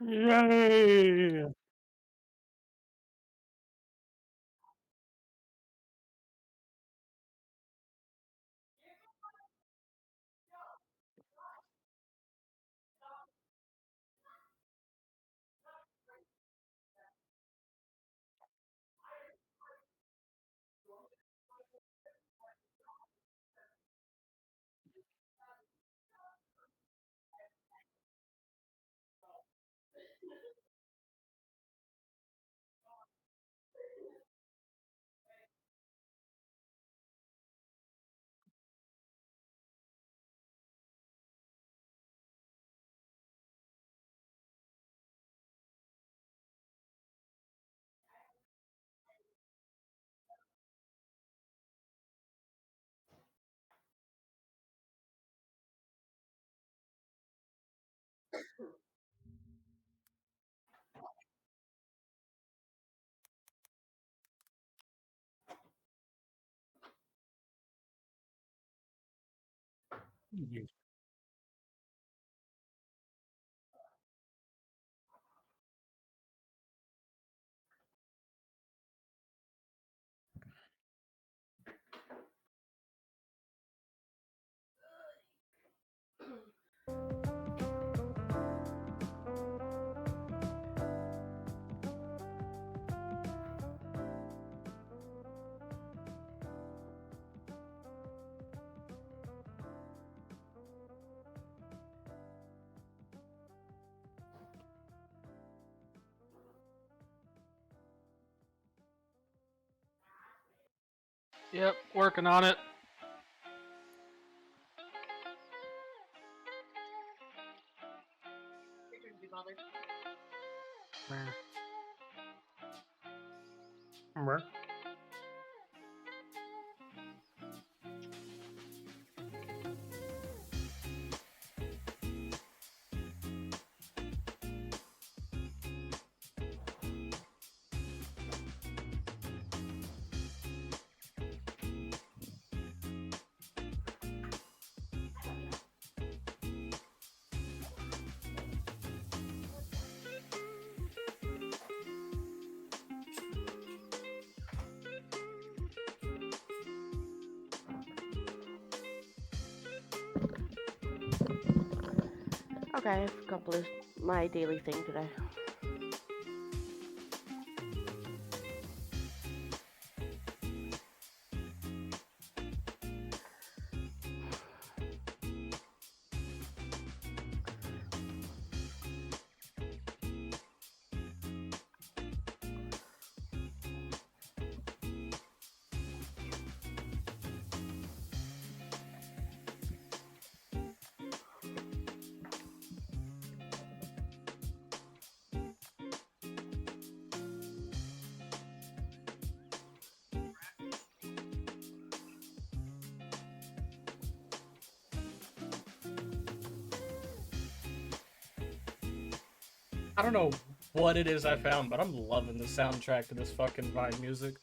Yay! Yep, working on it. Remember? Okay, I've accomplished my daily thing today. I don't know what it is I found, but I'm loving the soundtrack to this fucking Vine music.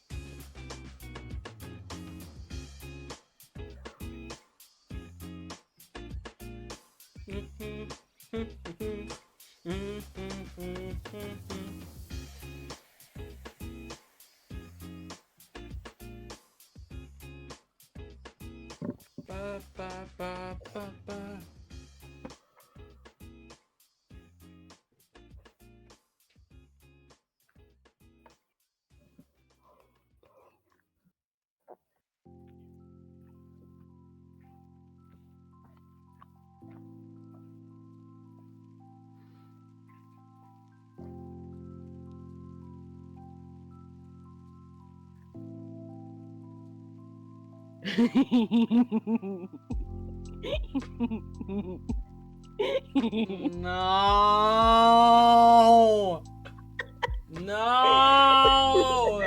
Ba, ba, ba, ba, ba. No! No!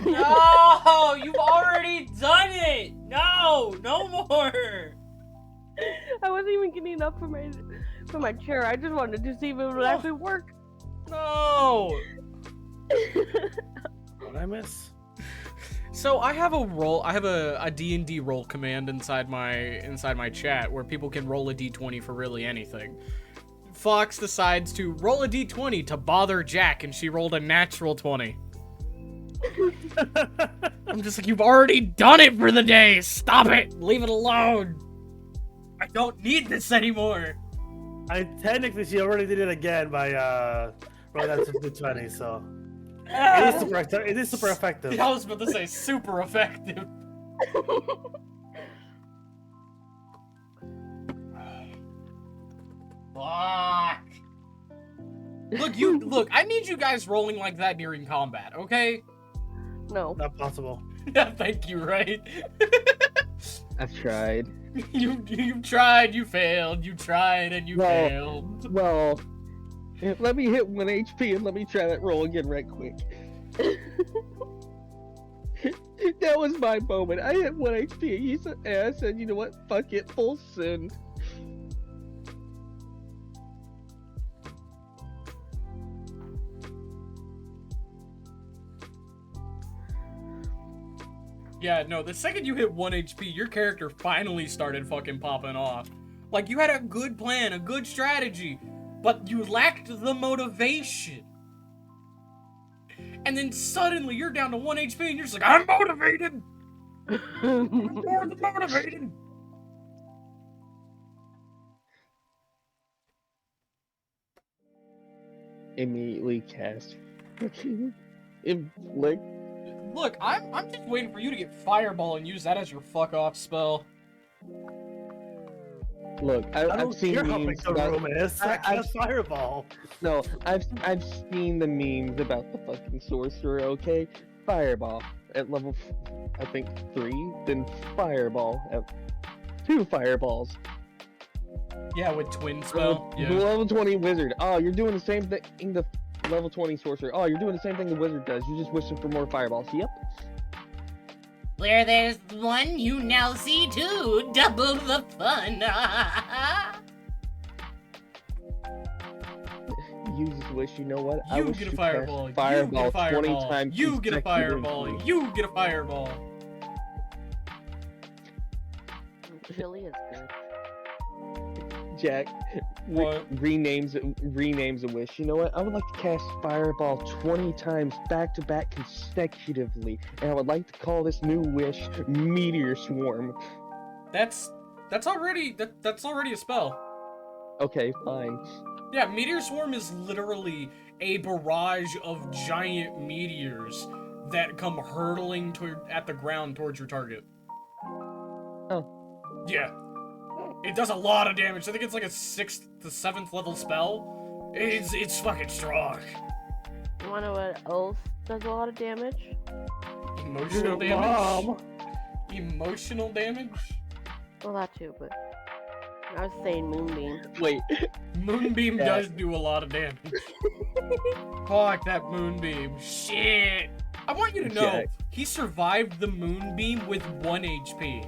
No! You've already done it! No! No more! I wasn't even getting up from my chair. I just wanted to see if it would actually work. No! What I miss? So I have a roll. I have a D&D roll command inside my chat where people can roll a d20 for really anything. Fox decides to roll a d20 to bother Jack, and she rolled a natural 20. I'm just like, you've already done it for the day. Stop it. Leave it alone. I don't need this anymore. Technically, she already did it again by rolling out to 20, so it is super effective. I was about to say super effective. Fuck. Look, I need you guys rolling like that during combat, okay? No. Not possible. Yeah, thank you, right? I've tried. You tried, you failed, you tried, and you failed. Well, let me hit 1 HP and let me try that roll again right quick. That was my moment. I hit 1 HP and I said, you know what? Fuck it, full send. Yeah, no, the second you hit 1 HP, your character finally started fucking popping off. Like, you had a good plan, a good strategy, but you lacked the motivation. And then suddenly you're down to 1 HP and you're just like, I'm motivated! I'm more than motivated! Immediately cast fucking inflict. Look, I'm just waiting for you to get Fireball and use that as your fuck off spell. Look, I've seen care how big memes the about. room is. I cast Fireball. No, I've seen the memes about the fucking sorcerer. Okay, Fireball at level, I think 3, then Fireball at 2 fireballs. Yeah, with Twin Spell. The Yeah. level 20 wizard. Oh, you're doing the same thing the level 20 sorcerer. Oh, you're doing the same thing the wizard does. You're just wishing for more fireballs. Yep. Where there's one, you now see two. Double the fun. You just wish, you know what? I You wish get a you fireball. cast fireball You get a 20 fireball. times You get a fireball. consecutively. You get a fireball. Chili is good. Jack What? renames a wish. You know what? I would like to cast fireball 20 times back to back consecutively, and I would like to call this new wish Meteor Swarm. That's already a spell. Okay, fine. Yeah, Meteor Swarm is literally a barrage of giant meteors that come hurtling at the ground towards your target. Oh. Yeah. It does a lot of damage. I think it's like a 6th to 7th level spell. It's fucking strong. You wanna know what else does a lot of damage? Emotional Your damage. mom. Emotional damage. Well, that too, but I was saying Moonbeam. Wait, Moonbeam Yeah. does do a lot of damage. Fuck that Moonbeam. Shit. I want you to know, Jack. he survived the Moonbeam with 1 HP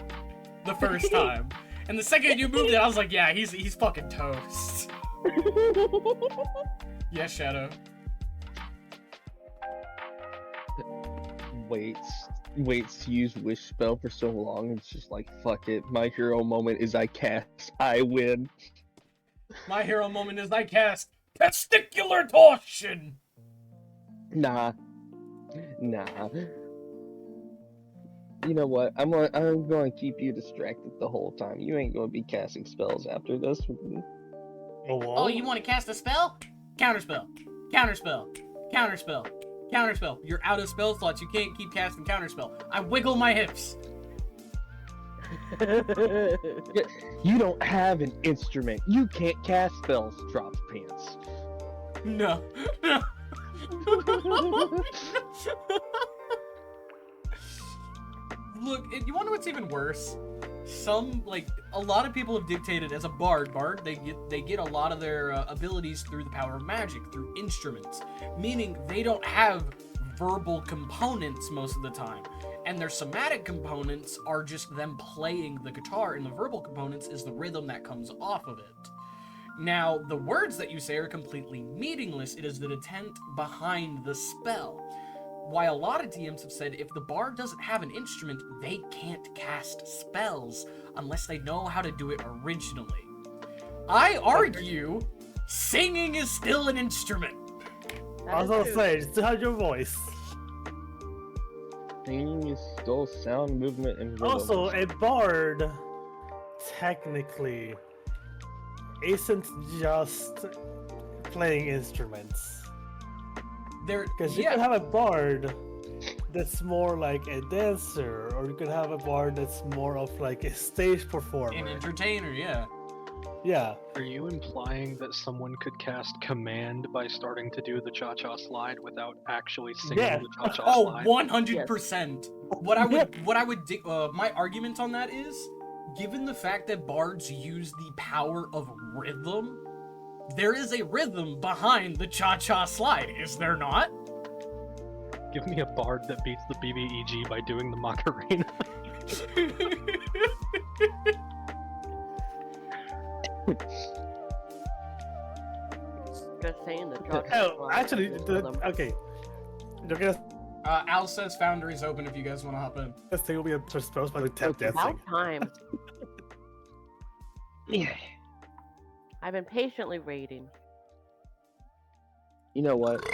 the first time. And the second you moved it, I was like, yeah, he's fucking toast. Yes, Shadow. waits to use wish spell for so long. It's just like, fuck it. My hero moment is I cast, I win. My hero moment is I cast Testicular Torsion. Nah. You know what? I'm going to keep you distracted the whole time. You ain't going to be casting spells after this. Oh, you want to cast a spell? Counterspell. Counterspell. Counterspell. Counterspell. You're out of spell slots. You can't keep casting counterspell. I wiggle my hips. You don't have an instrument. You can't cast spells, drop pants. No. Look, you want to know what's even worse? A lot of people have dictated as a bard, they get a lot of their abilities through the power of magic, through instruments, meaning they don't have verbal components most of the time. And their somatic components are just them playing the guitar, and the verbal components is the rhythm that comes off of it. Now, the words that you say are completely meaningless. It is the intent behind the spell. Why a lot of DMs have said if the bard doesn't have an instrument, they can't cast spells unless they know how to do it originally. I argue Singing is still an instrument. I was gonna say, still have your voice. Singing is still sound, movement, and rhythm. Also, a bard technically isn't just playing instruments. Because you can have a bard that's more like a dancer, or you can have a bard that's more of like a stage performer. An entertainer, yeah. Yeah. Are you implying that someone could cast command by starting to do the cha-cha slide without actually singing Yeah. the cha-cha Oh, slide? 100%. My argument on that is, given the fact that bards use the power of rhythm, there is a rhythm behind the cha-cha slide, is there not? Give me a bard that beats the BBEG by doing the Macarena. Just saying the chocolate. Oh, actually, okay. You're gonna Al says Foundry's open if you guys want to hop in. this thing will be exposed by the tap dancing. About time. Yeah. I've been patiently waiting. You know what?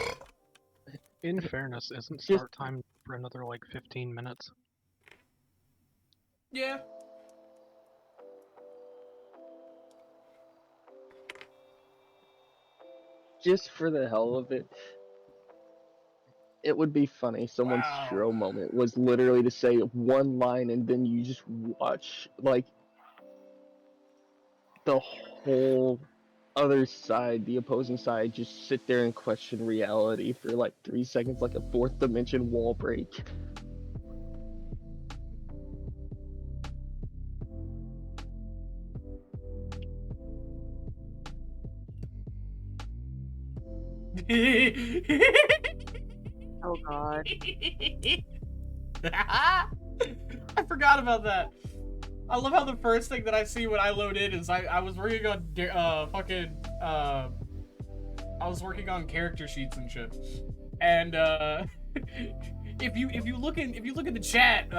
In fairness, isn't start time for another like 15 minutes? Yeah. Just for the hell of it, it would be funny. Someone's Wow. Shiro moment was literally to say one line and then you just watch, like, the whole other side, the opposing side, just sit there and question reality for like 3 seconds, like a fourth dimension wall break. Oh god. I forgot about that. I love how the first thing that I see when I load in is I was working on I was working on character sheets and shit. And if you look at the chat,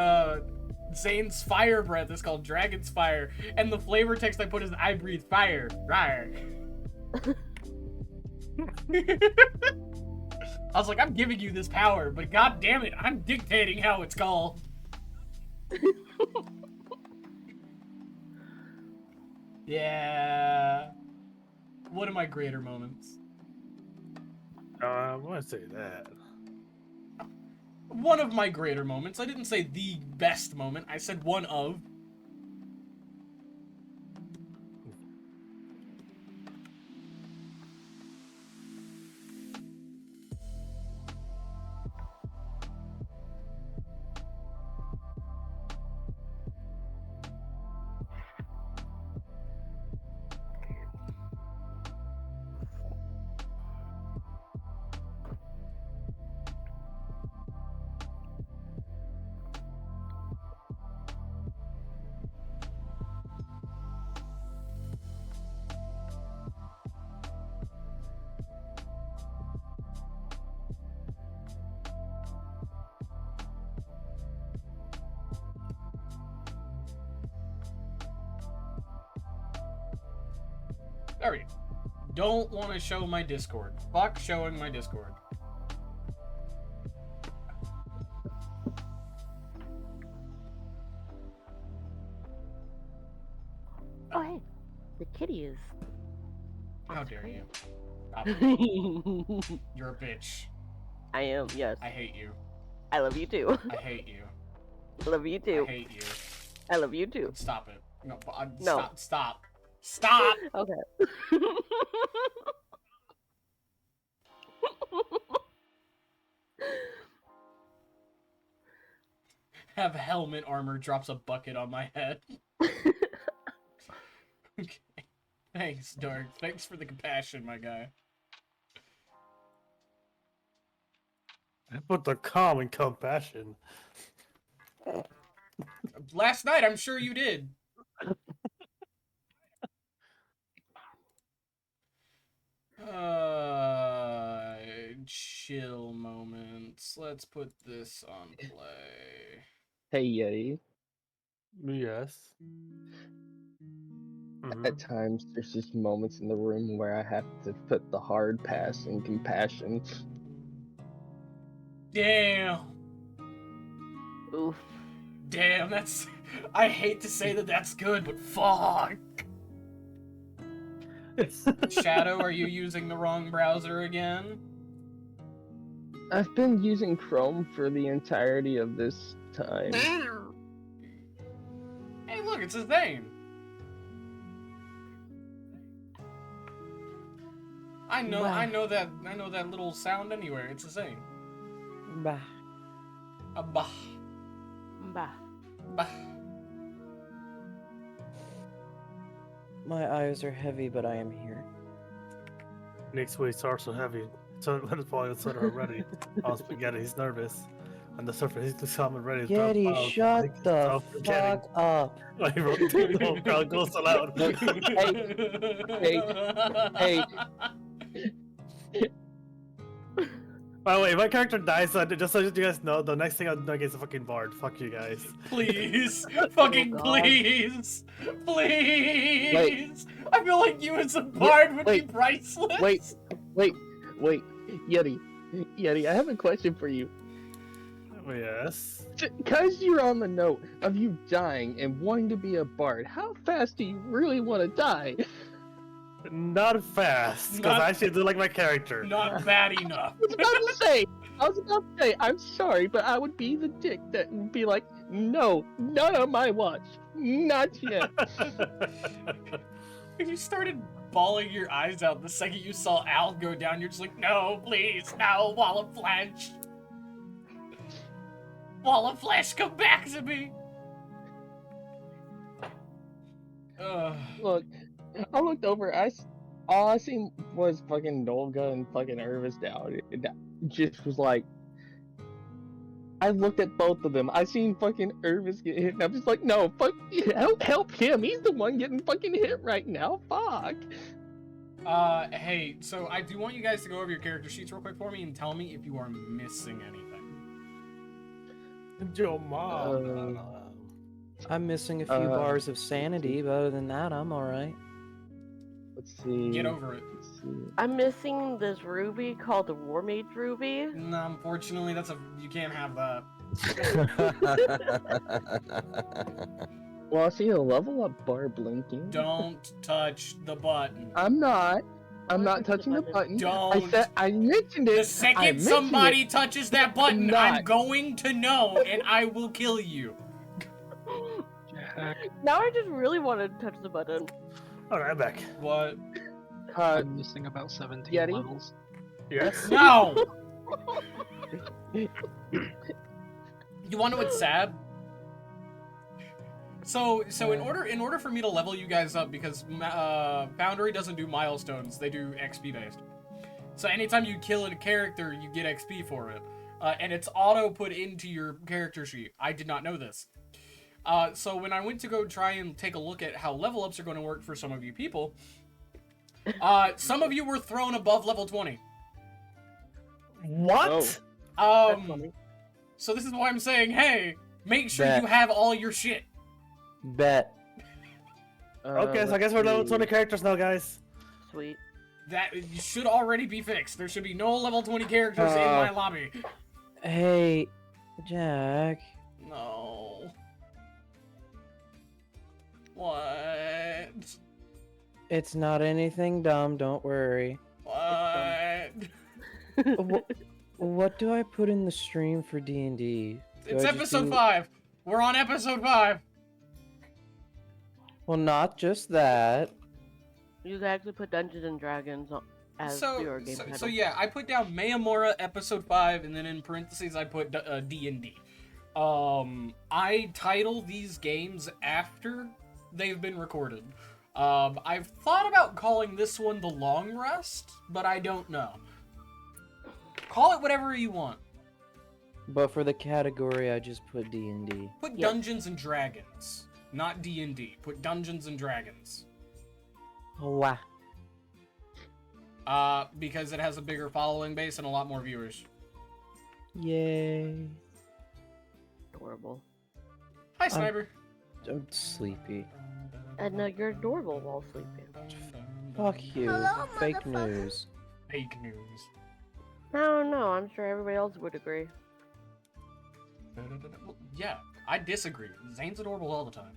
Zane's fire breath is called Dragon's Fire, and the flavor text I put is I breathe fire. Rawr. I was like, I'm giving you this power, but god damn it, I'm dictating how it's called. Yeah. One of my greater moments. I want to say that. One of my greater moments. I didn't say the best moment. I said one of. Alright. Don't want to show my Discord. Fuck showing my Discord. Oh hey, the kitty is. How dare you? Stop it. You're a bitch. I am, yes. I hate you. I love you too. I hate you. I love you too. I hate you. I love you too. Stop it. No, No. Stop. Stop! Okay. Have helmet armor drops a bucket on my head. Okay. Thanks, Dark. Thanks for the compassion, my guy. I put the calm and compassion. Last night, I'm sure you did. Chill moments. Let's put this on play. Hey, Yeti. Yes. At times, there's just moments in the room where I have to put the hard pass in compassion. Damn. Oof. Damn, that's... I hate to say that that's good, but fuck. Shadow, are you using the wrong browser again? I've been using Chrome for the entirety of this time. Hey, look, it's his name. I know that little sound anywhere. It's the same. Bah. A bah. Bah. Bah. My eyes are heavy, but I am here. Nick's weights are so heavy. So let it fall outside already. Oh, spaghetti, he's nervous. On the surface, he's coming ready. Getty, shut the fuck up. He wrote the whole crowd goes so loud. Hey. By the way, if my character dies, just so you guys know, the next thing I'm doing is a fucking bard. Fuck you guys. Please. Fucking please. Please. Wait. I feel like you as a bard would be priceless. Wait. Yeti, I have a question for you. Yes. Because you're on the note of you dying and wanting to be a bard, how fast do you really want to die? Not fast, because I actually do like my character. Not bad enough. I was about to say, I'm sorry, but I would be the dick that would be like, no, not on my watch. Not yet. You started bawling your eyes out the second you saw Al go down. You're just like, no, please, no, Wall of Flesh. Wall of Flesh, come back to me. Look, I looked over, all I seen was fucking Nolga and fucking Irvis down. And that just was like, I looked at both of them. I seen fucking Irvis get hit, and I'm just like, no, fuck, help him. He's the one getting fucking hit right now. Fuck. Hey, so I do want you guys to go over your character sheets real quick for me and tell me if you are missing anything. Your mom. I'm missing a few bars of sanity, but other than that, I'm alright. Let's see. Get over it. Let's see. I'm missing this ruby called the War Mage Ruby. No, unfortunately, you can't have that. Well, I see a level up bar blinking. Don't touch the button. I'm not touching the button. Don't. I mentioned it. The second somebody touches that button, I'm going to know, and I will kill you. Jack, Now I just really want to touch the button. Alright, I'm back. What? I'm missing about 17 Yeti? levels. Yes? No! You want to know what's sad? So in order for me to level you guys up, because Foundry doesn't do milestones, they do XP based. So anytime you kill a character, you get XP for it, and it's auto put into your character sheet. I did not know this. So when I went to go try and take a look at how level ups are going to work for some of you people, some of you were thrown above level 20. What? So this is why I'm saying, hey, make sure you have all your shit. Bet. Okay, so I guess we're level 20 characters now, guys. Sweet. That should already be fixed. There should be no level 20 characters in my lobby. Hey, Jack. No. What? It's not anything dumb, don't worry. What? What do I put in the stream for D&D? It's episode 5. We're on episode 5. Well, not just that. You can actually put Dungeons and Dragons as your game title. So yeah, I put down Mayamora episode 5, and then in parentheses I put D&D. I title these games after they've been recorded. I've thought about calling this one The Long Rest, but I don't know. Call it whatever you want. But for the category, I just put D&D. Put Dungeons and Dragons, not D&D. Put Dungeons and Dragons. Wow. Because it has a bigger following base and a lot more viewers. Yay. Adorable. Hi, Sniper. I'm sleepy. And you're adorable while sleeping. Fuck you. Hello, Fake motherfucker. news. Fake news. I don't know. I'm sure everybody else would agree. Well, yeah, I disagree. Zane's adorable all the time.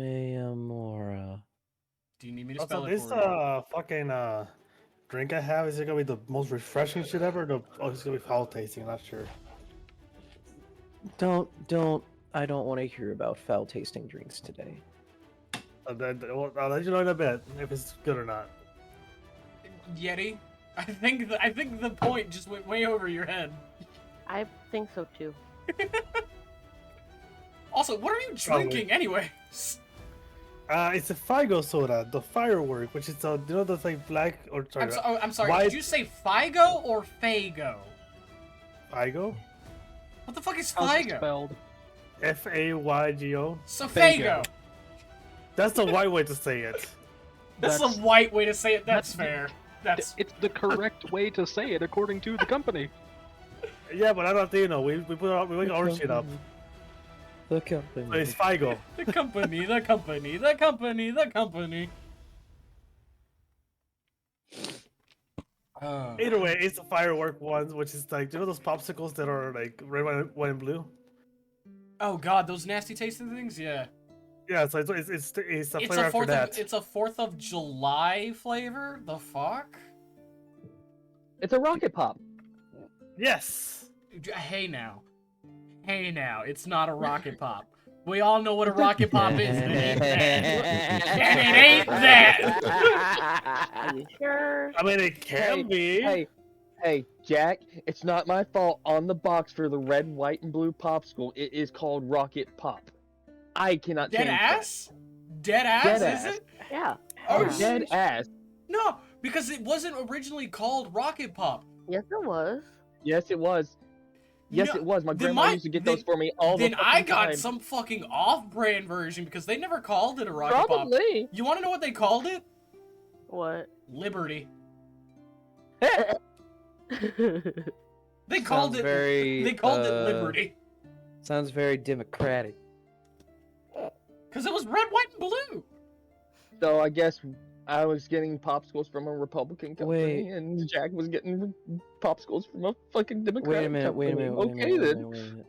Mayamora. Do you need me to Also, spell it this for you? fucking drink I have, is it gonna be the most refreshing shit ever? Or is it gonna be foul tasting? I'm not sure. I don't want to hear about foul tasting drinks today. I'll let you know in a bit if it's good or not. Yeti? I think the point just went way over your head. I think so too. Also, what are you drinking anyway? It's a Figo soda, the firework, which is you know those like black or sorry, I'm sorry. white Did you say Figo or Fago? Figo? What the fuck is How's it Figo? spelled? Faygo. So Fago. Fago. That's the white way to say it. That's That's- a white way to say it. That's that's- fair. That's It's the correct way to say it according to the company. Yeah, but I don't think we make our shit up. The company. So it's Figo. the company. The company. The company. The company. Either way, it's the firework ones, which is like, you know those popsicles that are like red, white, and blue? Oh god, those nasty tasting things. Yeah. Yeah, so it's a It's flavor a after that. It's a 4th of July flavor. The fuck? It's a rocket pop. Yes. Hey now. Hey now. It's not a rocket pop. We all know what a rocket pop is. And it ain't that. Are you sure? I mean, it can be. Hey, Jack, it's not my fault. On the box for the red, white, and blue popsicle, it is called Rocket Pop. I cannot Dead change ass? Dead ass, Dead is ass. it? Yeah. Oh, that. Dead ass. No, because it wasn't originally called Rocket Pop. Yes, it was. Yes, it was. Yes, No, it was. My then grandma used to get those for me all the Then I fucking got time. some fucking off-brand version because they never called it a Rocket Pop. Probably. You want to know what they called it? What? Liberty. They They called Sounds it. very, They called it Liberty Sounds very democratic. because it was red, white, and blue. So I guess I was getting popsicles from a Republican company, Wait. and Jack was getting popsicles from a fucking Democratic Wait a minute, company. wait a minute, wait a Okay minute, wait a then. minute, wait a minute.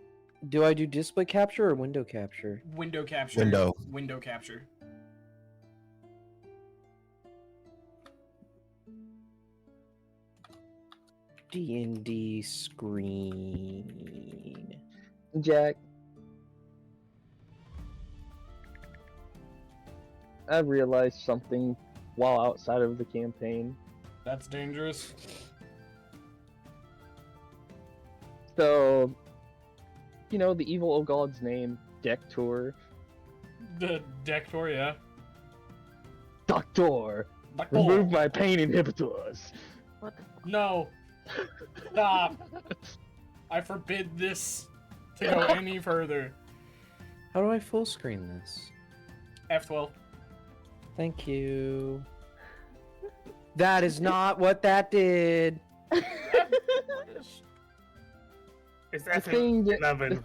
Do I do display capture or window capture? Window capture. Window capture. D&D screen. Jack, I realized something while outside of the campaign. That's dangerous. So, you know the evil old god's name, Dector. The Dector, yeah. Doctor, Doctor. remove my pain inhibitors. What the No. Stop. I forbid this to go any further. How do I full screen this? F12. Thank you. That is not what that did. It's The thing that- F11.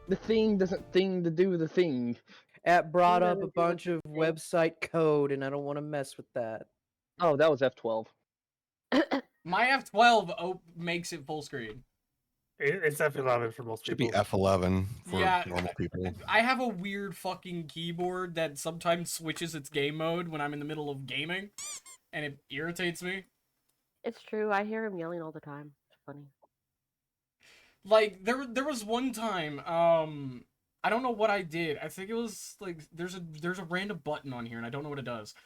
The thing doesn't thing to do the thing. It brought You up gotta a do bunch of thing. website code, and I don't want to mess with that. Oh, that was F12. My F12 makes it full screen. It's F11 for most Should people. be F11 for Yeah. normal people. I have a weird fucking keyboard that sometimes switches its game mode when I'm in the middle of gaming, and it irritates me. It's true. I hear him yelling all the time. It's funny. Like there was one time, I don't know what I did. I think it was like there's a random button on here and I don't know what it does.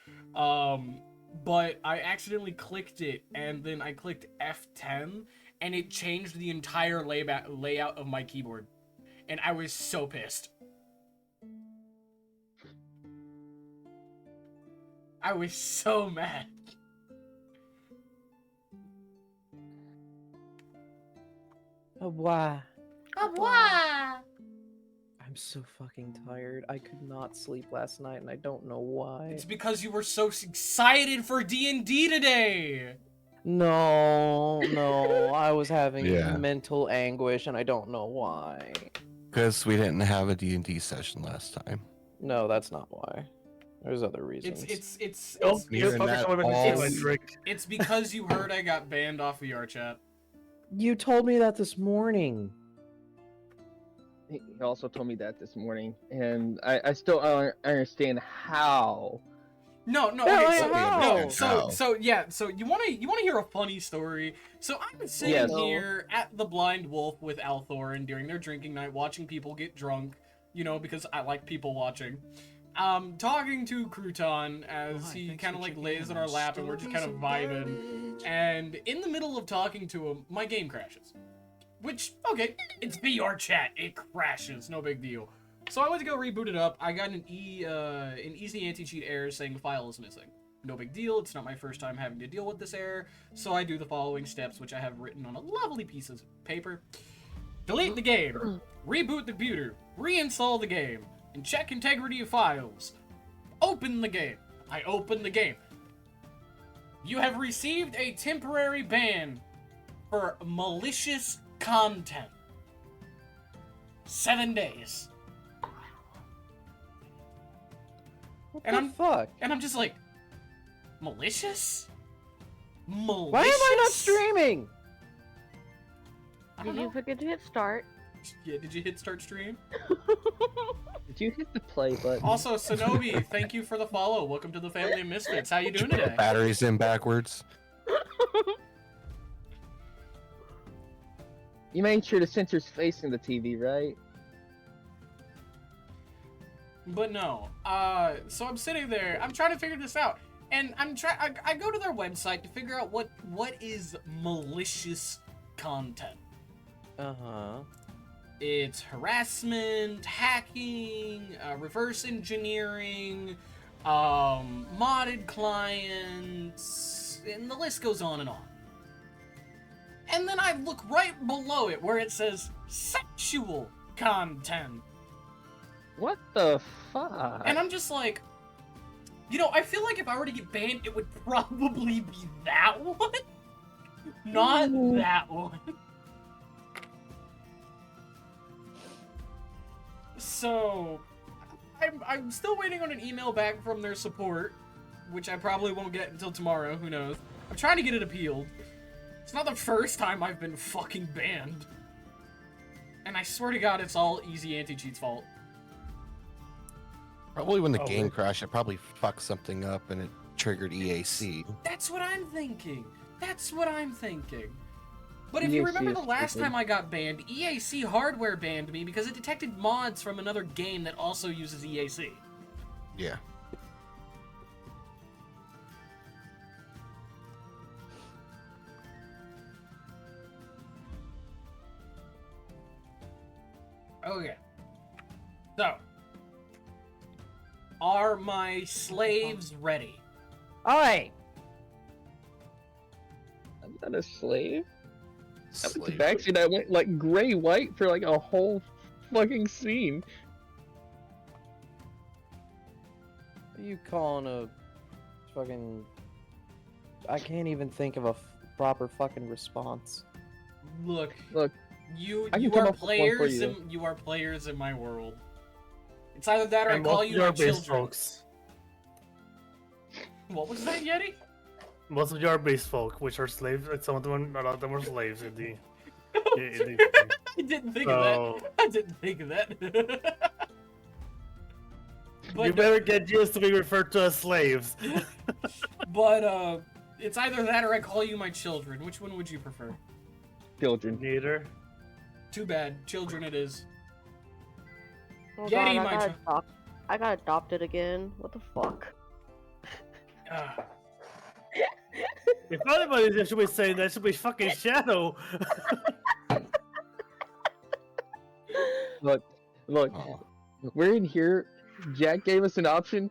But I accidentally clicked it and then I clicked F10 and it changed the entire layout of my keyboard. And I was so pissed. I was so mad. Oh, why? Why? I'm so fucking tired. I could not sleep last night, and I don't know why. It's because you were so excited for D&D today. No, I was having Yeah. mental anguish, and I don't know why. Because we didn't have a D&D session last time. No, that's not why. There's other reasons. Oh, you're Hearing fucking that someone all to week. drink. It's because you heard I got banned off VR chat. You told me that this morning. He also told me that this morning, and I still don't understand how. No, Yeah, okay, so you wanna hear a funny story? So I'm sitting Yes. here at the Blind Wolf with Althorin during their drinking night, watching people get drunk, you know, because I like people watching. Talking to Crouton as he kind of like lays in our lap and we're just kind of vibing. And in the middle of talking to him, my game crashes. Which, okay, it's VR chat, it crashes, no big deal. So I went to go reboot it up. I got an easy anti-cheat error saying the file is missing. No big deal, it's not my first time having to deal with this error, so I do the following steps, which I have written on a lovely piece of paper. Delete the game, reboot the computer, reinstall the game, and check integrity of files. Open the game. I open the game. You have received a temporary ban for malicious content. 7 days. What And the I'm- fuck? And I'm just like, malicious? Malicious? Why am I not streaming? I Did don't you know. forget to hit start? Yeah, did you hit start stream? Did you hit the play button? Also, Sonobi, thank you for the follow. Welcome to the family of misfits. How you doing today? Batteries in backwards. You made sure the sensor's facing the TV, right? But no. So I'm sitting there. I'm trying to figure this out, and I go to their website to figure out what is malicious content. Uh-huh. It's harassment, hacking, reverse engineering, modded clients, and the list goes on and on. And then I look right below it where it says sexual content. What the fuck? And I'm just like, you know, I feel like if I were to get banned, it would probably be that one. Not that one. So, I'm still waiting on an email back from their support, which I probably won't get until tomorrow, who knows. I'm trying to get it appealed. It's not the first time I've been fucking banned. And I swear to God, it's all Easy Anti-Cheat's fault. Probably when the Oh, game really? crashed, it probably fucked something up and it triggered EAC. That's what I'm thinking. That's what I'm thinking. But if you EAC remember the is last stupid. time I got banned, EAC hardware banned me because it detected mods from another game that also uses EAC. Yeah. Okay. So, are my slaves ready? Oi! I'm not a slave. I went to Slave. backseat, I went like gray-white for like a whole fucking scene. What are you calling a fucking... I can't even think of a proper fucking response. Look, Look, you I can you come are up with one for players you. you are players in my world. It's either that or I And call most you of my your base children. folks. What was that, Yeti? Most of your base folk, which are slaves, and some of them, a lot of them are slaves in the. I didn't think So- of that. I didn't think of that. You but better get used to being referred to as slaves. but it's either that or I call you my children. Which one would you prefer? children. Neither. Too bad, children it is. Oh Yeti, God, my I got adopted again. What the fuck? Ah. If anybody should be saying that, it should be fucking Shadow. Look, Oh. we're in here. Jack gave us an option.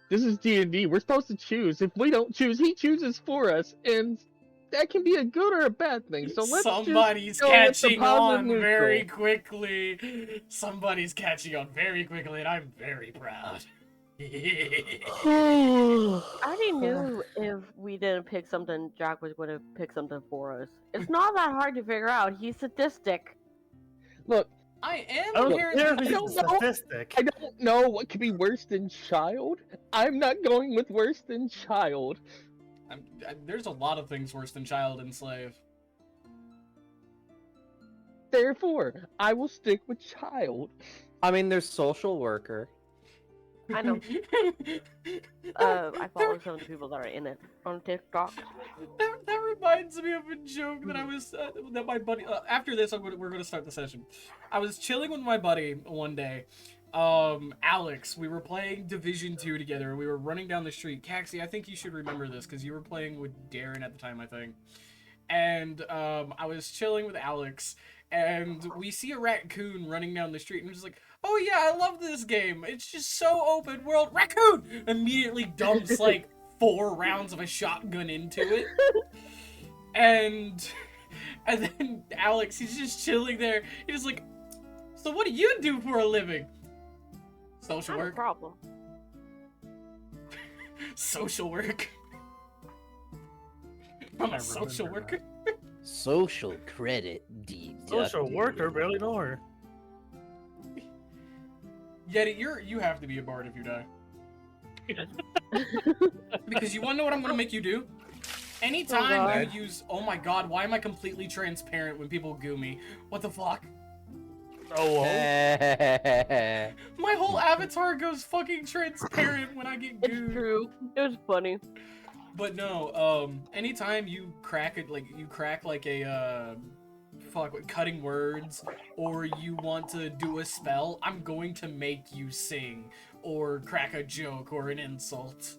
This is D&D. We're supposed to choose. If we don't choose, he chooses for us, and that can be a good or a bad thing. So let's Somebody's just go with the catching positive on neutral. very quickly. Somebody's catching on very quickly, and I'm very proud. I already knew if we didn't pick something, Jack was going to pick something for us. It's not that hard to figure out. He's sadistic. Look, I am I don't inherently care if he's don't know. statistic. I don't know what could be worse than child. I'm not going with worse than child. There's a lot of things worse than child and slave. Therefore, I will stick with child. I mean, there's social worker. I know. I follow some of the people that are in it on TikTok. That reminds me of a joke that I was that my buddy. After this, we're going to start the session. I was chilling with my buddy one day, Alex. We were playing Division 2 together. We were running down the street. Caxi, I think you should remember this because you were playing with Darren at the time, I think. And I was chilling with Alex, and we see a raccoon running down the street, and we're just like, oh yeah, I love this game. It's just so open world. Raccoon immediately dumps like 4 rounds of a shotgun into it. And then Alex, he's just chilling there. He's just like, so what do you do for a living? Social Not a work. problem. Social work. I'm a social worker. Social credit deducted. Social worker, barely know her. Yeti, you have to be a bard if you die. Because you wanna know what I'm gonna make you do? Anytime you use... Oh my god, why am I completely transparent when people goo me? What the fuck? Oh, My whole avatar goes fucking transparent when I get It's gooed. true. It was funny. But no, anytime you crack it, like, cutting words, or you want to do a spell, I'm going to make you sing, or crack a joke, or an insult.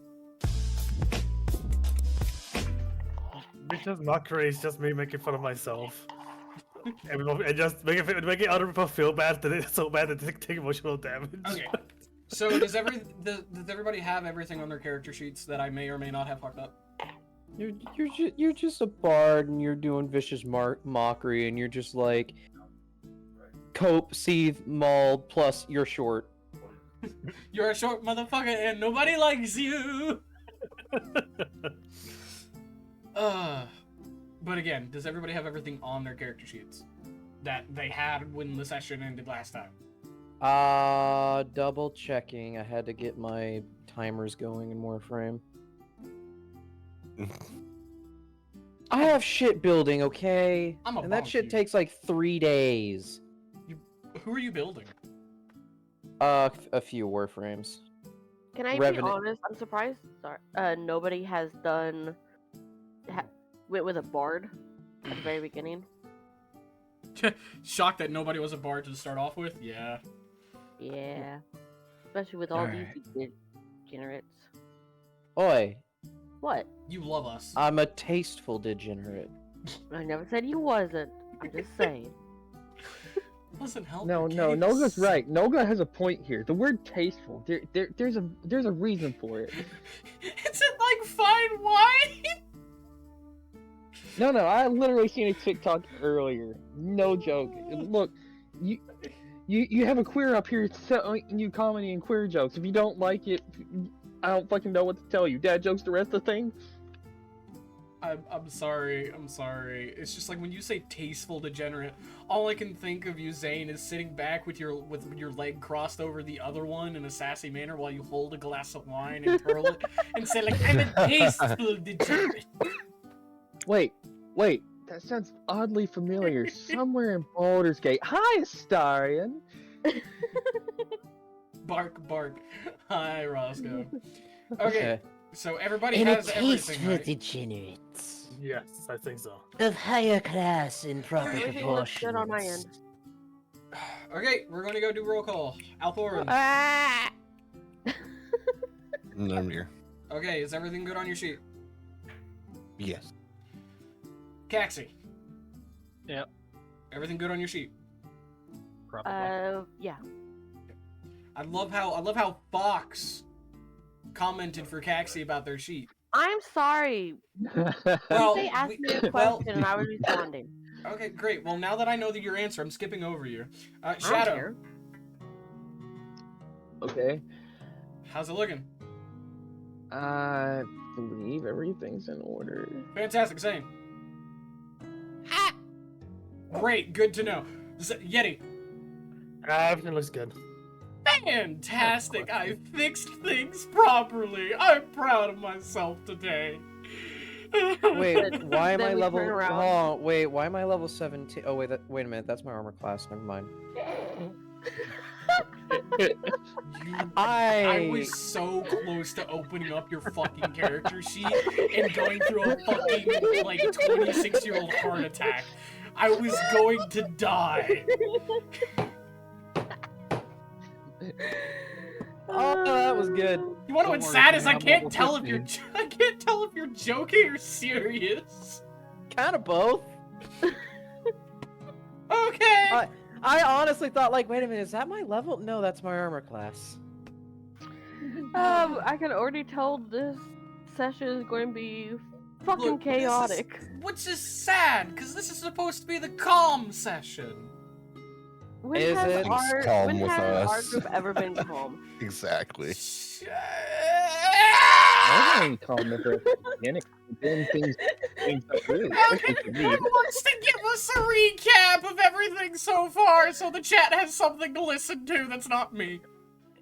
It's just not crazy, it's just me making fun of myself. And just making other people feel bad that it's so bad that they take emotional damage. Okay. So does everybody have everything on their character sheets that I may or may not have fucked up? You're just a bard, and you're doing vicious mockery, and you're just like cope, seethe, maul, plus you're short. You're a short motherfucker and nobody likes you! But again, does everybody have everything on their character sheets that they had when the session ended last time? Double checking. I had to get my timers going in Warframe. I have shit building, okay? And that shit takes like 3 days. Who are you building? A few Warframes. Can I be honest? I'm surprised. Sorry. Nobody has done went with a bard at the very beginning. Shocked that nobody was a bard to start off with? Yeah. Yeah. Especially with all these degenerates. Oi. What? You love us. I'm a tasteful degenerate. I never said you wasn't. I'm just saying. Doesn't help. No, Noga's right. Noga has a point here. The word tasteful, there's a reason for it. Is it like fine wine? No, I literally seen a TikTok earlier. No joke. Look, you have a queer up here telling you comedy and queer jokes. If you don't like it, I don't fucking know what to tell you. Dad jokes, the rest of the thing. I'm sorry. It's just like when you say tasteful degenerate, all I can think of you, Zane, is sitting back with your leg crossed over the other one in a sassy manner while you hold a glass of wine and twirl it and say like, I'm a tasteful degenerate. Wait, that sounds oddly familiar. Somewhere in Baldur's Gate. Hi, Astarion. Bark. Hi, Roscoe. Okay, so everybody And has a taste everything, for right? degenerates. Yes, I think so. Of higher class in proper Everything looks proportions. good on my end. Okay, we're gonna go do roll call. Alforan. Ah! I'm here. Okay, is everything good on your sheet? Yes. Caxi. Yep. Everything good on your sheet? Probably. Yeah. I love how Fox commented for Caxi about their sheet. I'm sorry. Well, They asked me a question and I was responding. Okay, great. Well, now that I know your answer, I'm skipping over you. I don't Shadow. care. Okay. How's it looking? I believe everything's in order. Fantastic, same. Great, good to know. Yeti. Everything looks good. Fantastic! I fixed things properly. I'm proud of myself today. Wait, why am Then I we level? turn around. Oh, wait, why am I level 17? Oh wait, wait a minute, that's my armor class. Never mind. I was so close to opening up your fucking character sheet and going through a fucking, like, 26-year-old heart attack. I was going to die. Oh, that was good. You want to know Don't what's worry, sad is man, I I'm can't level tell if you're 15. I can't tell if you're joking or serious. Kind of both. Okay. I honestly thought, like, wait a minute, is that my level? No, that's my armor class. I can already tell this session is going to be fucking Look, chaotic. Which is sad, because this is supposed to be the calm session. When Is has it? our Calm when with has our us. group ever been calm? Exactly. I ain't calm at the beginning. Then things up really quickly for me. Who wants to give us a recap of everything so far so the chat has something to listen to that's not me?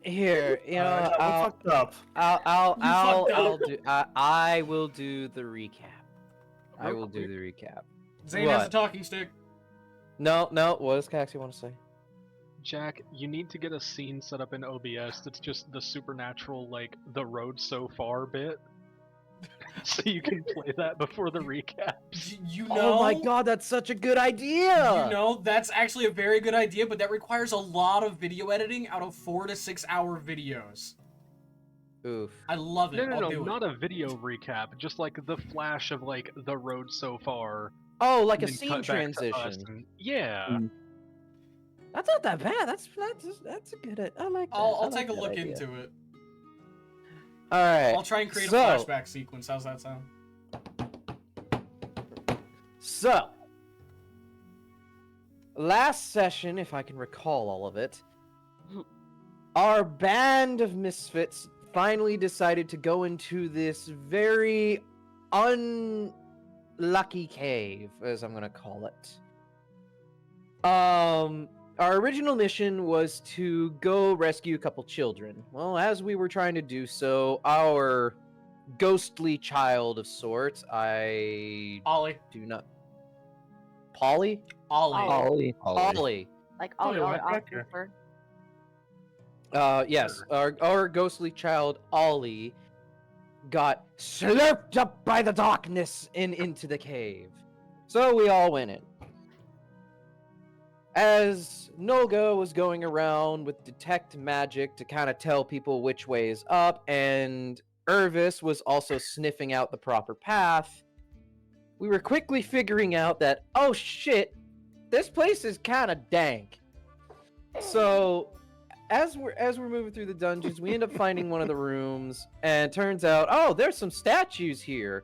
Here, you know, we fucked up. I will do the recap. I will do the recap. Zane has a What? talking stick. No, what does Caxie want to say? Jack, you need to get a scene set up in OBS that's just the supernatural, like, the road so far bit. So you can play that before the recaps. You know, Oh my god, that's such a good idea! you know, that's actually a very good idea, but that requires a lot of video editing out of 4 to 6 hour videos. Oof. I love it. No, I'll do not it. a video recap, just like the flash of, like, the road so far. Oh, like a and then scene cut back to us, transition. and- yeah. Mm. That's not that bad. That's a good. I like that. I'll I like take a that look idea. into it. All right. I'll try and create so, a flashback sequence. How's that sound? So, last session, if I can recall all of it, our band of misfits finally decided to go into this very unlucky cave, as I'm gonna call it. Our original mission was to go rescue a couple children. Well, as we were trying to do so, our ghostly child of sorts, I Ollie. do not... Polly? Ollie. Ollie. Like Oh, Ollie, yeah, Ollie, right back here. Oliver. Yes, our ghostly child, Ollie, got slurped up by the darkness and into the cave. So we all went in. As Nolga was going around with detect magic to kind of tell people which way is up, and Irvis was also sniffing out the proper path, we were quickly figuring out that, oh shit, this place is kind of dank. So, as we're moving through the dungeons, we end up finding one of the rooms, and it turns out, oh, there's some statues here.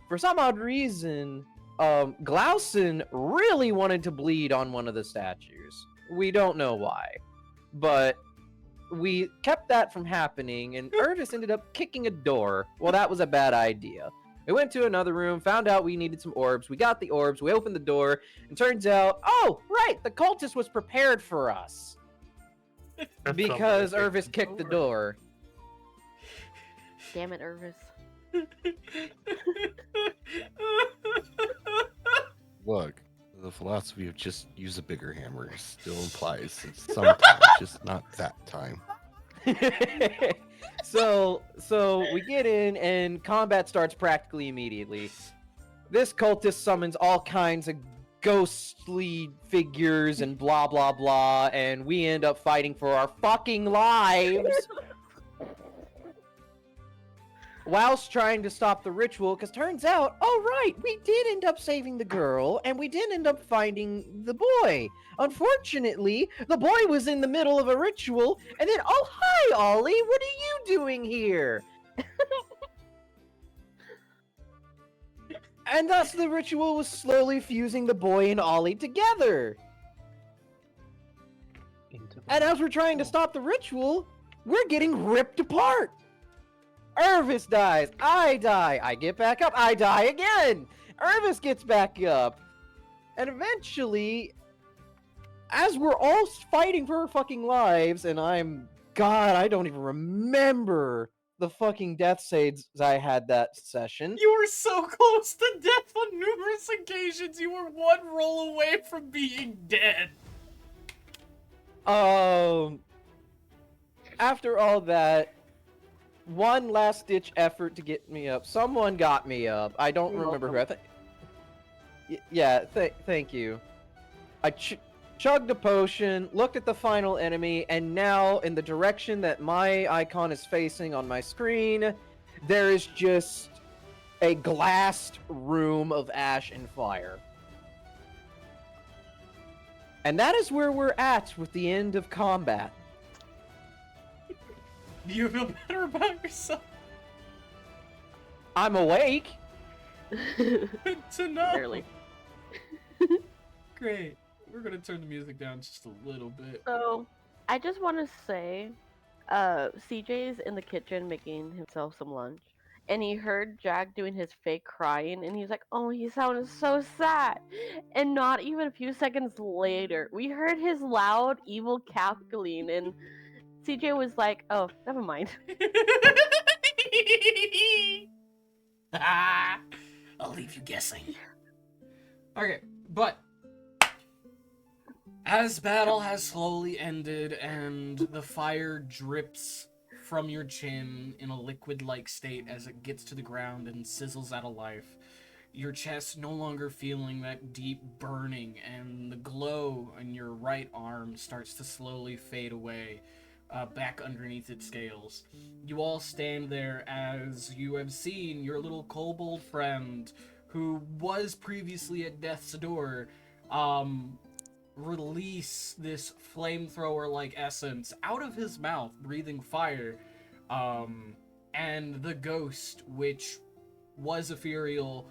For some odd reason, Glausen really wanted to bleed on one of the statues. We don't know why, but we kept that from happening, and Ernest ended up kicking a door. Well, that was a bad idea. We went to another room, found out we needed some orbs. We got the orbs, we opened the door, and turns out, oh, right, the cultist was prepared for us. Because Irvis kicked the door. Damn it, Irvis. Look, the philosophy of just use a bigger hammer still implies it's sometimes, just not that time. So we get in, and combat starts practically immediately. This cultist summons all kinds of ghostly figures and blah blah blah, and we end up fighting for our fucking lives whilst trying to stop the ritual, because turns out, oh right, we did end up saving the girl, and we did end up finding the boy. Unfortunately, the boy was in the middle of a ritual, and then, oh hi Ollie, what are you doing here? And thus the ritual was slowly fusing the boy and Ollie together. And as we're trying to stop the ritual, we're getting ripped apart. Irvis dies. I die. I get back up. I die again. Irvis gets back up. And eventually, as we're all fighting for our fucking lives, and God, I don't even remember the fucking death saves I had that session. You were so close to death on numerous occasions. You were one roll away from being dead. After all that, one last ditch effort to get me up. Someone got me up. I don't remember who. I think. Yeah, thank you. I chugged a potion, looked at the final enemy, and now in the direction that my icon is facing on my screen, there is just a glassed room of ash and fire. And that is where we're at with the end of combat. Do you feel better about yourself? I'm awake. Good to know. Barely. Great. We're gonna turn the music down just a little bit. So, I just want to say, CJ's in the kitchen making himself some lunch, and he heard Jack doing his fake crying, and he's like, "Oh, he sounded so sad." And not even a few seconds later, we heard his loud, evil cackling, and CJ was like, "Oh, never mind." I'll leave you guessing. Okay, but as battle has slowly ended and the fire drips from your chin in a liquid-like state as it gets to the ground and sizzles out of life, your chest no longer feeling that deep burning, and the glow in your right arm starts to slowly fade away back underneath its scales. You all stand there as you have seen your little kobold friend, who was previously at death's door, release this flamethrower-like essence out of his mouth, breathing fire, and the ghost, which was ethereal,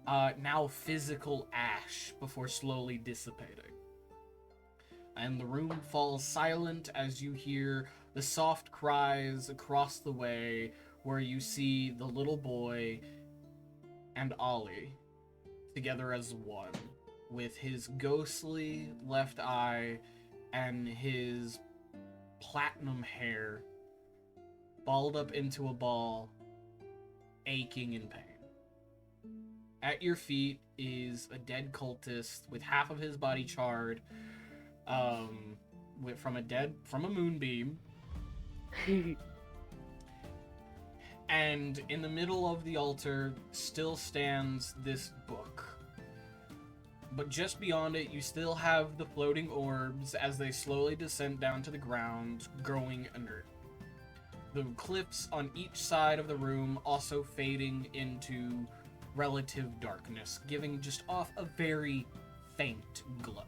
now physical ash before slowly dissipating. And the room falls silent as you hear the soft cries across the way, where you see the little boy and Ollie together as one, with his ghostly left eye and his platinum hair balled up into a ball, aching in pain. At your feet is a dead cultist with half of his body charred, from a moonbeam. And in the middle of the altar still stands this book. But just beyond it, you still have the floating orbs as they slowly descend down to the ground, growing inert. The cliffs on each side of the room also fading into relative darkness, giving just off a very faint glow.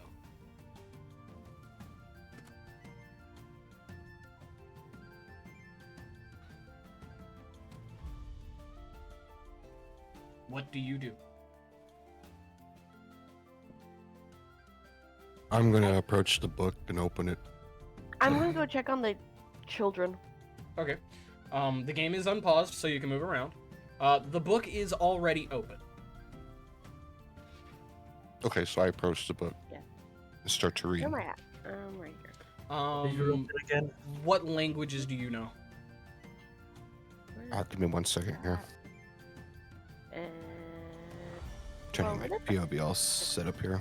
What do you do? I'm gonna approach the book and open it. I'm gonna go check on the children. Okay. The game is unpaused, so you can move around. The book is already open. Okay, so I approach the book. Yeah. And start to read. Where am I at? Right here. Did you open it again? What languages do you know? Give me 1 second here. And Turning my POV all set up here.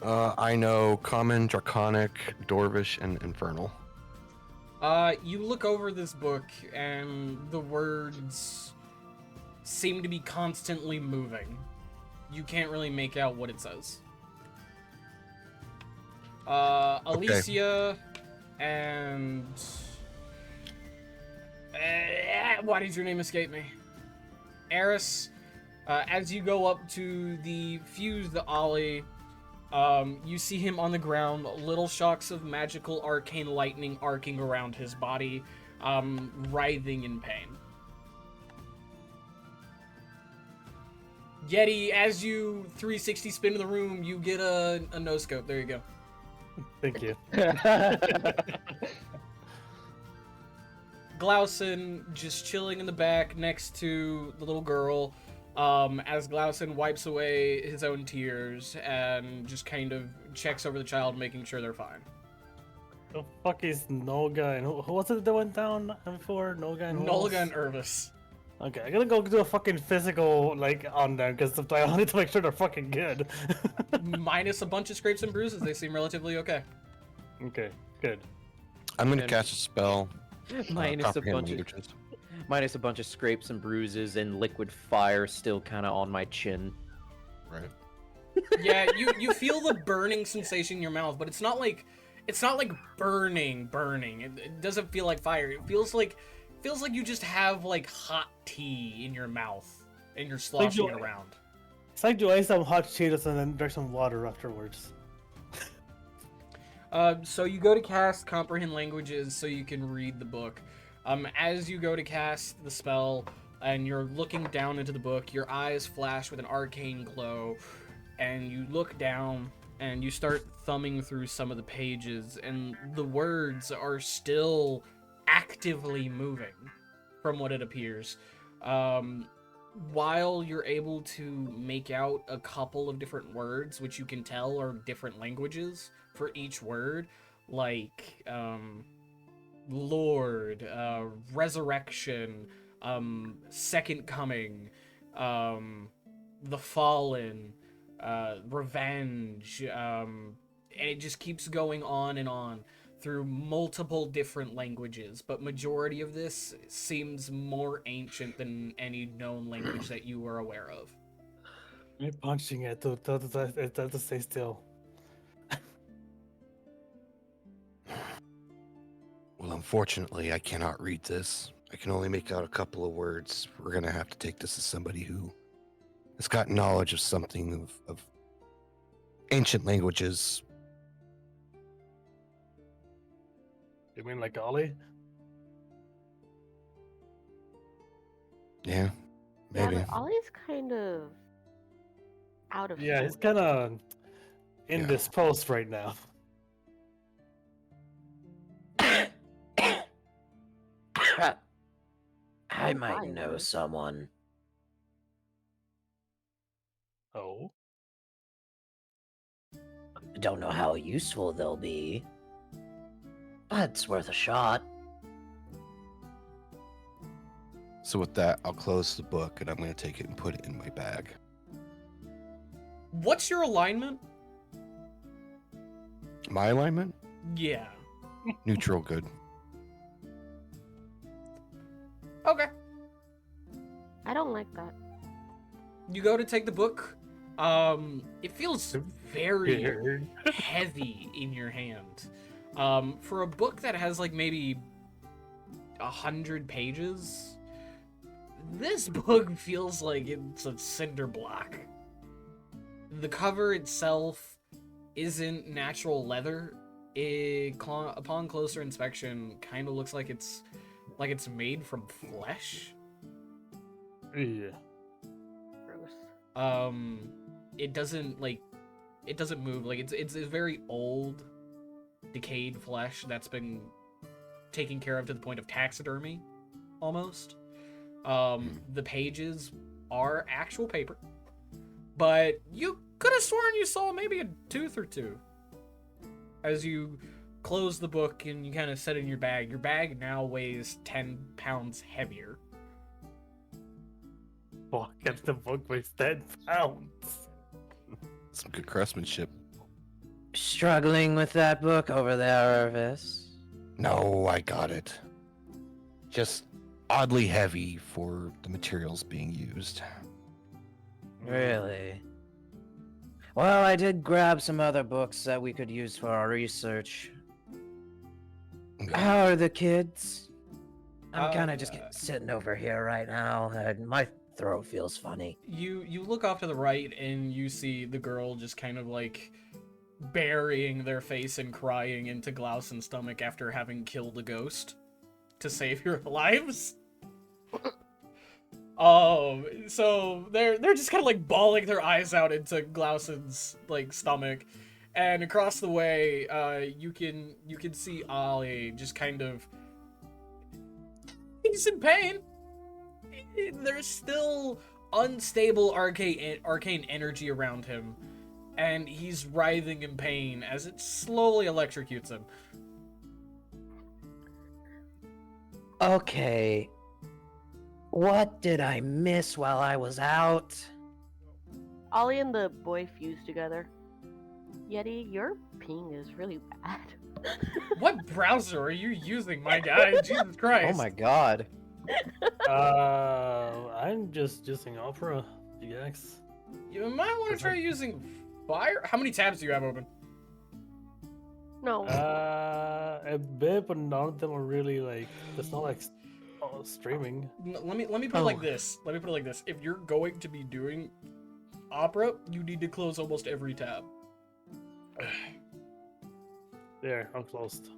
I know Common, Draconic, Dwarvish, and Infernal. You look over this book, and the words seem to be constantly moving. You can't really make out what it says. Alicia and... why did your name escape me? Eris, as you go up to fuse the Ollie, you see him on the ground, little shocks of magical arcane lightning arcing around his body, writhing in pain. Yeti, as you 360 spin in the room, you get a no scope. There you go. Thank you. Glausen just chilling in the back next to the little girl, as Glausen wipes away his own tears and just kind of checks over the child, making sure they're fine. The fuck is Nolga and who was it that went down before? Nolga and who Nolga else? and Irvis. Okay, I gotta go do a fucking physical like on them because I need to make sure they're fucking good. Minus a bunch of scrapes and bruises, they seem relatively okay. Okay, good. I'm gonna cast a spell. Minus a comprehend bunch of languages. minus a bunch of scrapes and bruises and liquid fire still kind of on my chin. Right. Yeah, you feel the burning sensation in your mouth, but it's not like burning. It doesn't feel like fire. It feels like you just have like hot tea in your mouth and you're sloshing it around. It's like do I some hot Cheetos and then drink some water afterwards. So you go to cast Comprehend Languages so you can read the book. As you go to cast the spell and you're looking down into the book, your eyes flash with an arcane glow, and you look down and you start thumbing through some of the pages, and the words are still actively moving from what it appears. While you're able to make out a couple of different words, which you can tell are different languages for each word, like Lord, resurrection, second coming, the fallen, revenge, and it just keeps going on and on through multiple different languages, but majority of this seems more ancient than any known language that you are aware of. I'm punching it to stay still. Well, unfortunately, I cannot read this. I can only make out a couple of words. We're gonna have to take this as somebody who has got knowledge of something of ancient languages. You mean like Ollie? Yeah, maybe. Yeah, but Ollie's kind of out of Yeah, he's sorts. kind of indisposed right now. I Oh, might fine, know then. someone. Oh. Don't know how useful they'll be, but it's worth a shot. So with that, I'll close the book and I'm gonna take it and put it in my bag. What's your alignment? My alignment? Yeah. Neutral good. Okay. I don't like that. You go to take the book. It feels very Weird. heavy in your hand. For a book that has like maybe 100 pages, this book feels like it's a cinder block. The cover itself isn't natural leather. Upon closer inspection, kind of looks like it's made from flesh. Yeah. Gross. It doesn't move. Like it's a very old, decayed flesh that's been taken care of to the point of taxidermy, almost. The pages are actual paper, but you could have sworn you saw maybe a tooth or two. As you close the book and you kind of set it in your bag now weighs 10 pounds heavier. Fuck, and the book weighs 10 pounds. Some good craftsmanship. Struggling with that book over there, Irvis? No, I got it. Just oddly heavy for the materials being used. Really? Well, I did grab some other books that we could use for our research. How are the kids? I'm kind of just sitting over here right now, and my throat feels funny. You look off to the right and you see the girl just kind of like burying their face and crying into Glausen's stomach after having killed a ghost to save your lives. So they're just kind of like bawling their eyes out into Glauson's like stomach, and across the way, you can see Ollie just kind of. He's in pain. There's still unstable arcane energy around him, and he's writhing in pain as it slowly electrocutes him. Okay. What did I miss while I was out? Ollie and the boy fused together. Yeti, your ping is really bad. What browser are you using, my guy? Jesus Christ. Oh my god. I'm just using Opera GX. You might want to try using Fire. How many tabs do you have open? No. A bit, but none of them are really like. It's not like streaming. Let me put it like this. Let me put it like this. If you're going to be doing Opera, you need to close almost every tab. There, I'm closed.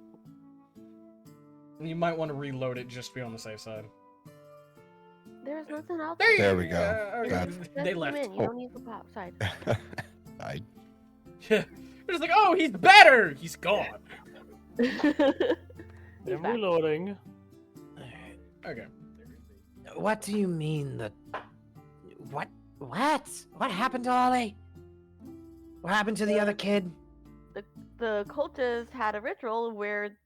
You might want to reload it just to be on the safe side. There's nothing else. There we go. Okay. Got Just They come left. in. You don't need to go outside. I We're just like, oh, he's better. He's gone. He's I'm back. reloading. Okay. What do you mean the... What? What happened to Ollie? What happened to the other kid? The cultist had a ritual where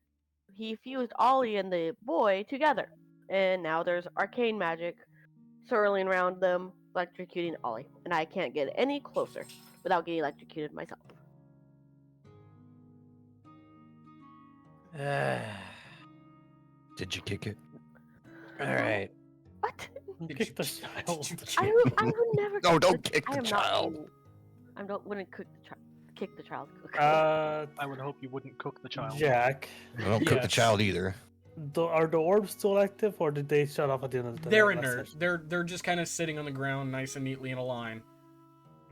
he fused Ollie and the boy together, and now there's arcane magic swirling around them, electrocuting Ollie, and I can't get any closer without getting electrocuted myself. did you kick it? Alright. What? Kick the child. I would never. No, don't listen, kick I the am not child. being- I don't wouldn't kick the child. I would hope you wouldn't cook the child. Jack. I don't cook the Yes. child either. Are the orbs still active, or did they shut off at the end of the They're last inert. session? They're just kind of sitting on the ground, nice and neatly in a line.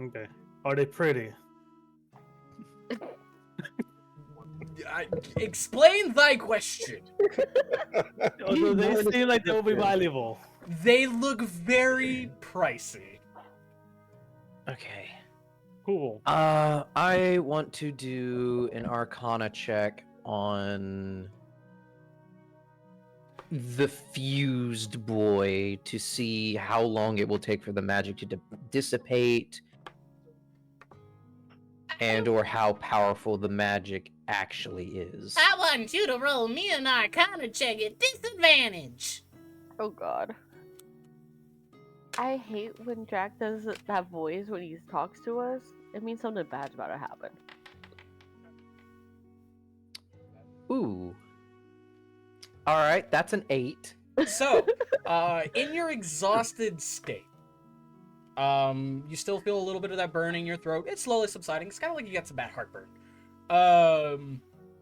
Okay. Are they pretty? Explain thy question. Or do they seem like they will be valuable? They look very pricey. Okay. Cool. I want to do an Arcana check on the fused boy to see how long it will take for the magic to dissipate and or how powerful the magic actually is. I want you to roll me an Arcana check at disadvantage. Oh God. I hate when Jack does that voice when he talks to us. It means something bad's about to happen. Ooh. Alright, that's an 8. So, in your exhausted state, you still feel a little bit of that burning in your throat. It's slowly subsiding. It's kind of like you got some bad heartburn.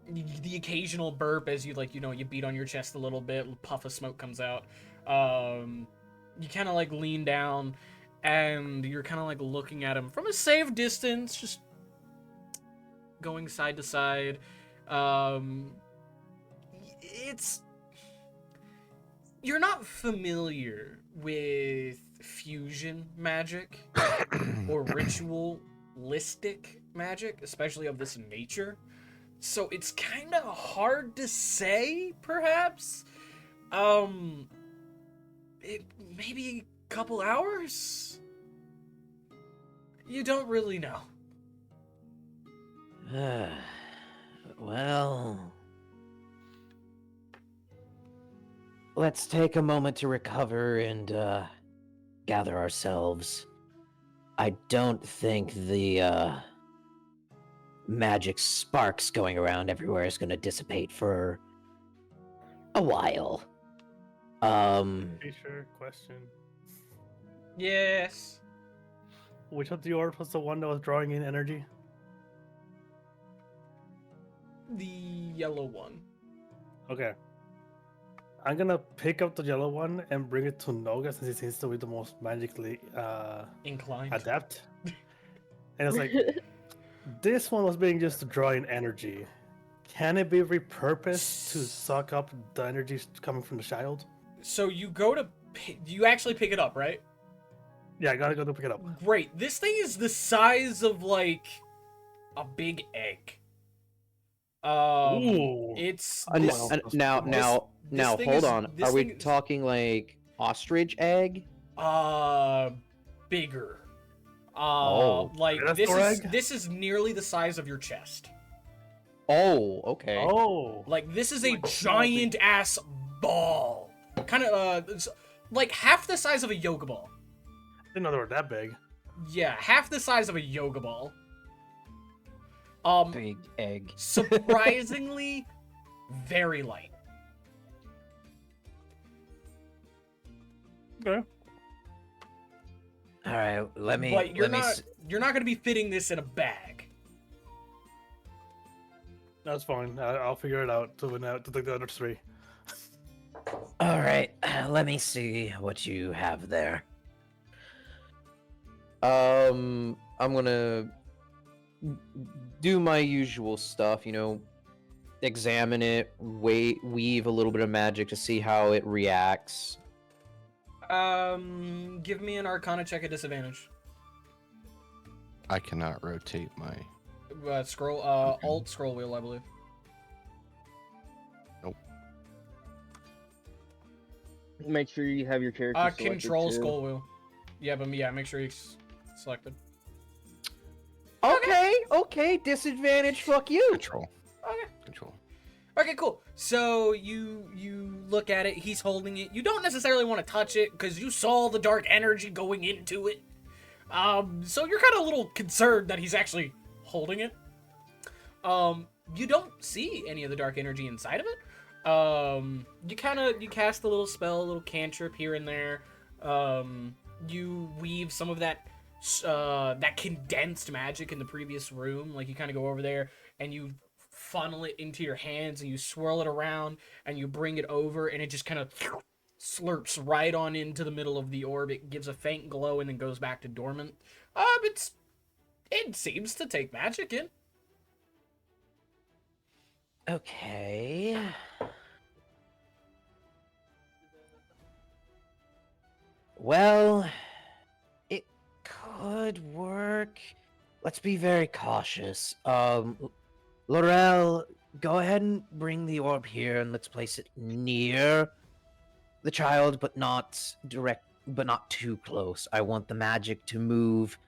The occasional burp as you you beat on your chest a little bit, a puff of smoke comes out. You kind of like lean down, and you're kind of like looking at him from a safe distance, just going side to side. You're not familiar with fusion magic or ritualistic magic, especially of this nature. So it's kind of hard to say, perhaps. Maybe a couple hours? You don't really know. Well, let's take a moment to recover and gather ourselves. I don't think the magic sparks going around everywhere is going to dissipate for a while. Sure. Question. Yes. Which of the orbs was the one that was drawing in energy? The yellow one. Okay. I'm gonna pick up the yellow one and bring it to Noga since he seems to be the most magically Inclined. adept. And it's like, this one was being used to draw in energy. Can it be repurposed to suck up the energy coming from the child? So you go to You actually pick it up, right? Yeah, I gotta go to pick it up. Great. This thing is the size of like a big egg. Ooh. It's I this, know. Now, thing hold is- on. this Are we thing is- talking like ostrich egg? bigger. Oh. Like Dinosaur egg? this is nearly the size of your chest. Oh, okay. Oh. Like this is a Like a small thing. giant ass ball. Kind of like half the size of a yoga ball. Didn't know they were that big. Yeah, half the size of a yoga ball. Big egg. Surprisingly very light. Okay. All right, let me. But you're let me not you're not going to be fitting this in a bag. That's fine. I'll figure it out to take the other 3. All right, let me see what you have there. I'm gonna do my usual stuff, you know, examine it, weave a little bit of magic to see how it reacts. Give me an Arcana check at disadvantage. I cannot rotate my. Scroll, Okay. Alt scroll wheel, I believe. Make sure you have your character selected Control too. scroll wheel. Yeah, but yeah, make sure he's selected. Okay, disadvantage, fuck you. Control. Okay. Control. Okay, cool. So you look at it. He's holding it. You don't necessarily want to touch it because you saw the dark energy going into it. So you're kind of a little concerned that he's actually holding it. You don't see any of the dark energy inside of it. You cast a little spell, a little cantrip here and there. You weave some of that condensed magic in the previous room. Like you kind of go over there and you funnel it into your hands and you swirl it around and you bring it over and it just kind of slurps right on into the middle of the orb. It gives a faint glow and then goes back to dormant. It seems to take magic in. Okay. Well, it could work. Let's be very cautious. Laurel, go ahead and bring the orb here and let's place it near the child, but not too close. I want the magic to move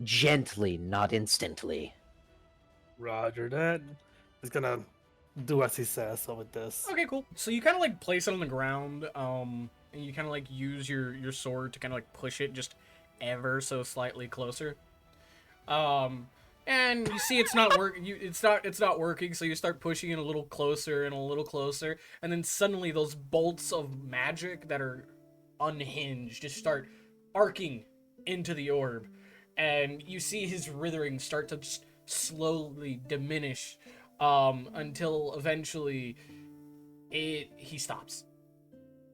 gently, not instantly. Roger that. He's gonna do as he says with this. Okay, cool. So you kind of like place it on the ground, and you kind of like use your sword to kind of like push it just ever so slightly closer. And you see it's not working. It's not working. So you start pushing it a little closer and a little closer, and then suddenly those bolts of magic that are unhinged just start arcing into the orb, and you see his withering start to just slowly diminish, until eventually he stops.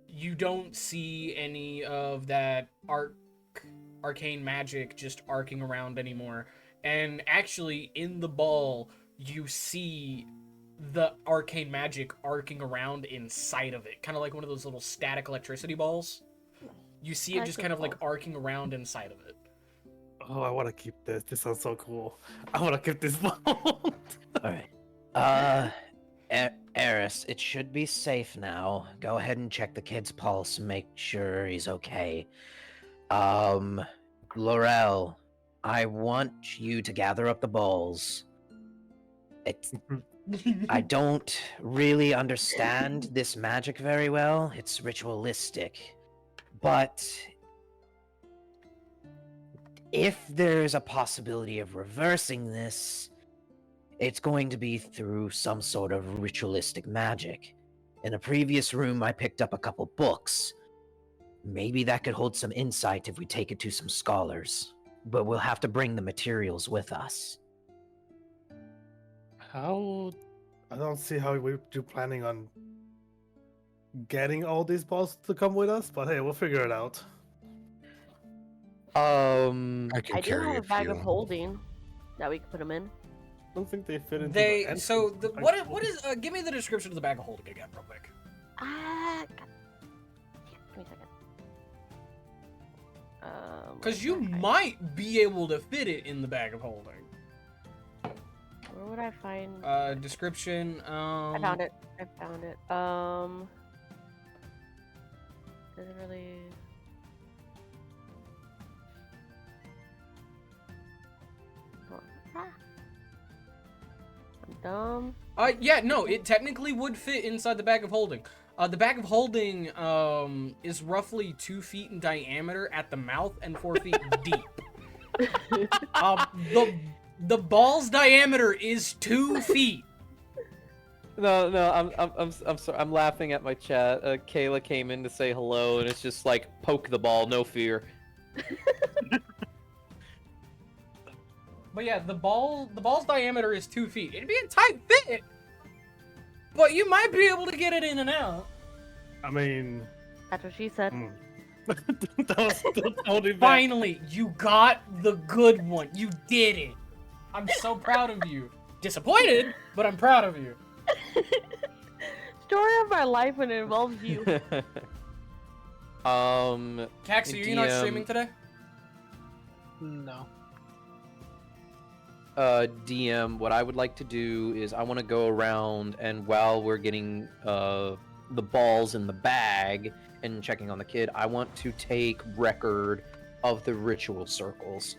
You don't see any of that arcane magic just arcing around anymore. And actually, in the ball, you see the arcane magic arcing around inside of it. Kind of like one of those little static electricity balls. You see it just kind of like arcing around inside of it. Oh, I want to keep this. This sounds so cool. I want to keep this ball. Alright. Eris, it should be safe now. Go ahead and check the kid's pulse and make sure he's okay. Laurel, I want you to gather up the balls. I don't really understand this magic very well. It's ritualistic. But if there's a possibility of reversing this, it's going to be through some sort of ritualistic magic. In a previous room, I picked up a couple books. Maybe that could hold some insight if we take it to some scholars. But we'll have to bring the materials with us. How? I don't see how we're planning on getting all these balls to come with us, but hey, we'll figure it out. I I can do carry have a a bag few. of holding that we can put them in. I don't think they fit into They the so entrance. the, what is give me the description of the bag of holding again real quick. God. Give me a second. Because you Okay. might be able to fit it in the bag of holding. Where would I find? Description. I found it. I found it. Doesn't really. Ah. I'm dumb. Yeah, no, it technically would fit inside the bag of holding. The bag of holding is roughly 2 feet in diameter at the mouth and 4 feet deep. The ball's diameter is 2 feet. No, I'm sorry. I'm laughing at my chat. Kayla came in to say hello, and it's just like poke the ball, no fear. But yeah, the ball's diameter is 2 feet. It'd be a tight fit, but you might be able to get it in and out. I mean, That's what she said. that was totally bad. Finally, you got the good one. You did it. I'm so proud of you. Disappointed, but I'm proud of you. Story of my life when it involves you. Caxi, are you not DM. streaming today? No. DM, what I would like to do is I want to go around, and while we're getting the balls in the bag and checking on the kid, I want to take record of the ritual circles.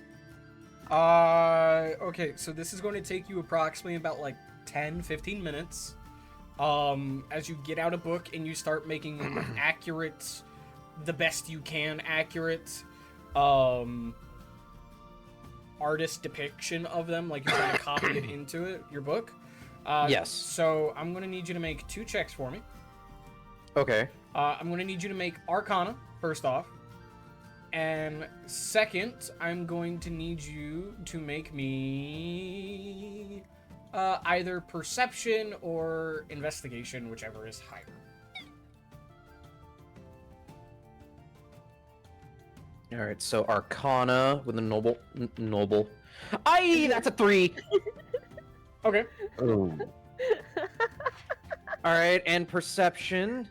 Okay, so this is going to take you approximately about like 10-15 minutes. As you get out a book and you start making an accurate, the best you can accurate, artist depiction of them, like you're trying to copy it into your book. Yes. So I'm going to need you to make 2 checks for me. Okay. I'm going to need you to make Arcana, first off. And second, I'm going to need you to make me either Perception or Investigation, whichever is higher. All right. So Arcana with a noble. Aye, that's a 3. Okay. Oh. All right, and Perception.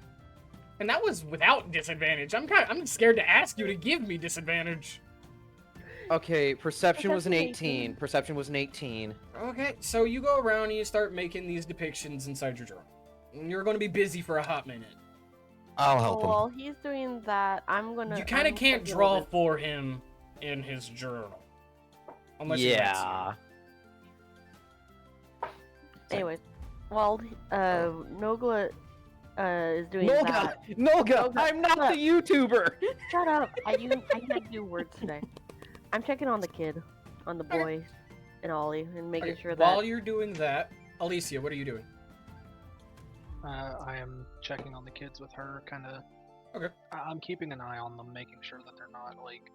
And that was without disadvantage. I'm scared to ask you to give me disadvantage. Okay, Perception was an Perception 18. Perception was an 18. Okay, so you go around and you start making these depictions inside your journal. And you're going to be busy for a hot minute. I'll help him. While he's doing that, I'm gonna. You kind of I'm can't taking draw over- for him in his journal. Unless he lets you. Yeah. Anyways, while Nogla is doing Nolga! that. Nolga! Nolga, I'm not shut the YouTuber! Shut up! I can't do words today. I'm checking on the kid, on the boy, and Ollie, and making Okay, sure that. while you're doing that, Alicia, what are you doing? I am checking on the kids with her, kind of. Okay. I'm keeping an eye on them, making sure that they're not like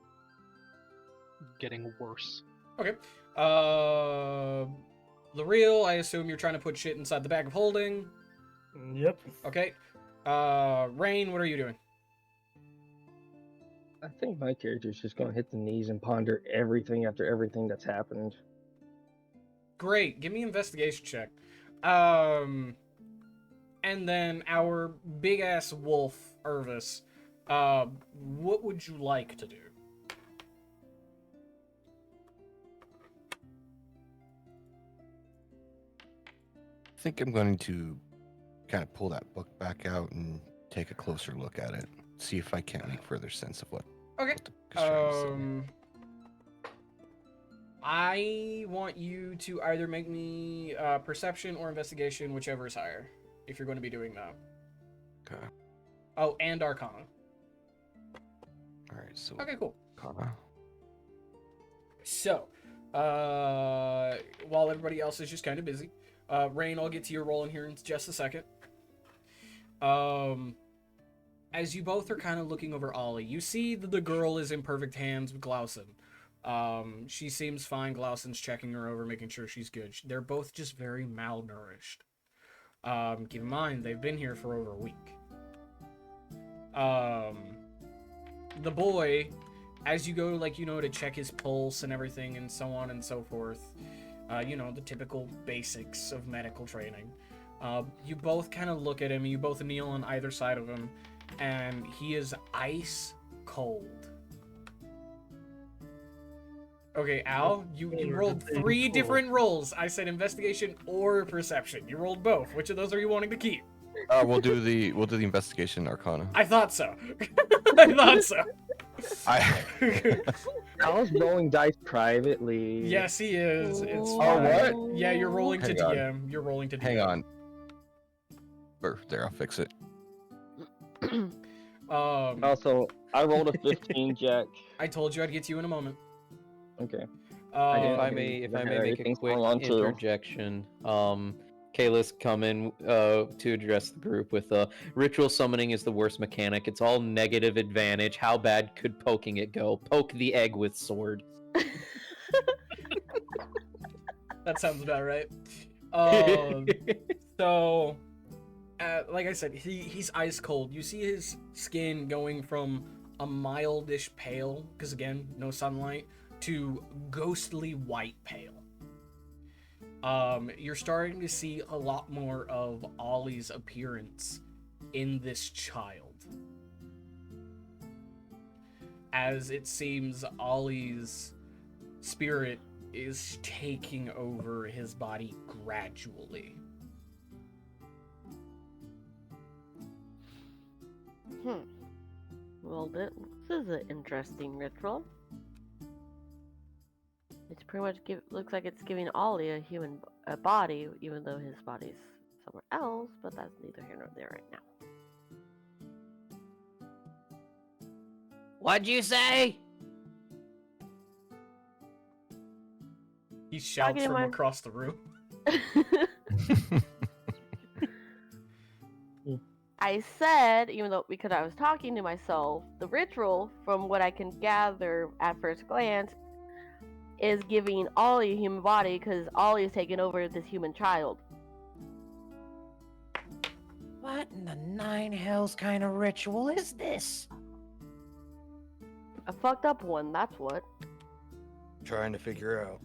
getting worse. Okay. L'Oreal, I assume you're trying to put shit inside the bag of holding. Yep. Okay. Rain, what are you doing? I think my character's just gonna hit the knees and ponder everything after everything that's happened. Great. Give me an investigation check. And then our big ass wolf, Irvis. What would you like to do? I think I'm going to kind of pull that book back out and take a closer look at it. See if I can't make further sense of what. Okay. what the book is trying to say. I want you to either make me perception or investigation, whichever is higher, if you're going to be doing that. Okay. Oh, and Arcana. All right. So. Okay, cool. Arcana. So, while everybody else is just kind of busy, Rain, I'll get to your role in here in just a second. As you both are kind of looking over Ollie, you see that the girl is in perfect hands with Glausen. She seems fine. Glausen's checking her over, making sure she's good. They're both just very malnourished. Keep in mind, they've been here for over a week. The boy, as you go, to check his pulse and everything and so on and so forth, the typical basics of medical training. You both kind of look at him, you both kneel on either side of him, and he is ice cold. Okay, Al, you rolled 3 different rolls. I said investigation or perception. You rolled both. Which of those are you wanting to keep? We'll do the investigation arcana. I thought so. I thought so. I was rolling dice privately. Yes, he is. It's Oh, fine. what? Yeah, you're rolling to Hang on. DM. You're rolling to DM. Hang on. There, I'll fix it. Also, I rolled a 15, Jack. I told you I'd get to you in a moment. Okay. If I didn't- may, if I yeah, may make a everything's quick going on, too. interjection, Kayla's coming to address the group with ritual summoning is the worst mechanic. It's all negative advantage. How bad could poking it go? Poke the egg with sword. That sounds about right. So, like I said, he's ice cold. You see his skin going from a mildish pale, because again, no sunlight, to ghostly white pale. You're starting to see a lot more of Olly's appearance in this child. As it seems Olly's spirit is taking over his body gradually. Well, this is an interesting ritual. It's pretty much looks like it's giving Ollie a body, even though his body's somewhere else. But that's neither here nor there right now. What'd you say? He shouts Talking to from my- across the room. I said, even though because I was talking to myself, the ritual, from what I can gather at first glance, is giving Ollie a human body because Ollie is taking over this human child. What in the 9 hells kind of ritual is this? A fucked up one, that's what. Trying to figure out.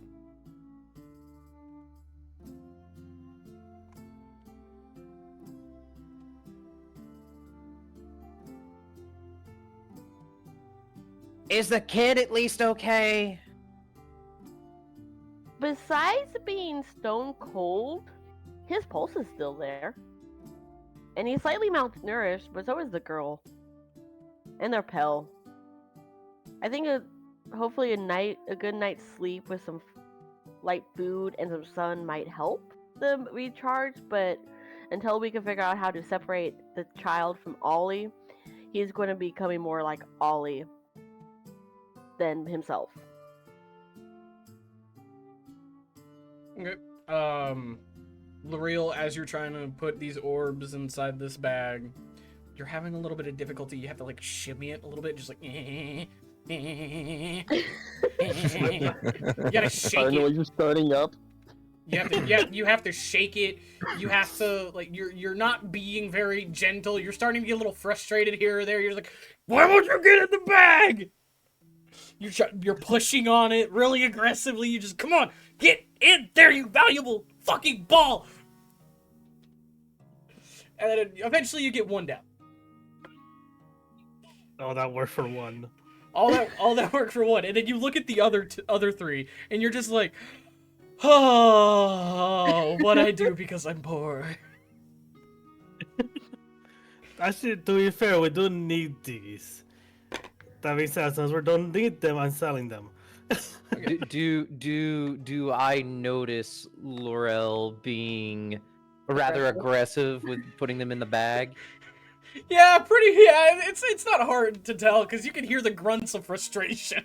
Is the kid at least okay? Besides being stone cold, his pulse is still there. And he's slightly malnourished, but so is the girl. And they're pale. I think hopefully a good night's sleep with some light food and some sun might help them recharge, but until we can figure out how to separate the child from Ollie, he's going to be becoming more like Ollie than himself. Okay. L'Oreal, as you're trying to put these orbs inside this bag, you're having a little bit of difficulty. You have to like shimmy it a little bit, just like. You gotta shake I know it. you're starting up. You have to shake it. You have to like you're not being very gentle. You're starting to get a little frustrated here or there. You're like, why won't you get in the bag? You're pushing on it really aggressively. You just come on, get in there, you valuable fucking ball. And then eventually you get one down. Oh, that worked for one. All that worked for one, and then you look at the other 3, and you're just like, oh, what I do because I'm poor. Actually, to be fair, we don't need these. That being said, since we don't need them, I'm selling them. Do I notice Laurel being rather aggressive with putting them in the bag? Yeah, it's not hard to tell because you can hear the grunts of frustration.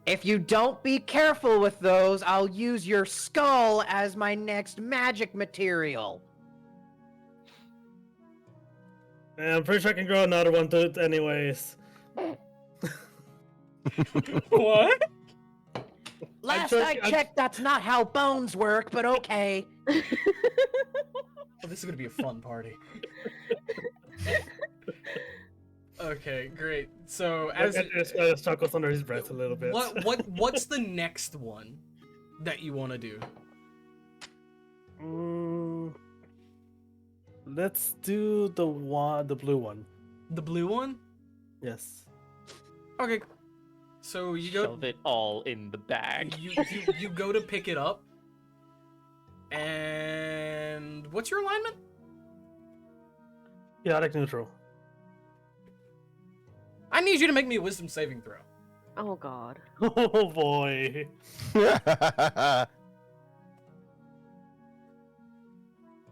If you don't be careful with those, I'll use your skull as my next magic material. And I'm pretty sure I can grow another one to it anyways. What? Last I checked, that's not how bones work, but okay. Oh, this is gonna be a fun party. Okay, great. So as Just chuckles under his breath a little bit. what's the next one that you want to do? Let's do the blue one. The blue one? Yes. Okay. So you go. Shove it all in the bag. You go to pick it up. And what's your alignment? Chaotic neutral. I need you to make me a wisdom saving throw. Oh god. Oh boy.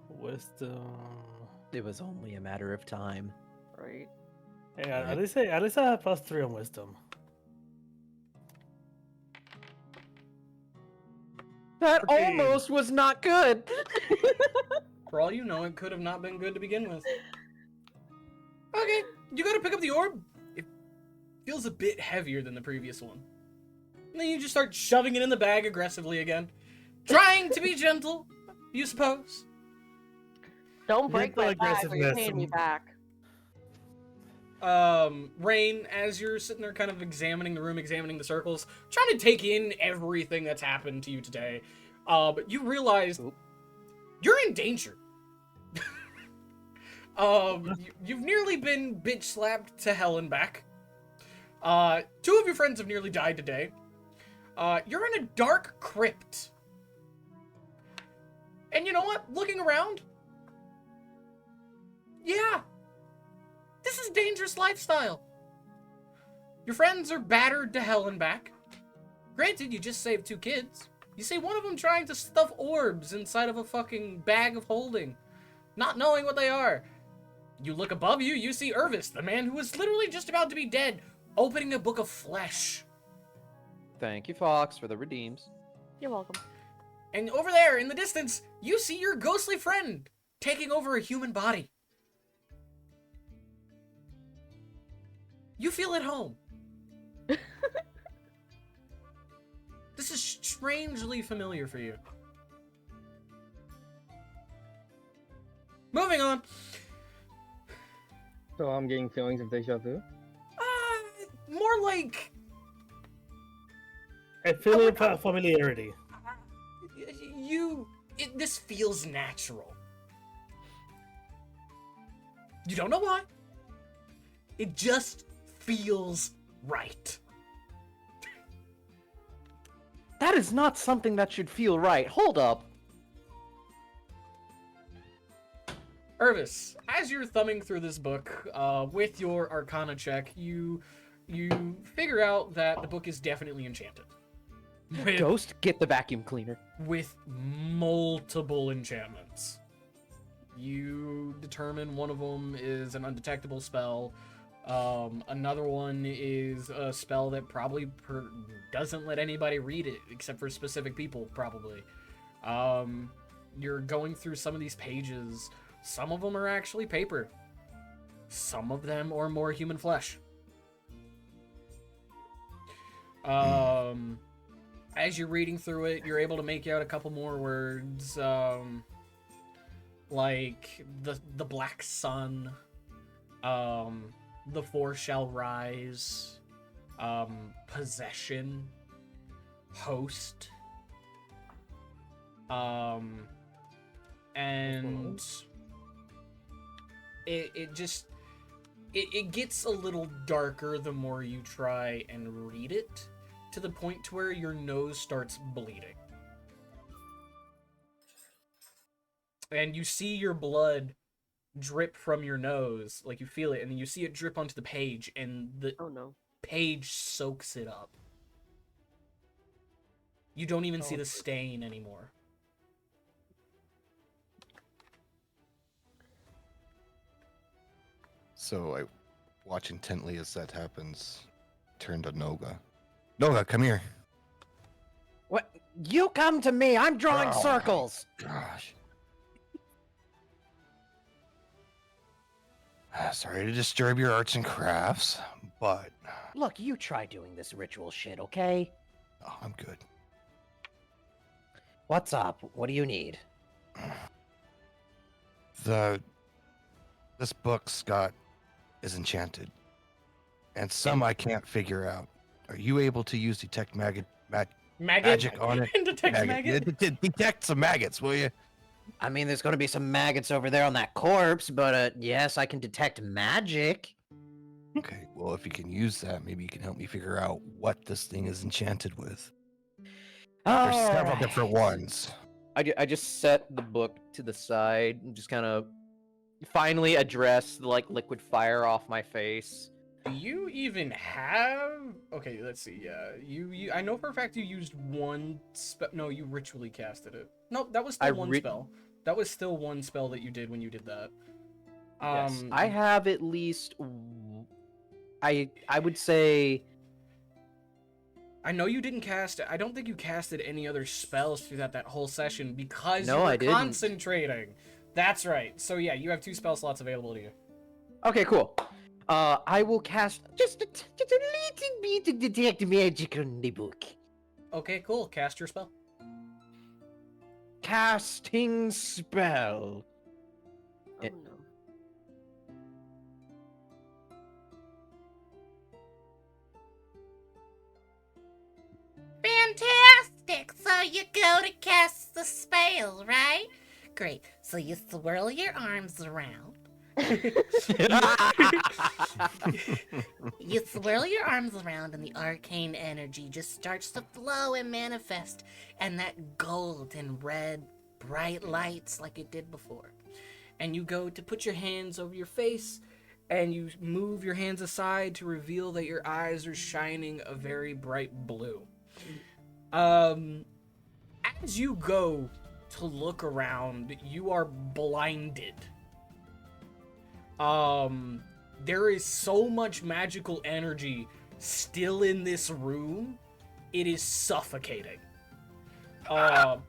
Wisdom. It was only a matter of time. Right. Hey, at least I have +3 on wisdom. That 14. almost was not good. For all you know, it could have not been good to begin with. Okay, you go to pick up the orb. It feels a bit heavier than the previous one. And then you just start shoving it in the bag aggressively again. Trying to be gentle, you suppose. Don't break my Mental back or you're aggressiveness. paying me back. Rain, as you're sitting there kind of examining the room, examining the circles, trying to take in everything that's happened to you today, but you realize you're in danger. You've nearly been bitch slapped to hell and back. 2 of your friends have nearly died today. You're in a dark crypt. And you know what? Looking around, yeah, this is a dangerous lifestyle. Your friends are battered to hell and back. Granted, you just saved 2 kids. You see one of them trying to stuff orbs inside of a fucking bag of holding, not knowing what they are. You look above you, you see Irvis, the man who was literally just about to be dead, opening a book of flesh. Thank you, Fox, for the redeems. You're welcome. And over there, in the distance, you see your ghostly friend taking over a human body. You feel at home. This is strangely familiar for you. Moving on. So I'm getting feelings of deja vu? More like I feel of familiarity. this feels natural. You don't know why. It just feels right. That is not something that should feel right. Hold up. Irvis, as you're thumbing through this book, with your Arcana check, you figure out that the book is definitely enchanted. Ghost, get the vacuum cleaner. With multiple enchantments. You determine one of them is an undetectable spell. Another one is a spell that probably doesn't let anybody read it, except for specific people, probably. You're going through some of these pages. Some of them are actually paper. Some of them are more human flesh. As you're reading through it, you're able to make out a couple more words, like the black sun, the four shall rise, possession, host, and it gets a little darker the more you try and read it, to the point to where your nose starts bleeding. And you see your blood drip from your nose, like you feel it, and then you see it drip onto the page, and the page soaks it up. You don't even see the stain anymore. So I watch intently as that happens. Turn to Noga. Noga, come here. What? You come to me. I'm drawing Oh, circles. Gosh. Sorry to disturb your arts and crafts, but Look, you try doing this ritual shit, okay? oh, I'm good. What's up? What do you need? This book, Scott, is enchanted, and some I can't figure out. Are you able to use detect magic on it? Detect maggot? Detect some maggots, will you? I mean, there's going to be some maggots over there on that corpse, but yes, I can detect magic. Okay, well, if you can use that, maybe you can help me figure out what this thing is enchanted with. There's several different ones. I just set the book to the side and just kind of finally address the like liquid fire off my face. Do you even have? Okay, let's see. Yeah, you I know for a fact you used one spell. No, you ritually casted it. Nope, that was still one spell. That was still one spell that you did when you did that. Yes, I have at least. I would say. I know you didn't cast. I don't think you casted any other spells through that whole session because No, you were I didn't. concentrating. That's right. So yeah, you have 2 spell slots available to you. Okay, cool. I will cast just a little bit to detect magic on the book. Okay, cool. Cast your spell. Casting spell. Oh no. Fantastic! So you go to cast the spell, right? Great. So you swirl your arms around. You swirl your arms around and the arcane energy just starts to flow and manifest, and that gold and red bright lights like it did before. And you go to put your hands over your face and you move your hands aside to reveal that your eyes are shining a very bright blue. As you go to look around, you are blinded. There is so much magical energy still in this room, it is suffocating. The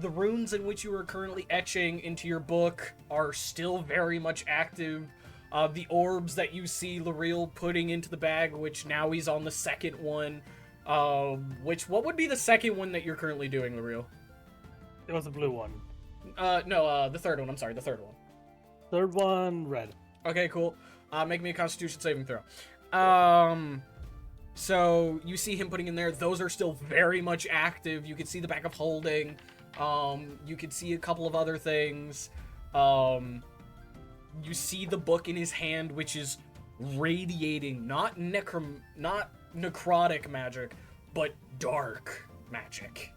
runes in which you are currently etching into your book are still very much active. The orbs that you see L'Oreal putting into the bag, which now he's on the second one. What would be the second one that you're currently doing, L'Oreal? It was the blue one. No, the third one. I'm sorry, the third one. Third one, red. Okay, cool. Make me a Constitution saving throw. So you see him putting in there. Those are still very much active. You can see the back of holding. You can see a couple of other things. You see the book in his hand, which is radiating not necrotic magic, but dark magic.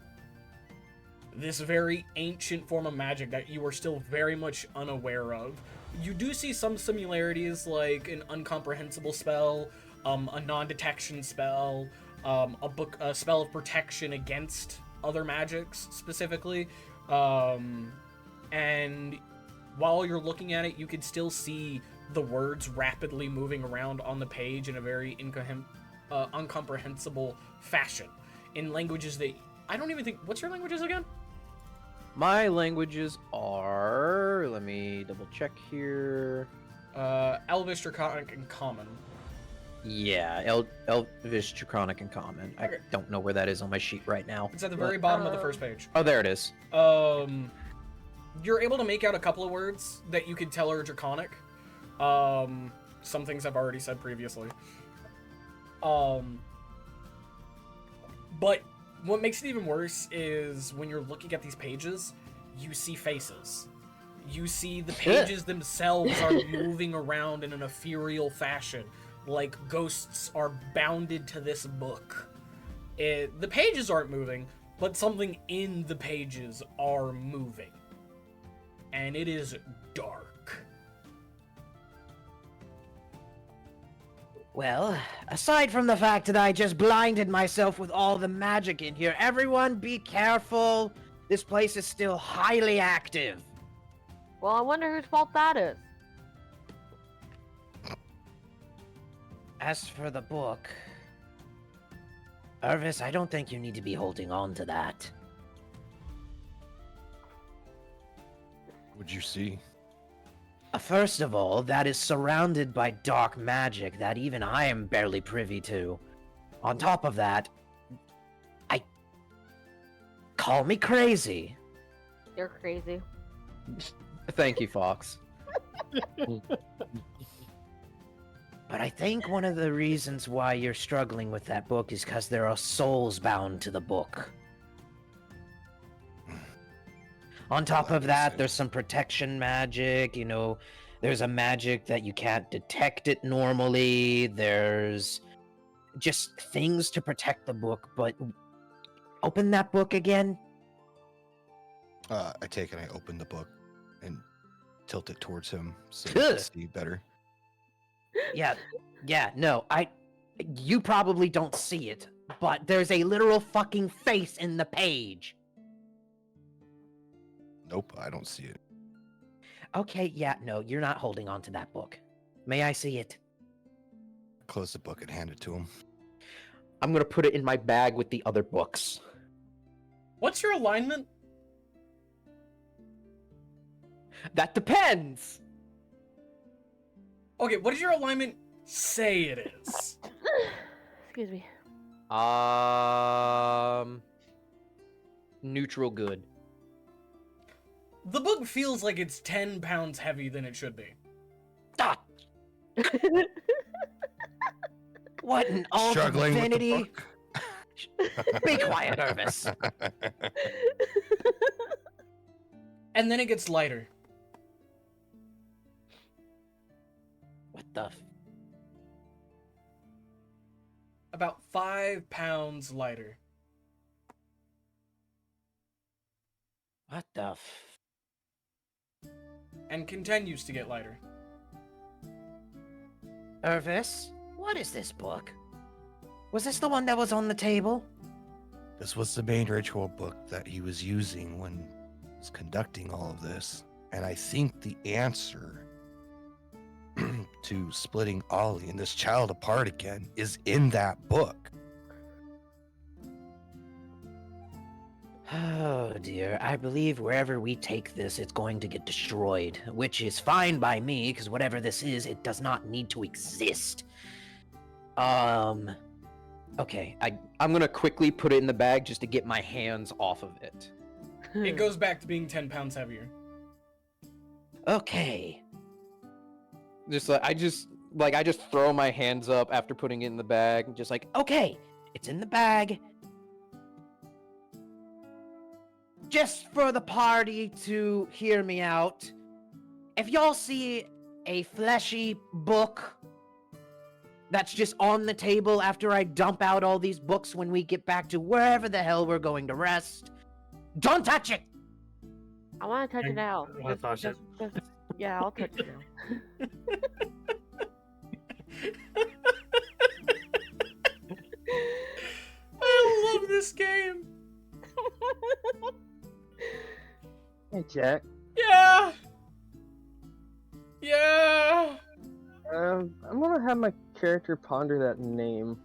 This very ancient form of magic that you are still very much unaware of. You do see some similarities, like an incomprehensible spell, a non-detection spell, a spell of protection against other magics specifically, and while you're looking at it, you can still see the words rapidly moving around on the page in a very incomprehensible fashion, in languages that I don't even think. What's your languages again? My languages are. Let me double check here. Elvish, Draconic, and Common. Yeah, Elvish, Draconic, and Common. Okay. I don't know where that is on my sheet right now. It's at the very bottom of the first page. Oh, there it is. You're able to make out a couple of words that you could tell are Draconic. Some things I've already said previously. But what makes it even worse is when you're looking at these pages, you see faces. You see the pages themselves are moving around in an ethereal fashion, like ghosts are bounded to this book. The pages aren't moving, but something in the pages are moving. And it is dark. Well, aside from the fact that I just blinded myself with all the magic in here, everyone be careful. This place is still highly active. Well, I wonder whose fault that is. As for the book, Irvis, I don't think you need to be holding on to that. What'd you see? First of all, that is surrounded by dark magic that even I am barely privy to. On top of that, call me crazy. You're crazy. Thank you, Fox. But I think one of the reasons why you're struggling with that book is because there are souls bound to the book. On top of that, there's some protection magic, There's a magic that you can't detect it normally. There's just things to protect the book, but open that book again. I take and I open the book and tilt it towards him so he can see better. Yeah, no, you probably don't see it, but there's a literal fucking face in the page. Nope, I don't see it. Okay, yeah, no, you're not holding on to that book. May I see it? Close the book and hand it to him. I'm gonna put it in my bag with the other books. What's your alignment? That depends. Okay, what does your alignment say it is? Excuse me. Neutral good. The book feels like it's 10 pounds heavy than it should be. Ah! What an alt Struggling with the divinity! book. Be quiet, Irvis. And then it gets lighter. What the? About 5 pounds lighter. What the? And continues to get lighter. Irvis, what is this book? Was this the one that was on the table? This was the main ritual book that he was using when he was conducting all of this. And I think the answer to splitting Ollie and this child apart again is in that book. Oh dear, I believe wherever we take this, it's going to get destroyed, which is fine by me, because whatever this is, it does not need to exist. Okay, I'm gonna quickly put it in the bag just to get my hands off of it. It goes back to being 10 pounds heavier. Okay. Just like I just throw my hands up after putting it in the bag, just like, Okay, it's in the bag. Just for the party to hear me out, if y'all see a fleshy book that's just on the table after I dump out all these books when we get back to wherever the hell we're going to rest, don't touch it! I want to touch it now. I wanna touch it. Yeah, I'll touch it now. I love this game. Hey, Jack. Yeah. Yeah. I'm gonna have my character ponder that name.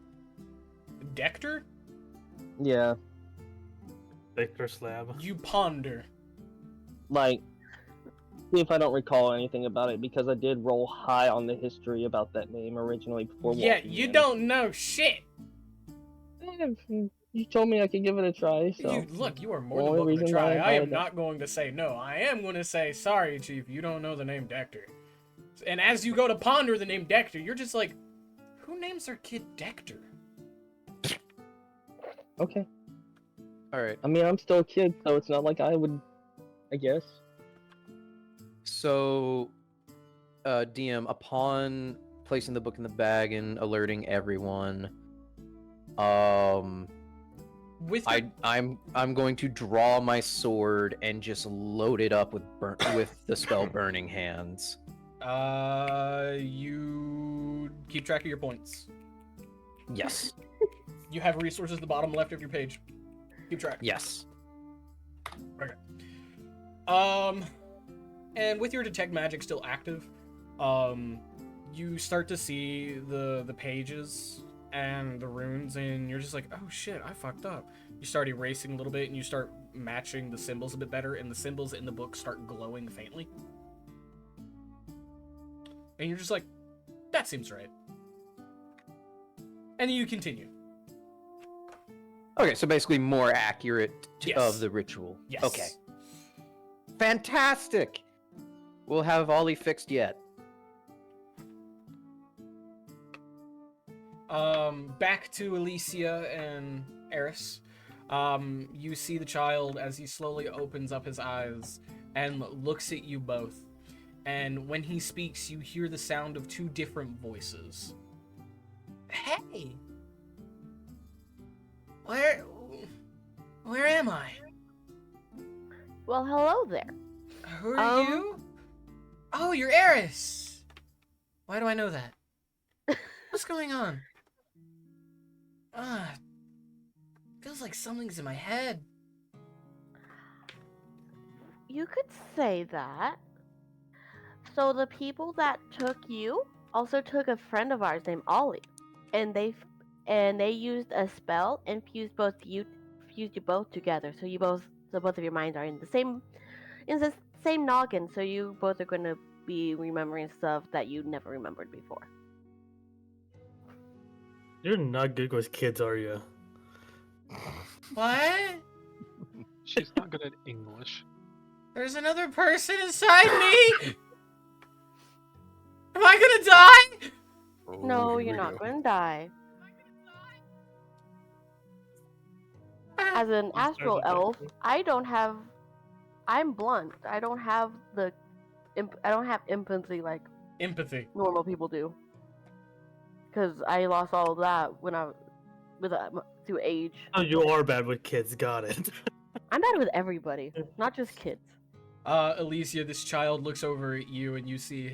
Dector? Yeah, Victor Slab. You ponder. like, see if I don't recall anything about it, because I did roll high on the history about that name originally before Yeah, walking you in. don't know shit. You told me I could give it a try, so... Look, you are more Only than welcome to reason try. why I I am invited not going to say no. I am going to say, sorry, Chief, you don't know the name Dector. And as you go to ponder the name Dector, you're just like, who names their kid Dector? Okay. alright. I mean, I'm still a kid, so it's not like I would... I guess. So, DM, upon placing the book in the bag and alerting everyone, With I'm going to draw my sword and just load it up with the spell Burning Hands. you keep track of your points. Yes. You have resources at the bottom left of your page. Keep track. Yes. And with your detect magic still active, you start to see the pages and the runes, and you're just like, oh shit, I fucked up. You start erasing a little bit, and you start matching the symbols a bit better, and the symbols in the book start glowing faintly. And you're just like, that seems right. And then you continue. Okay, so basically more accurate Yes. of the ritual. Yes. Okay. Fantastic. We'll have Ollie fixed yet. Back to Alicia and Eris. You see the child as he slowly opens up his eyes and looks at you both. And when he speaks, you hear the sound of two different voices. Hey! Where am I? Well, hello there. Who are you? Oh, you're Eris! Why do I know that? What's going on? Feels like something's in my head. You could say that. So the people that took you also took a friend of ours named Olly, and they used a spell and fused you both together. So both of your minds are in the same noggin. So you both are gonna be remembering stuff that you never remembered before. You're not good with kids, are you? What? She's not good at English. There's another person inside me! Am I gonna die? No, here you're we not go. going to die. As an astral elf, I'm blunt. I don't have empathy like Empathy. normal people do. Because I lost all of that through age. Oh, you are bad with kids. Got it. I'm bad with everybody, not just kids. Alicia, this child looks over at you and you see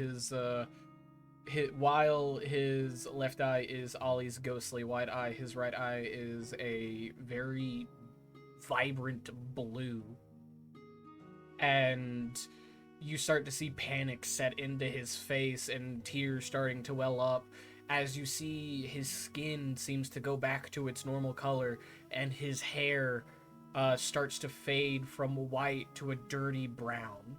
while his left eye is Ollie's ghostly white eye, his right eye is a very vibrant blue. And you start to see panic set into his face and tears starting to well up as you see his skin seems to go back to its normal color and his hair starts to fade from white to a dirty brown.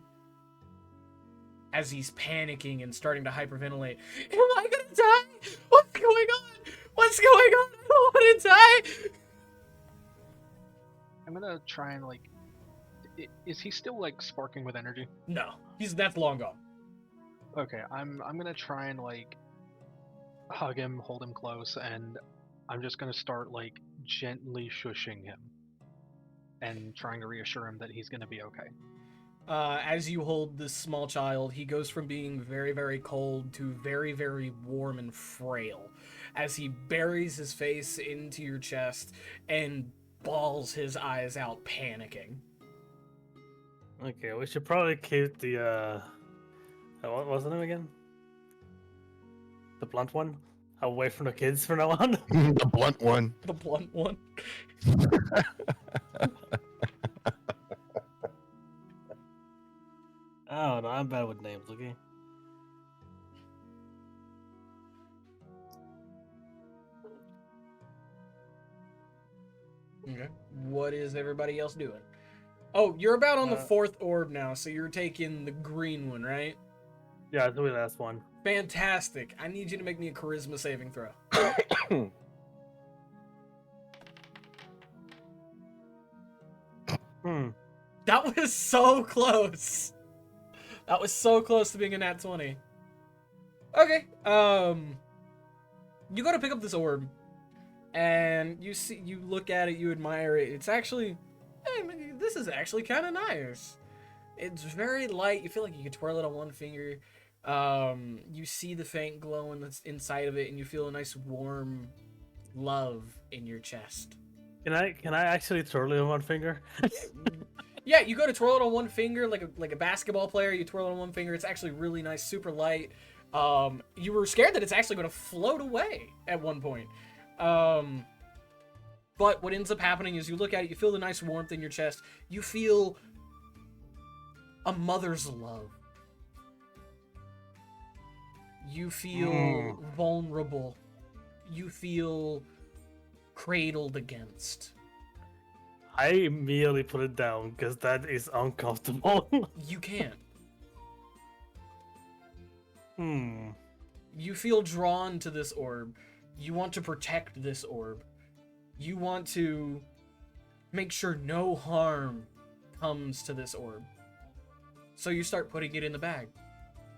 As he's panicking and starting to hyperventilate. Am I gonna die? What's going on? What's going on? I don't want to die! I'm gonna try and like... Is he still like sparking with energy? No, that's long gone. Okay, I'm gonna try and like hug him, hold him close, and I'm just gonna start like gently shushing him and trying to reassure him that he's gonna be okay. As you hold this small child, he goes from being very, very cold to very, very warm and frail as he buries his face into your chest and bawls his eyes out, panicking. Okay, we should probably keep the what was the name again? The blunt one? Away from the kids from now on. The blunt one. The blunt one. I don't know, I'm bad with names, okay? Okay. What is everybody else doing? Oh, you're about on the 4th orb now, so you're taking the green one, right? Yeah, it's the last one. Fantastic. I need you to make me a charisma saving throw. That was so close. That was so close to being a nat 20. Okay. You go to pick up this orb, and you look at it, you admire it. It's actually, this is actually kind of nice. It's very light. You feel like you could twirl it on one finger. You see the faint glow inside of it, and you feel a nice warm love in your chest. Can I actually twirl it on one finger? Yeah, you go to twirl it on one finger like a basketball player. You twirl it on one finger. It's actually really nice, super light. You were scared that it's actually going to float away at one point. But what ends up happening is you look at it, you feel the nice warmth in your chest. You feel a mother's love. You feel vulnerable. You feel cradled against. I immediately put it down because that is uncomfortable. You can't. You feel drawn to this orb. You want to protect this orb. You want to make sure no harm comes to this orb. So you start putting it in the bag.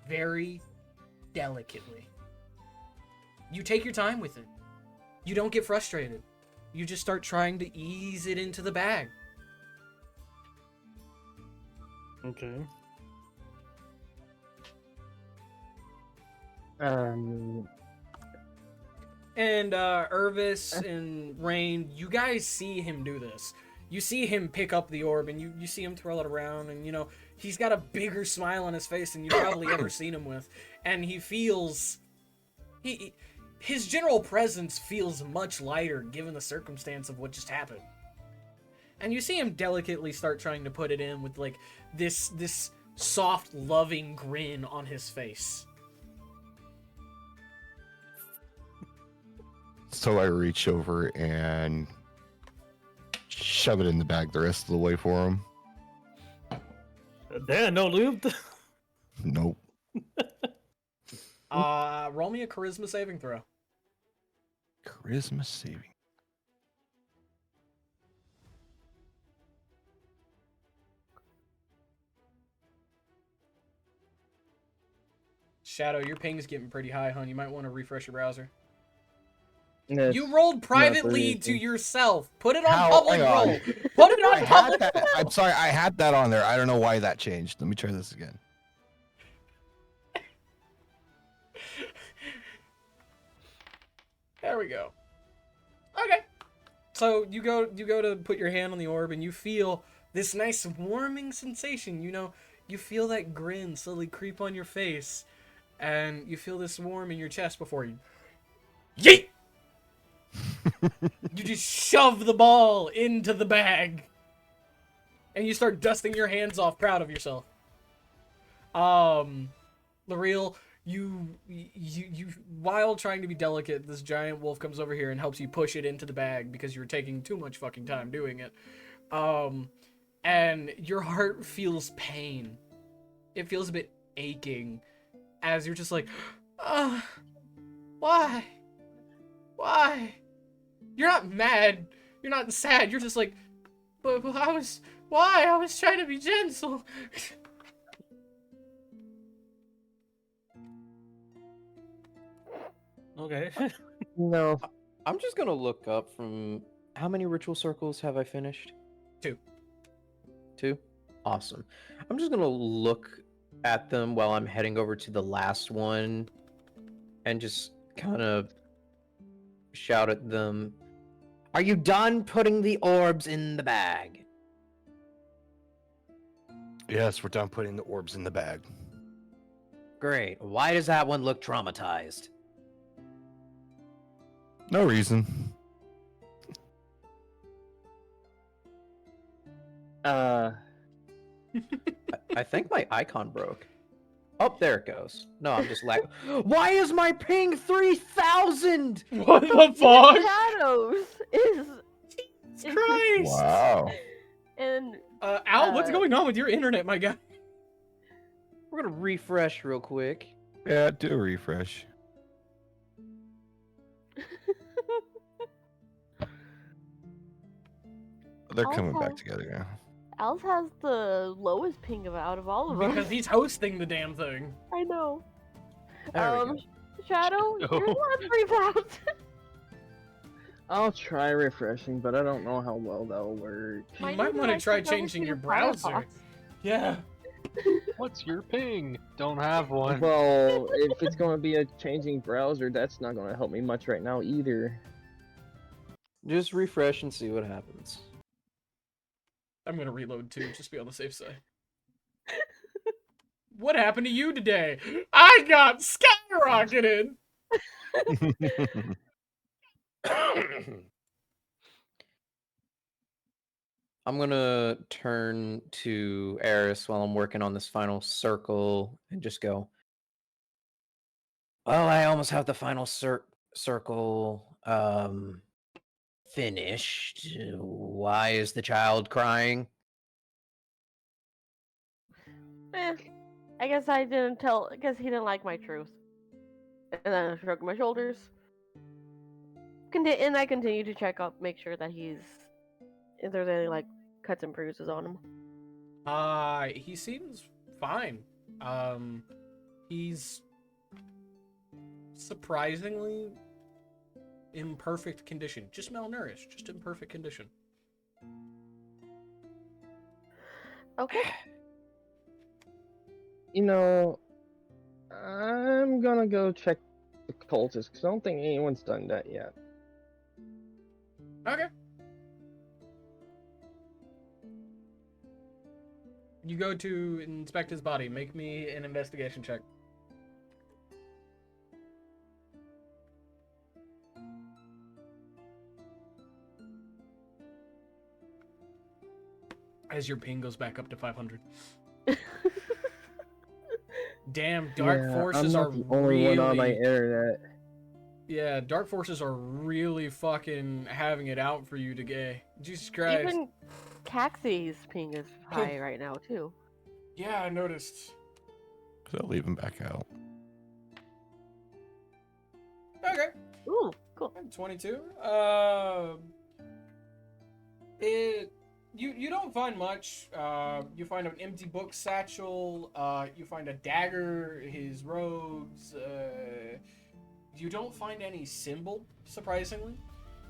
Very delicately. You take your time with it. You don't get frustrated. You just start trying to ease it into the bag. Okay. Um, And Irvis and Rain, you guys see him do this. You see him pick up the orb, and you see him twirl it around, and he's got a bigger smile on his face than you've probably ever seen him with, and he feels his general presence feels much lighter given the circumstance of what just happened. And you see him delicately start trying to put it in with like this soft, loving grin on his face. So I reach over and shove it in the bag the rest of the way for him. Damn, no lube. Nope. Roll me a charisma saving throw. Charisma saving. Shadow, your ping's getting pretty high, hon. You might want to refresh your browser. that's You rolled not privately very to easy. yourself. Put it on How? public Hang on. roll. Put it I on had public that. roll. I'm sorry, I had that on there. I don't know why that changed. Let me try this again. There we go. Okay. So you go to put your hand on the orb and you feel this nice warming sensation. You feel that grin slowly creep on your face, and you feel this warm in your chest before you yeet. You just shove the ball into the bag, and you start dusting your hands off, proud of yourself. L'Oreal, you while trying to be delicate, this giant wolf comes over here and helps you push it into the bag because you're taking too much fucking time doing it. And your heart feels pain. It feels a bit aching as you're just like, why? You're not mad. You're not sad. You're just like, but I was trying to be gentle. Okay. No. I'm just gonna look up from how many ritual circles have I finished? 2. 2? Awesome. I'm just gonna look at them while I'm heading over to the last one and just kind of shout at them. Are you done putting the orbs in the bag? Yes, we're done putting the orbs in the bag. Great. Why does that one look traumatized? No reason. I think my icon broke. Oh, there it goes. No, I'm just like, why is my ping 3,000? What the fuck? Shadows is Christ! Wow. and Al, what's going on with your internet, my guy? We're gonna refresh real quick. Yeah, do a refresh. They're coming back Okay. together now. Alice has the lowest ping out of all of us. Because he's hosting the damn thing. I know. There we go. Shadow, No. you're not 3,000. I'll try refreshing, but I don't know how well that'll work. You Might might need to, want to like, try switch over changing to your the browser. Firefox. Yeah. What's your ping? Don't have one. Well, if it's going to be a changing browser, that's not going to help me much right now either. Just refresh and see what happens. I'm gonna reload too, just be on the safe side. What happened to you today? I got skyrocketed! I'm gonna turn to Eris while I'm working on this final circle and just go, well, I almost have the final circle finished. Why is the child crying? I guess I didn't tell. I guess he didn't like my truth. And then I shrugged my shoulders. And I continue to check up, make sure that if there's any like cuts and bruises on him. He seems fine. He's surprisingly in perfect condition. Just malnourished, just in perfect condition. Okay. You know, I'm gonna go check the cultists, because I don't think anyone's done that yet. Okay. You go to inspect his body. Make me an investigation check. As your ping goes back up to 500. Damn, dark forces I'm are not the only one on my really... internet. Yeah, dark forces are really fucking having it out for you today. Jesus Christ. Even Caxie's ping is high right now too. Yeah, I noticed. So I'll leave him back out. Okay. Ooh, cool. 22. You don't find much. You find an empty book satchel. You find a dagger, his robes. You don't find any symbol, surprisingly.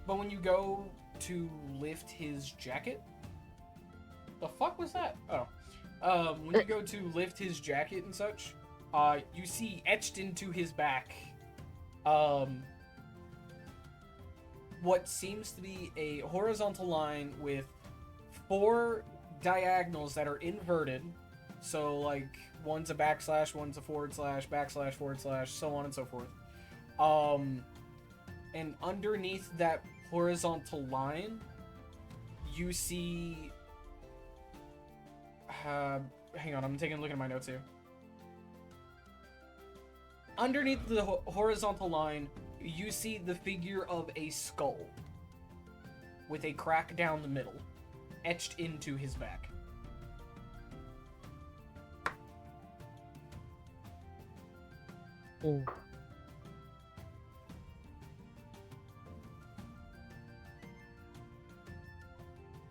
But when you go to lift his jacket, the fuck was that? Oh, when you go to lift his jacket and such, you see etched into his back, what seems to be a horizontal line with 4 diagonals that are inverted. So, like, one's a backslash, one's a forward slash, backslash, forward slash, so on and so forth. And underneath that horizontal line, you see... hang on, I'm taking a look at my notes here. Underneath the horizontal line, you see the figure of a skull with a crack down the middle, etched into his back. Mm.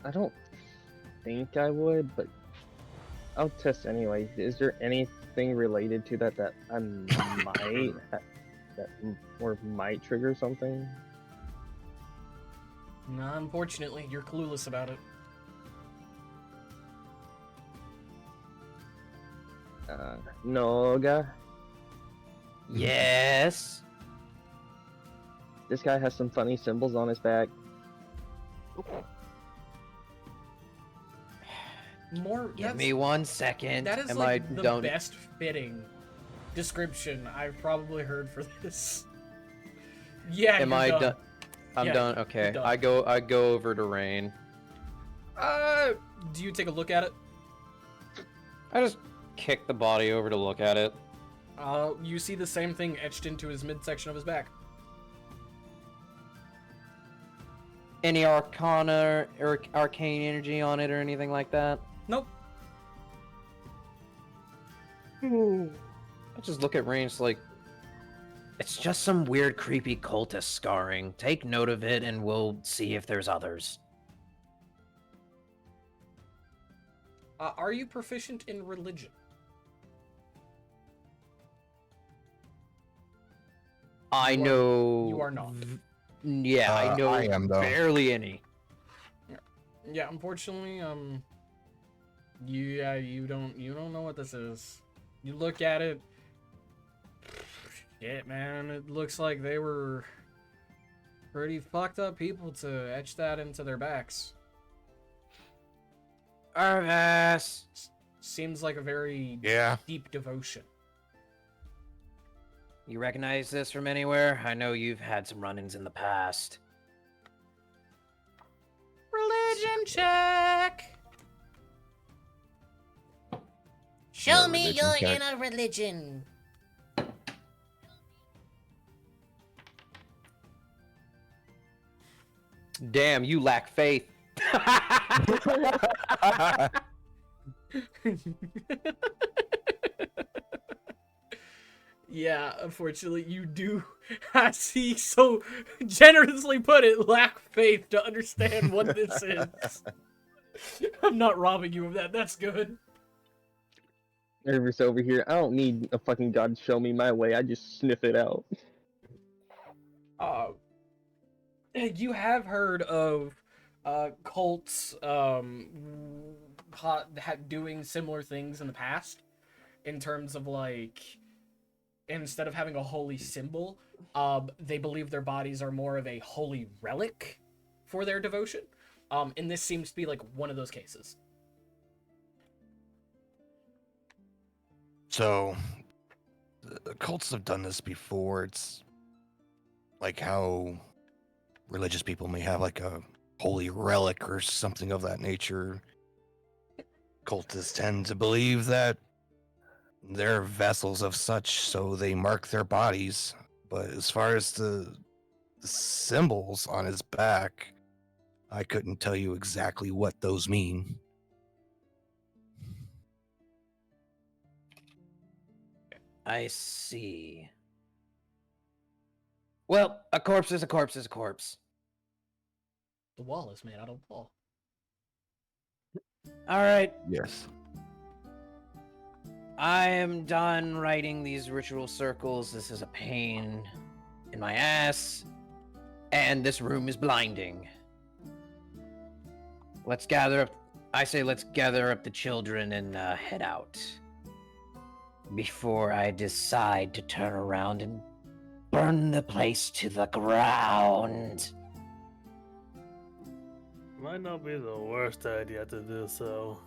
I don't think I would, but I'll test anyway. Is there anything related to that I might or might trigger something? No, unfortunately, you're clueless about it. Noga, Yes. this guy has some funny symbols on his back. Give me 1 second. That is Am like I the don't best fitting description I've probably heard for this. Yeah, Am you're I done. done? I'm Yeah, done. you're Okay. done. I go over to Rain. Do you take a look at it? I just kick the body over to look at it. You see the same thing etched into his midsection of his back. Any arcana or arcane energy on it or anything like that? Nope. I just look at Rain, it's like, it's just some weird, creepy cultist scarring. Take note of it, and we'll see if there's others. Are you proficient in religion? I know. You are not. Yeah, I know. I am, though. Barely any. Yeah, unfortunately, you don't know what this is. You look at it. Shit, man, it looks like they were pretty fucked up people to etch that into their backs. Arvis! Seems like a very deep devotion. You recognize this from anywhere? I know you've had some run-ins in the past. Religion check! Show me religion your check. inner religion. Damn, you lack faith. Yeah, unfortunately, you do, as he so generously put it, lack faith to understand what this is. I'm not robbing you of that. That's good. Nervous over here. I don't need a fucking god to show me my way. I just sniff it out. You have heard of cults doing similar things in the past, in terms of like instead of having a holy symbol, they believe their bodies are more of a holy relic for their devotion. And this seems to be like one of those cases. So, the cults have done this before. It's like how religious people may have like a holy relic or something of that nature. Cultists tend to believe that they're vessels of such, so they mark their bodies. But as far as the symbols on his back, I couldn't tell you exactly what those mean. I see. Well, a corpse is a corpse is a corpse. The wall is made out of wall. All right, Yes. I am done writing these ritual circles. This is a pain in my ass, and this room is blinding. Let's gather up. I say let's gather up the children and head out before I decide to turn around and burn the place to the ground. Might not be the worst idea to do so.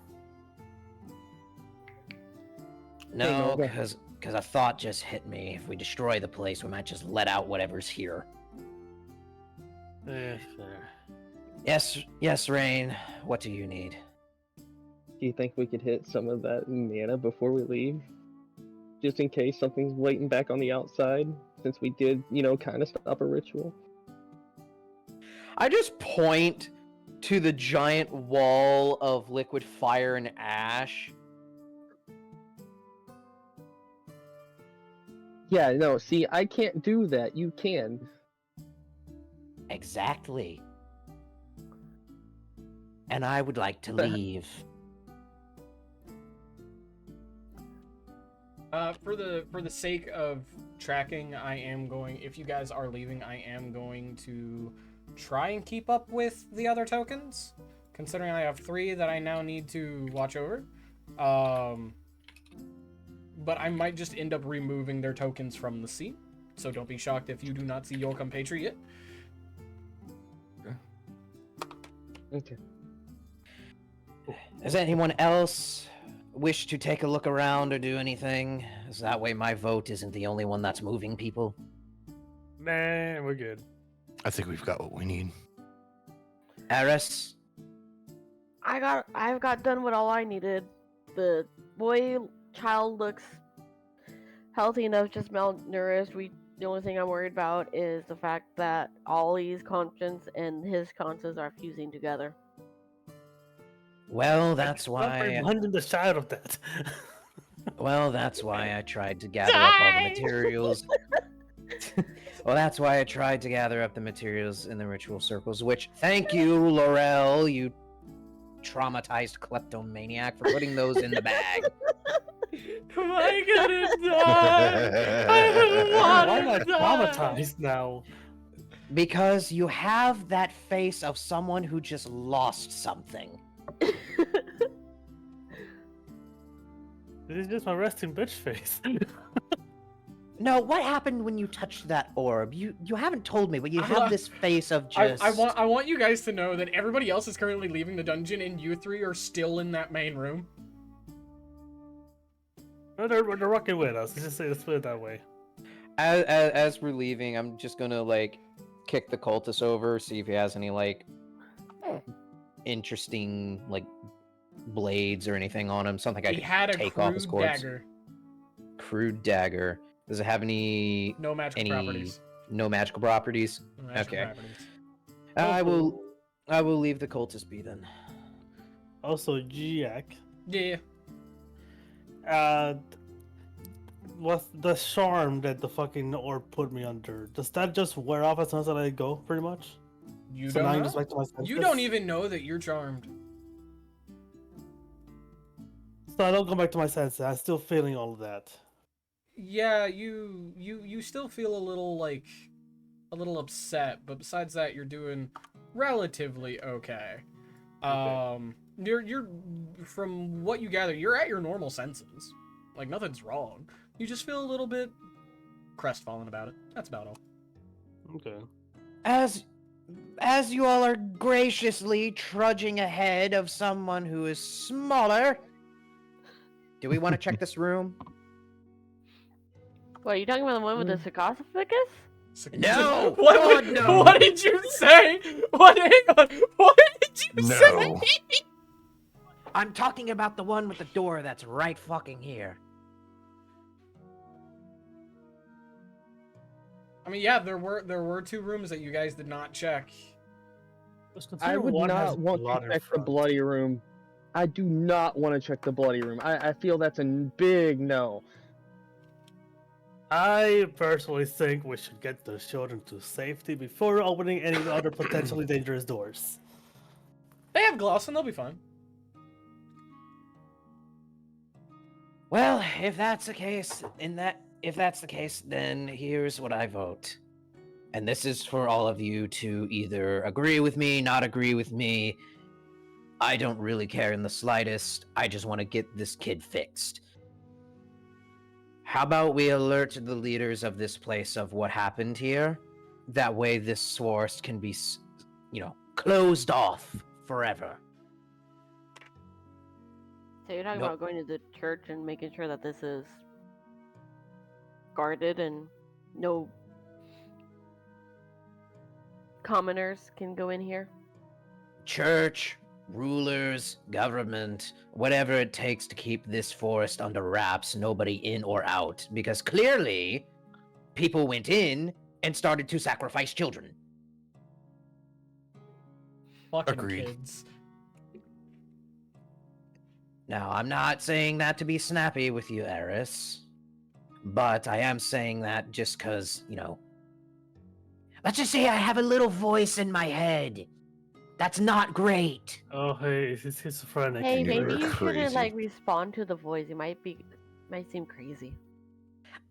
No, because a thought just hit me. If we destroy the place, we might just let out whatever's here. Fair. Yes, Rain. What do you need? Do you think we could hit some of that mana before we leave? Just in case something's waiting back on the outside, since we did, kind of stop a ritual. I just point to the giant wall of liquid fire and ash. Yeah, no, see, I can't do that. You can. Exactly. And I would like to leave. For the sake of tracking, I am going, if you guys are leaving, I am going to try and keep up with the other tokens, considering I have 3 that I now need to watch over. But I might just end up removing their tokens from the scene, so don't be shocked if you do not see your compatriot. Okay. Does anyone else wish to take a look around or do anything? So that way my vote isn't the only one that's moving people. Nah, we're good. I think we've got what we need. Eris? I've got done with all I needed. The child looks healthy enough, just malnourished. The only thing I'm worried about is the fact that Ollie's conscience and his conscience are fusing together. Well, that's I'm why. reminding the child of that. Well, that's why I tried to gather up all the materials. Well, that's why I tried to gather up the materials in the ritual circles, which, thank you, Laurel, you traumatized kleptomaniac, for putting those in the bag. Am I gonna die? I don't Why am I want to die. traumatized now? Because you have that face of someone who just lost something. This is just my resting bitch face. No, what happened when you touched that orb? You haven't told me, but you I have want- this face of just... I want you guys to know that everybody else is currently leaving the dungeon, and you 3 are still in that main room. No, they're rocking with us. Let's put it that way. As we're leaving, I'm just gonna, kick the cultist over, see if he has any, interesting, blades or anything on him. Something I He could had a take off his crude corpse. dagger. Crude dagger. Does it have any... No magical properties. No magical properties? No magical Okay. properties. I will leave the cultist be then. Also, Giac. Yeah. What's the charm that the fucking orb put me under? Does that just wear off as soon as I let it go, pretty much? You So now don't I'm know? just back to my senses? You don't even know that you're charmed. So I don't go back to my senses. I'm still feeling all of that. Yeah, you still feel a little upset, but besides that, you're doing relatively okay. You're from what you gather, you're at your normal senses. Like nothing's wrong. You just feel a little bit crestfallen about it. That's about all. Okay. As you all are graciously trudging ahead of someone who is smaller, Do we want to check this room? What, are you talking about the one with the sarcophagus? No! What, God, no! what did you say? Hang on. What did you No. say? I'm talking about the one with the door that's right fucking here. I mean, yeah, there were 2 rooms that you guys did not check. I would not want to check the bloody room. I do not want to check the bloody room. I feel that's a big no. I personally think we should get the children to safety before opening any other potentially dangerous doors. They have gloss and they'll be fine. Well, if that's the case, then here's what I vote. And this is for all of you to either agree with me, not agree with me. I don't really care in the slightest. I just want to get this kid fixed. How about we alert the leaders of this place of what happened here? That way this source can be, closed off forever. So you're talking Nope. about going to the church and making sure that this is guarded and no commoners can go in here? Church, rulers, government, whatever it takes to keep this forest under wraps, nobody in or out, because clearly people went in and started to sacrifice children. Fucking Agreed. kids. Now, I'm not saying that to be snappy with you, Eris, but I am saying that just because, let's just say I have a little voice in my head. That's not great. Oh, hey, he's schizophrenic. Hey, You're maybe you shouldn't crazy. respond to the voice. It might seem crazy.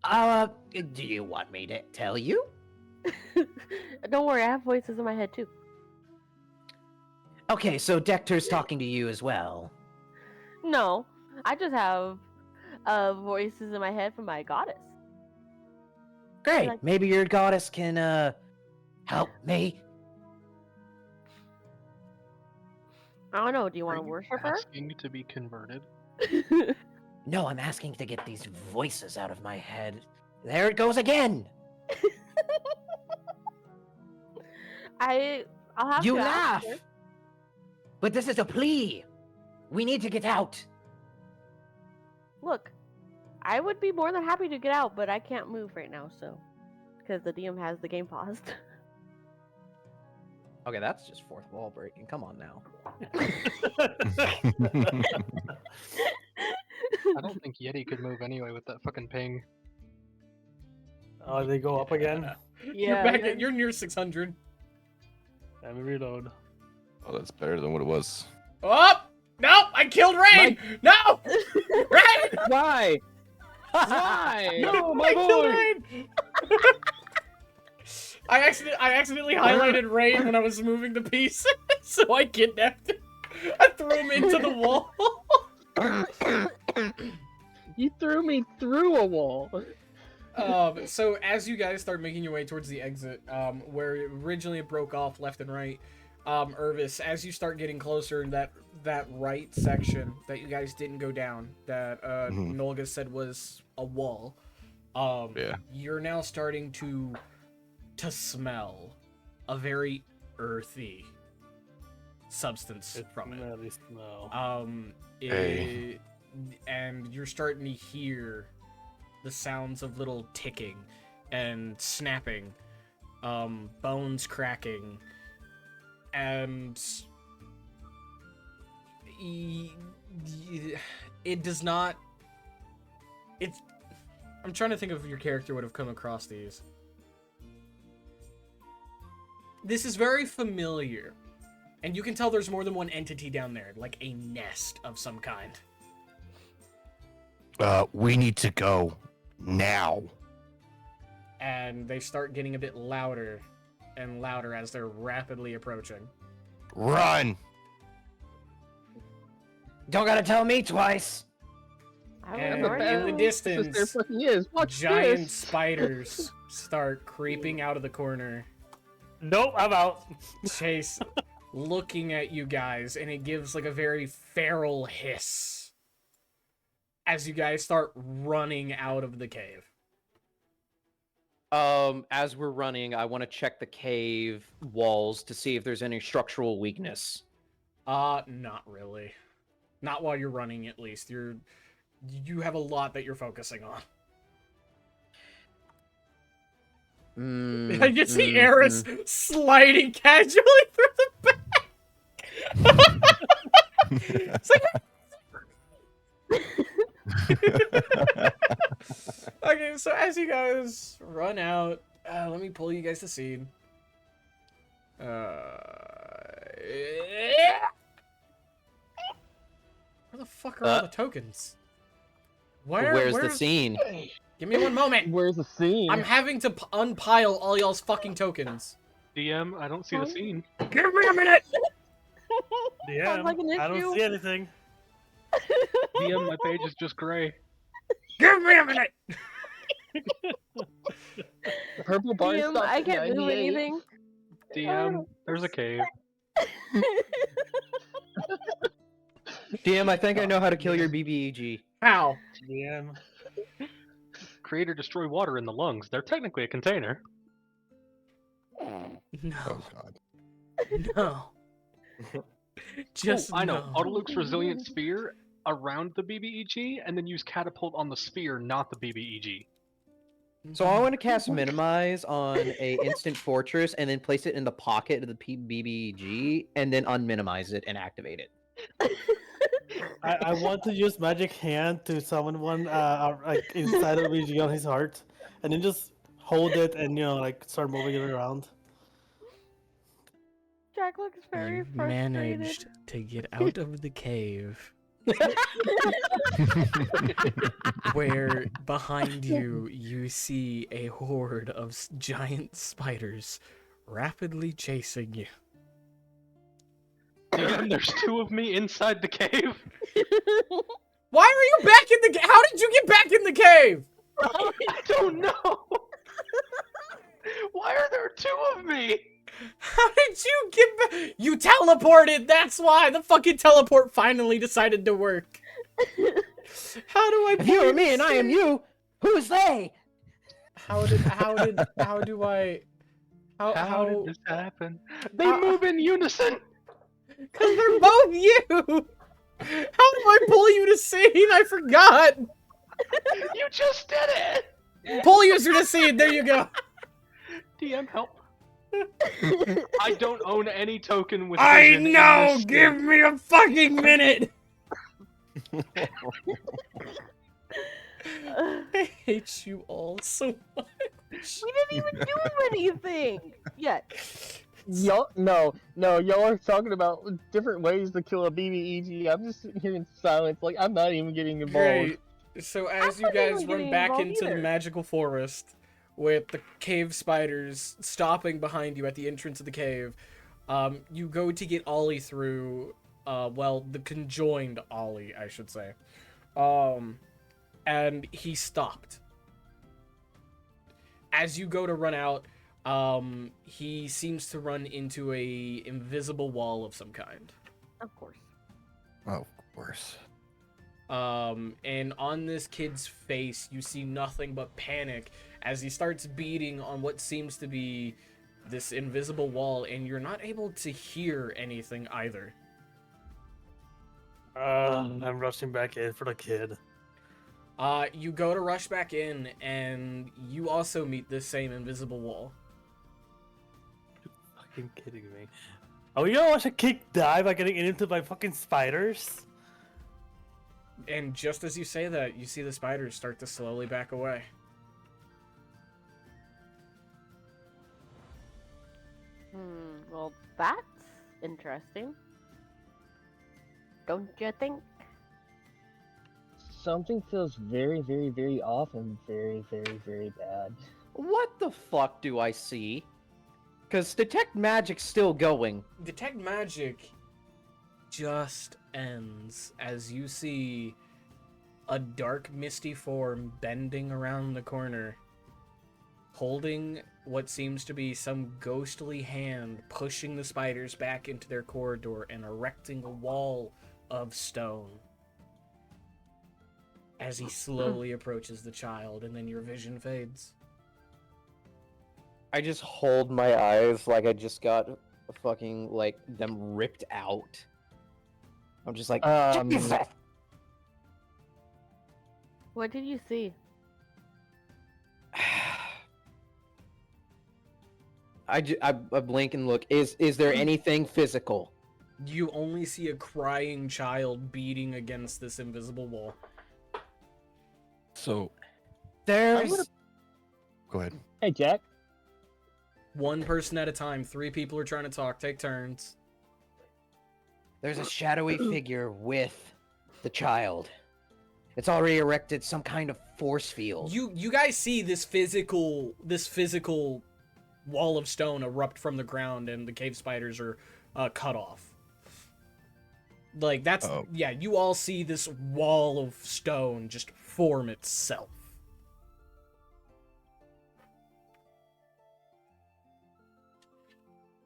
Do you want me to tell you? Don't worry, I have voices in my head too. Okay, so Dector's talking to you as well. No, I just have voices in my head from my goddess. Great. Like- Maybe your goddess can, help me. I don't know. Do you want Are to you worship her? asking to be converted? No, I'm asking to get these voices out of my head. There it goes again. I'll have You to ask laugh. her. But this is a plea. We need to get out. Look, I would be more than happy to get out, but I can't move right now, so because the DM has the game paused. Okay, that's just fourth wall breaking. Come on now. I don't think Yeti could move anyway with that fucking ping. Oh, they go up again? Yeah, You're near 600. Let me reload. Oh, that's better than what it was. Oh! No! I killed Rain! No! Rain! Why? Why? No, my I killed boy. Rain! I accidentally highlighted Rain when I was moving the piece, so I kidnapped him. I threw him into the wall. You threw me through a wall. So as you guys start making your way towards the exit, where originally it broke off left and right, Irvis, as you start getting closer in that right section that you guys didn't go down, that Nolga said was a wall, Yeah. you're now starting to smell a very earthy substance from it. Smelly smell. Hey. And you're starting to hear the sounds of little ticking and snapping, bones cracking, and it does not. I'm trying to think if your character would have come across these. This is very familiar, and you can tell there's more than one entity down there, like a nest of some kind. We need to go now. And they start getting a bit louder and louder as they're rapidly approaching. Run! Don't gotta tell me twice. And already in the know. distance, There fucking is. Watch giant this. spiders start creeping out of the corner. Nope, I'm out. Chase looking at you guys, and it gives like a very feral hiss as you guys start running out of the cave. As we're running, I want to check the cave walls to see if there's any structural weakness. Not really. Not while you're running, at least. You have a lot that you're focusing on. I just see Eris sliding casually through the back. It's like... Okay, so as you guys run out, let me pull you guys to scene. Where the fuck are all the tokens? Where's the scene? Give me one moment. Where's the scene? I'm having to unpile all y'all's fucking tokens. DM, I don't see the scene. Give me a minute. Yeah, like an I don't issue. see anything. DM, my page is just gray. Give me a minute. The purple bar DM, stopped I at can't do 98. anything. DM, there's a cave. DM, I think I know how to kill your BBEG. How? Yeah. Create or destroy water in the lungs. They're technically a container. No. Oh god. No. Just I know. no. Autoluke's resilient sphere around the BBEG, and then use catapult on the sphere, not the BBEG. So I want to cast Minimize on a instant fortress and then place it in the pocket of the BBEG and then unminimize it and activate it. I want to use magic hand to summon one like inside of BG on his heart, and then just hold it and like start moving it around. Jack looks very You frustrated. managed to get out of the cave. Where behind you, you see a horde of giant spiders rapidly chasing you. DM, there's 2 of me inside the cave. Why are you back in the cave? How did you get back in the cave? I don't know. Why are there 2 of me? How did you get back? You teleported! That's why! The fucking teleport finally decided to work. How do I If you are me and I am you, who's they? How did How did this happen? They move in unison. Because they're both you! How do I pull you to scene? I forgot! You just did it! Pull user to scene, there you go. DM, help. I don't own any token with I vision in know! this Give state. me a fucking minute! I hate you all so much. We didn't even do anything yet. Y'all, no, y'all are talking about different ways to kill a BBEG. I'm just sitting here in silence, like I'm not even getting involved. Great. So as you wasn't guys even run getting back involved into the either. magical forest, with the cave spiders stopping behind you at the entrance of the cave, you go to get Ollie through, the conjoined Ollie, I should say. And he stopped. As you go to run out, he seems to run into a invisible wall of some kind. Of course. Oh, of course. And on this kid's face, you see nothing but panic as he starts beating on what seems to be this invisible wall, and you're not able to hear anything either. I'm rushing back in for the kid. You go to rush back in, and you also meet this same invisible wall. Fucking kidding me. Are we gonna watch a kid die by getting into by fucking spiders? And just as you say that, you see the spiders start to slowly back away. Well, that's interesting. Don't you think? Something feels very, very, very off and very, very, very bad. What the fuck do I see? Because Detect Magic's still going. Detect Magic just ends as you see a dark, misty form bending around the corner, holding what seems to be some ghostly hand, pushing the spiders back into their corridor and erecting a wall of stone as he slowly approaches the child, and then your vision fades. I just hold my eyes like I just got fucking, like, them ripped out. I'm just like, Jesus! What did you see? I blink and look. Is there anything physical? You only see a crying child beating against this invisible wall. So There's go ahead. Hey, Jack. One person at a time. 3 people are trying to talk. Take turns. there's a shadowy figure with the child. It's already erected some kind of force field. You guys see this physical wall of stone erupt from the ground, and the cave spiders are cut off. Like, that's... Oh. Yeah, you all see this wall of stone just form itself.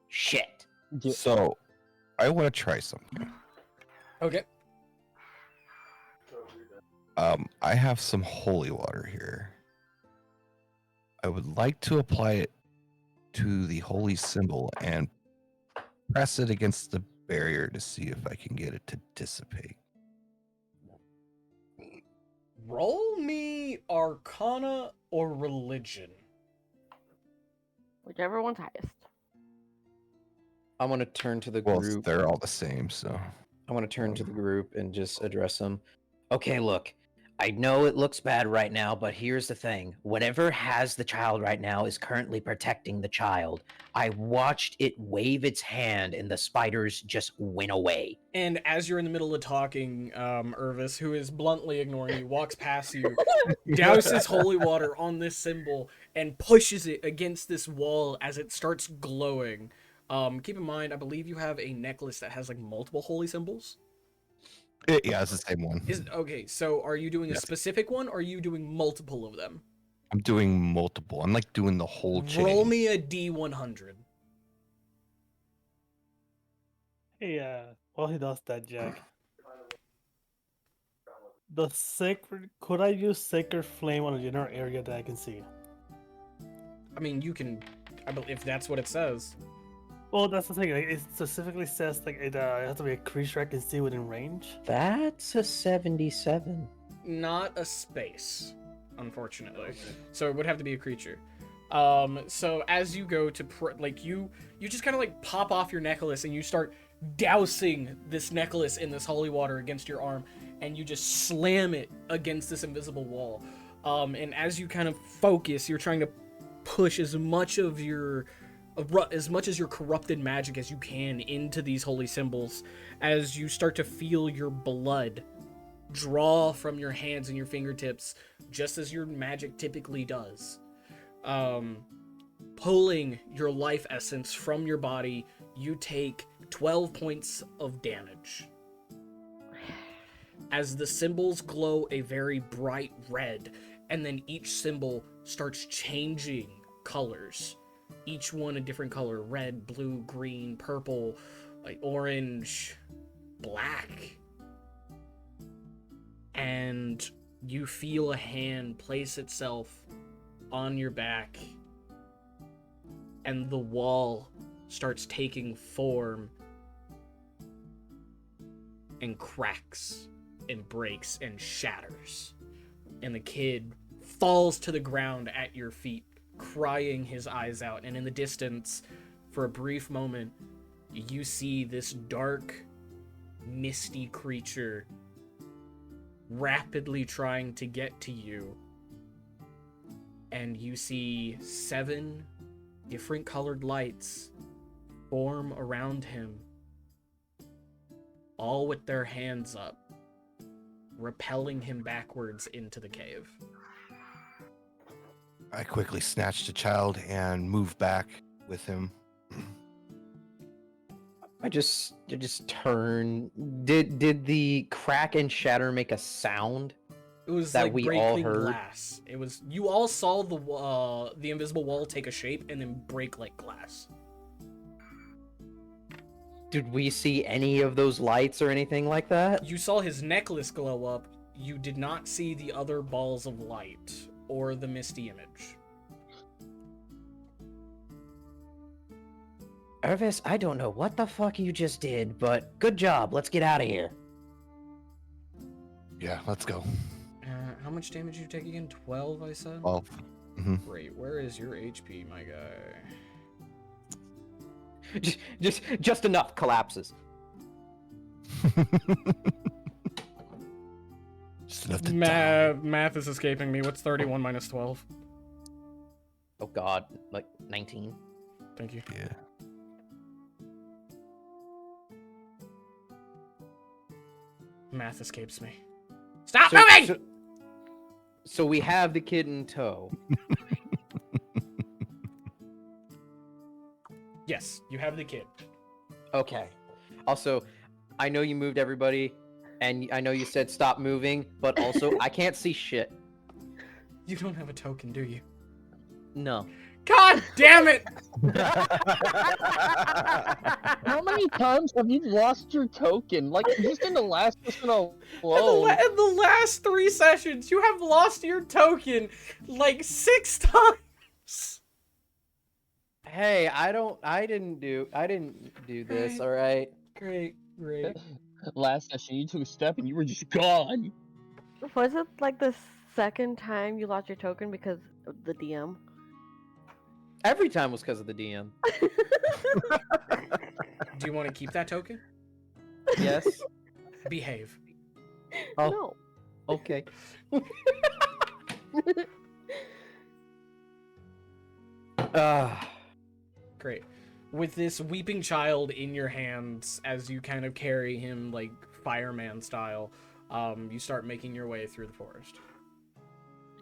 Shit. So I want to try something. Okay. I have some holy water here. I would like to apply it to the holy symbol and press it against the barrier to see if I can get it to dissipate. Roll me Arcana or Religion. Whichever one's highest. I want to turn to the Well, group. they're all the same, so. I want to turn to the group and just address them. Okay, look. I know it looks bad right now, but here's the thing. Whatever has the child right now is currently protecting the child. I watched it wave its hand and the spiders just went away. And as you're in the middle of talking, Irvis, who is bluntly ignoring you, walks past you, douses holy water on this symbol, and pushes it against this wall as it starts glowing. Keep in mind, I believe you have a necklace that has like multiple holy symbols. Yeah, it's the same one. Okay, so are you doing a Yes. specific one, or are you doing multiple of them? I'm doing multiple. I'm like doing the whole chain. Roll me a D100. Hey, while he does that, Jack. The sacred... Could I use Sacred Flame on a general area that I can see? I mean, you can, if that's what it says. Well, that's the thing. Like, it specifically says like it has to be a creature I can see within range. That's a 77. Not a space, unfortunately. So it would have to be a creature. So as you go to you just kind of like pop off your necklace and you start dousing this necklace in this holy water against your arm, and you just slam it against this invisible wall. And as you kind of focus, you're trying to push as much as your corrupted magic as you can into these holy symbols, as you start to feel your blood draw from your hands and your fingertips, just as your magic typically does. Pulling your life essence from your body, you take 12 points of damage. As the symbols glow a very bright red, and then each symbol starts changing colors. Each one a different color: red, blue, green, purple, like orange, black. And you feel a hand place itself on your back, and the wall starts taking form and cracks and breaks and shatters. And the kid falls to the ground at your feet, crying his eyes out. And in the distance, for a brief moment, you see this dark, misty creature rapidly trying to get to you. And you see 7 different colored lights form around him, all with their hands up, repelling him backwards into the cave. I quickly snatched the child and moved back with him. I just turn. Did the crack and shatter make a sound? It was That like we all breaking heard? glass. It was you all saw the invisible wall take a shape and then break like glass. Did we see any of those lights or anything like that? You saw his necklace glow up. You did not see the other balls of light or the misty image. Irvis, I don't know what the fuck you just did, but good job. Let's get out of here. Yeah, let's go. How much damage did you take again? 12, I said? 12. Mm-hmm. Great. Where is your HP, my guy? Just enough collapses. Just enough to die. Math is escaping me. What's 31 minus 12? Oh god, like 19. Thank you. Yeah. Math escapes me. Stop moving! So we have the kid in tow. Yes, you have the kid. Okay. Also, I know you moved everybody, and I know you said stop moving, but also I can't see shit. You don't have a token, do you? No. God damn it! How many times have you lost your token? Like, just in the last session alone. In the last 3 sessions, you have lost your token like 6 times. Hey, I didn't do this, all right? Great. Last session, you took a step and you were just gone. Was it like the second time you lost your token because of the DM? Every time was because of the DM. Do you want to keep that token? Yes. Behave. Oh, No. okay. Great. With this weeping child in your hands as you kind of carry him like fireman style, you start making your way through the forest.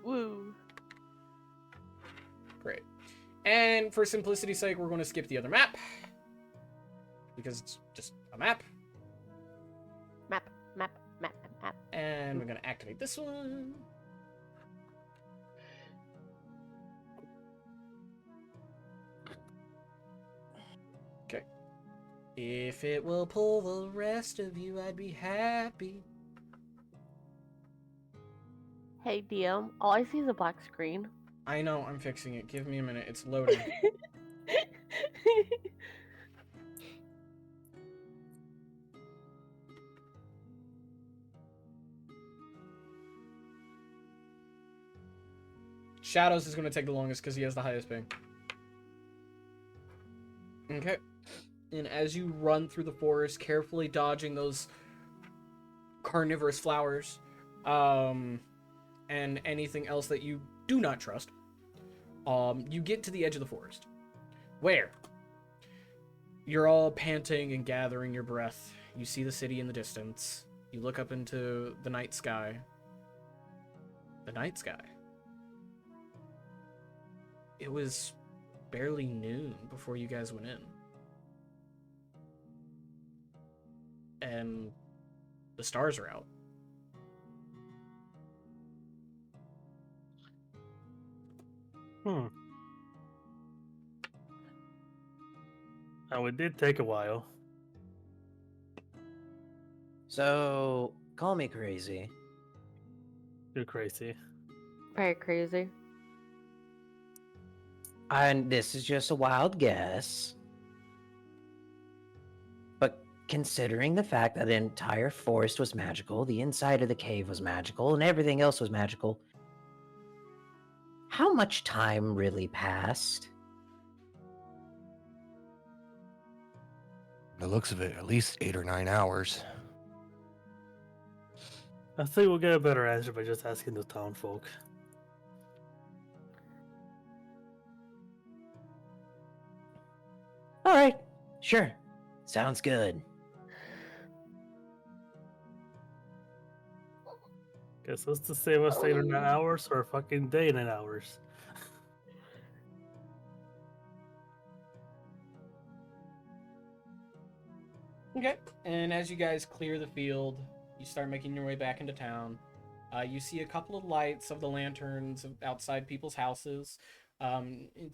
Woo. Great. And for simplicity's sake, we're going to skip the other map. Because it's just a map. Map. And we're going to activate this one. Okay. If it will pull the rest of you, I'd be happy. Hey DM, all I see is a black screen. I know, I'm fixing it. Give me a minute. It's loading. Shadows is going to take the longest because he has the highest ping. Okay. And as you run through the forest, carefully dodging those carnivorous flowers, and anything else that you do not trust, you get to the edge of the forest, where you're all panting and gathering your breath. You see the city in the distance. You look up into the night sky. The night sky. It was barely noon before you guys went in. And the stars are out. Now, it did take a while. So, call me crazy. You're crazy. Very crazy. And this is just a wild guess. But considering the fact that the entire forest was magical, the inside of the cave was magical, and everything else was magical, how much time really passed? The looks of it, at least 8 or 9 hours. I think we'll get a better answer by just asking the town folk. All right, sure. Sounds good. Guess what's to save us 8 or 9 hours or a fucking day and 9 hours? Okay. And as you guys clear the field, you start making your way back into town. You see a couple of lights of the lanterns outside people's houses. It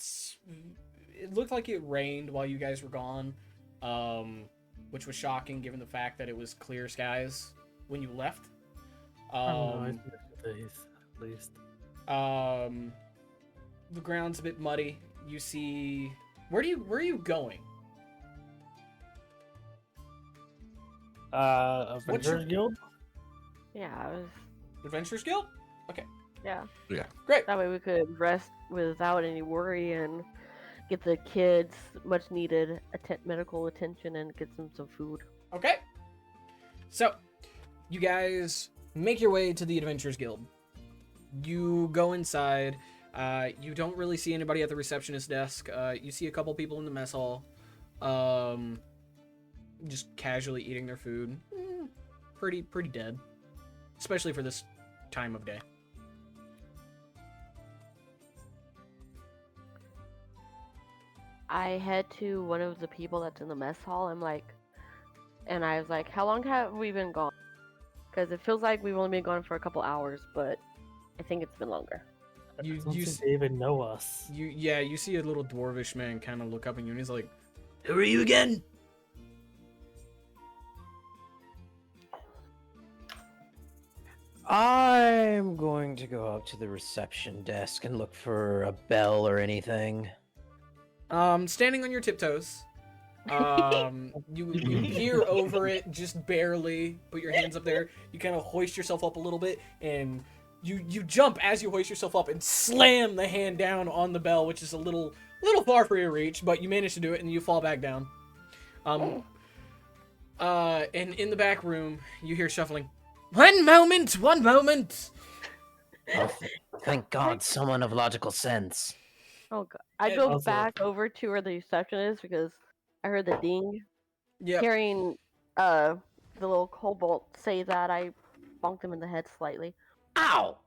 looked like it rained while you guys were gone, which was shocking given the fact that it was clear skies when you left. I don't know, it's been 2 days at least. The ground's a bit muddy. You see, where are you going? Adventurers Guild? Yeah, I was. Adventurers Guild? Okay. Yeah. Yeah. Great. That way we could rest without any worry and get the kids much needed medical attention and get them some food. Okay. So, you guys make your way to the Adventurers Guild. You go inside. You don't really see anybody at the receptionist desk. You see a couple people in the mess hall. Just casually eating their food. Pretty dead. Especially for this time of day. I head to one of the people that's in the mess hall. And I was like, how long have we been gone? Because it feels like we've only been gone for a couple hours, but I think it's been longer. You They even know us. You see a little dwarvish man kind of look up at you and he's like, "Who are you again?" I'm going to go up to the reception desk and look for a bell or anything. Standing on your tiptoes. You peer over it just barely, put your hands up there. You kind of hoist yourself up a little bit, and you jump as you hoist yourself up and slam the hand down on the bell, which is a little far for your reach, but you manage to do it, and you fall back down. And in the back room, you hear shuffling. One moment. Oh, thank God, someone of logical sense. Oh god. I And go also- back over to where the reception is because I heard the ding. Yep. Hearing the little kobold say that, I bonked him in the head slightly. Ow!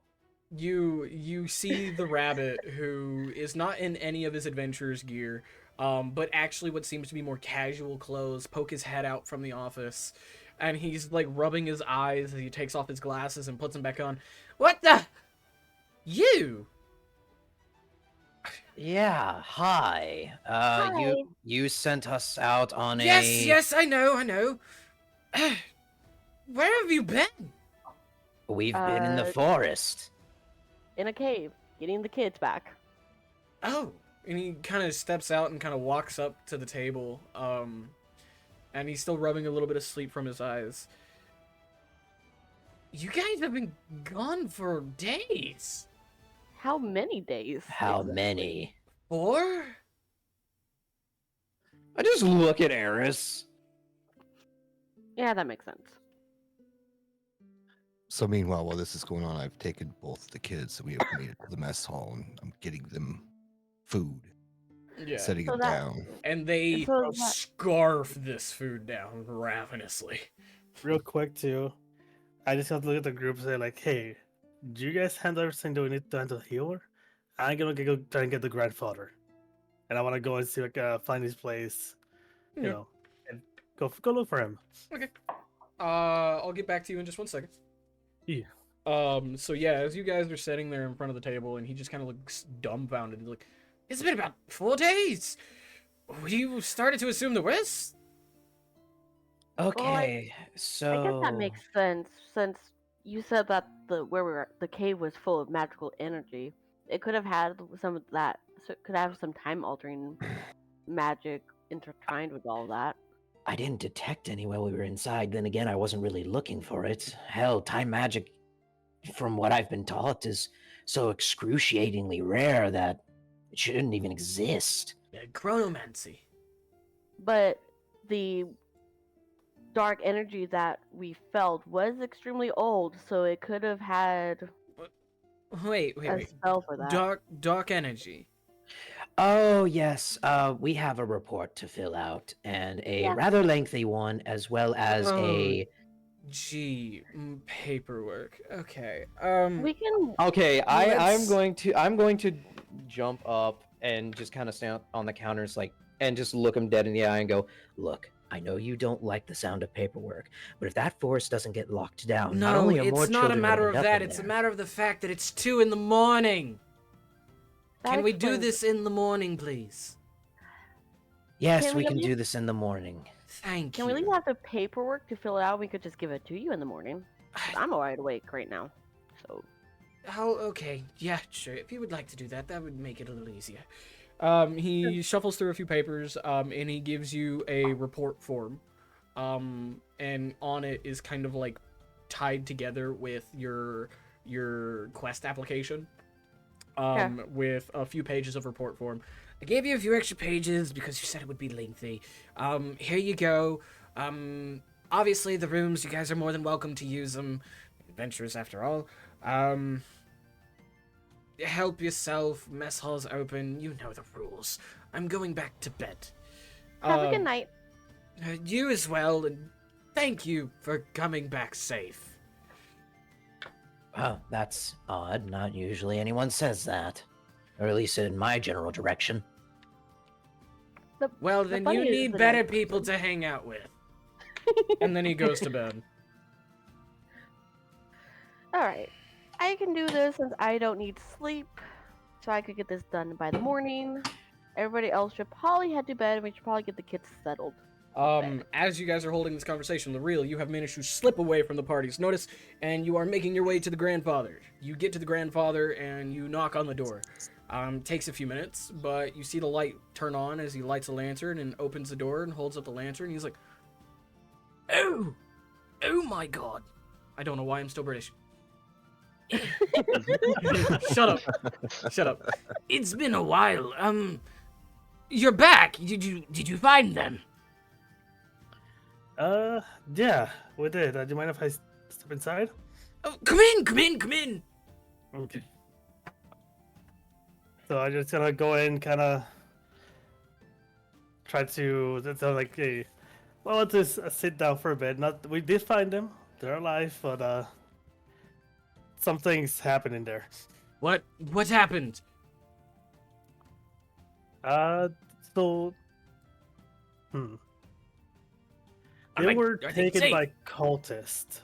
You see the rabbit, who is not in any of his adventurer's gear, but actually what seems to be more casual clothes, poke his head out from the office, and he's like rubbing his eyes as he takes off his glasses and puts them back on. What the? You? Yeah, hi. Hi. You sent us out on a... Yes, I know. Where have you been? We've been in the forest. In a cave, getting the kids back. Oh, and he kind of steps out and kind of walks up to the table, and he's still rubbing a little bit of sleep from his eyes. You guys have been gone for days. How many days? How many? 4? I just look at Eris. Yeah, that makes sense. So meanwhile, while this is going on, I've taken both the kids and we have made it to the mess hall, and I'm getting them food, Yeah. setting So them that- down. And they So that- scarf this food down ravenously. Real quick too, I just have to look at the group and say like, hey, do you guys handle everything? Do we need to handle the healer? I'm gonna go try and get the grandfather, and I want to go and see find his place, you Yeah. know, and go look for him. Okay. I'll get back to you in just 1 second. Yeah. So yeah, as you guys are sitting there in front of the table, and he just kind of looks dumbfounded. He's like, "It's been about 4 days. We started to assume the worst." Okay, so... I guess that makes sense since you said that the cave was full of magical energy. It could have had some of that. So it could have some time altering magic intertwined with all that. I didn't detect any while we were inside. Then again, I wasn't really looking for it. Hell, time magic, from what I've been taught, is so excruciatingly rare that it shouldn't even exist. Yeah, chronomancy. But the dark energy that we felt was extremely old, so it could have had Wait. a spell for that. Dark energy. Oh, yes. We have a report to fill out, and a Yeah. rather lengthy one, as well as a... Gee, paperwork. Okay. We can. Okay, I'm Let's- going to jump up and just kind of stand on the counters, like, and just look him dead in the eye and go, "Look, I know you don't like the sound of paperwork, but if that forest doesn't get locked down, not No, only are it's more not a children matter gonna of end up that. in It's a there- matter of the fact that it's 2 in the morning. That Can we do explains this in the morning, please? Yes, Can we we can at do least- this in the morning. Thank Can you. we at least have the paperwork to fill it out? We could just give it to you in the morning. 'Cause I'm wide awake right now. So Oh, okay. Yeah, sure. If you would like to do that, that would make it a little easier. He shuffles through a few papers, and he gives you a report form. And on it is kind of like tied together with your quest application. With a few pages of report form. I gave you a few extra pages because you said it would be lengthy. Here you go. Obviously the rooms, you guys are more than welcome to use them. Adventurers after all. Help yourself. Mess hall's open. You know the rules. I'm going back to bed. have a good night. You as well, and thank you for coming back safe. Wow, that's odd. Not usually anyone says that. Or at least in my general direction. Well, the then funny you is need the better nice people person. to hang out with. And then he goes to bed. All right, I can do this since I don't need sleep, so I could get this done by the morning. Everybody else should probably head to bed, and we should probably get the kids settled. As you guys are holding this conversation, Lareal, you have managed to slip away from the party's notice, and you are making your way to the grandfather. You get to the grandfather, and you knock on the door. Takes a few minutes, but you see the light turn on as he lights a lantern and opens the door and holds up the lantern. He's like, "Oh! Oh my god!" I don't know why I'm still British. Shut up. Shut up. It's been a while. You're back. Did you find them? Yeah, we did. Do you mind if I step inside? Oh, come in. Okay. So I'm just gonna go in, kind of try to like, hey, well, let's just sit down for a bit. Not, we did find them; they're alive, but something's happening there. What happened? So, they were are they taken safe? by cultists,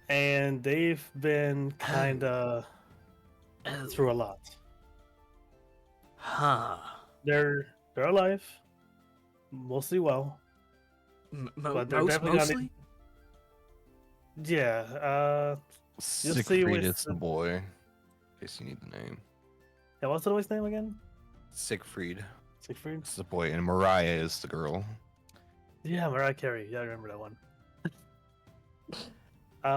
and they've been kind of through a lot. Huh. They're alive, mostly well. But they're definitely gonna mostly? Yeah, see Siegfried with is the boy. In case you need the name. yeah, what's the boy's name again? Siegfried Siegfried? is the boy, and Mariah is the girl. Yeah, Mariah Carey. Yeah, I remember that one.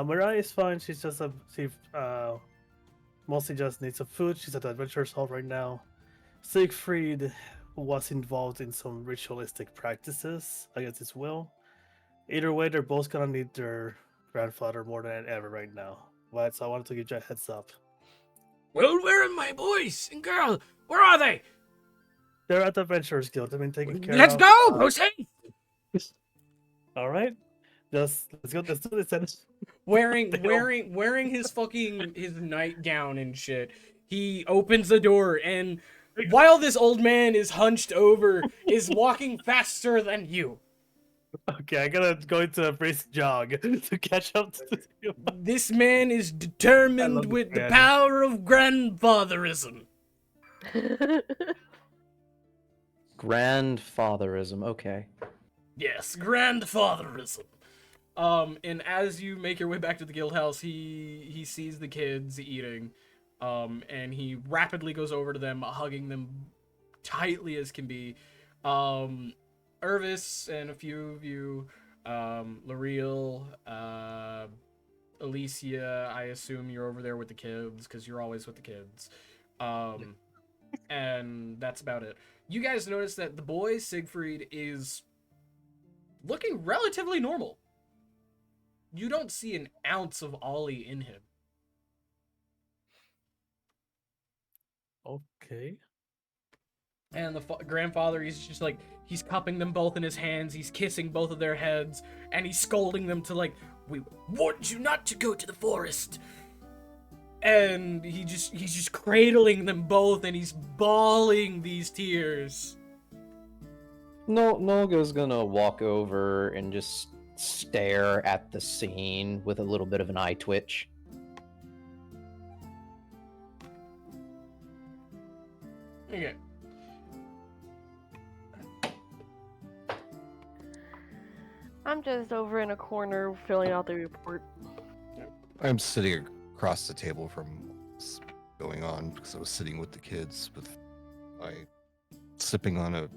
Mariah is fine. She's just she mostly just needs some food. She's at the Adventurers Hall right now. Siegfried was involved in some ritualistic practices against his will. Either way, they're both gonna need their grandfather more than ever right now. But so I wanted to give you a heads up. Well, where are my boys and girl? Where are they? They're at the Adventurers Guild. They've been taken care Let's of. go! Proceed! All right, let's go. Let's do this. Then. Wearing his fucking his nightgown and shit. He opens the door, and while this old man is hunched over, is walking faster than you. Okay, I gotta go into a brisk jog to catch up to you. This man is I love determined this with the man. power of grandfatherism. Grandfatherism, okay. Yes, grandfatherism. And as you make your way back to the guild house, he sees the kids eating, and he rapidly goes over to them, hugging them tightly as can be. Irvis and a few of you, Lareal, Alicia, I assume you're over there with the kids, because you're always with the kids. And that's about it. You guys notice that the boy, Siegfried, is looking relatively normal. You don't see an ounce of Ollie in him. Okay. And the grandfather, he's just like, he's cupping them both in his hands, he's kissing both of their heads, and he's scolding them to like, "We warned you not to go to the forest." And he's just cradling them both, and he's bawling these tears. No, Nolga's gonna walk over and just stare at the scene with a little bit of an eye twitch. Okay. I'm just over in a corner filling out the report. I'm sitting across the table from what's going on because I was sitting with the kids with my sipping on a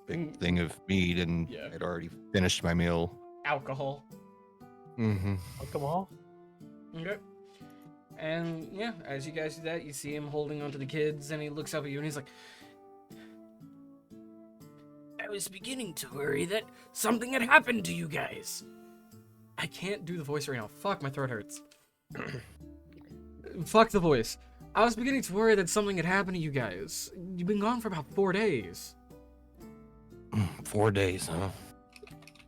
big thing of meat and Yeah. I'd already finished my meal. Alcohol. Mm-hmm. Alcohol? Okay. And yeah, as you guys do that, you see him holding onto the kids, and he looks up at you and he's like, I was beginning to worry that something had happened to you guys. I can't do the voice right now. Fuck, my throat hurts. Fuck the voice. I was beginning to worry that something had happened to you guys. You've been gone for about 4 days. 4 days, huh?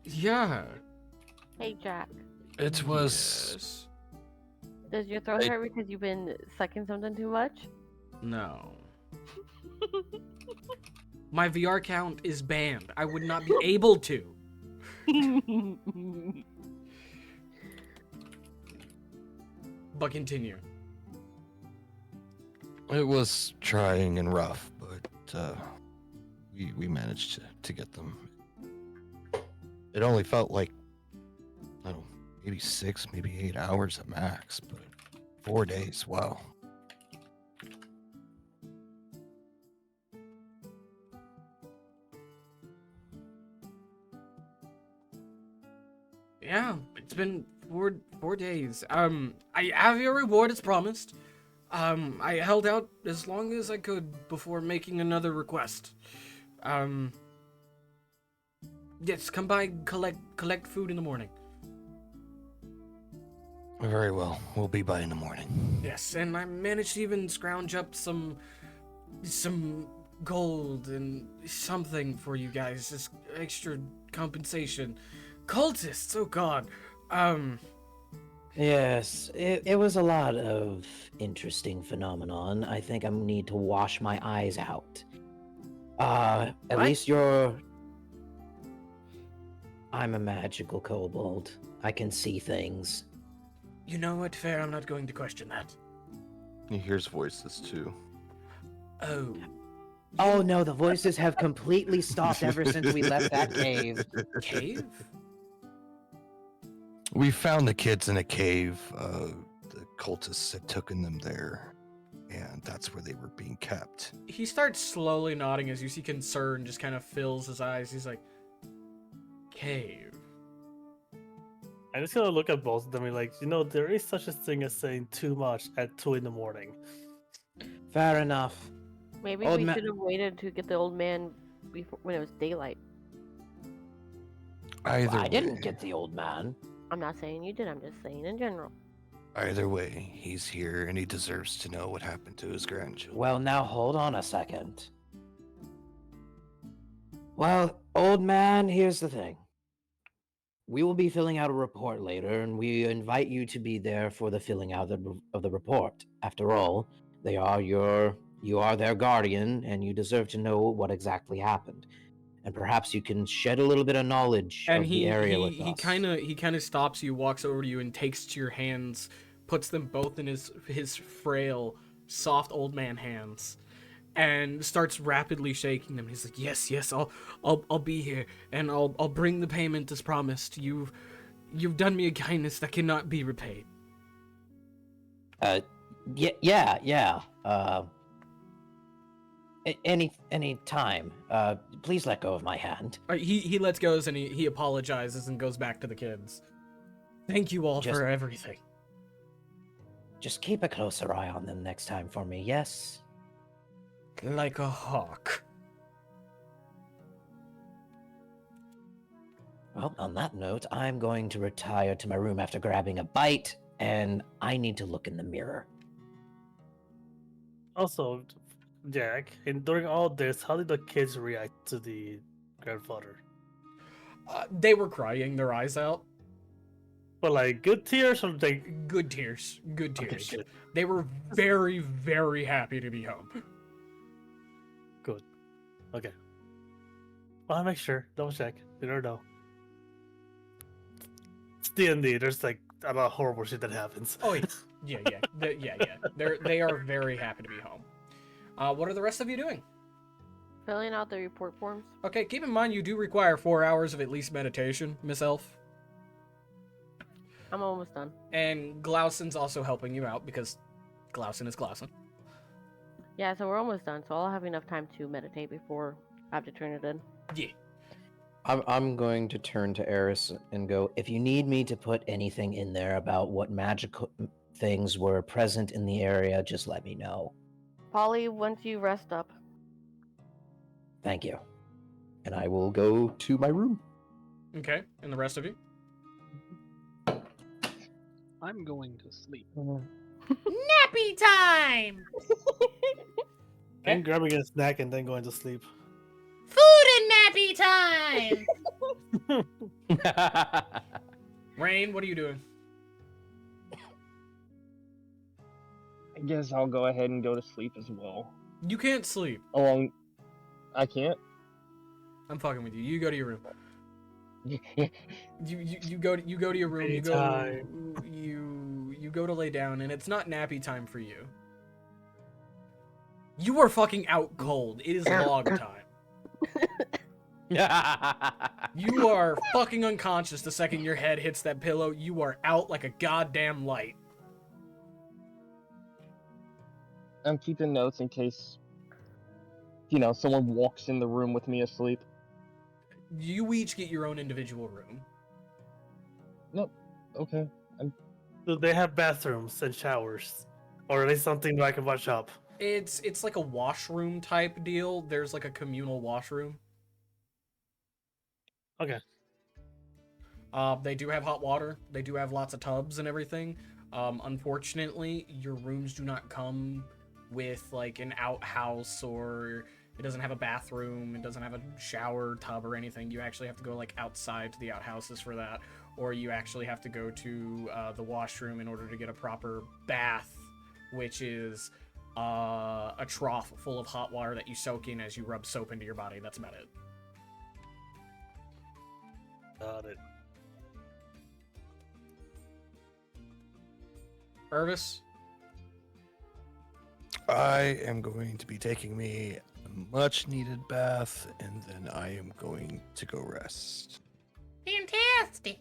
Yeah. Hey, Jack. It was. Yes. Does your throat hurt because you've been sucking something too much? No. My VR count is banned. I would not be able to. But continue. It was trying and rough, but we managed to get them. It only felt like, I don't know, maybe 6, maybe 8 hours at max, but 4 days, wow. Yeah, it's been four days. I have your reward as promised. I held out as long as I could before making another request. Yes, come by, collect food in the morning. Very well, we'll be by in the morning. Yes, and I managed to even scrounge up some gold and something for you guys, just extra compensation. Cultists, oh god. Yes, it was a lot of interesting phenomenon. I think I need to wash my eyes out. At What? least I'm a magical kobold. I can see things. You know what, fair, I'm not going to question that. He hears voices too. Oh. Oh no, the voices have completely stopped ever since we left that cave. Cave? We found the kids in a cave. The cultists had taken them there, and that's where they were being kept. He starts slowly nodding as you see concern just kind of fills his eyes. He's like, cave. I'm just gonna look at both of them and be like, there is such a thing as saying too much at 2 in the morning. Fair enough. Maybe Old we ma- should have waited to get the old man before when it was daylight. Either I didn't way, get the old man. I'm not saying you did. I'm just saying in general. Either way, he's here, and he deserves to know what happened to his grandchildren. Well, now hold on a second. Well, old man, here's the thing. We will be filling out a report later, and we invite you to be there for the filling out of the report. After all, you are their guardian, and you deserve to know what exactly happened. And perhaps you can shed a little bit of knowledge And of the area with he us. kind of stops you, walks over to you, and takes to your hands, puts them both in his frail, soft old man hands, and starts rapidly shaking them. He's like, yes, I'll be here, and I'll bring the payment as promised. You've done me a kindness that cannot be repaid. Yeah. Any time. Please let go of my hand. He lets go and he apologizes and goes back to the kids. Thank you all for everything. Just keep a closer eye on them next time for me, yes? Like a hawk. Well, on that note, I'm going to retire to my room after grabbing a bite, and I need to look in the mirror. Also, Jack, and during all this, how did the kids react to the grandfather? They were crying their eyes out. But like good tears or like Good tears. Good tears. Okay, good. They were very, very happy to be home. Good. Okay. I'll make sure. Double check. You don't know. It's D&D. There's like a lot of horrible shit that happens. Oh yeah. They are very happy to be home. What are the rest of you doing? Filling out the report forms. Okay, keep in mind you do require 4 hours of at least meditation, Miss Elf. I'm almost done. And Glauson's also helping you out because Glauson is Glauson. Yeah, so we're almost done. So I'll have enough time to meditate before I have to turn it in. Yeah. I'm going to turn to Eris and go, if you need me to put anything in there about what magical things were present in the area, just let me know. Polly, once you rest up. Thank you. And I will go to my room. Okay, and the rest of you? I'm going to sleep. Nappy time! I'm grabbing a snack and then going to sleep. Food and nappy time! Rain, what are you doing? I guess I'll go ahead and go to sleep as well. You can't sleep. I can't. I'm fucking with you. You go to your room. You go to your room. You go to lay down, and it's not nappy time for you. You are fucking out cold. It is log time. You are fucking unconscious the second your head hits that pillow. You are out like a goddamn light. I'm keeping notes in case, someone walks in the room with me asleep. You each get your own individual room. Nope. Okay. Do they have bathrooms and showers? Or are they something that I can watch up? It's like a washroom type deal. There's like a communal washroom. Okay. They do have hot water. They do have lots of tubs and everything. Unfortunately, your rooms do not come with like an outhouse, or it doesn't have a bathroom. It doesn't have a shower tub or anything. You actually have to go like outside to the outhouses for that, or you actually have to go to the washroom in order to get a proper bath, which is a trough full of hot water that you soak in as you rub soap into your body. That's about it. Got it. Irvis? I am going to be taking me a much needed bath, and then I am going to go rest. Fantastic!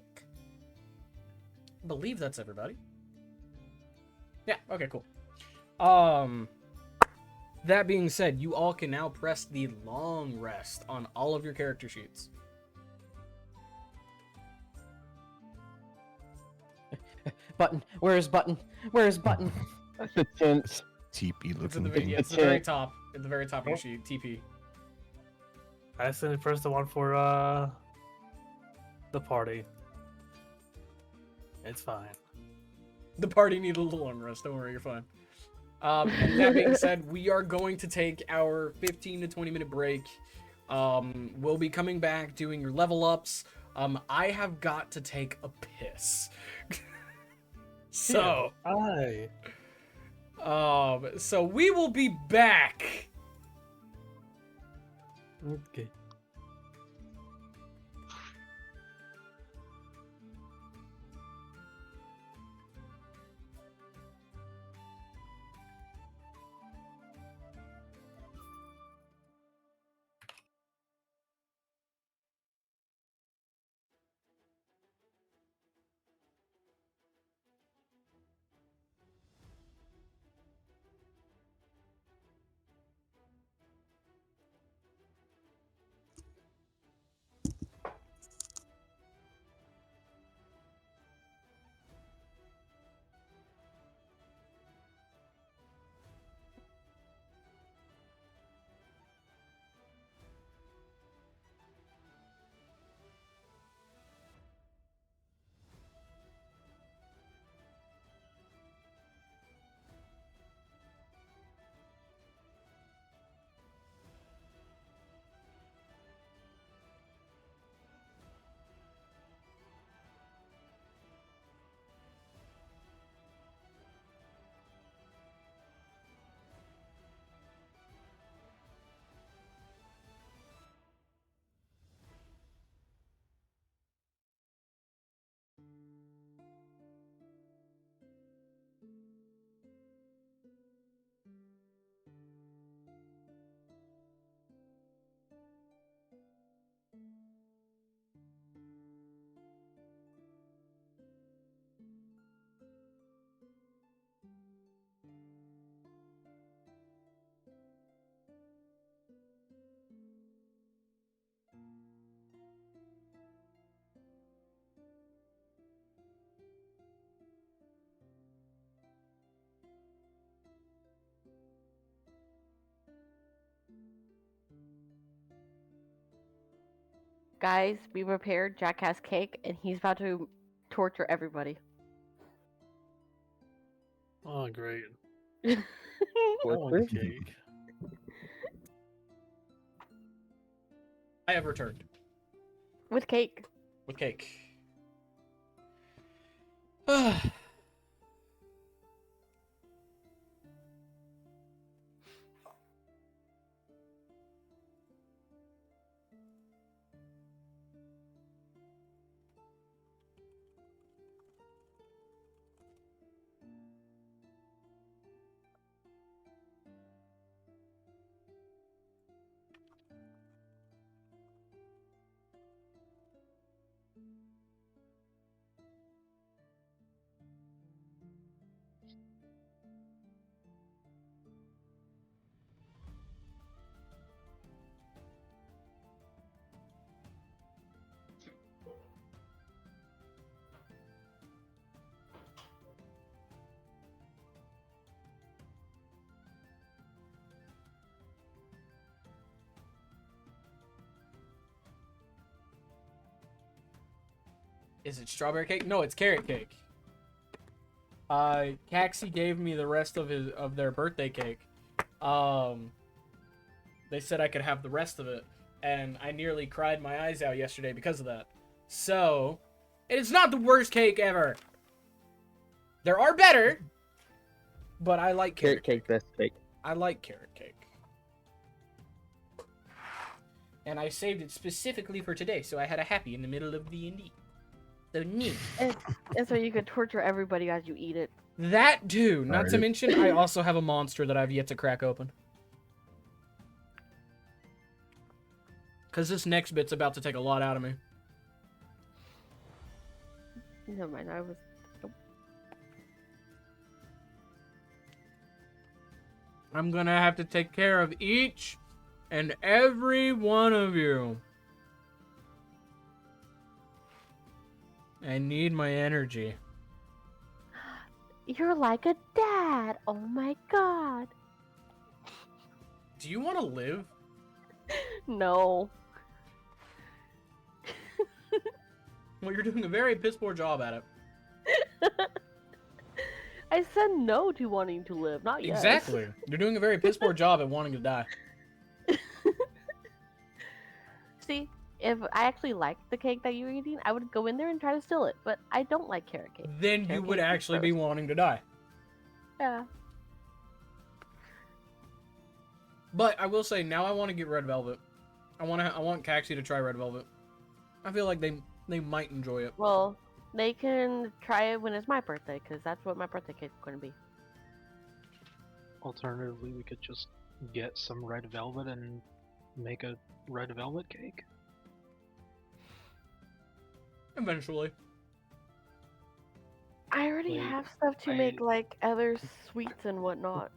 I believe that's everybody. Yeah, okay, cool. That being said, you all can now press the long rest on all of your character sheets. Button. Where is Button? Where is Button? The tents. TP It's in looking. it's the very top. At the very top of your sheet. TP. I accidentally pressed the one for the party. It's fine. The party needed a little long rest. Don't worry, you're fine. And that being said, we are going to take our 15 to 20 minute break. We'll be coming back doing your level ups. I have got to take a piss. So, Hi. so we will be back. Okay. Guys, be prepared. Jack has cake, and he's about to torture everybody. Oh, great. With I want cake. I have returned cake. with cake. Is it strawberry cake? No, it's carrot cake. Caxi gave me the rest of their birthday cake. They said I could have the rest of it, and I nearly cried my eyes out yesterday because of that. So, it's not the worst cake ever. There are better, but I like carrot cake. Best cake. I like carrot cake. And I saved it specifically for today, so I had a happy in the middle of D&D. So neat. And so you could torture everybody as you eat it. That too. Not to mention, I also have a monster that I've yet to crack open. Because this next bit's about to take a lot out of me. Never mind, I was... I'm gonna have to take care of each and every one of you. I need my energy. You're like a dad. Oh my god. Do you want to live? No. Well, you're doing a very piss poor job at it. I said no to wanting to live, not yes. Exactly. You're doing a very piss poor job at wanting to die. See, if I actually liked the cake that you were eating, I would go in there and try to steal it. But I don't like carrot cake. Then Carrot you would cake is actually be gross. wanting to die. Yeah. But I will say, now I want to get red velvet. I want Caxi to try red velvet. I feel like they might enjoy it. Well, they can try it when it's my birthday, because that's what my birthday cake is going to be. Alternatively, we could just get some red velvet and make a red velvet cake. Eventually. I already Like, have stuff to make, like, other sweets and whatnot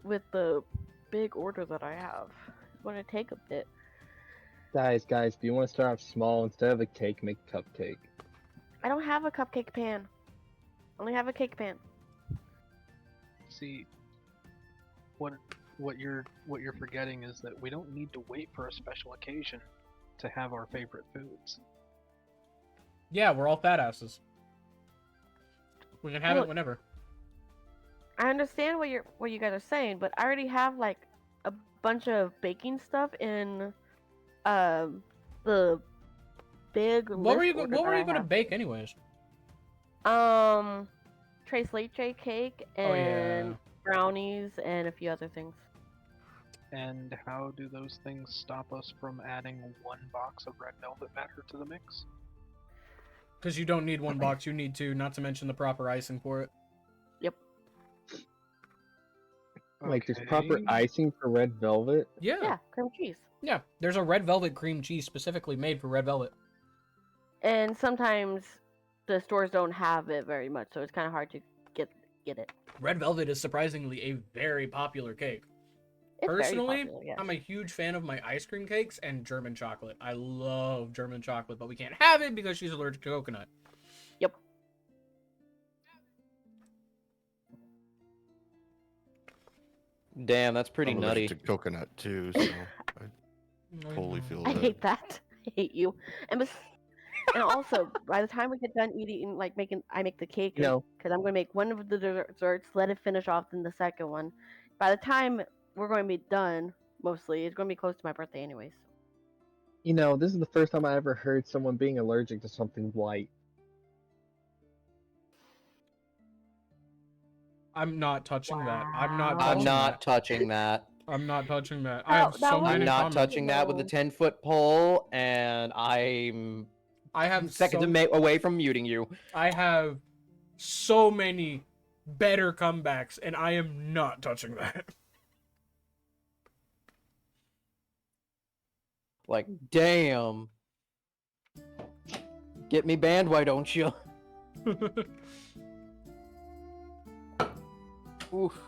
with the big order that I have. It's going to take a bit. Guys, do you want to start off small? Instead of a cake, make a cupcake. I don't have a cupcake pan. I only have a cake pan. See, what you're forgetting is that we don't need to wait for a special occasion to have our favorite foods. Yeah, we're all fat asses. We can have Look, it whenever. I understand what you guys are saying, but I already have like a bunch of baking stuff in the big What were you list What order were you that I going to have. bake anyways? Tres leche cake Oh, and yeah. brownies and a few other things. And how do those things stop us from adding one box of red velvet batter to the mix? Because you don't need one box, you need two, not to mention the proper icing for it. Yep. Like, there's proper icing for red velvet? Yeah. Yeah, cream cheese. Yeah, there's a red velvet cream cheese specifically made for red velvet. And sometimes the stores don't have it very much, so it's kind of hard to get it. Red velvet is surprisingly a very popular cake. It's Personally, very popular, yes. I'm a huge fan of my ice cream cakes and German chocolate. I love German chocolate, but we can't have it because she's allergic to coconut. Yep. Damn, that's pretty I'm nutty. allergic to coconut too, so I totally feel I that. hate that. I hate you. And and also, by the time we get done eating, like I make the cake, No. because I'm going to make one of the desserts, let it finish off, then the second one. By the time we're going to be done, mostly, it's going to be close to my birthday, anyways. This is the first time I ever heard someone being allergic to something white. I'm not touching that. I'm not Wow. touching I'm not that. touching that. I'm not touching that. I That- have that so was many I'm not comments. touching that with a 10-foot pole, and I'm I have seconds away from muting you. I have so many better comebacks, and I am not touching that. Like, damn. Get me banned, why don't you? Oof.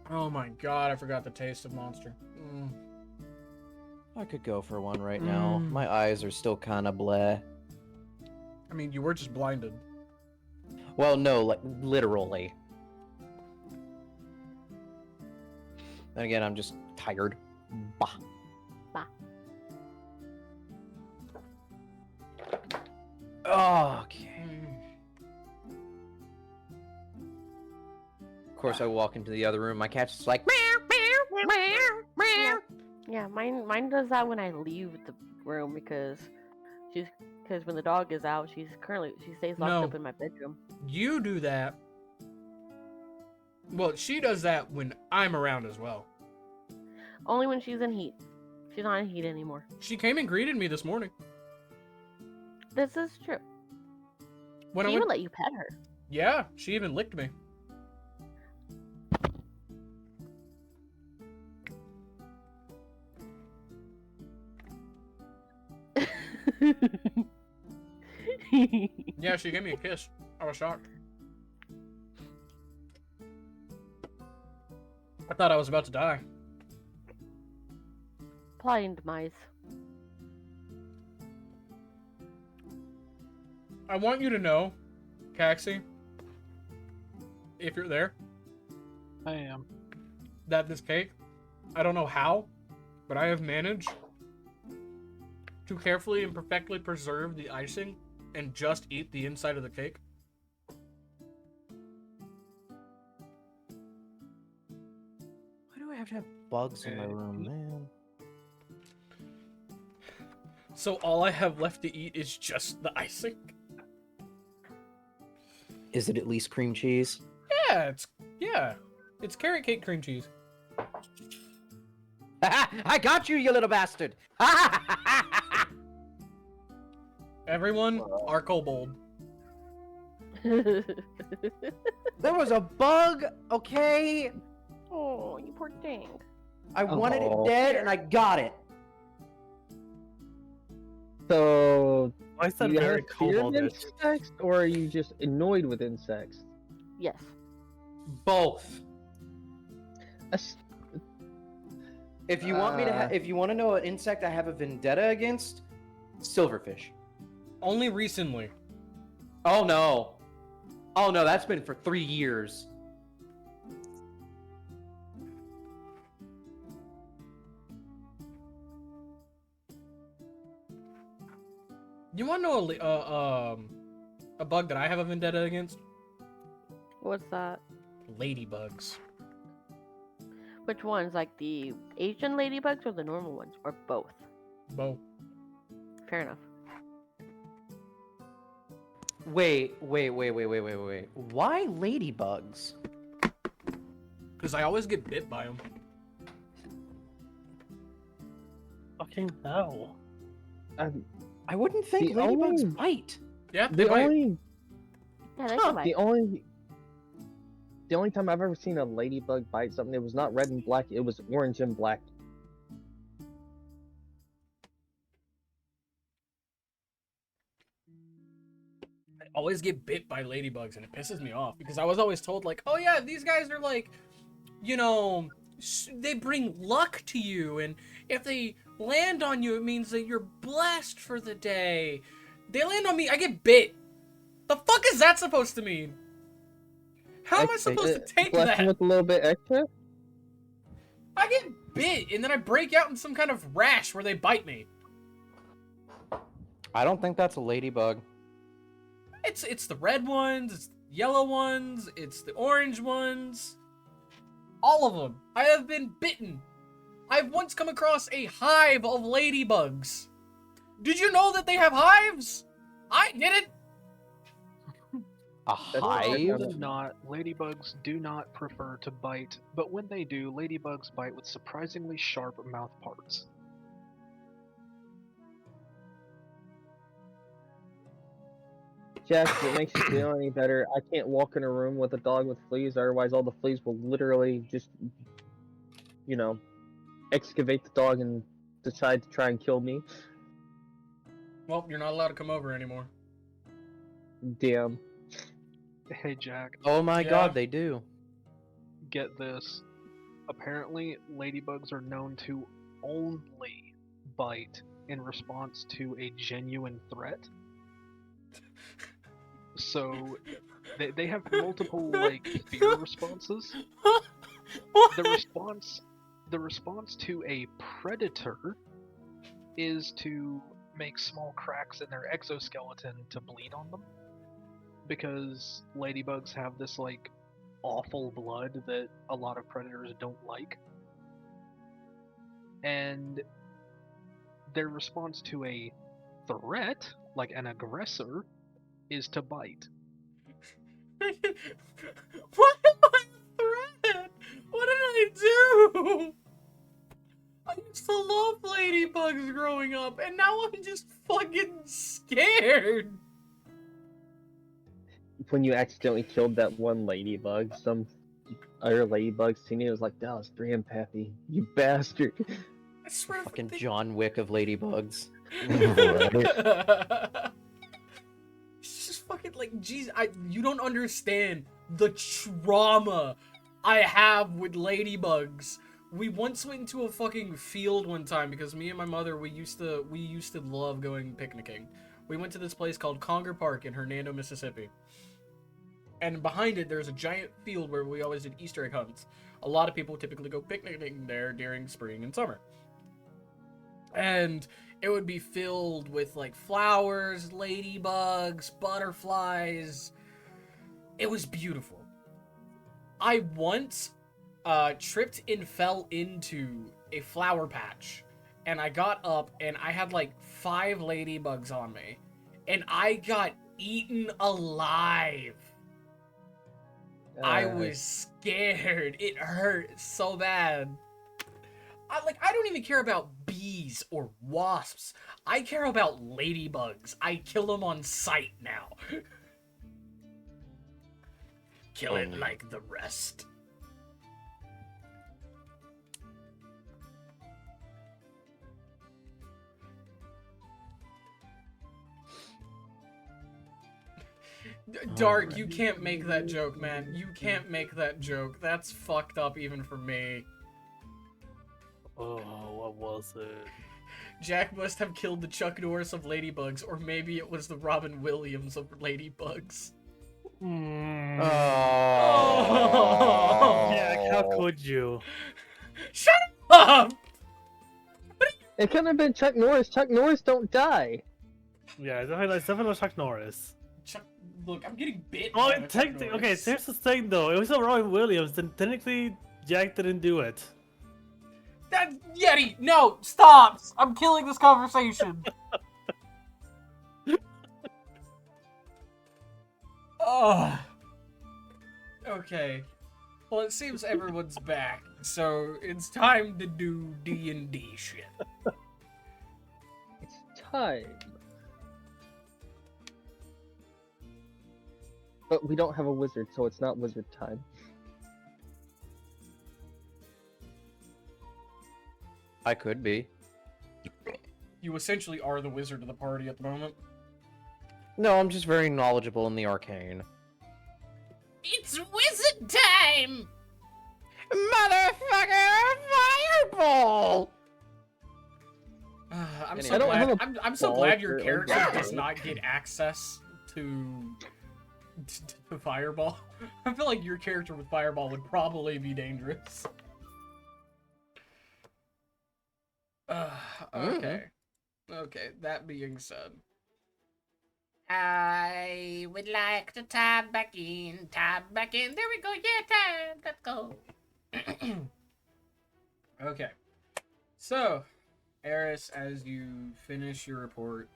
Oh my god, I forgot the taste of Monster. I could go for one right now. Mm. My eyes are still kind of bleh. I mean, you were just blinded. Well, no, like, literally. And again, I'm just tired. Bah. Okay. Of course, I walk into the other room. My cat's just like, meow, meow, meow. Yeah, mine does that when I leave the room because when the dog is out, she stays locked No. up in my bedroom. You do that. Well, she does that when I'm around as well. Only when she's in heat. She's not in heat anymore. She came and greeted me this morning. This is true. When She I even went... let you pet her. Yeah, she even licked me. Yeah, she gave me a kiss. I was shocked. I thought I was about to die. Blind mice. I want you to know, Caxi, if you're there, I am. that this cake, I don't know how, but I have managed to carefully and perfectly preserve the icing and just eat the inside of the cake. Why do I have to have bugs in my room, man? So all I have left to eat is just the icing. Is it at least cream cheese? Yeah, it's carrot cake cream cheese. I got you, you little bastard! Everyone, are kobold. There was a bug, okay? Oh, you poor thing. I wanted it Oh. dead, and I got it. So, I do said you very have fear of koboldish. insects, or are you just annoyed with insects? Yes. Both. That's- If you want me to, if you want to know an insect I have a vendetta against, silverfish. Only recently. Oh no, that's been for 3 years. You want to know a bug that I have a vendetta against? What's that? Ladybugs. Which ones? Like the Asian ladybugs or the normal ones? Or both? Both. Fair enough. Wait. Why ladybugs? Because I always get bit by them. Fucking hell. I wouldn't think The ladybugs only- bite. Yeah, they The bite. only Yeah, they Huh, can bite. the only time I've ever seen a ladybug bite something, it was not red and black, it was orange and black. I always get bit by ladybugs, and it pisses me off because I was always told, like, oh yeah, these guys are like, you know, they bring luck to you, and if they land on you, it means that you're blessed for the day. They land on me, I get bit. The fuck is that supposed to mean? How am I supposed to take Bless that? them with a little bit extra? I get bit, and then I break out in some kind of rash where they bite me. I don't think that's a ladybug. It's the red ones, it's the yellow ones, it's the orange ones. All of them. I have been bitten. I've once come across a hive of ladybugs. Did you know that they have hives? I didn't. A hive? Ladybugs do not prefer to bite, but when they do, ladybugs bite with surprisingly sharp mouth parts. Jack, if it makes you feel any better, I can't walk in a room with a dog with fleas, otherwise all the fleas will literally just, excavate the dog and decide to try and kill me. Well, you're not allowed to come over anymore. Damn. Hey Jack, Oh my Yeah. god, they do. get this. Apparently, ladybugs are known to only bite in response to a genuine threat. So, they have multiple, fear responses. The response to a predator is to make small cracks in their exoskeleton to bleed on them. Because ladybugs have this, awful blood that a lot of predators don't like. And their response to a threat, like an aggressor, is to bite. What am I a threat? What did I do? I used to love ladybugs growing up, and now I'm just fucking scared. When you accidentally killed that one ladybug, some other ladybug seen it was like, that was for him, Pappy. You bastard. I swear Fucking John Wick of ladybugs. It's just fucking geez, you don't understand the trauma I have with ladybugs. We once went into a fucking field one time because me and my mother we used to love going picnicking. We went to this place called Conger Park in Hernando, Mississippi. And behind it, there's a giant field where we always did Easter egg hunts. A lot of people typically go picnicking there during spring and summer. And it would be filled with, flowers, ladybugs, butterflies. It was beautiful. I once tripped and fell into a flower patch. And I got up, and I had, 5 ladybugs on me. And I got eaten alive. I was scared. It hurt so bad. I don't even care about bees or wasps. I care about ladybugs. I kill them on sight now. Kill it like the rest. Dark, you can't make that joke, man. You can't make that joke. That's fucked up even for me. Oh, what was it? Jack must have killed the Chuck Norris of ladybugs, or maybe it was the Robin Williams of ladybugs. Mm. Oh. Jack, how could you? Shut up! It couldn't have been Chuck Norris. Chuck Norris don't die. Yeah, it's definitely not Chuck Norris. Look, I'm getting bit. Oh, by the Chuck okay, Norris. here's the thing though. It was a Robin Williams, then technically Jack didn't do it. That Yeti, no, stop! I'm killing this conversation. Oh. Okay. Well, it seems everyone's back, so it's time to do D&D shit. It's time. But we don't have a wizard, so it's not wizard time. I could be. You essentially are the wizard of the party at the moment. No, I'm just very knowledgeable in the arcane. It's wizard time! Motherfucker fireball! I'm Anyway. so I don't glad. have I'm so ball glad your for, character like, does not get access to Fireball. I feel like your character with Fireball would probably be dangerous. Okay. Okay, that being said. I would like to tab back in, tab back in. There we go. Yeah, tab. Let's go. Okay. So, Eris, as you finish your report,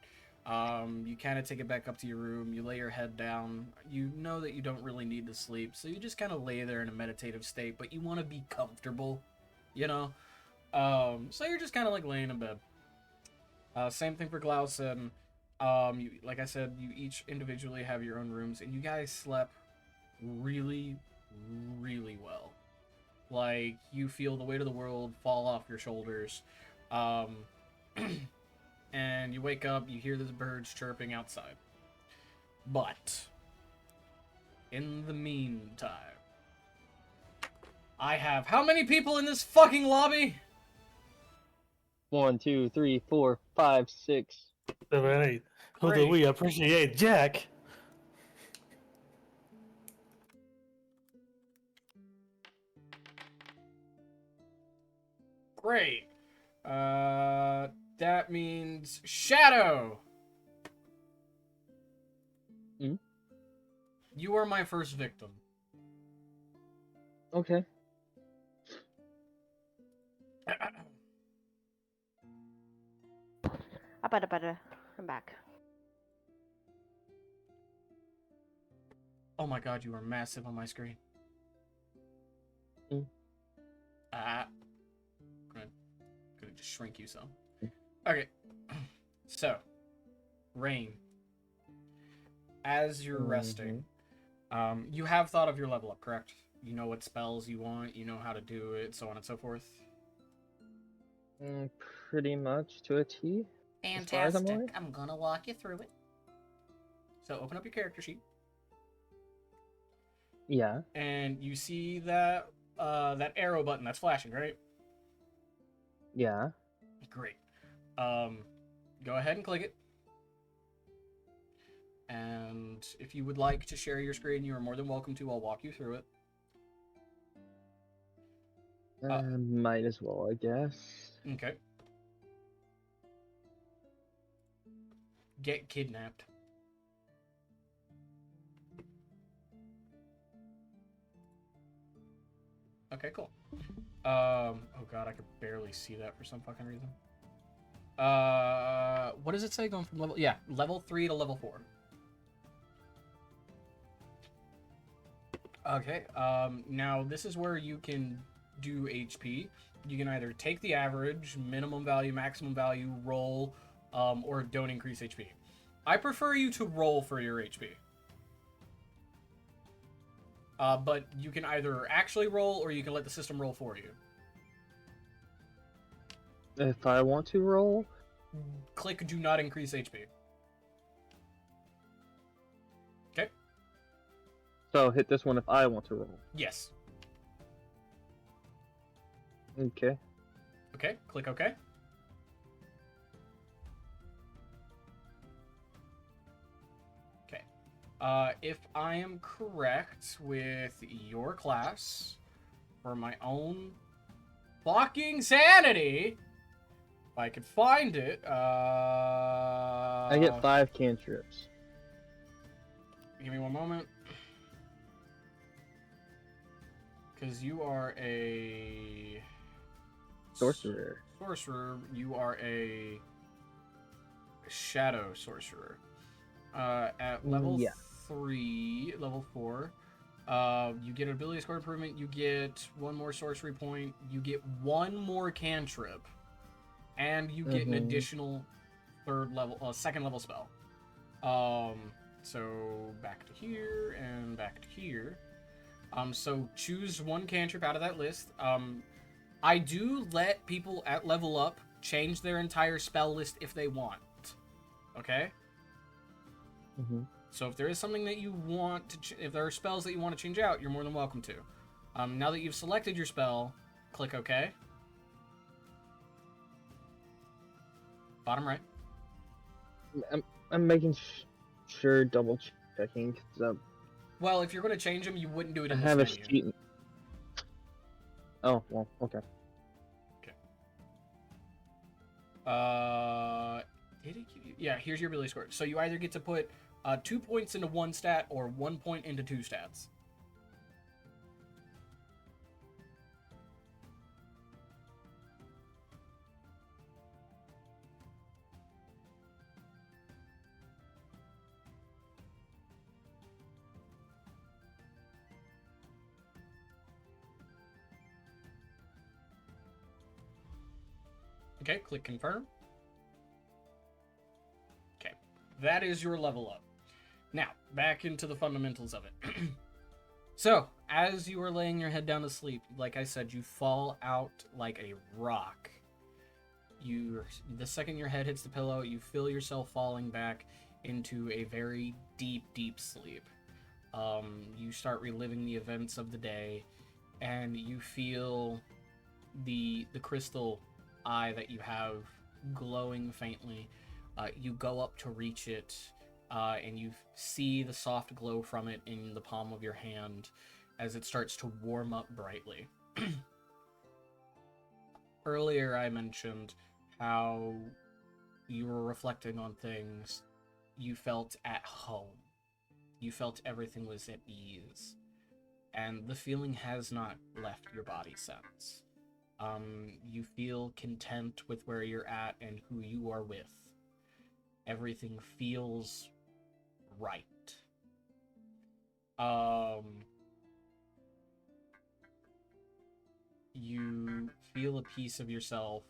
you kind of take it back up to your room. You lay your head down. You know that you don't really need to sleep, so you just kind of lay there in a meditative state, but you want to be comfortable, you know? So you're just kind of like laying in bed. Same thing for Glausen. Like I said, you each individually have your own rooms, and you guys slept really, really well. Like, you feel the weight of the world fall off your shoulders. And you wake up, you hear those birds chirping outside. But, in the meantime, I have how many people in this fucking lobby? 1, 2, 3, 4, 5, 6. 7, 8. Who do Great. we appreciate? Jack. Great. That means Shadow. Hmm? You are my first victim. Okay. I'm back. Oh my god, you are massive on my screen. Mm. Gonna just shrink you some. Okay. So, Rain. As you're resting, you have thought of your level up, correct? You know what spells you want, you know how to do it, so on and so forth. Pretty much to a T. As far as I'm aware. Fantastic. I'm gonna walk you through it. So open up your character sheet, Yeah. and you see that that arrow button that's flashing, right? Yeah. Great. Go ahead and click it. And if you would like to share your screen, you are more than welcome to. I'll walk you through it. Might as well, I guess. Okay. Get kidnapped. Okay, cool. Oh god, I could barely see that for some fucking reason. What does it say going from level? Yeah, level 3 to level 4. Okay, now this is where you can do HP. You can either take the average, minimum value, maximum value, roll, or don't increase HP. I prefer you to roll for your HP. But you can either actually roll, or you can let the system roll for you. If I want to roll? Click do not increase HP. Okay? So hit this one if I want to roll. Yes. Okay. Okay, click OK. Okay. If I am correct with your class, for my own fucking sanity, if I could find it, I get 5 cantrips. Give me one moment. Because you are a Sorcerer. Sorcerer. You are a shadow sorcerer. At level 3, level 4, you get an ability score improvement. You get 1 more sorcery point. You get 1 more cantrip, and you get an additional second level spell. So back to here and back to here. So choose 1 cantrip out of that list. I do let people at level up change their entire spell list if they want. Okay? So if there is something that you want to, if there are spells that you want to change out, you're more than welcome to. Now that you've selected your spell, click OK. Bottom right. I'm making sure, double checking. Well, if you're going to change them, you wouldn't do it in I this have a menu. sheet. Oh, well, okay. Did it give you? Yeah, here's your ability score. So you either get to put 2 points into one stat or 1 point into two stats. Okay, click confirm. Okay, that is your level up. Now, back into the fundamentals of it. So, as you are laying your head down to sleep, like I said, you fall out like a rock. The second your head hits the pillow, you feel yourself falling back into a very deep, deep sleep. You start reliving the events of the day, and you feel the crystal eye that you have glowing faintly. You go up to reach it, and you see the soft glow from it in the palm of your hand as it starts to warm up brightly. Earlier I mentioned how you were reflecting on things. You felt at home. You felt everything was at ease. And the feeling has not left your body since. You feel content with where you're at and who you are with. Everything feels right. You feel a piece of yourself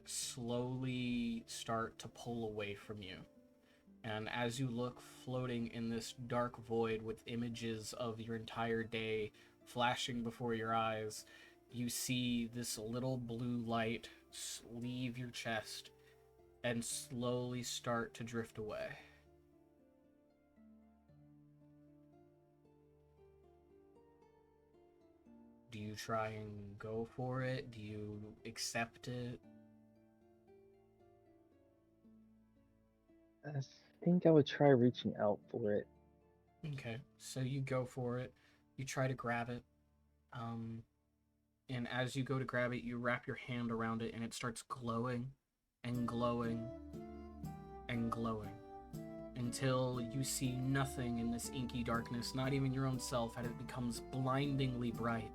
slowly start to pull away from you. And as you look floating in this dark void with images of your entire day flashing before your eyes, you see this little blue light leave your chest and slowly start to drift away. Do you try and go for it? Do you accept it? I think I would try reaching out for it. Okay, so you go for it. You try to grab it. And as you go to grab it, you wrap your hand around it and it starts glowing and glowing and glowing until you see nothing in this inky darkness, not even your own self, and it becomes blindingly bright.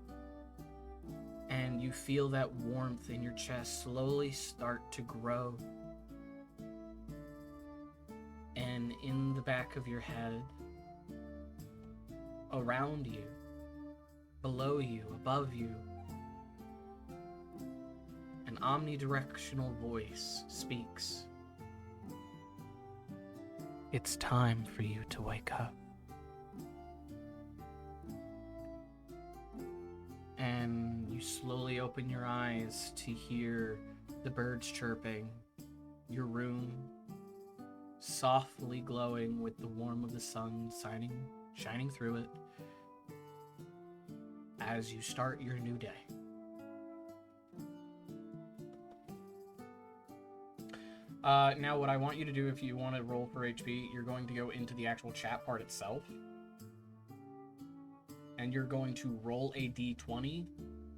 And you feel that warmth in your chest slowly start to grow. And in the back of your head, around you, below you, above you, an omnidirectional voice speaks. It's time for you to wake up. And you slowly open your eyes to hear the birds chirping, your room softly glowing with the warmth of the sun shining through it as you start your new day. Now what I want you to do, if you want to roll for HP, you're going to go into the actual chat part itself. And you're going to roll a d20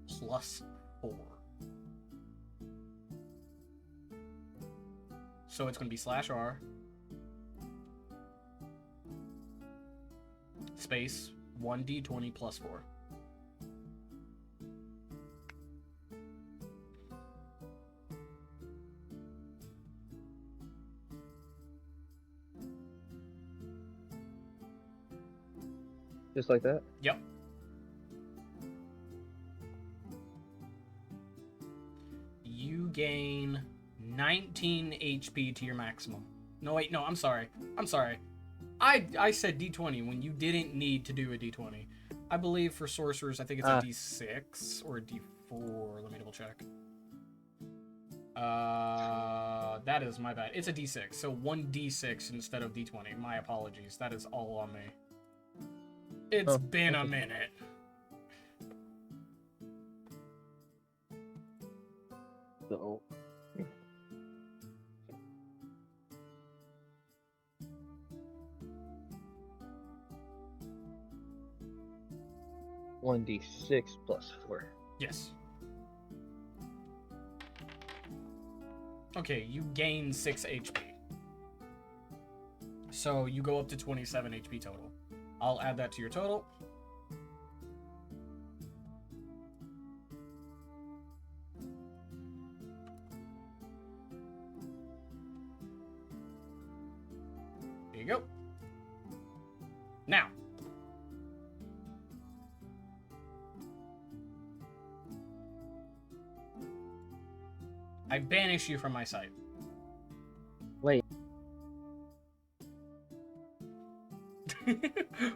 plus 4. So it's going to be /R space 1d20 plus 4. Just like that? Yep. You gain 19 HP to your maximum. No, wait, no, I'm sorry. I said D20 when you didn't need to do a D20. I believe for sorcerers, I think it's a D6 or a D4. Let me double check. That is my bad. It's a D6, so 1D6 instead of D20. My apologies. That is all on me. It's been a minute. So 1d6 plus 4. Yes. Okay, you gain 6 HP. So you go up to 27 HP total. I'll add that to your total. There you go. Now, I banish you from my sight. Wait.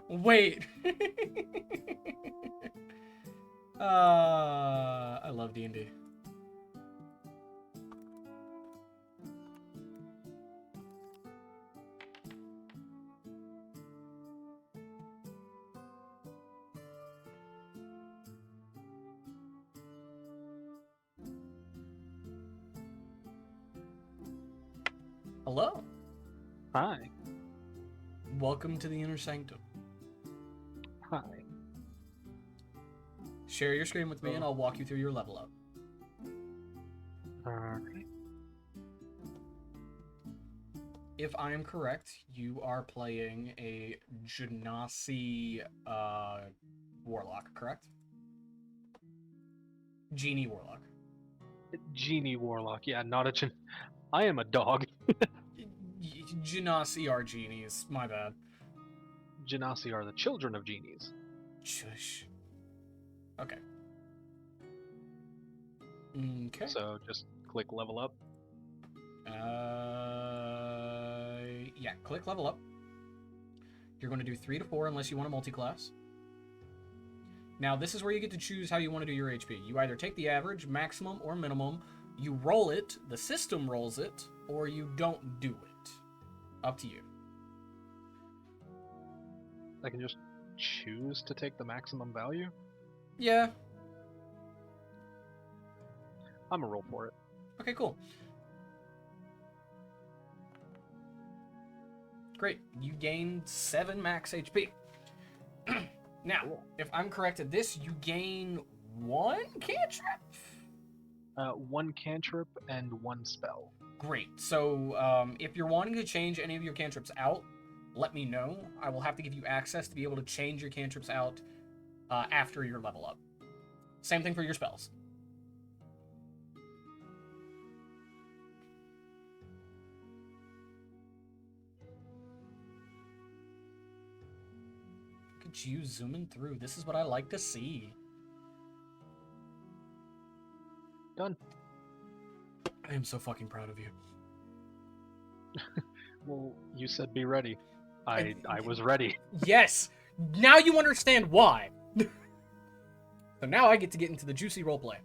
Wait. I love D&D. Hello. Hi. Welcome to the Inner Sanctum. Hi. Share your screen with me and I'll walk you through your level up. Alright. If I am correct, you are playing a Genasi Warlock, correct? Genie Warlock. Genie Warlock. Yeah, not a I am a dog. Genasi are genies. My bad. Genasi are the children of genies. Shush. Okay. Okay. So just click level up. Yeah, click level up. You're going to do 3 to 4 unless you want a multi-class. Now, this is where you get to choose how you want to do your HP. You either take the average, maximum, or minimum, you roll it, the system rolls it, or you don't do it. Up to you. I can just choose to take the maximum value. Yeah. I'm gonna roll for it. Okay, cool. Great. You gain 7 max HP. Now, if I'm correct at this, you gain 1 cantrip? 1 cantrip and 1 spell. Great. So, if you're wanting to change any of your cantrips out, let me know. I will have to give you access to be able to change your cantrips out after your level up. Same thing for your spells. Look at you zooming through. This is what I like to see. Done. I am so fucking proud of you. Well, you said be ready. I was ready. Yes! Now you understand why! So now I get to get into the juicy roleplay.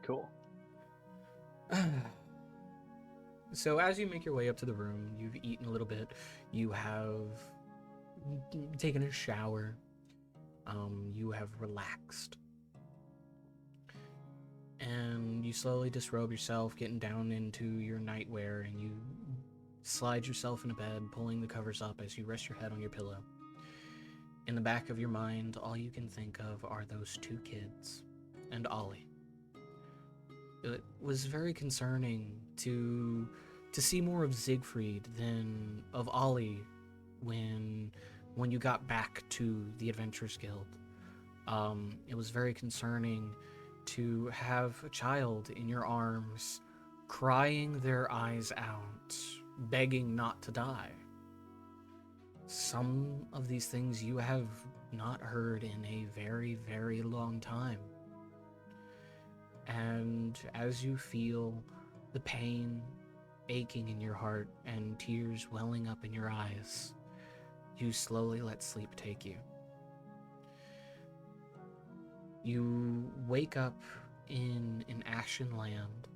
Cool. So as you make your way up to the room, you've eaten a little bit, you have taken a shower, you have relaxed. And you slowly disrobe yourself, getting down into your nightwear, and you slide yourself into bed, pulling the covers up as you rest your head on your pillow. In the back of your mind, all you can think of are those 2 kids and Ollie. It was very concerning to see more of Siegfried than of Ollie when you got back to the Adventurers Guild. It was very concerning to have a child in your arms, crying their eyes out, begging not to die. Some of these things you have not heard in a very, very long time. And as you feel the pain aching in your heart and tears welling up in your eyes, you slowly let sleep take you. You wake up in an ashen land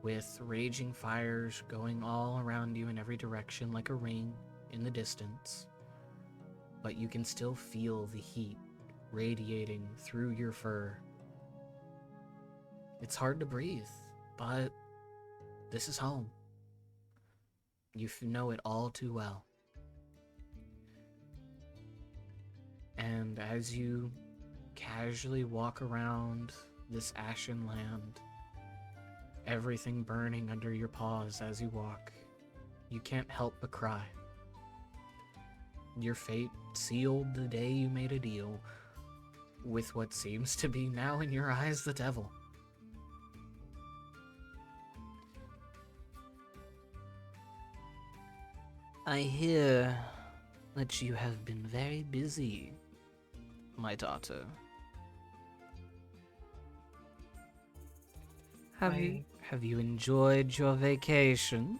with raging fires going all around you in every direction like a ring in the distance, but you can still feel the heat radiating through your fur. It's hard to breathe, but this is home. You know it all too well. And as you casually walk around this ashen land, everything burning under your paws as you walk. You can't help but cry. Your fate sealed the day you made a deal with what seems to be now in your eyes the devil. I hear that you have been very busy, my daughter. Have you enjoyed your vacation?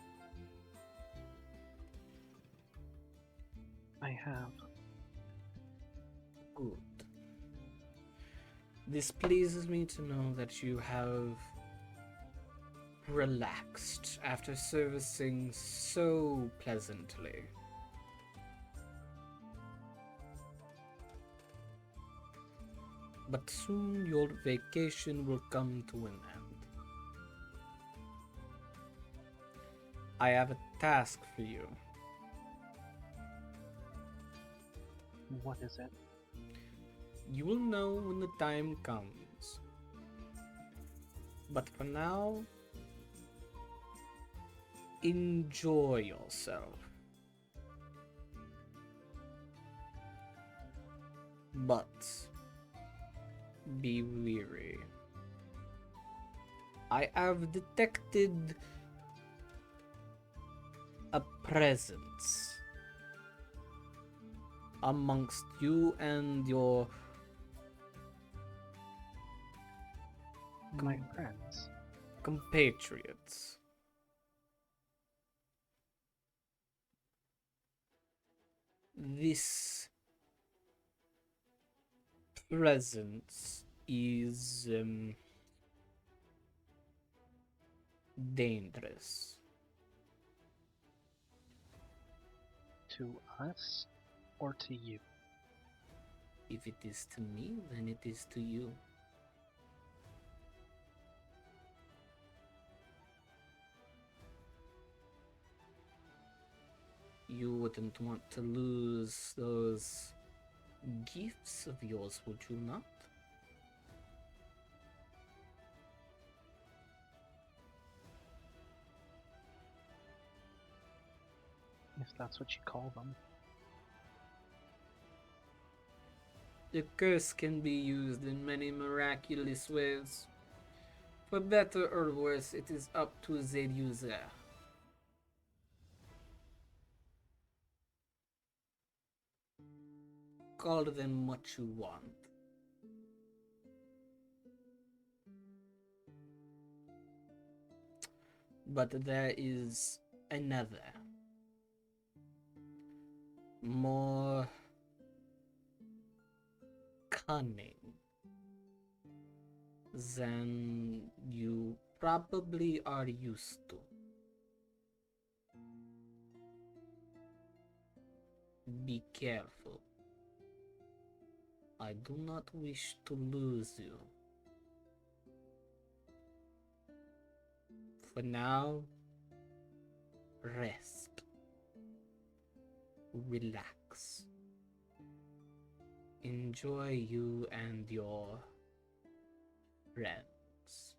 I have. Good. This pleases me to know that you have relaxed after servicing so pleasantly. But soon your vacation will come to an end. I have a task for you. What is it? You will know when the time comes. But for now, enjoy yourself. But be weary. I have detected a presence amongst you and your My friends. compatriots. This presence is dangerous. To us or to you? If it is to me, then it is to you. You wouldn't want to lose those gifts of yours, would you not? If that's what you call them. The curse can be used in many miraculous ways. For better or worse, it is up to the user. Call them what you want. But there is another, more cunning than you probably are used to. Be careful. I do not wish to lose you. For now, rest. Relax. Enjoy you and your friends.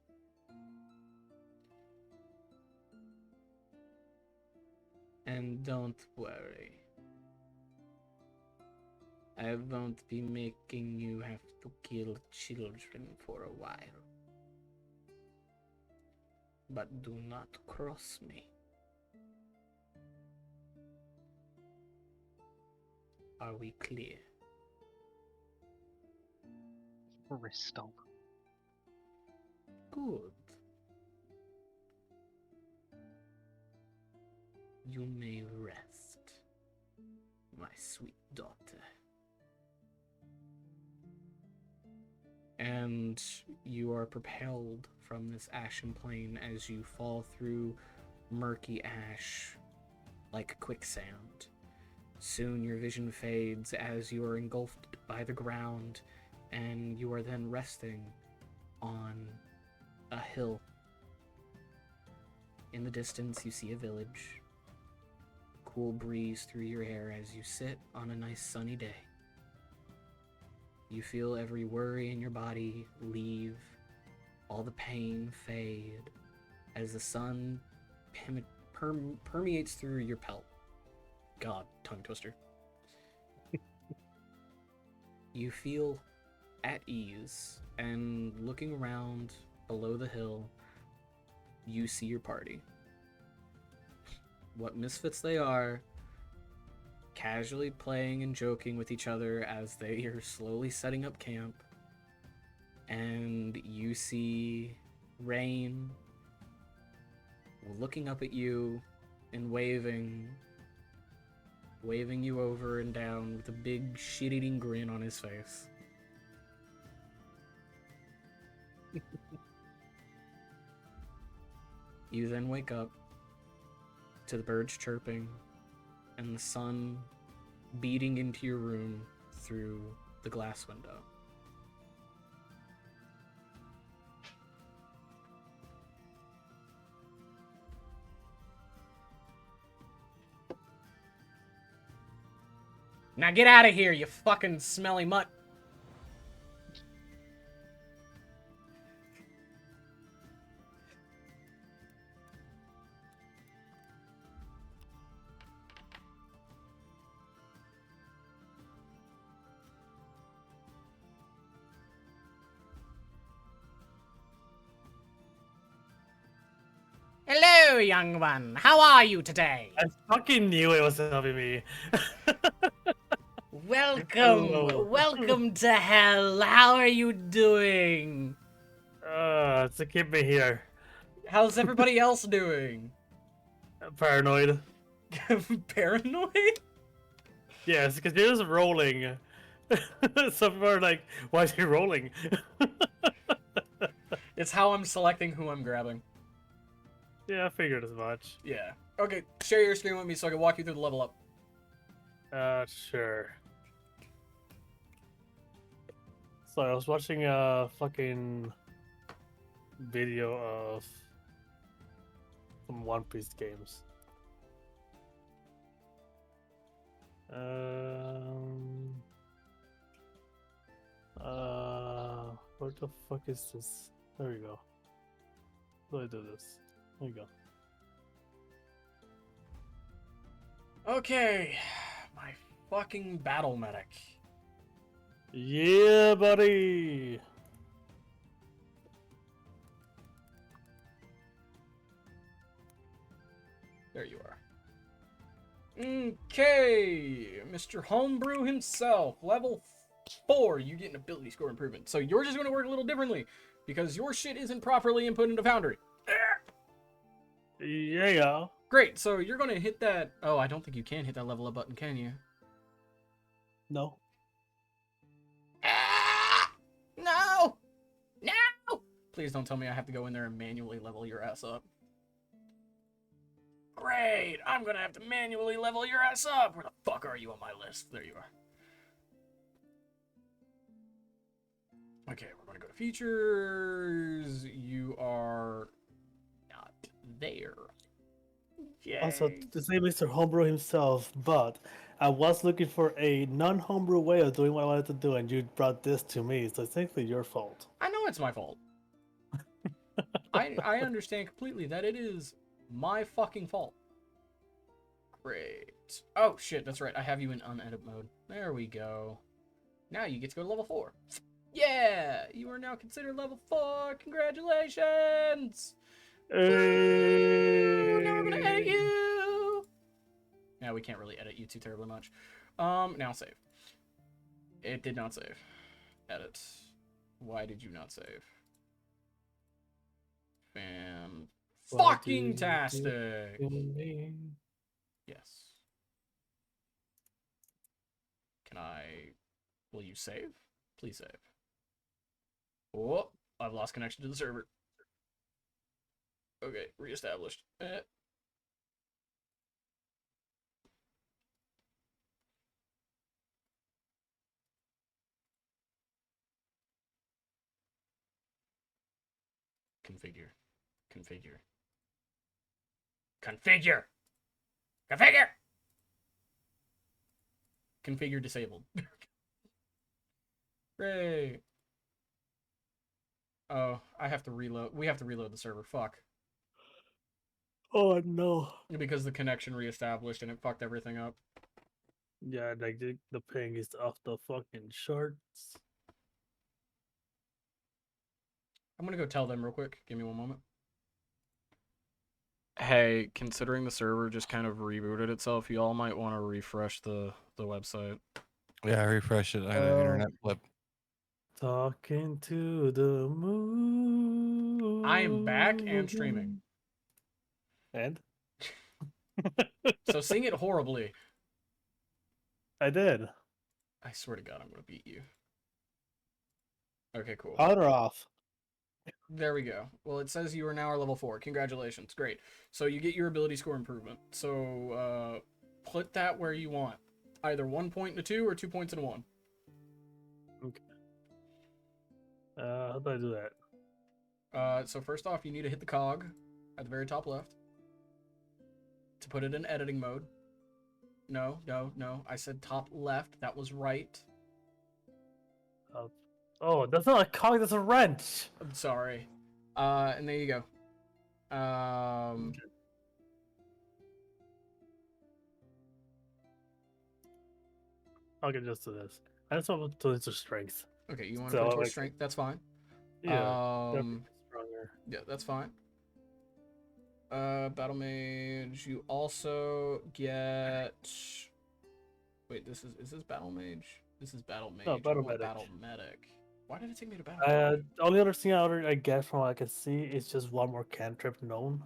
And don't worry. I won't be making you have to kill children for a while. But do not cross me. Are we clear? Crystal. Good. You may rest, my sweet daughter. And you are propelled from this ashen plane as you fall through murky ash like quicksand. Soon your vision fades as you are engulfed by the ground, and you are then resting on a hill. In the distance, you see a village. Cool breeze through your hair as you sit on a nice sunny day. You feel every worry in your body leave, all the pain fade, as the sun permeates through your pelt. God, tongue twister. You feel at ease, and looking around below the hill, you see your party. What misfits they are, casually playing and joking with each other as they are slowly setting up camp. And you see Rain looking up at you and waving you over and down with a big shit-eating grin on his face. You then wake up to the birds chirping and the sun beating into your room through the glass window. Now get out of here, you fucking smelly mutt. Hello, young one. How are you today? I fucking knew it was helping me. Welcome. Hello. Welcome to hell. How are you doing? To keep me here. How's everybody else doing? Paranoid. Paranoid? Yes, because you're just rolling. Some people are like, why is he rolling? It's how I'm selecting who I'm grabbing. Yeah, I figured as much. Yeah. Okay, share your screen with me so I can walk you through the level up. Sure. So I was watching a fucking video of some One Piece games. What the fuck is this? There we go. How do I do this? There you go. Okay, my fucking battle medic. Yeah, buddy! There you are. Okay, Mr. Homebrew himself, level 4, you get an ability score improvement. So yours is going to work a little differently, because your shit isn't properly input into Foundry. Yeah. Great, so you're going to hit that... Oh, I don't think you can hit that level up button, can you? No. No! No! Please don't tell me I have to go in there and manually level your ass up. Great! I'm gonna have to manually level your ass up! Where the fuck are you on my list? There you are. Okay, we're gonna go to features. You are not there. Yay. Also, to say Mr. Homebrew himself, but I was looking for a non-homebrew way of doing what I wanted to do, and you brought this to me, so it's technically your fault. I know it's my fault. I understand completely that it is my fucking fault. Great. Oh, shit, that's right. I have you in unedit mode. There we go. Now you get to go to level 4. Yeah! You are now considered level 4. Congratulations! Woo! Now we're gonna edit you! Now we can't really edit you too terribly much. Now save. It did not save. Edit. Why did you not save? Fucking-tastic! Yes. Can I... Will you save? Please save. Oh, I've lost connection to the server. Okay, reestablished. Configure. Configure. Configure! Configure! Configure disabled. Great. Oh, I have to reload. We have to reload the server. Fuck. Oh no. because the connection reestablished and it fucked everything up. Yeah, like the ping is off the fucking charts. I'm gonna go tell them real quick. Give me one moment. Hey, considering the server just kind of rebooted itself, you all might want to refresh the website. Yeah, refresh it. I had an internet flip. Talking to the moon. I am back and streaming. And? So sing it horribly. I did. I swear to God, I'm gonna beat you. Okay, cool. On or off? There we go. Well, it says you are now level 4. Congratulations. Great. So you get your ability score improvement. So put that where you want. Either 1 point in a 2 or 2 points in a 1. Okay. How do I do that? So first off, you need to hit the cog at the very top left to put it in editing mode. No. I said top left. That was right. Oh, that's not a cog, that's a wrench. I'm sorry. And there you go. I'll get just to this. I just want to into strength. Okay, you want to So, put it towards like, strength? That's fine. Yeah. Stronger. Yeah, that's fine. Battle mage. You also get. Wait, is this battle mage? This is battle mage. No, battle I want medic. battle medic. Why did it take me to battle medic? Only other thing I get from what I can see is just one more cantrip known.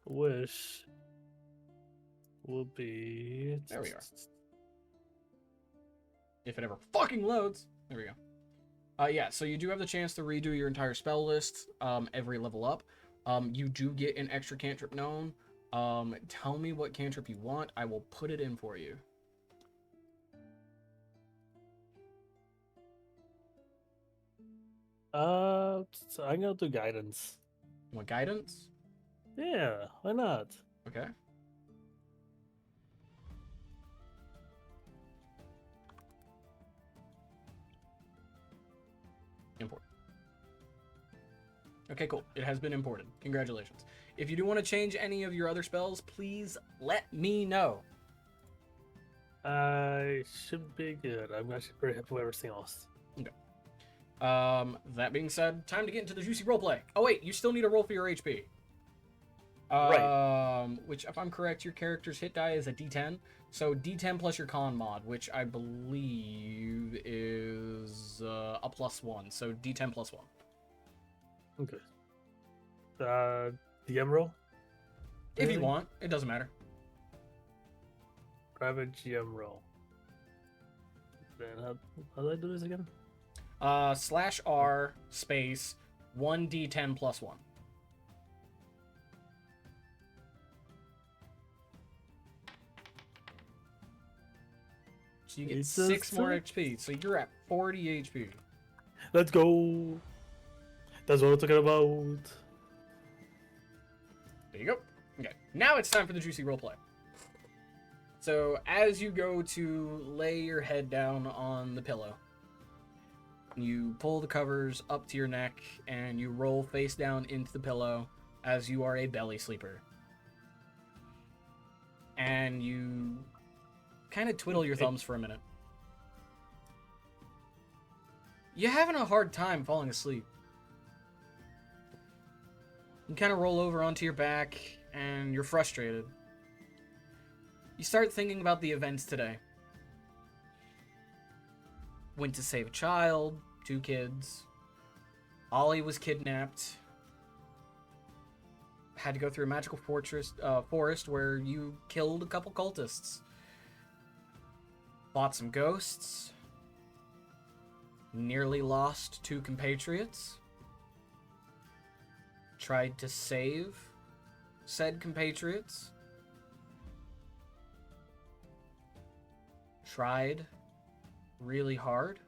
Wish will be. There we are. If it ever fucking loads. There we go. Yeah, so you do have the chance to redo your entire spell list every level up. You do get an extra cantrip known. Tell me what cantrip you want. I will put it in for you. So I'm gonna do guidance. You want guidance? Yeah, why not? Okay. Import. Okay, cool. It has been imported. Congratulations. If you do want to change any of your other spells, please let me know. I should be good. I'm actually pretty happy with everything else. Okay. That being said, time to get into the juicy roleplay. Oh wait, you still need a roll for your HP. Right. Which, if I'm correct, your character's hit die is a D10. So D10 plus your con mod, which I believe is a +1. So D10 +1. Okay. DM roll? If you want, it doesn't matter. Private GM roll. Then how do I do this again? /R space 1d10 +1. So you get 6 more HP. So you're at 40 HP. Let's go. That's what we're talking about. There you go. Okay, now it's time for the juicy roleplay. So as you go to lay your head down on the pillow, you pull the covers up to your neck and you roll face down into the pillow as you are a belly sleeper. And you kind of twiddle your thumbs for a minute. You're having a hard time falling asleep. You kind of roll over onto your back and you're frustrated. You start thinking about the events today. Went to save a child, 2 kids. Ollie was kidnapped. Had to go through a magical forest where you killed a couple cultists. Fought some ghosts. Nearly lost 2 compatriots. Tried to save said compatriots. Tried really hard.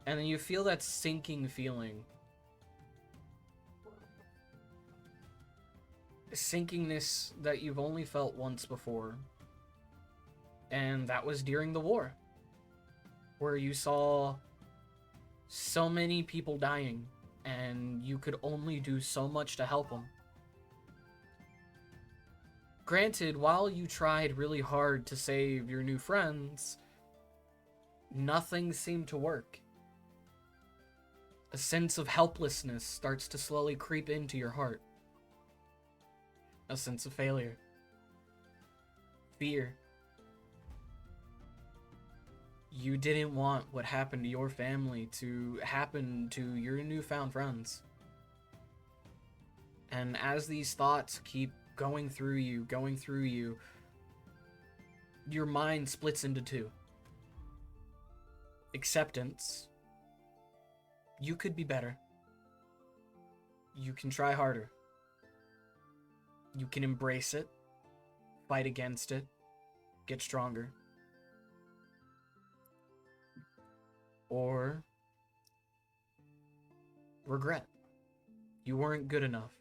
And then you feel that sinking feeling. Sinkingness that you've only felt once before. And that was during the war. where you saw so many people dying and you could only do so much to help them. Granted, while you tried really hard to save your new friends, nothing seemed to work. A sense of helplessness starts to slowly creep into your heart. A sense of failure. Fear. You didn't want what happened to your family to happen to your newfound friends. And as these thoughts keep going through you, your mind splits into two. Acceptance. You could be better. You can try harder. You can embrace it, fight against it, get stronger. Or regret. You weren't good enough.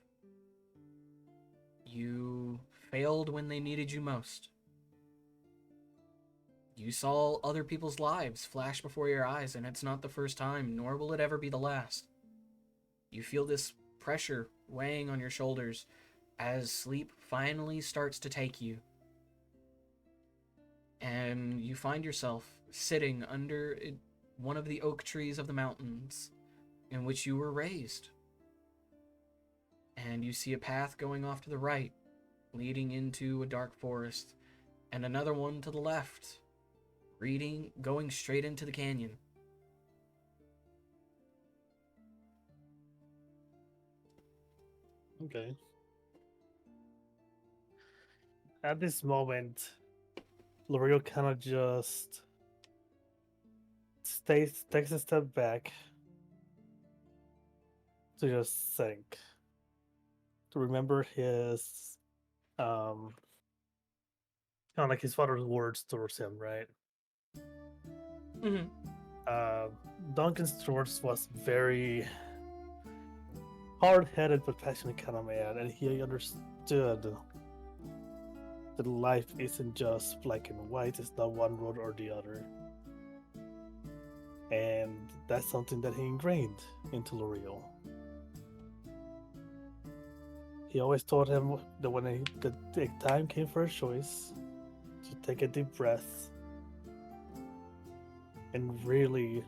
You failed when they needed you most. You saw other people's lives flash before your eyes, and it's not the first time, nor will it ever be the last. You feel this pressure weighing on your shoulders as sleep finally starts to take you. And you find yourself sitting under one of the oak trees of the mountains in which you were raised. And you see a path going off to the right, leading into a dark forest, and another one to the left, going straight into the canyon. Okay. At this moment, L'Oreal kind of just takes a step back to just think, to remember his, kind of like his father's words towards him, right? Mm-hmm. Duncan's towards was very hard-headed but passionate kind of man, and he understood that life isn't just black and white, it's not one road or the other. And that's something that he ingrained into L'Oreal. He always told him that when the time came for a choice, to take a deep breath and really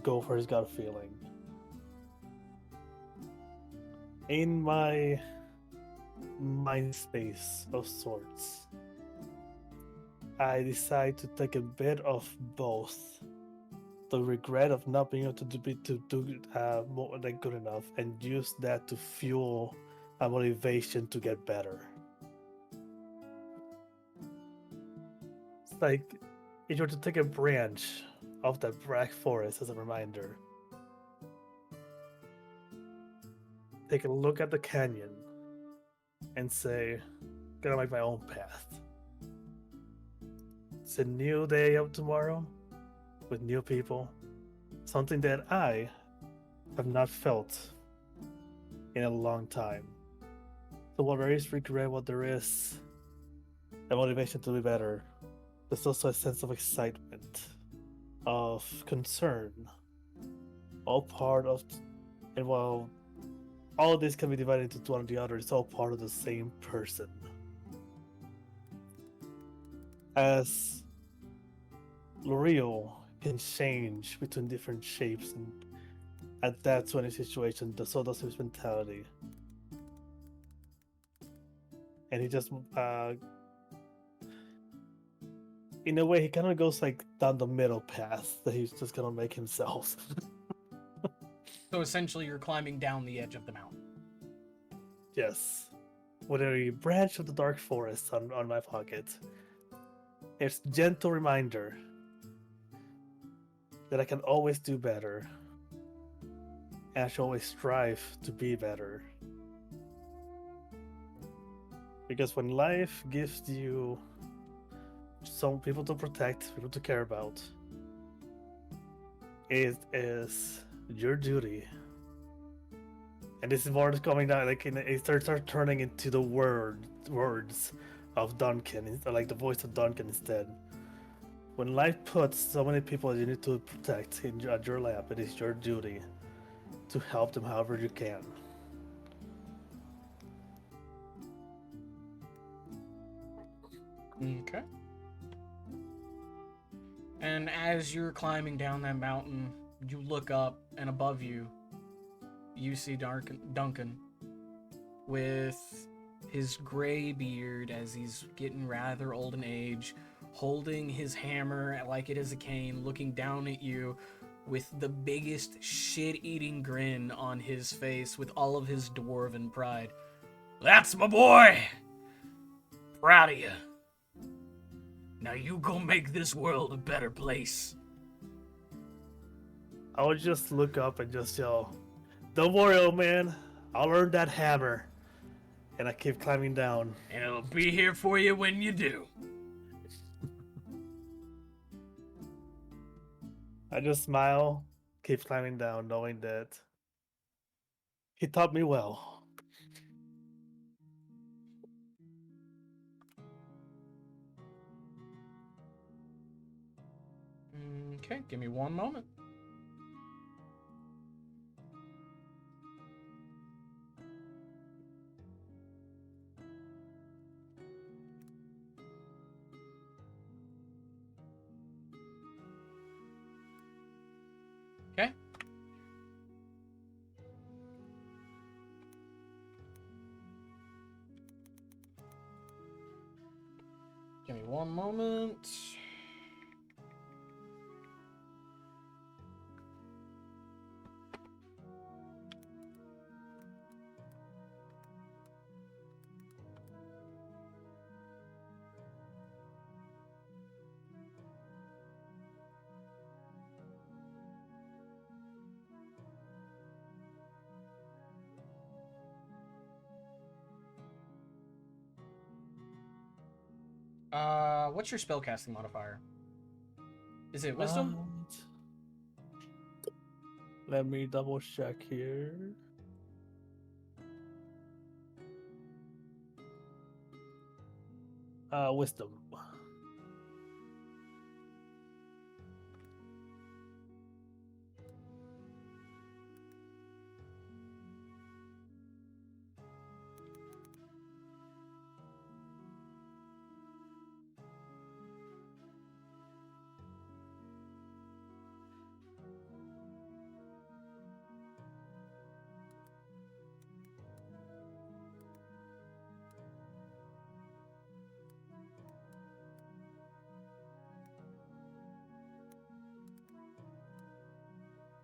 go for his gut feeling. In my mind space of sorts, I decide to take a bit of both. The regret of not being able to do more than good enough, and use that to fuel a motivation to get better. It's like if you were to take a branch of that black forest as a reminder, take a look at the canyon and say, gonna make my own path. It's a new day of tomorrow with new people, something that I have not felt in a long time. So while there is regret, what there is a motivation to be better, there's also a sense of excitement, of concern, all part of, and while all of this can be divided into one or the other, it's all part of the same person. As L'Oreal can change between different shapes and adapt to any situation, so does his mentality. And he just, in a way, he kind of goes like down the middle path that he's just gonna make himself. So essentially, you're climbing down the edge of the mountain. Yes. With a branch of the dark forest on my pocket. It's a gentle reminder that I can always do better. And I should always strive to be better. Because when life gives you some people to protect, people to care about, it is your duty. And this is more coming down, like it starts turning into the words of Duncan, like the voice of Duncan instead. When life puts so many people you need to protect at your lap, it is your duty to help them however you can. Okay. And as you're climbing down that mountain, you look up, and above you, you see Duncan with his gray beard as he's getting rather old in age, holding his hammer like it is a cane, looking down at you with the biggest shit-eating grin on his face with all of his dwarven pride. That's my boy! Proud of you. Now you go make this world a better place. I would just look up and just yell, "Don't worry, old man. I'll earn that hammer." And I keep climbing down. And it'll be here for you when you do. I just smile, keep climbing down, knowing that he taught me well. Okay, give me one moment. Okay. Give me one moment. What's your spellcasting modifier? Is it wisdom? Let me double check here. Wisdom.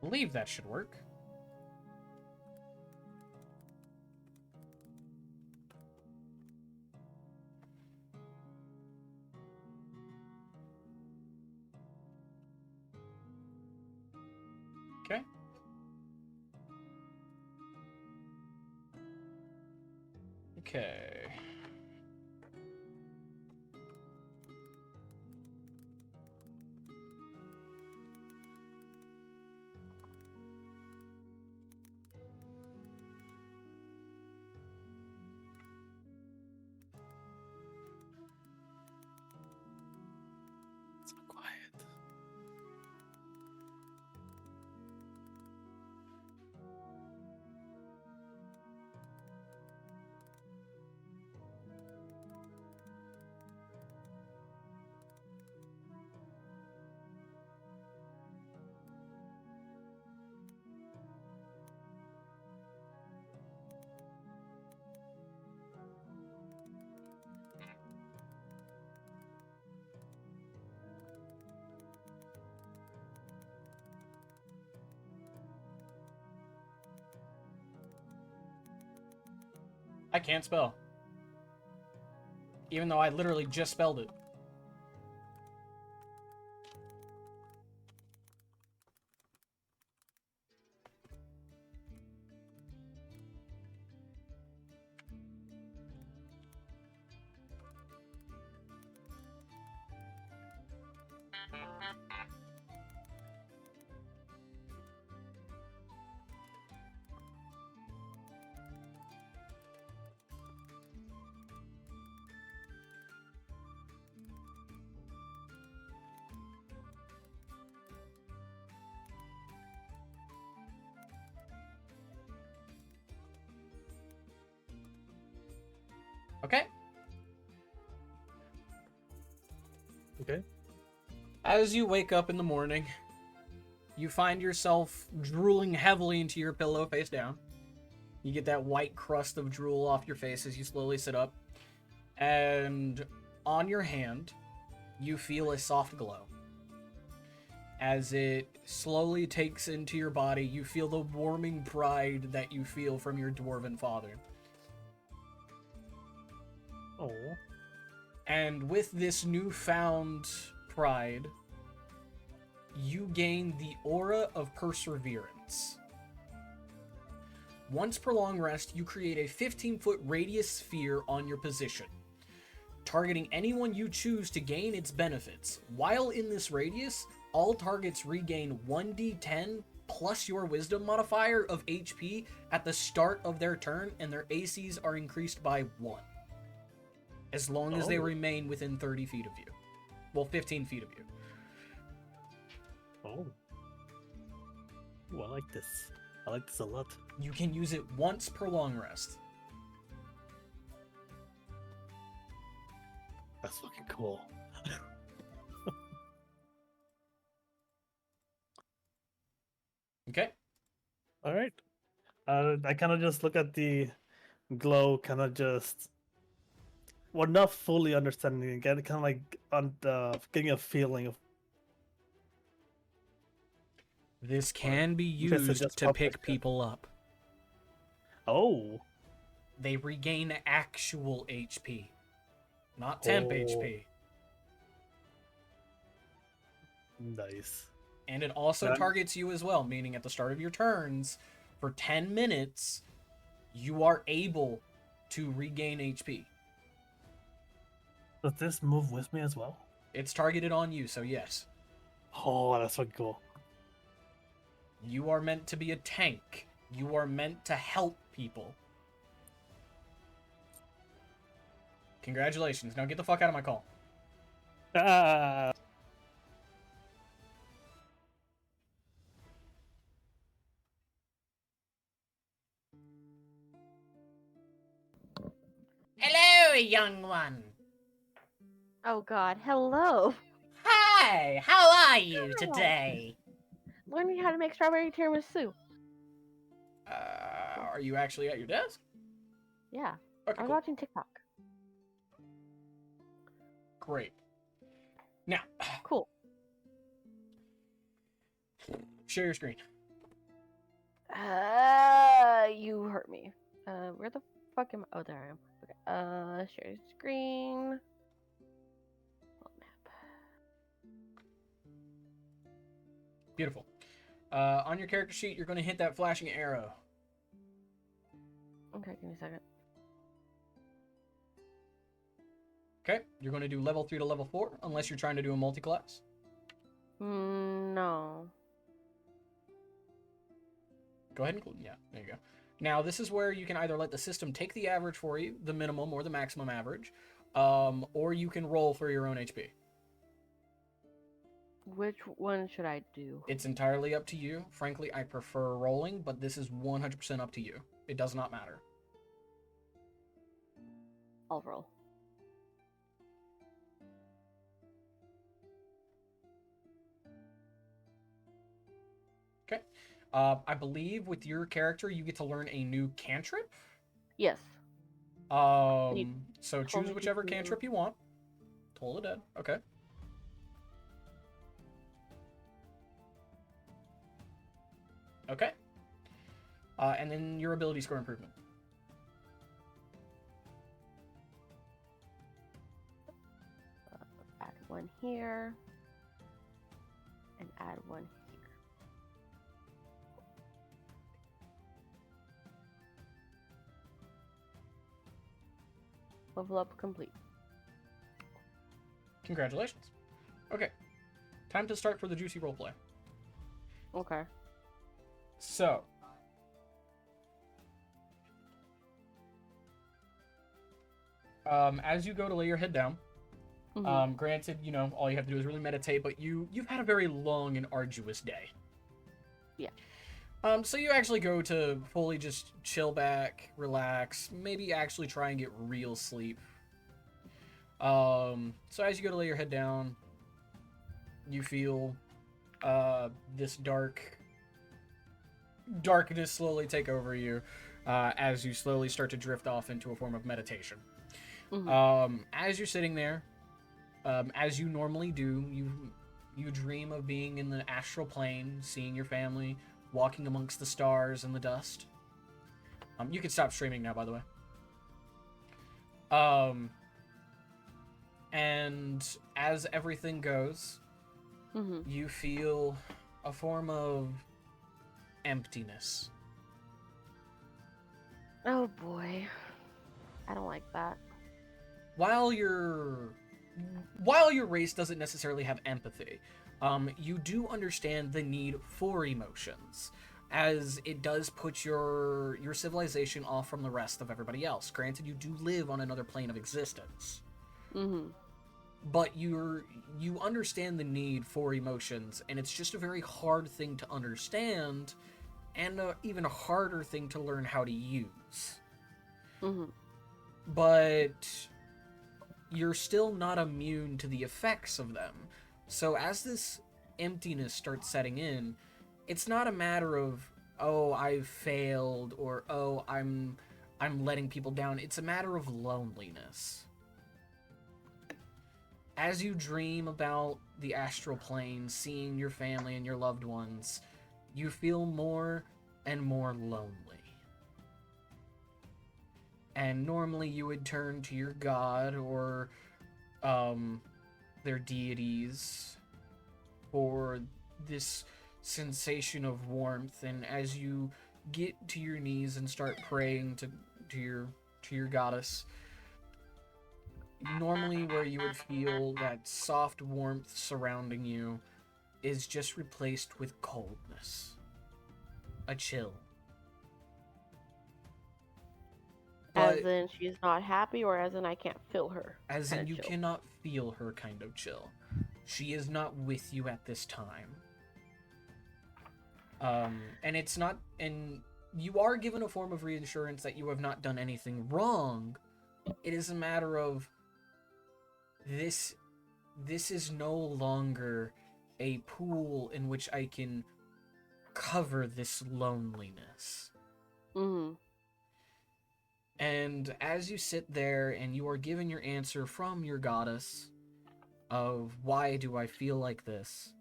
I believe that should work. Okay. Okay. So quiet. I can't spell. Even though I literally just spelled it. Okay. Okay. As you wake up in the morning, you find yourself drooling heavily into your pillow face down. You get that white crust of drool off your face as you slowly sit up. And on your hand, you feel a soft glow. As it slowly takes into your body, you feel the warming pride that you feel from your dwarven father. Oh. And with this newfound pride, you gain the aura of perseverance. Once per long rest, you create a 15-foot radius sphere on your position, targeting anyone you choose to gain its benefits. While in this radius, all targets regain 1d10 plus your wisdom modifier of HP at the start of their turn, and their ACs are increased by 1. As long as they remain within 30 feet of you. Well, 15 feet of you. Oh. Ooh, I like this. I like this a lot. You can use it once per long rest. That's fucking cool. Okay. All right. I kind of just look at the glow, kind of just, well, not fully understanding it, kind of like on the getting a feeling of. This can be Guess it used just to popped pick like that. people up. Oh. They regain actual HP, not temp HP. Nice. And it also That- targets you as well, meaning at the start of your turns, for 10 minutes, you are able to regain HP. Does this move with me as well? It's targeted on you, so yes. Oh, that's fucking cool. You are meant to be a tank. You are meant to help people. Congratulations. Now get the fuck out of my call. Ah. Hello, young one. Oh God, hello. Hi, how are you today? Learning how to make strawberry tiramisu. Are you actually at your desk? Yeah, Okay, I was cool. watching TikTok. Great. Now, Cool. share your screen. You hurt me. Where the fuck am I? Oh, there I am. Okay. Share screen. World map. Beautiful. On your character sheet, you're going to hit that flashing arrow. Okay, give me a second. Okay, you're going to do level 3 to level 4, unless you're trying to do a multi-class. No. Go ahead and yeah, there you go. Now, this is where you can either let the system take the average for you, the minimum or the maximum average, or you can roll for your own HP. Which one should I do? It's entirely up to you. Frankly, I prefer rolling, but this is 100% up to you. It does not matter. I'll roll. Okay. I believe with your character, you get to learn a new cantrip. Yes. So told choose me whichever to- cantrip you want. Toll the Dead. Okay. Okay. And then your ability score improvement. Add one here. And add one here. Level up complete. Congratulations. Okay. Time to start for the juicy roleplay. Okay. So. As you go to lay your head down, granted, you know, all you have to do is really meditate, but you've had a very long and arduous day. Yeah. So you actually go to fully just chill back, relax, maybe actually try and get real sleep. So as you go to lay your head down, you feel this darkness slowly take over you as you slowly start to drift off into a form of meditation. As you're sitting there, as you normally do, you dream of being in the astral plane, seeing your family, walking amongst the stars and the dust. You can stop streaming now, by the way. And as everything goes, you feel a form of emptiness. Oh boy. I don't like that. While your race doesn't necessarily have empathy, you do understand the need for emotions, as it does put your civilization off from the rest of everybody else. Granted, you do live on another plane of existence. But you understand the need for emotions, and it's just a very hard thing to understand, and even a harder thing to learn how to use. But you're still not immune to the effects of them. So as this emptiness starts setting in, it's not a matter of, oh, I've failed, or oh, I'm letting people down. It's a matter of loneliness. As you dream about the astral plane, seeing your family and your loved ones, you feel more and more lonely. And normally you would turn to your god or their deities for this sensation of warmth. And as you get to your knees and start praying to your goddess, normally where you would feel that soft warmth surrounding you is just replaced with coldness, a chill. As in she's not happy, or as in I can't feel her? As in you chill. cannot feel her kind of chill. She is not with you at this time. And it's not, and you are given a form of reassurance that you have not done anything wrong. It is a matter of this is no longer a pool in which I can cover this loneliness. And as you sit there and you are given your answer from your goddess of why do I feel like this,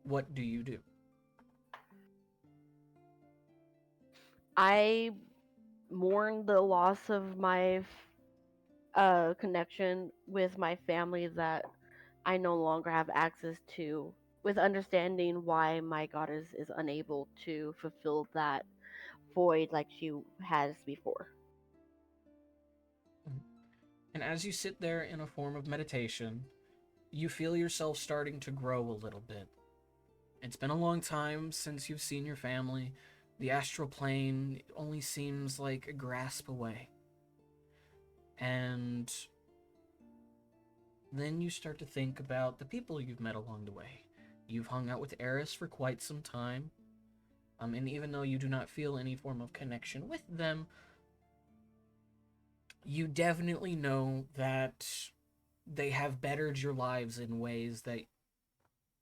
what do you do? I mourn the loss of my connection with my family that I no longer have access to, with understanding why my goddess is unable to fulfill that void like she has before. And as you sit there in a form of meditation, you feel yourself starting to grow a little bit. It's been a long time since you've seen your family. The astral plane only seems like a grasp away. And then you start to think about the people you've met along the way. You've hung out with Eris for quite some time. And even though you do not feel any form of connection with them, you definitely know that they have bettered your lives in ways that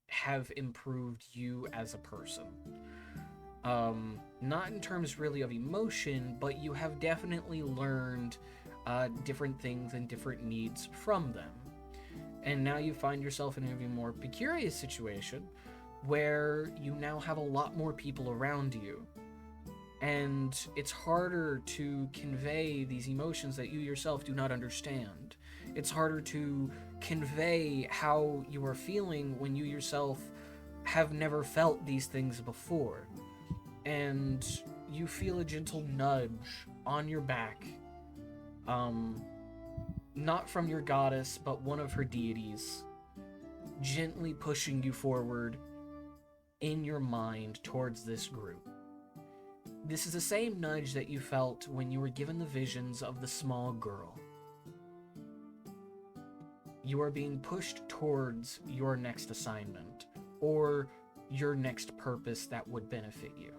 have improved you as a person. Not in terms really of emotion, but you have definitely learned different things and different needs from them. And now you find yourself in an even more precarious situation where you now have a lot more people around you. And it's harder to convey these emotions that you yourself do not understand. It's harder to convey how you are feeling when you yourself have never felt these things before. And you feel a gentle nudge on your back. Not from your goddess, but one of her deities, gently pushing you forward in your mind towards this group. This is the same nudge that you felt when you were given the visions of the small girl. You are being pushed towards your next assignment, or your next purpose that would benefit you.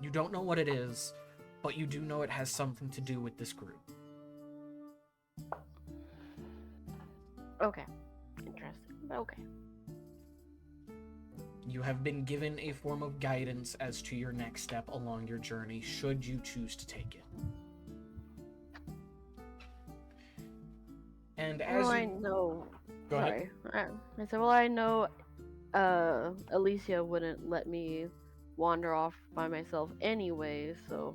You don't know what it is, but you do know it has something to do with this group. Okay. Interesting. Okay. You have been given a form of guidance as to your next step along your journey, should you choose to take it. And as Well, you... I know. Go ahead. Sorry. I said, well, I know Alicia wouldn't let me wander off by myself anyway, so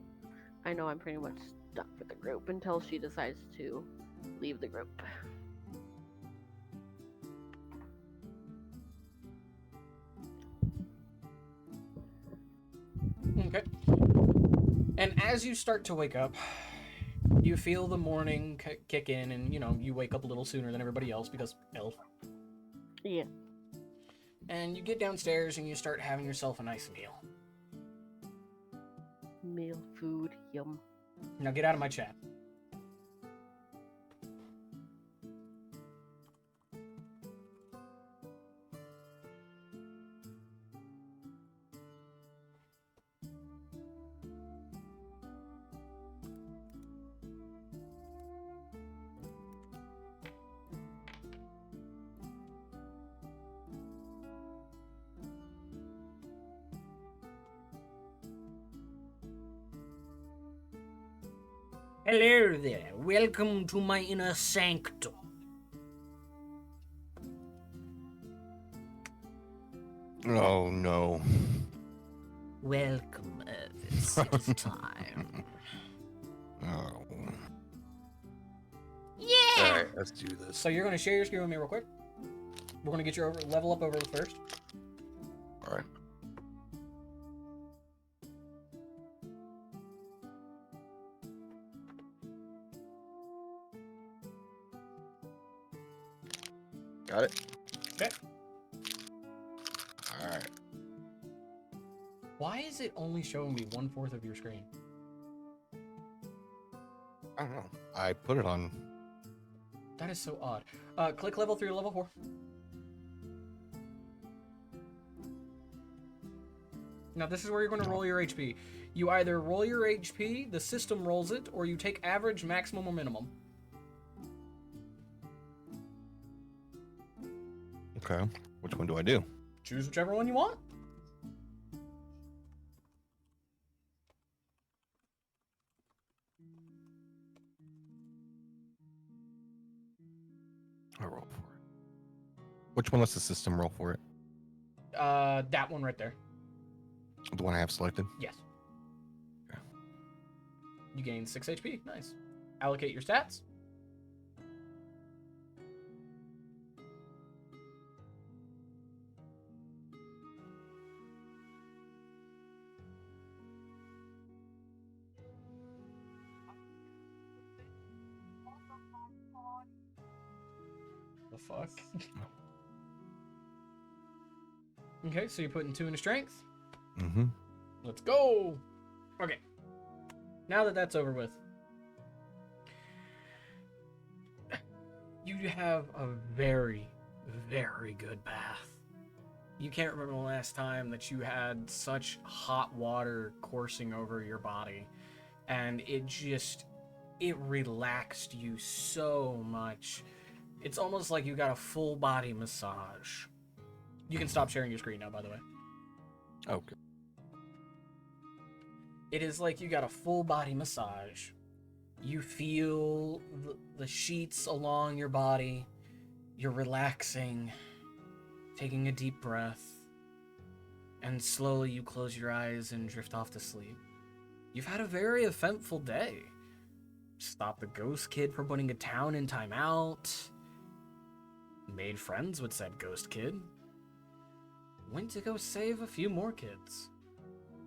I know I'm pretty much stuck with the group until she decides to leave the group. Okay. And as you start to wake up, you feel the morning kick in, and you wake up a little sooner than everybody else because elf. Yeah. And you get downstairs and you start having yourself a nice meal. Meal, food, yum. Now get out of my chat. Hello there. Welcome to my inner sanctum. Oh no. Welcome, Irvis. It is time. Oh. Yeah! Alright, let's do this. So you're going to share your screen with me real quick. We're going to get your level up over first. Alright. Got it? Okay. Alright. Why is it only showing me 1/4 of your screen? I don't know. I put it on. That is so odd. Click level 3 or level 4. Now this is where you're going to roll your HP. You either roll your HP, the system rolls it, or you take average, maximum, or minimum. Okay. Which one do I do? Choose whichever one you want. I roll for it. Which one lets the system roll for it? That one right there. The one I have selected? Yes. Okay. You gain 6 HP. Nice. Allocate your stats. The fuck? Okay, so you're putting 2 into strength. Mm-hmm. Let's go! Okay. Now that that's over with, you have a very, very good bath. You can't remember the last time that you had such hot water coursing over your body, and it relaxed you so much. It's almost like you got a full body massage. You can stop sharing your screen now, by the way. Okay. It is like you got a full body massage. You feel the sheets along your body. You're relaxing, taking a deep breath, and slowly you close your eyes and drift off to sleep. You've had a very eventful day. Stopped the ghost kid from putting a town in timeout. Made friends with said ghost kid. Went to go save a few more kids.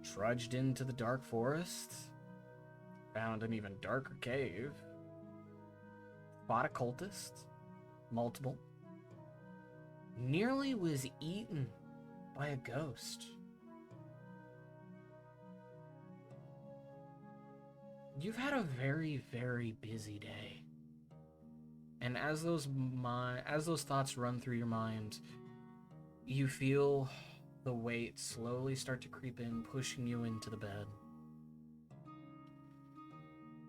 Trudged into the dark forest. Found an even darker cave. Fought a cultist. Multiple. Nearly was eaten by a ghost. You've had a very, very busy day. And as those thoughts run through your mind, You feel the weight slowly start to creep in, pushing you into the bed.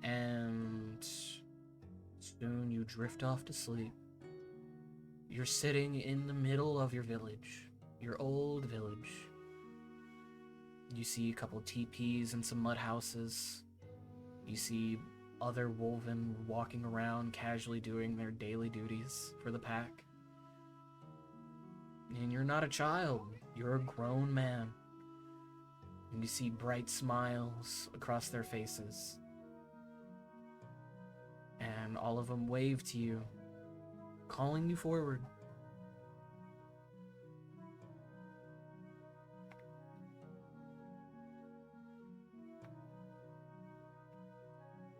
And soon you drift off to sleep. You're sitting in the middle of your village, your old village. You see a couple teepees and some mud houses. You see other wolven walking around casually doing their daily duties for the pack. And you're not a child, you're a grown man. And you see bright smiles across their faces. And all of them wave to you, calling you forward.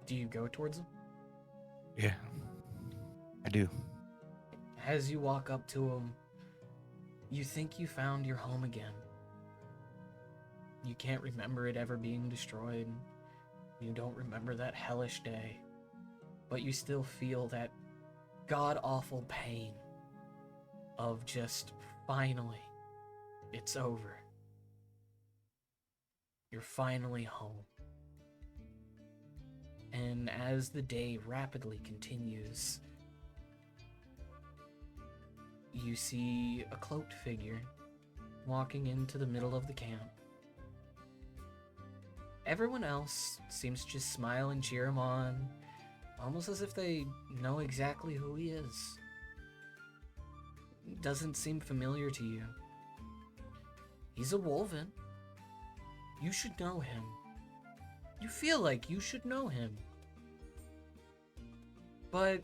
Do you go towards them? Yeah, I do. As you walk up to them, you think you found your home again. You can't remember it ever being destroyed. You don't remember that hellish day. But you still feel that god-awful pain of just finally, it's over. You're finally home. And as the day rapidly continues, you see a cloaked figure walking into the middle of the camp. Everyone else seems to just smile and cheer him on, almost as if they know exactly who he is. Doesn't seem familiar to you. He's a wolven. You should know him. You feel like you should know him. But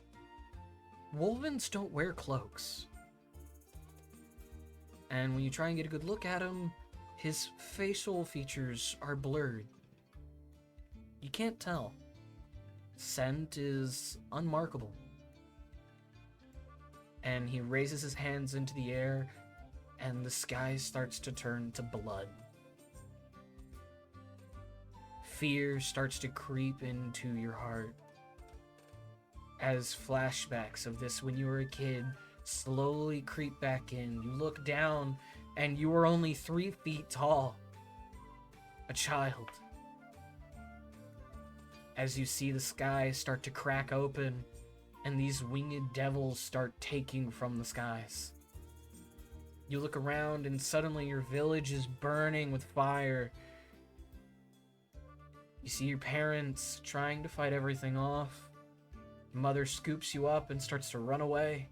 wolvens don't wear cloaks. And when you try and get a good look at him, his facial features are blurred. You can't tell. Scent is unmarkable. And he raises his hands into the air, and the sky starts to turn to blood. Fear starts to creep into your heart as flashbacks of this when you were a kid slowly creep back in. You look down, and you were only 3 feet tall. A child. As you see the sky start to crack open, and these winged devils start taking from the skies. You look around, and suddenly your village is burning with fire. You see your parents trying to fight everything off. Your mother scoops you up and starts to run away,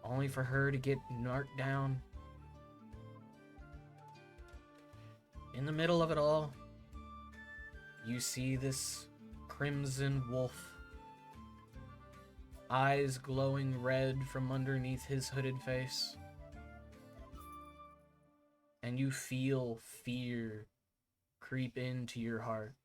only for her to get knocked down. In the middle of it all, you see this crimson wolf, eyes glowing red from underneath his hooded face. And you feel fear creep into your heart.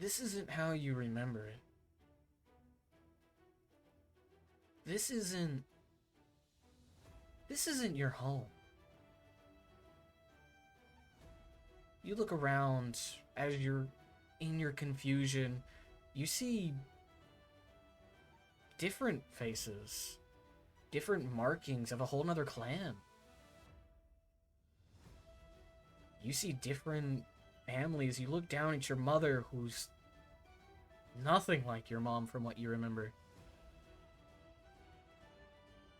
This isn't how you remember it. This isn't your home. You look around as you're in your confusion. You see different faces, different markings of a whole nother clan. You see different families. You look down at your mother, who's nothing like your mom from what you remember.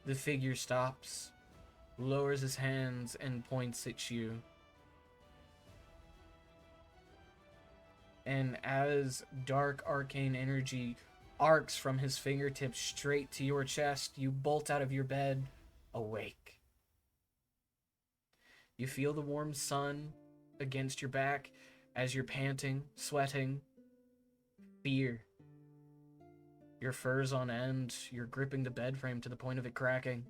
The figure stops, lowers his hands, and points at you. And as dark arcane energy arcs from his fingertips straight to your chest, you bolt out of your bed, awake. You feel the warm sun against your back as you're panting, sweating. Fear. Your fur's on end, you're gripping the bed frame to the point of it cracking.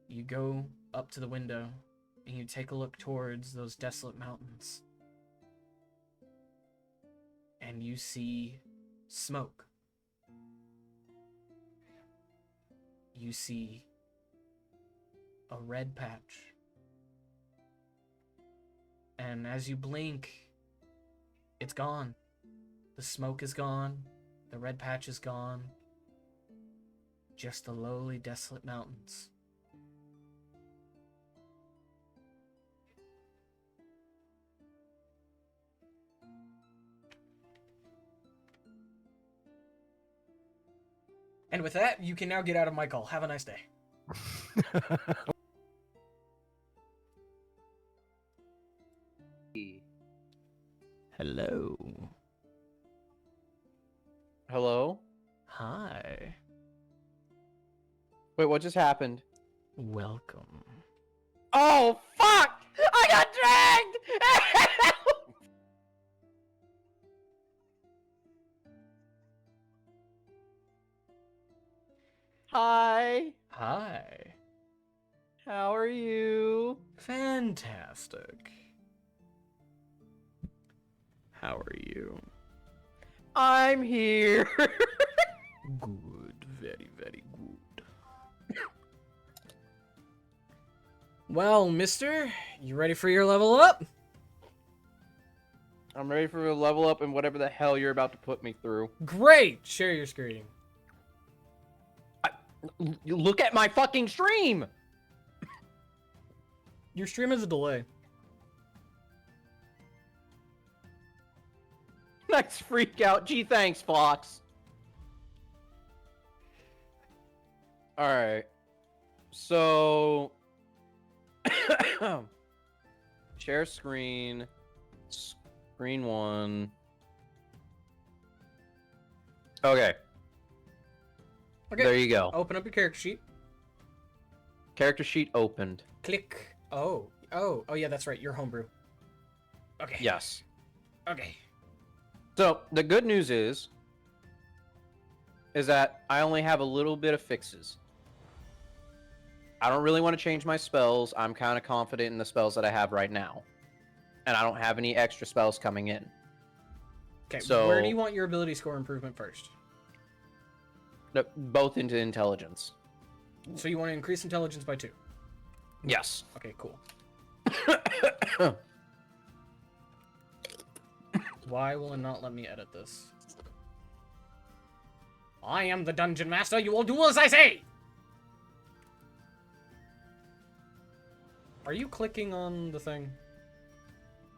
You go up to the window, and you take a look towards those desolate mountains. And you see smoke. You see a red patch. And as you blink, it's gone. The smoke is gone. The red patch is gone. Just the lowly, desolate mountains. And with that, you can now get out of my call. Have a nice day. Hello. Hello? Hi. Wait, what just happened? Welcome. Oh, fuck! I got dragged! Hi. Hi. How are you? Fantastic. How are you? I'm here. Good. Very, very good. Well, mister, you ready for your level up? I'm ready for a level up and whatever the hell you're about to put me through. Great! Share your screen. You look at my fucking stream! Your stream has a delay. Nice freak out. Gee, thanks, Fox. Alright. So... share screen. Screen 1. Okay. Okay. There you go. Open up your character sheet. Character sheet opened. Click. Oh, yeah, that's right. You're homebrew. Okay. Yes. Okay. So, the good news is that I only have a little bit of fixes. I don't really want to change my spells. I'm kind of confident in the spells that I have right now. And I don't have any extra spells coming in. Okay, So, where do you want your ability score improvement first? both into intelligence. So you want to increase intelligence by 2? Yes. Okay, cool. Why will it not let me edit this? I am the dungeon master. You will do as I say! Are you clicking on the thing?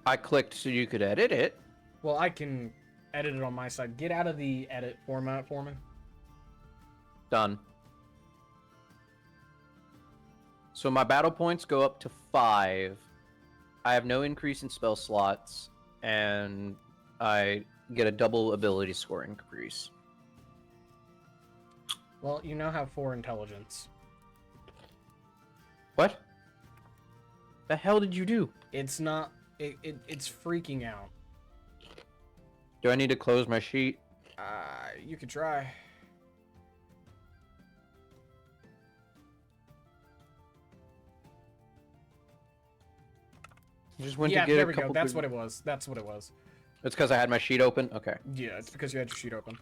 I clicked so you could edit it. Well, I can edit it on my side. Get out of the edit format for me. Done. So my battle points go up to 5. I have no increase in spell slots, and I get a double ability score increase. Well, you now have 4 intelligence. What? The hell did you do? It's not... It's freaking out. Do I need to close my sheet? You could try. Just went Yeah, to get there a we go. couple That's good- what it was. That's what it was. It's because I had my sheet open? Okay. Yeah, it's because you had your sheet open.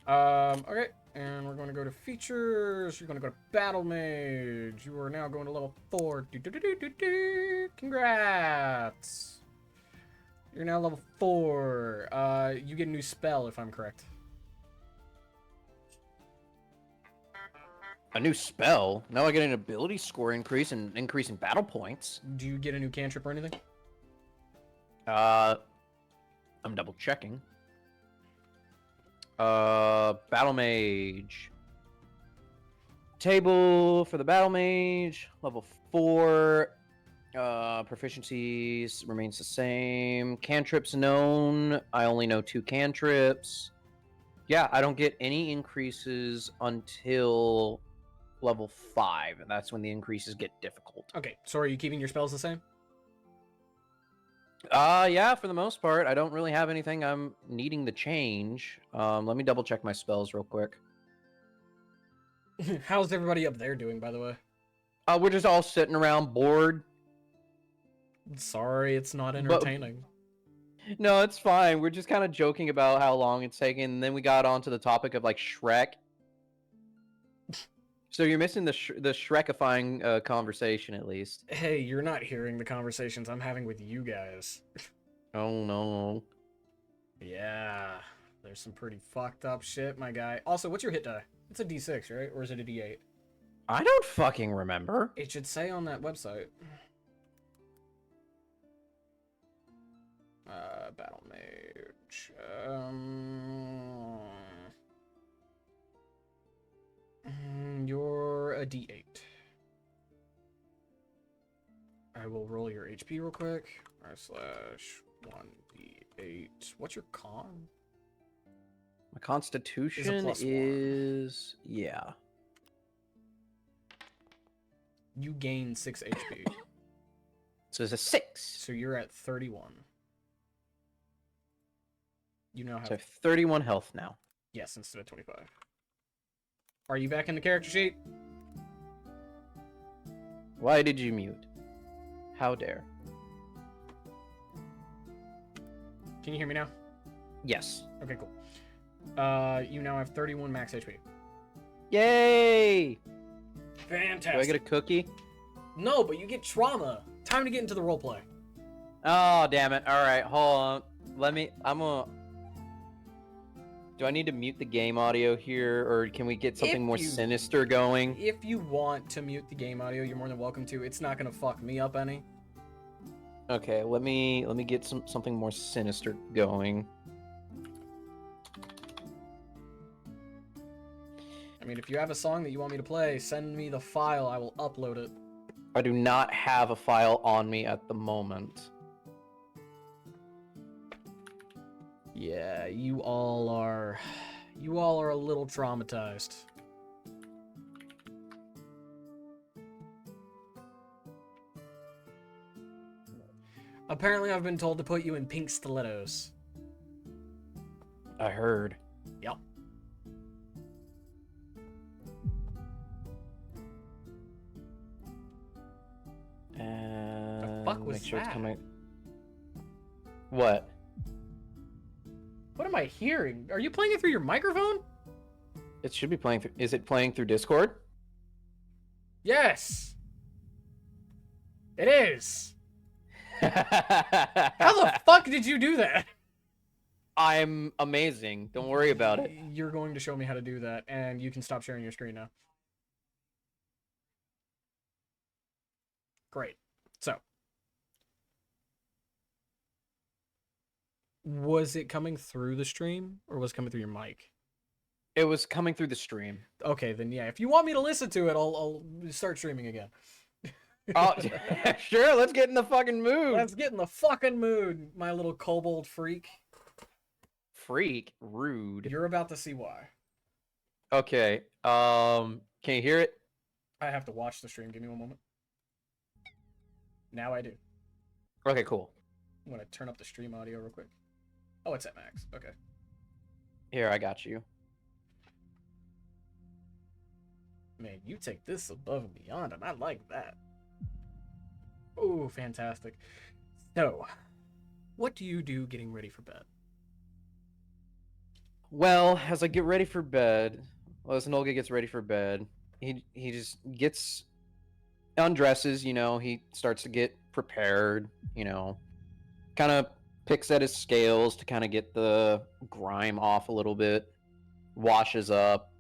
Okay, and we're going to go to features. You're going to go to Battle Mage. You are now going to level 4. Congrats! You're now level 4. You get a new spell, if I'm correct. A new spell? Now I get an ability score increase and increase in battle points. Do you get a new cantrip or anything? I'm double checking. Battle Mage. Table for the Battle Mage. Level 4. Proficiencies remains the same. Cantrips known. I only know 2 cantrips. Yeah, I don't get any increases until level 5, and that's when the increases get difficult. Okay, so are you keeping your spells the same? Yeah, for the most part. I don't really have anything I'm needing to change. Let me double check my spells real quick. How's everybody up there doing, by the way? We're just all sitting around bored. Sorry, it's not entertaining. No, it's fine. We're just kind of joking about how long it's taking, and then we got onto the topic of, like, Shrek. So you're missing the Shrekifying conversation, at least. Hey, you're not hearing the conversations I'm having with you guys. Oh, no. Yeah, they're there's some pretty fucked up shit, my guy. Also, what's your hit die? It's a D6, right? Or is it a D8? I don't fucking remember. It should say on that website. Battle Mage. You're a D8. I will roll your HP real quick. R/1D8. What's your con? My constitution +1. is yeah. You gain 6 HP. So it's a 6. So you're at 31. You now have... So I have 31 health now. Yes, instead of 25. Are you back in the character sheet? Why did you mute? How dare. Can you hear me now? Yes. Okay, cool. You now have 31 max HP. Yay! Fantastic. Do I get a cookie? No, but you get trauma. Time to get into the roleplay. Oh, damn it. Alright, hold on. Do I need to mute the game audio here, or can we get something more sinister going? If you want to mute the game audio, you're more than welcome to. It's not gonna fuck me up any. Okay, let me get something more sinister going. I mean, if you have a song that you want me to play, send me the file. I will upload it. I do not have a file on me at the moment. Yeah, you all are a little traumatized. Apparently, I've been told to put you in pink stilettos. I heard. Yep. And The fuck was make sure that? it's coming. What? What am I hearing? Are you playing it through your microphone? It should be playing through. Is it playing through Discord? Yes. It is. How the fuck did you do that? I'm amazing. Don't worry about it. You're going to show me how to do that, and you can stop sharing your screen now. Great. So, was it coming through the stream, or was it coming through your mic? It was coming through the stream. Okay, then yeah. If you want me to listen to it, I'll start streaming again. Oh, sure. Let's get in the fucking mood. Let's get in the fucking mood, my little kobold freak. Freak, rude. You're about to see why. Okay. Can you hear it? I have to watch the stream. Give me one moment. Now I do. Okay, cool. I'm gonna turn up the stream audio real quick. Oh, it's at max. Okay. Here, I got you. Man, you take this above and beyond, and I like that. Oh, fantastic. So, what do you do getting ready for bed? Well, as I get ready for bed, as Nolga gets ready for bed, he just gets undresses, you know, he starts to get prepared, you know, kind of picks at his scales to kind of get the grime off a little bit, washes up,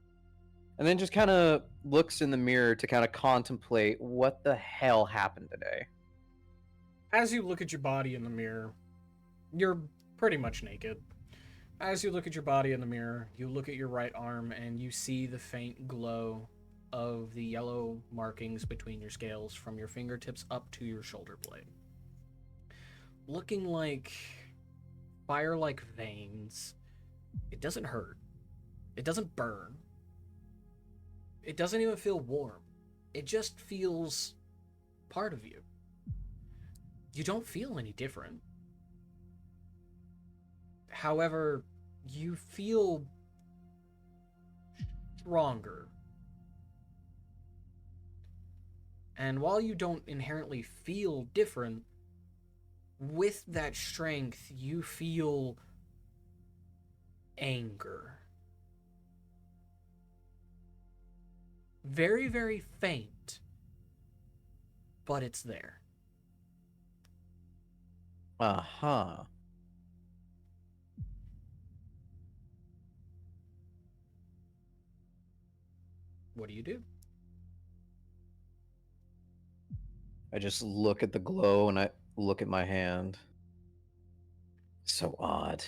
and then just kind of looks in the mirror to kind of contemplate what the hell happened today. As you look at your body in the mirror, you're pretty much naked. As you look at your body in the mirror, you look at your right arm and you see the faint glow of the yellow markings between your scales from your fingertips up to your shoulder blade. Looking like fire-like veins. It doesn't hurt. It doesn't burn. It doesn't even feel warm. It just feels part of you. You don't feel any different. However, you feel stronger. And while you don't inherently feel different, with that strength, you feel anger. Very, very faint, but it's there. Uh-huh. What do you do? I just look at the glow and I look at my hand. So odd.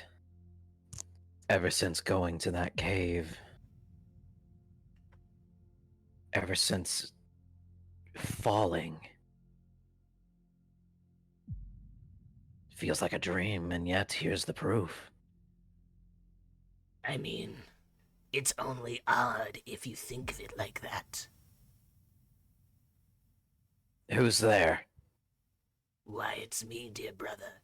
Ever since going to that cave, ever since falling, feels like a dream, and yet here's the proof. I mean, it's only odd if you think of it like that. Who's there? Why, it's me, dear brother.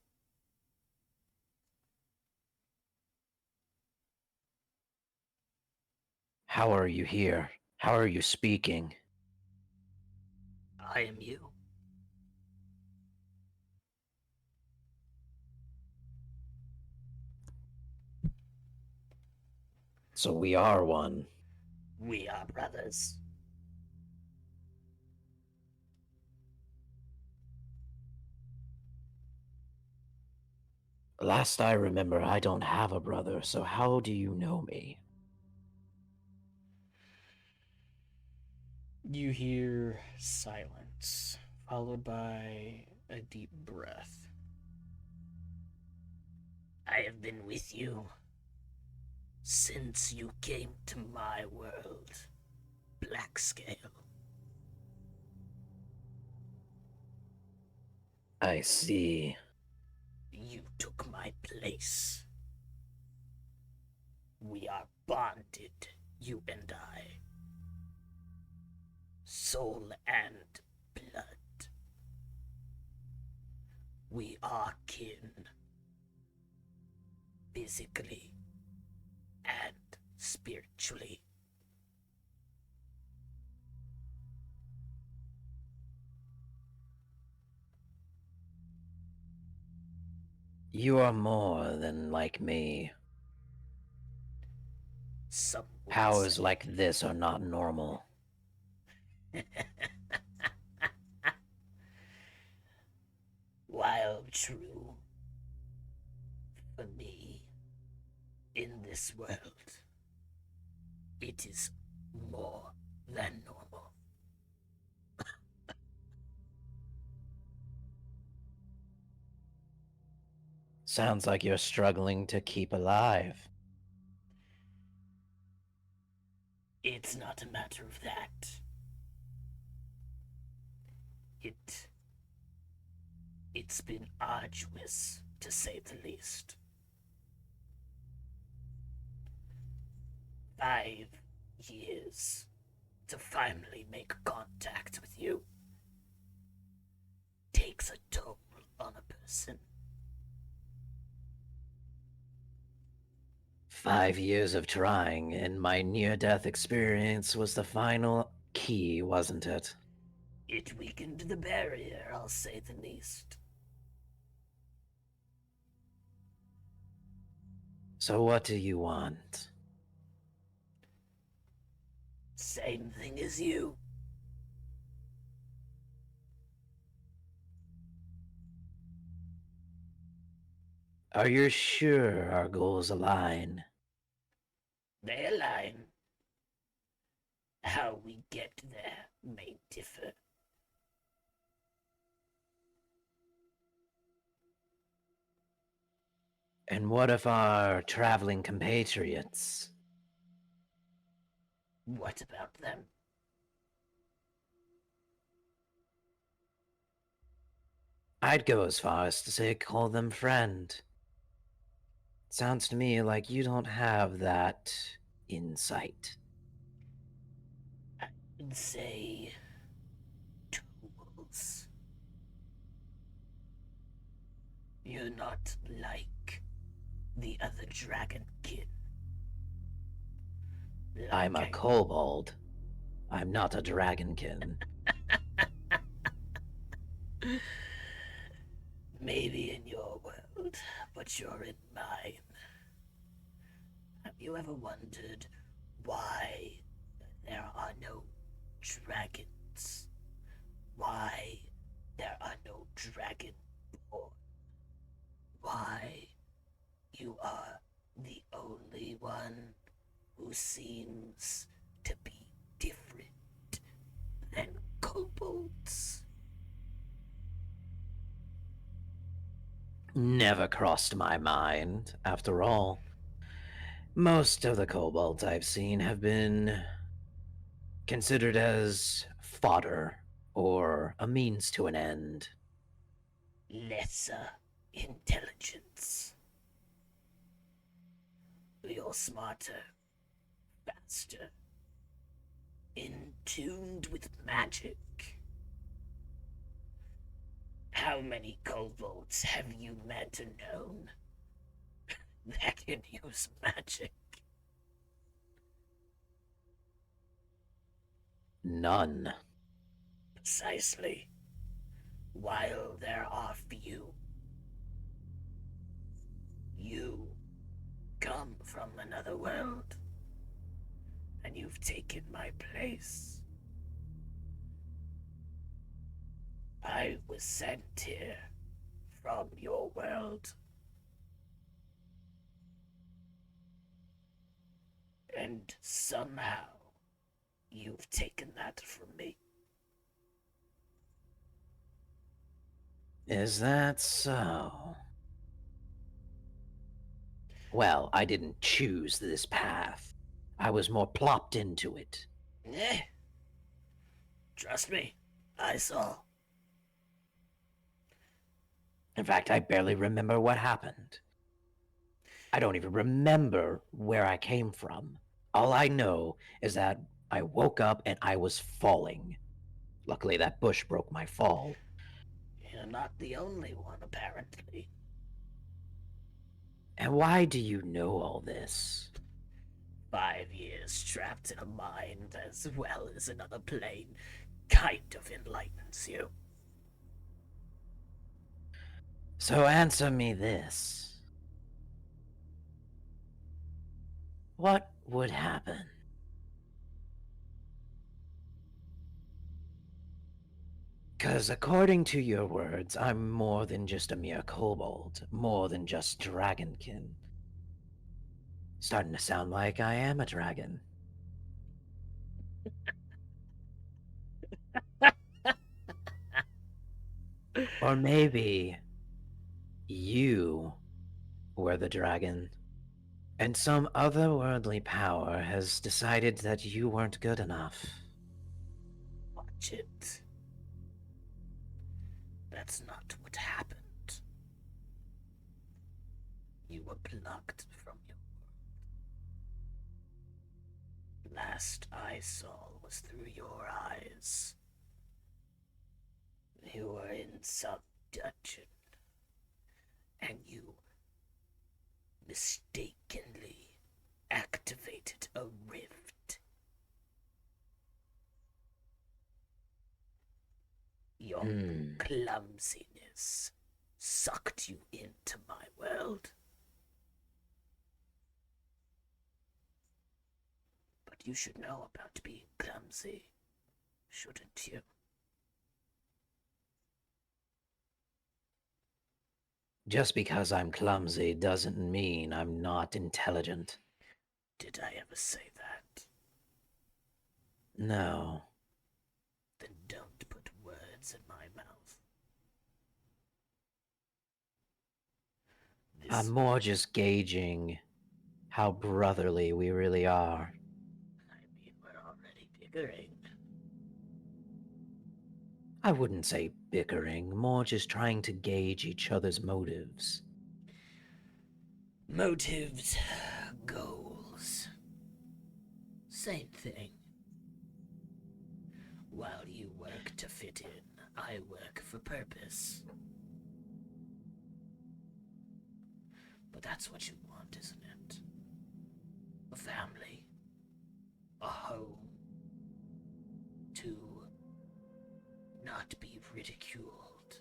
How are you here? How are you speaking? I am you. So we are one. We are brothers. Last I remember, I don't have a brother, so how do you know me? You hear silence, followed by a deep breath. I have been with you since you came to my world, Blackscale. I see. You took my place. We are bonded, you and I. Soul and blood. We are kin. Physically and spiritually. You are more than like me. Some would Powers say. like this are not normal. While true, for me, in this world, it is more than normal. Sounds like you're struggling to keep alive. It's not a matter of that. It's been arduous, to say the least. 5 years to finally make contact with you takes a toll on a person. 5 years of trying, and my near-death experience was the final key, wasn't it? It weakened the barrier, I'll say the least. So what do you want? Same thing as you. Are you sure our goals align? They align. How we get there may differ. And what of our traveling compatriots? What about them? I'd go as far as to say call them friend. Sounds to me like you don't have that insight. I'd say tools. You're not like the other dragonkin. I'm a kobold. I'm not a dragonkin. Maybe in your world, but you're in mine. Have you ever wondered why there are no dragons? Why there are no dragonborn? Why you are the only one who seems to be different? kobolds? Never crossed my mind. After all, most of the kobolds I've seen have been considered as fodder or a means to an end. Lesser intelligence. You're smarter, faster, in tuned with magic. How many kobolds have you met and known that can use magic? None. Precisely. While there are few, you come from another world, and you've taken my place. I was sent here from your world. And somehow, you've taken that from me. Is that so? Well, I didn't choose this path. I was more plopped into it. Eh? Trust me, I saw. In fact, I barely remember what happened. I don't even remember where I came from. All I know is that I woke up and I was falling. Luckily, that bush broke my fall. You're not the only one, apparently. And why do you know all this? 5 years trapped in a mind as well as another plane kind of enlightens you. So answer me this. What would happen? Because according to your words, I'm more than just a mere kobold, more than just dragonkin. Starting to sound like I am a dragon. Or maybe you were the dragon, and some otherworldly power has decided that you weren't good enough. Watch it. That's not what happened. You were plucked from your world. Last I saw was through your eyes. You were in some dungeon, and you mistakenly activated a rift. Your clumsiness sucked you into my world. But you should know about being clumsy, shouldn't you? Just because I'm clumsy doesn't mean I'm not intelligent. Did I ever say that? No. Then don't put words in my mouth. I'm more just gauging how brotherly we really are. I mean, we're already bickering. I wouldn't say bickering, more just trying to gauge each other's motives. Motives, goals. Same thing. While you work to fit in, I work for purpose. But that's what you want, isn't it? A family. A home. To not be ridiculed.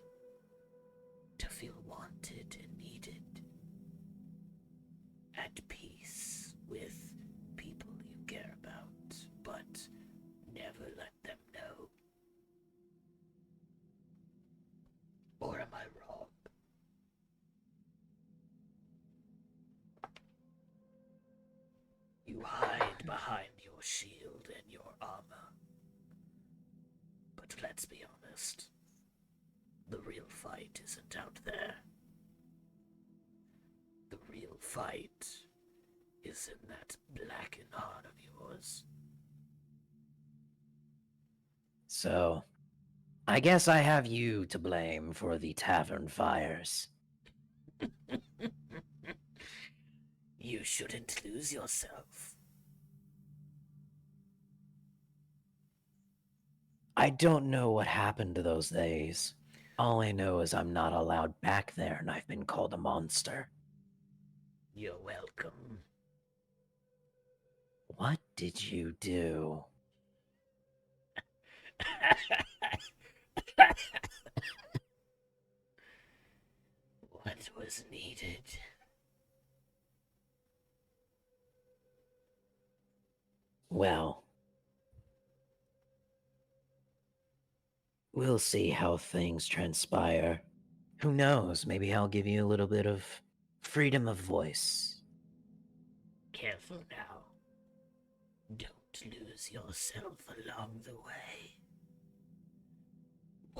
To feel wanted and needed. At peace with people you care about, but never let them know. Or am I wrong? You hide behind your shield and your armor. But But let's be honest. The real fight isn't out there. The real fight is in that blackened heart of yours. So, I guess I have you to blame for the tavern fires. You shouldn't lose yourself. I don't know what happened to those days. All I know is I'm not allowed back there and I've been called a monster. You're welcome. What did you do? What was needed? Well, we'll see how things transpire. Who knows, maybe I'll give you a little bit of freedom of voice. Careful now. Don't lose yourself along the way.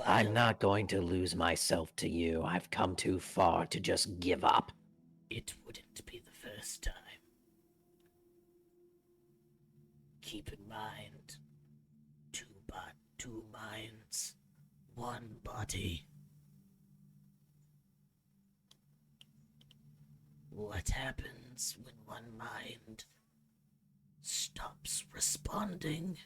I'm not going to lose myself to you. I've come too far to just give up. It wouldn't be the first time. Keep in mind, two minds, one body. What happens when one mind stops responding?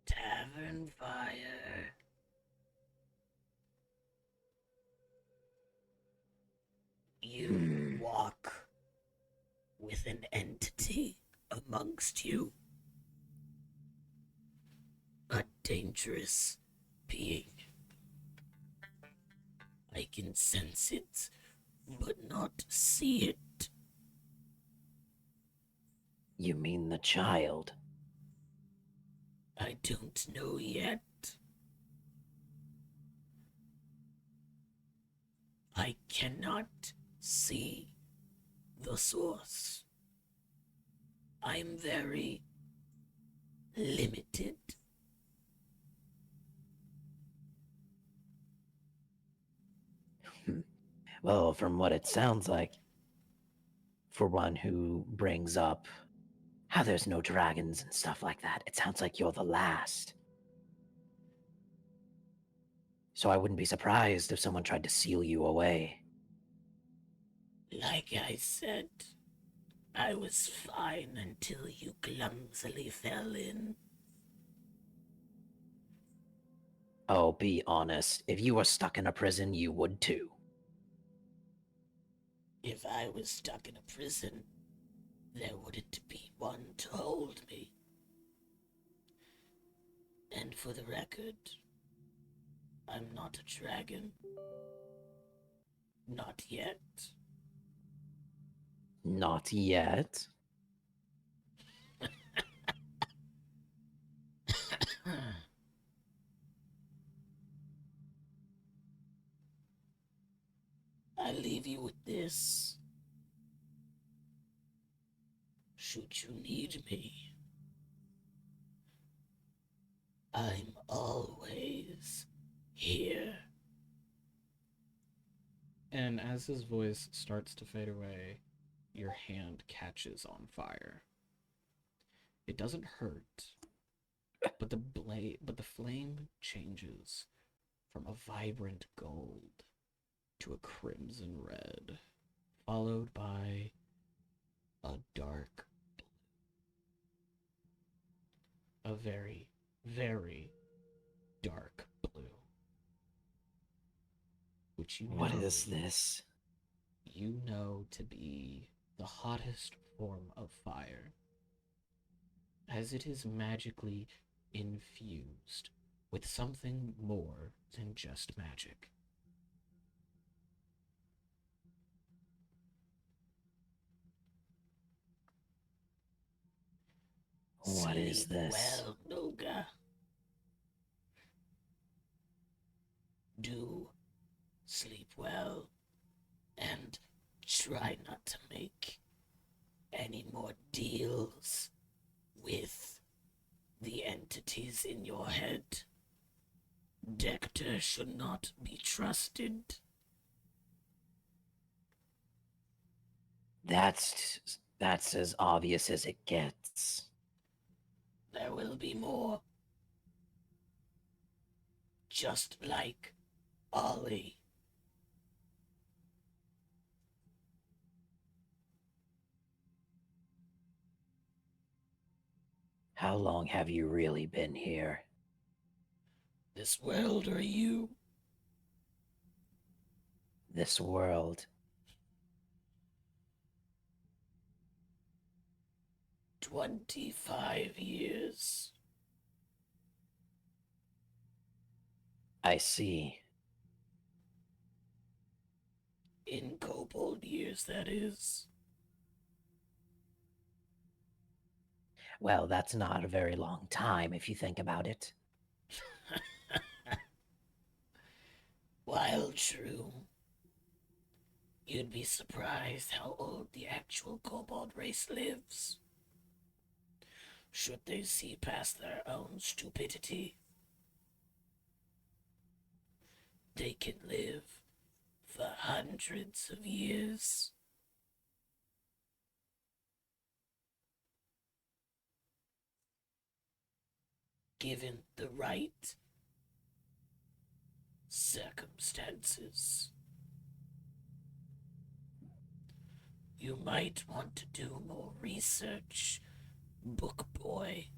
Tavern fire. You walk with an entity amongst you. A dangerous being. I can sense it, but not see it. You mean the child? I don't know yet. I cannot see the source. I'm very limited. Well, from what it sounds like, for one who brings up how there's no dragons and stuff like that, it sounds like you're the last. So I wouldn't be surprised if someone tried to seal you away. Like I said, I was fine until you clumsily fell in. Oh, be honest. If you were stuck in a prison, you would too. If I was stuck in a prison, there wouldn't be one to hold me. And for the record, I'm not a dragon. Not yet. Not yet. I leave you with this. Should you need me, I'm always here. And as his voice starts to fade away, your hand catches on fire. It doesn't hurt, but the flame changes from a vibrant gold to a crimson red, followed by a dark blue. A very, very dark blue. Which What is this? You know to be the hottest form of fire, as it is magically infused with something more than just magic. What is Sleep this? well, Noga. Do sleep well and try not to make any more deals with the entities in your head. Dector should not be trusted. That's as obvious as it gets. There will be more. Just like Ollie. How long have you really been here? This world or you? This world. 25 years. I see. In kobold years, that is. Well, that's not a very long time if you think about it. While true, you'd be surprised how old the actual kobold race lives. Should they see past their own stupidity, they can live for hundreds of years. Given the right circumstances. You might want to do more research, book boy.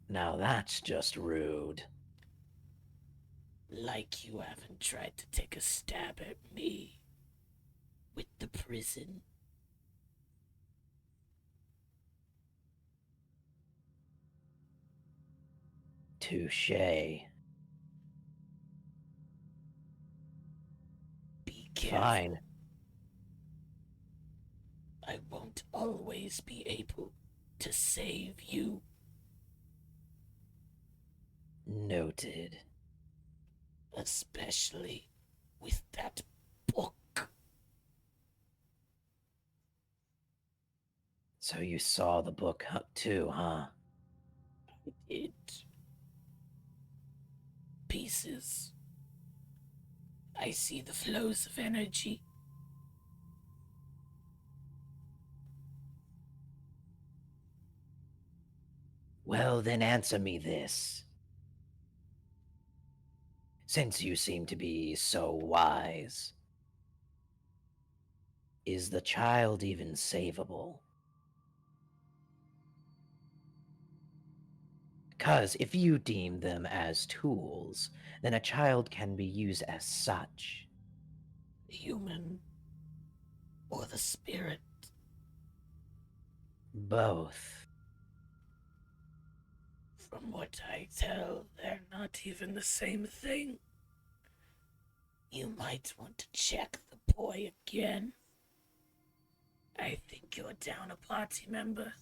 Now that's just rude. Like you haven't tried to take a stab at me with the prison. Touché. Be careful. Fine. I won't always be able to save you. Noted. Especially with that book. So you saw the book too, huh? It. Pieces. I see the flows of energy. Well, then answer me this. Since you seem to be so wise, is the child even savable? Because if you deem them as tools, then a child can be used as such. Human. Or the spirit. Both. From what I tell, they're not even the same thing. You might want to check the boy again. I think you're down a party member.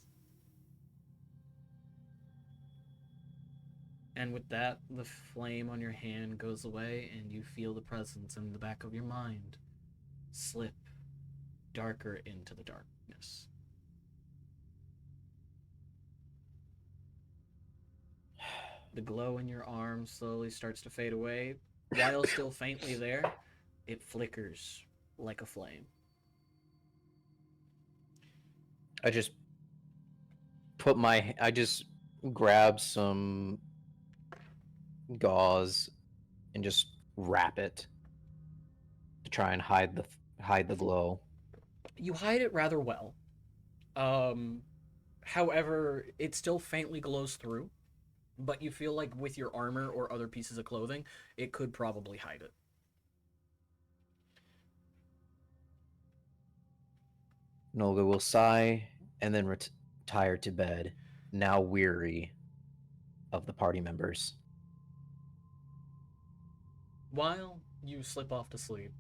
And with that, the flame on your hand goes away, and you feel the presence in the back of your mind slip darker into the darkness. The glow in your arm slowly starts to fade away. While still faintly there, it flickers like a flame. I just grab some gauze and just wrap it to try and hide the glow. You hide it rather well. However, it still faintly glows through, but you feel like with your armor or other pieces of clothing, it could probably hide it. Nolga will sigh and then retire to bed, now weary of the party members. While you slip off to sleep,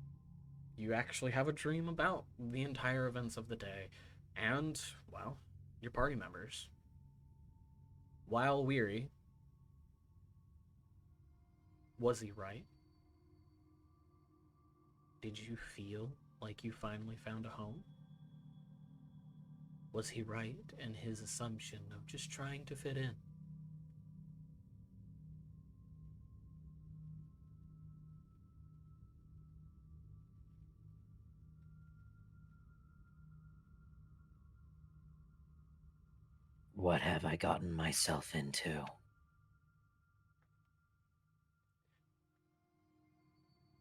you actually have a dream about the entire events of the day and, well, your party members. While weary, Was he right? Did you feel like you finally found a home? Was he right in his assumption of just trying to fit in? What have I gotten myself into?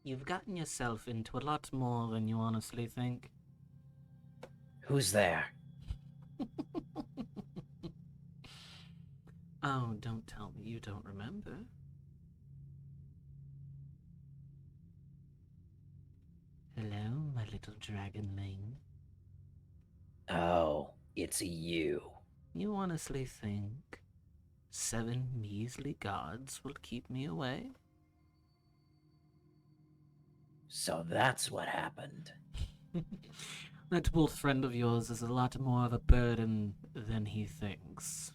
You've gotten yourself into a lot more than you honestly think. Who's there? Oh, don't tell me you don't remember. Hello, my little dragonling. Oh, it's you. You honestly think 7 measly gods will keep me away? So that's what happened. That wolf friend of yours is a lot more of a burden than he thinks.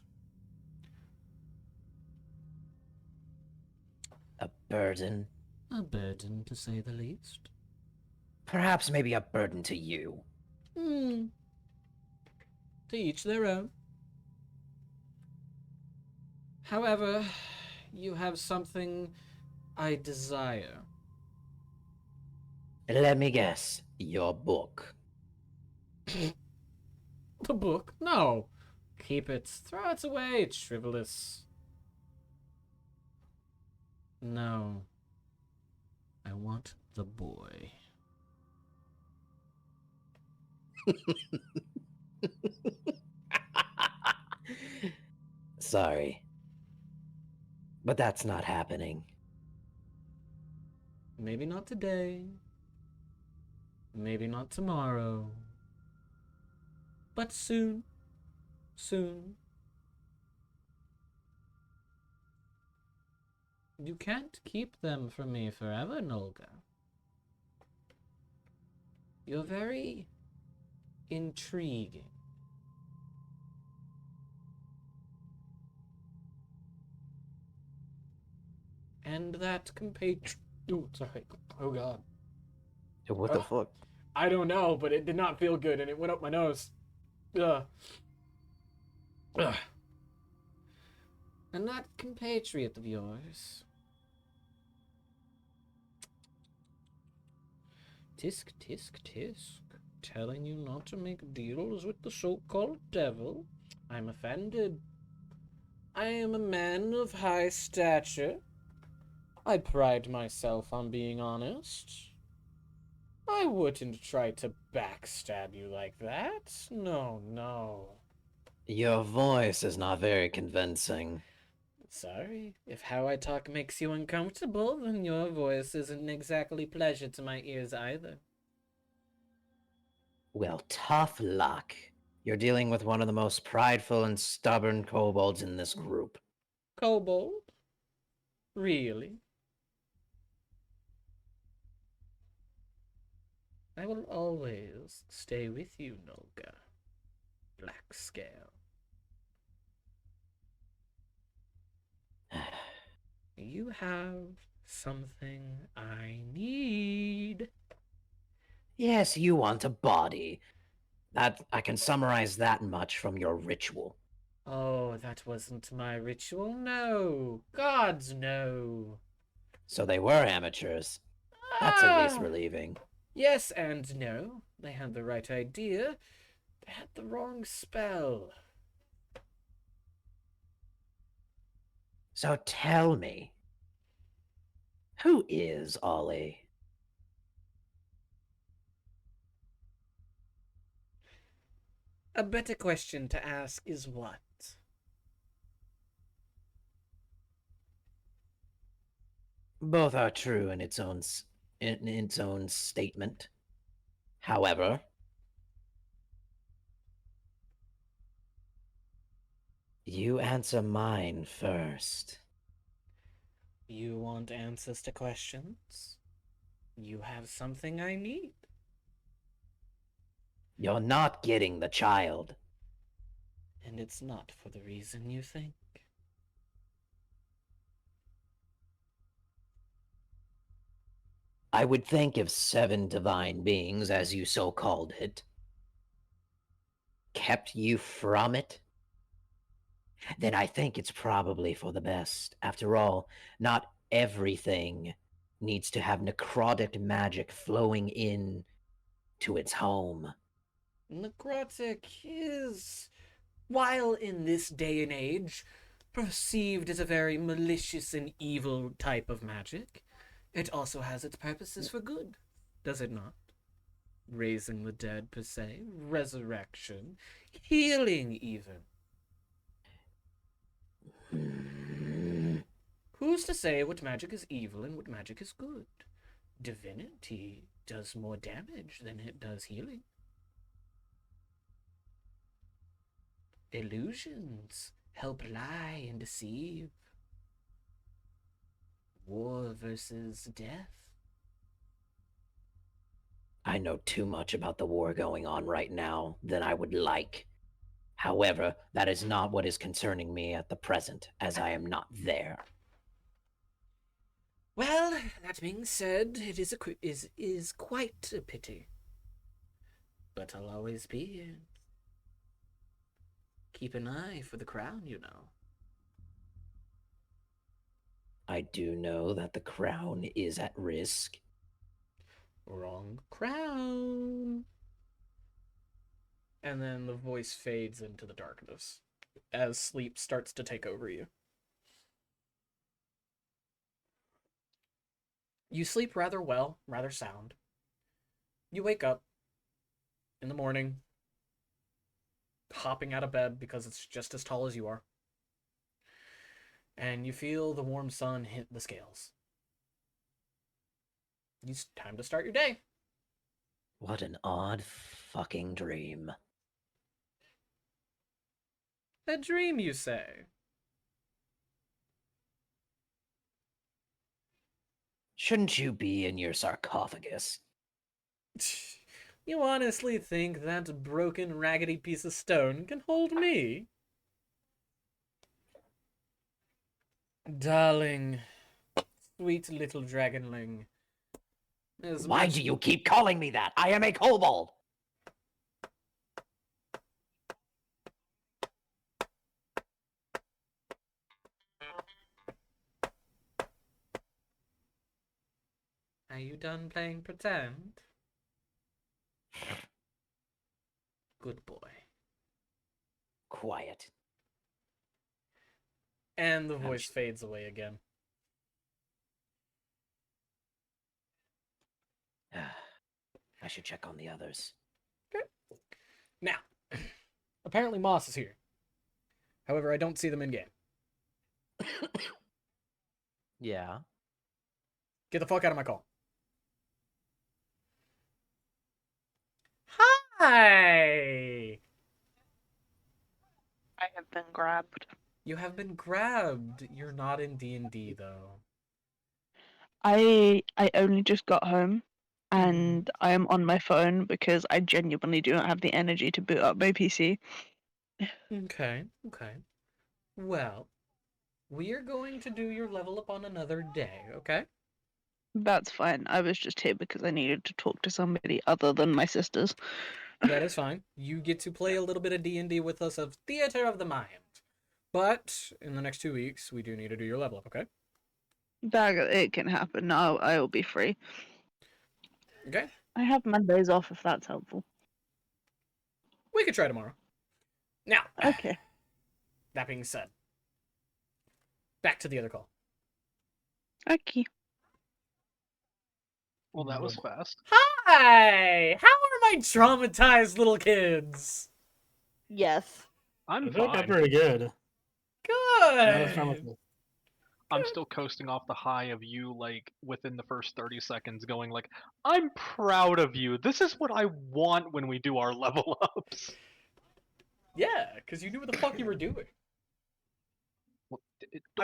A burden? A burden, to say the least. Perhaps maybe a burden to you. To each their own. However, you have something I desire. Let me guess. Your book. The book? No. Keep it. Throw it away. It's frivolous. No. I want the boy. Sorry. But that's not happening. Maybe not today. Maybe not tomorrow. But soon. Soon. You can't keep them from me forever, Nolga. You're very intriguing. And that Oh, sorry. Oh, God. What the fuck? I don't know, but it did not feel good, and it went up my nose. Ugh. Ugh. And that compatriot of yours. Tisk, tisk, tisk. Telling you not to make deals with the so-called devil? I'm offended. I am a man of high stature. I pride myself on being honest. I wouldn't try to backstab you like that. No, no. Your voice is not very convincing. Sorry. If how I talk makes you uncomfortable, then your voice isn't exactly pleasure to my ears either. Well, tough luck. You're dealing with one of the most prideful and stubborn kobolds in this group. Kobold? Really? I will always stay with you, Nolga. Black Scale. You have something I need. Yes, you want a body. That I can summarize that much from your ritual. Oh, that wasn't my ritual. No. Gods, no. So they were amateurs. That's at least relieving. Yes and no. They had the right idea. They had the wrong spell. So tell me, who is Olly? A better question to ask is what? Both are true in its own statement. However, you answer mine first. You want answers to questions? You have something I need. You're not getting the child. And it's not for the reason you think. I would think if 7 divine beings, as you so called it, kept you from it, then I think it's probably for the best. After all, not everything needs to have necrotic magic flowing in to its home. Necrotic is, while in this day and age, perceived as a very malicious and evil type of magic, it also has its purposes for good, does it not? Raising the dead, per se, resurrection, healing, even. Who's to say what magic is evil and what magic is good? Divinity does more damage than it does healing. Illusions help lie and deceive. War versus death. I know too much about the war going on right now than I would like. However, that is not what is concerning me at the present, as I am not there. Well, that being said, it is quite a pity. But I'll always be here. Keep an eye for the crown, you know. I do know that the crown is at risk. Wrong crown. And then the voice fades into the darkness as sleep starts to take over you. You sleep rather well, rather sound. You wake up in the morning, hopping out of bed because it's just as tall as you are. And you feel the warm sun hit the scales. It's time to start your day. What an odd fucking dream. A dream, you say? Shouldn't you be in your sarcophagus? You honestly think that broken, raggedy piece of stone can hold me? Darling, sweet little dragonling. Why do you keep calling me that? I am a kobold! Are you done playing pretend? Good boy. Quiet. And the voice fades away again. I should check on the others. Okay. Now, apparently Moss is here. However, I don't see them in game. Yeah. Get the fuck out of my call. Hi! I have been grabbed. You have been grabbed. You're not in D&D, though. I only just got home, and I am on my phone because I genuinely do not have the energy to boot up my PC. Okay. Well, we are going to do your level up on another day, okay? That's fine. I was just here because I needed to talk to somebody other than my sisters. That is fine. You get to play a little bit of D&D with us of Theater of the Mind. But in the next 2 weeks, we do need to do your level up, okay? That it can happen. Now I will be free. Okay. I have Mondays off if that's helpful. We could try tomorrow. Now, okay. That being said, back to the other call. Okay. Well, that was fast. Hi! How are my traumatized little kids? Yes. I'm I feel like fine. I'm pretty good. Good! I'm still coasting off the high of you, like, within the first 30 seconds going like, I'm proud of you. This is what I want when we do our level ups. Yeah, because you knew what the fuck you were doing.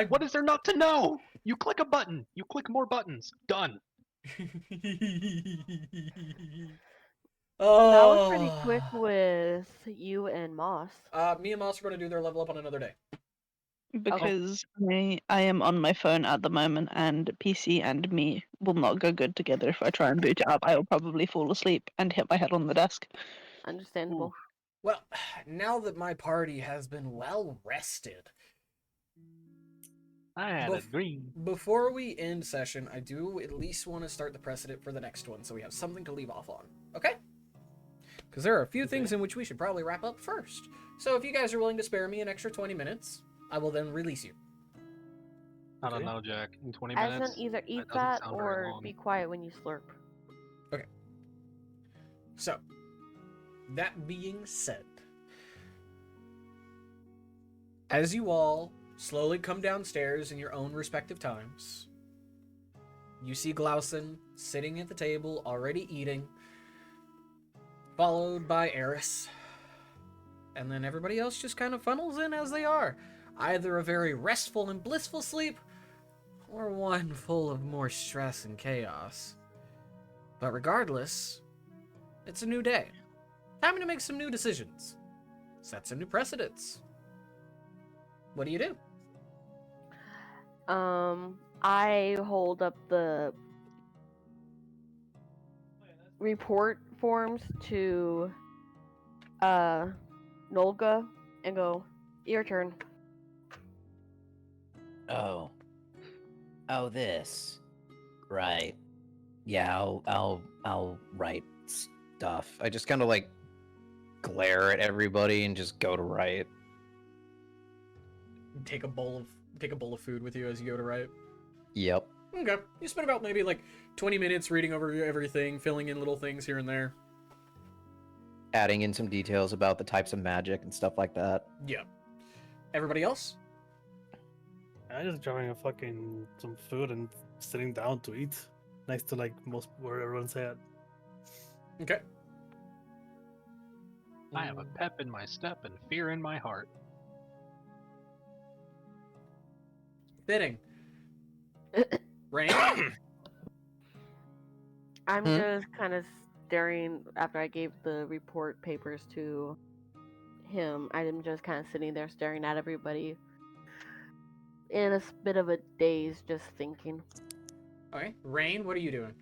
What is there not to know? You click a button. You click more buttons. Done. Oh. That was pretty quick with you and Moss. Me and Moss are going to do their level up on another day. Because I am on my phone at the moment, and PC and me will not go good together. If I try and boot it up, I will probably fall asleep and hit my head on the desk. Understandable. Well, now that my party has been well rested, I had a dream. before we end session, I do at least want to start the precedent for the next one, so we have something to leave off on. Okay? Because there are a few things in which we should probably wrap up first. So if you guys are willing to spare me an extra 20 minutes, I will then release you. I don't know, Jack. In 20 As minutes? in either eat doesn't that sound very or long. be quiet when you slurp. Okay. So, that being said, as you all slowly come downstairs in your own respective times, you see Glausen sitting at the table, already eating, followed by Eris. And then everybody else just kind of funnels in as they are. Either a very restful and blissful sleep, or one full of more stress and chaos. But regardless, it's a new day. Time to make some new decisions. Set some new precedents. What do you do? I hold up the report forms to Nolga and go, your turn. Oh, this, right? Yeah, I'll write stuff. I just kind of like glare at everybody and just go to write. Take a bowl of food with you as you go to write. Yep. Okay. You spend about maybe like 20 minutes reading over everything, filling in little things here and there. Adding in some details about the types of magic and stuff like that. Yeah. Everybody else? I'm just grabbing some food and sitting down to eat next to like most where everyone's at. Okay. I have a pep in my step and fear in my heart. Fitting. Rain? I'm just kind of staring after I gave the report papers to him. I'm just kind of sitting there staring at everybody in a bit of a daze, just thinking. Okay. Rain, what are you doing?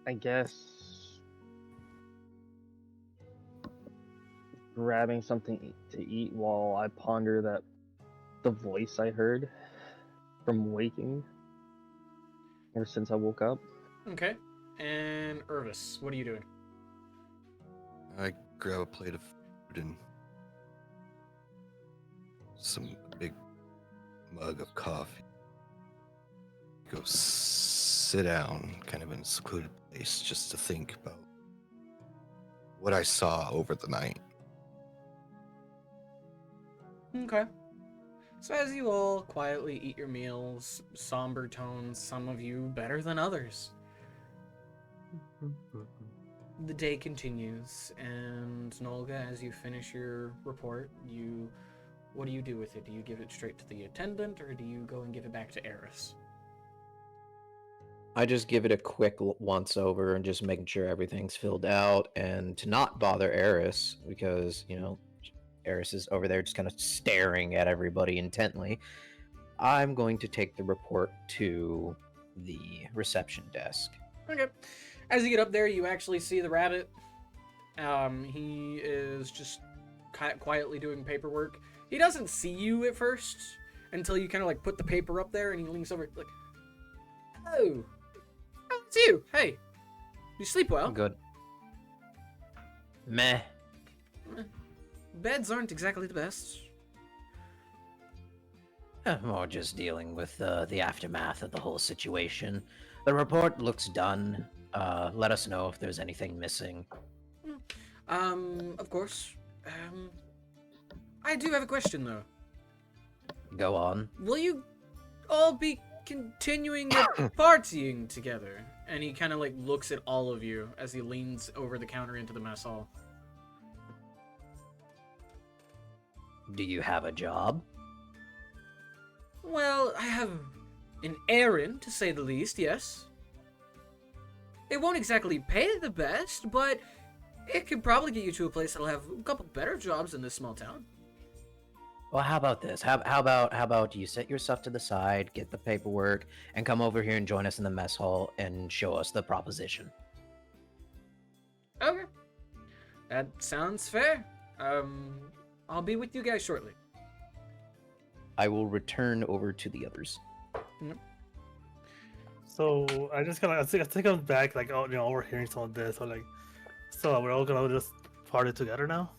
I guess grabbing something to eat while I ponder the voice I heard from waking ever since I woke up. Okay. And Irvis, what are you doing? I grab a plate of food and some big mug of coffee. Go sit down, kind of in a secluded place, just to think about what I saw over the night. Okay. So as you all quietly eat your meals, somber tones, some of you better than others. The day continues, and Nolga, as you finish your report, what do you do with it? Do you give it straight to the attendant, or do you go and give it back to Eris? I just give it a quick once over and just making sure everything's filled out, and to not bother Eris because, Eris is over there just kind of staring at everybody intently. I'm going to take the report to the reception desk. Okay. As you get up there, you actually see the rabbit. He is just quietly doing paperwork. He doesn't see you at first until you kind of like put the paper up there, and he leans over like, "Oh, it's you. Hey, you sleep well?" Good. Meh. Beds aren't exactly the best. More just dealing with the aftermath of the whole situation. The report looks done. Let us know if there's anything missing. Of course. I do have a question, though. Go on. Will you all be continuing your partying together? And he kind of like looks at all of you as he leans over the counter into the mess hall. Do you have a job? Well, I have an errand, to say the least, yes. It won't exactly pay the best, but It could probably get you to a place that'll have a couple better jobs in this small town. Well, how about this? How about you set your stuff to the side, get the paperwork, and come over here and join us in the mess hall and show us the proposition. Okay. That sounds fair. I'll be with you guys shortly. I will return over to the others. So I just kind of I think I'm back, like, oh, overhearing some of this. I'm like, so we're all gonna just party together now.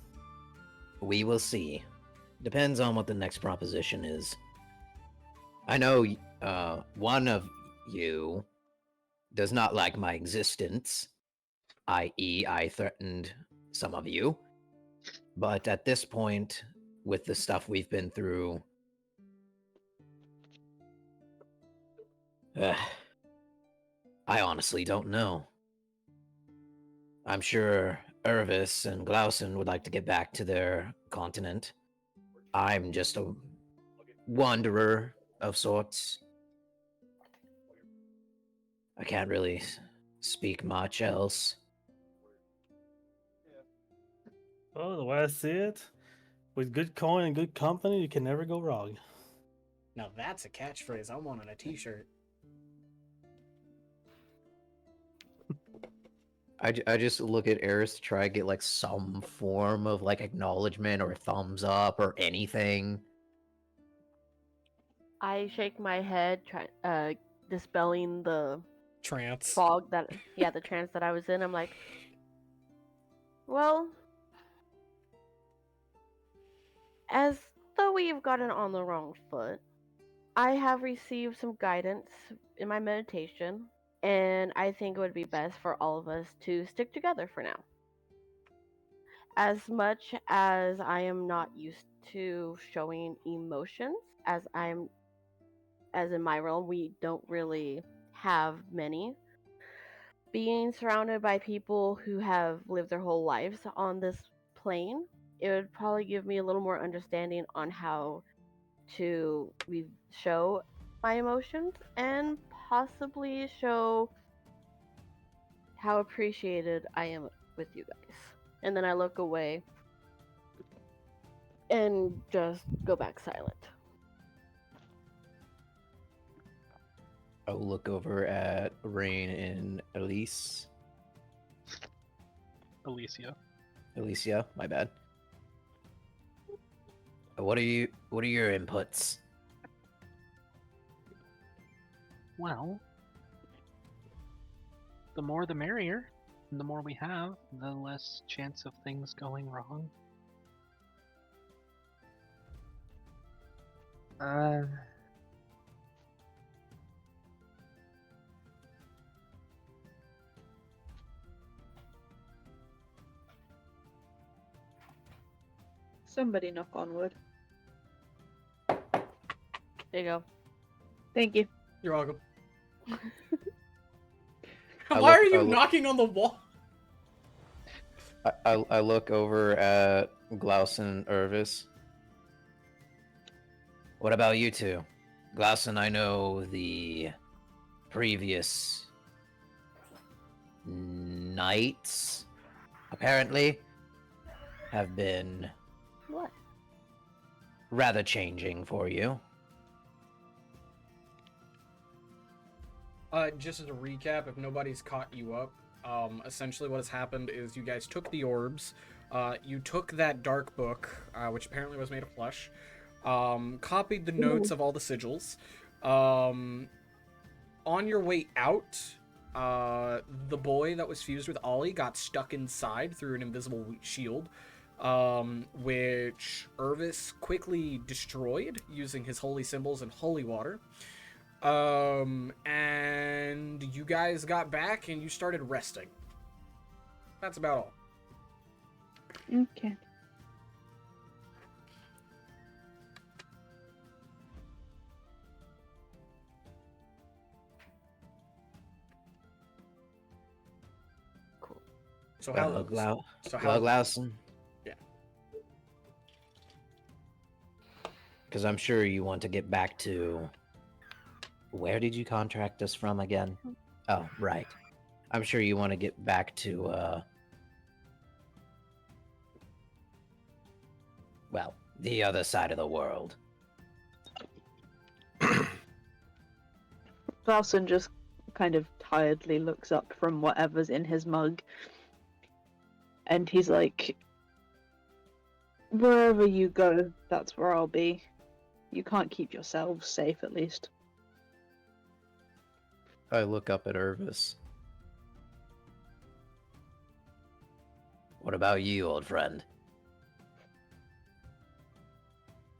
We will see. Depends on what the next proposition is. I know one of you does not like my existence, i.e., I threatened some of you. But at this point, with the stuff we've been through, I honestly don't know. I'm sure Irvis and Glausen would like to get back to their continent. I'm just a wanderer of sorts. I can't really speak much else. Oh, the way I see it, with good coin and good company, you can never go wrong. Now that's a catchphrase I want on a t-shirt. I just look at Eris to try to get like some form of like acknowledgement or thumbs up or anything. I shake my head, dispelling the Trance. fog the trance that I was in. I'm like, well, as though we've gotten on the wrong foot, I have received some guidance in my meditation, and I think it would be best for all of us to stick together for now. As much as I am not used to showing emotions, as in my realm, we don't really have many. Being surrounded by people who have lived their whole lives on this plane, it would probably give me a little more understanding on how to show my emotions and possibly show how appreciated I am with you guys. And then I look away and just go back silent. I'll look over at Rain and Elise. Alicia, my bad. What are your inputs? Well, the more the merrier. And the more we have, the less chance of things going wrong. Somebody knock on wood. There you go. Thank you. You're welcome. I Why look- are you I look- knocking on the wall? I look over at Glausen and Irvis. What about you two? Glausen, I know the previous nights, apparently, have been What? rather changing for you. Just as a recap, if nobody's caught you up, essentially what has happened is you guys took the orbs, you took that dark book, which apparently was made of flesh, copied the notes of all the sigils. On your way out, the boy that was fused with Ollie got stuck inside through an invisible shield, which Irvis quickly destroyed using his holy symbols and holy water. And you guys got back and you started resting. That's about all. Okay. Cool. So how? Glausen? Yeah. Because I'm sure you want to get back to... Where did you contract us from again? Oh, right. I'm sure you want to get back to Well, the other side of the world. Clausen just kind of tiredly looks up from whatever's in his mug. And he's like, wherever you go, that's where I'll be. You can't keep yourselves safe, at least. I look up at Irvis. What about you, old friend?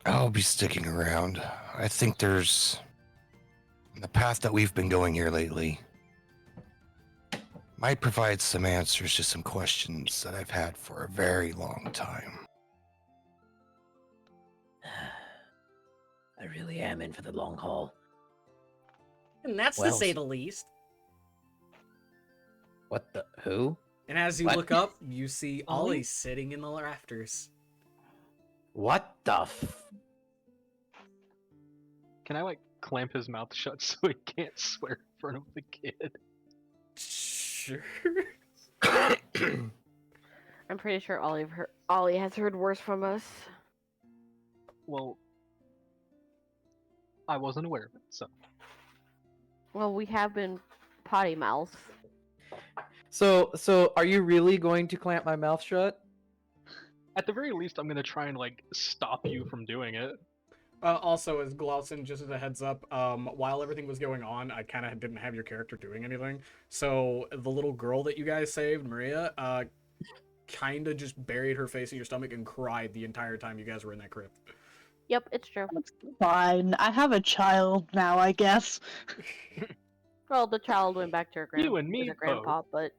I'll be sticking around. I think there's the path that we've been going here lately might provide some answers to some questions that I've had for a very long time. I really am in for the long haul. And that's to say the least. What the? Who? And as you What? look up, you see Ollie? Ollie sitting in the rafters. What the Can I like clamp his mouth shut so he can't swear in front of the kid? Sure. I'm pretty sure Ollie has heard worse from us. Well, I wasn't aware of it, so. Well, we have been potty mouths. So are you really going to clamp my mouth shut? At the very least, I'm gonna try and like stop you from doing it. Also, as Glausen, just as a heads up, while everything was going on, I kind of didn't have your character doing anything. So the little girl that you guys saved, Maria, kind of just buried her face in your stomach and cried the entire time you guys were in that crypt. Yep, it's true. That's fine. I have a child now, I guess. Well, the child went back to her You and me her grandpa, but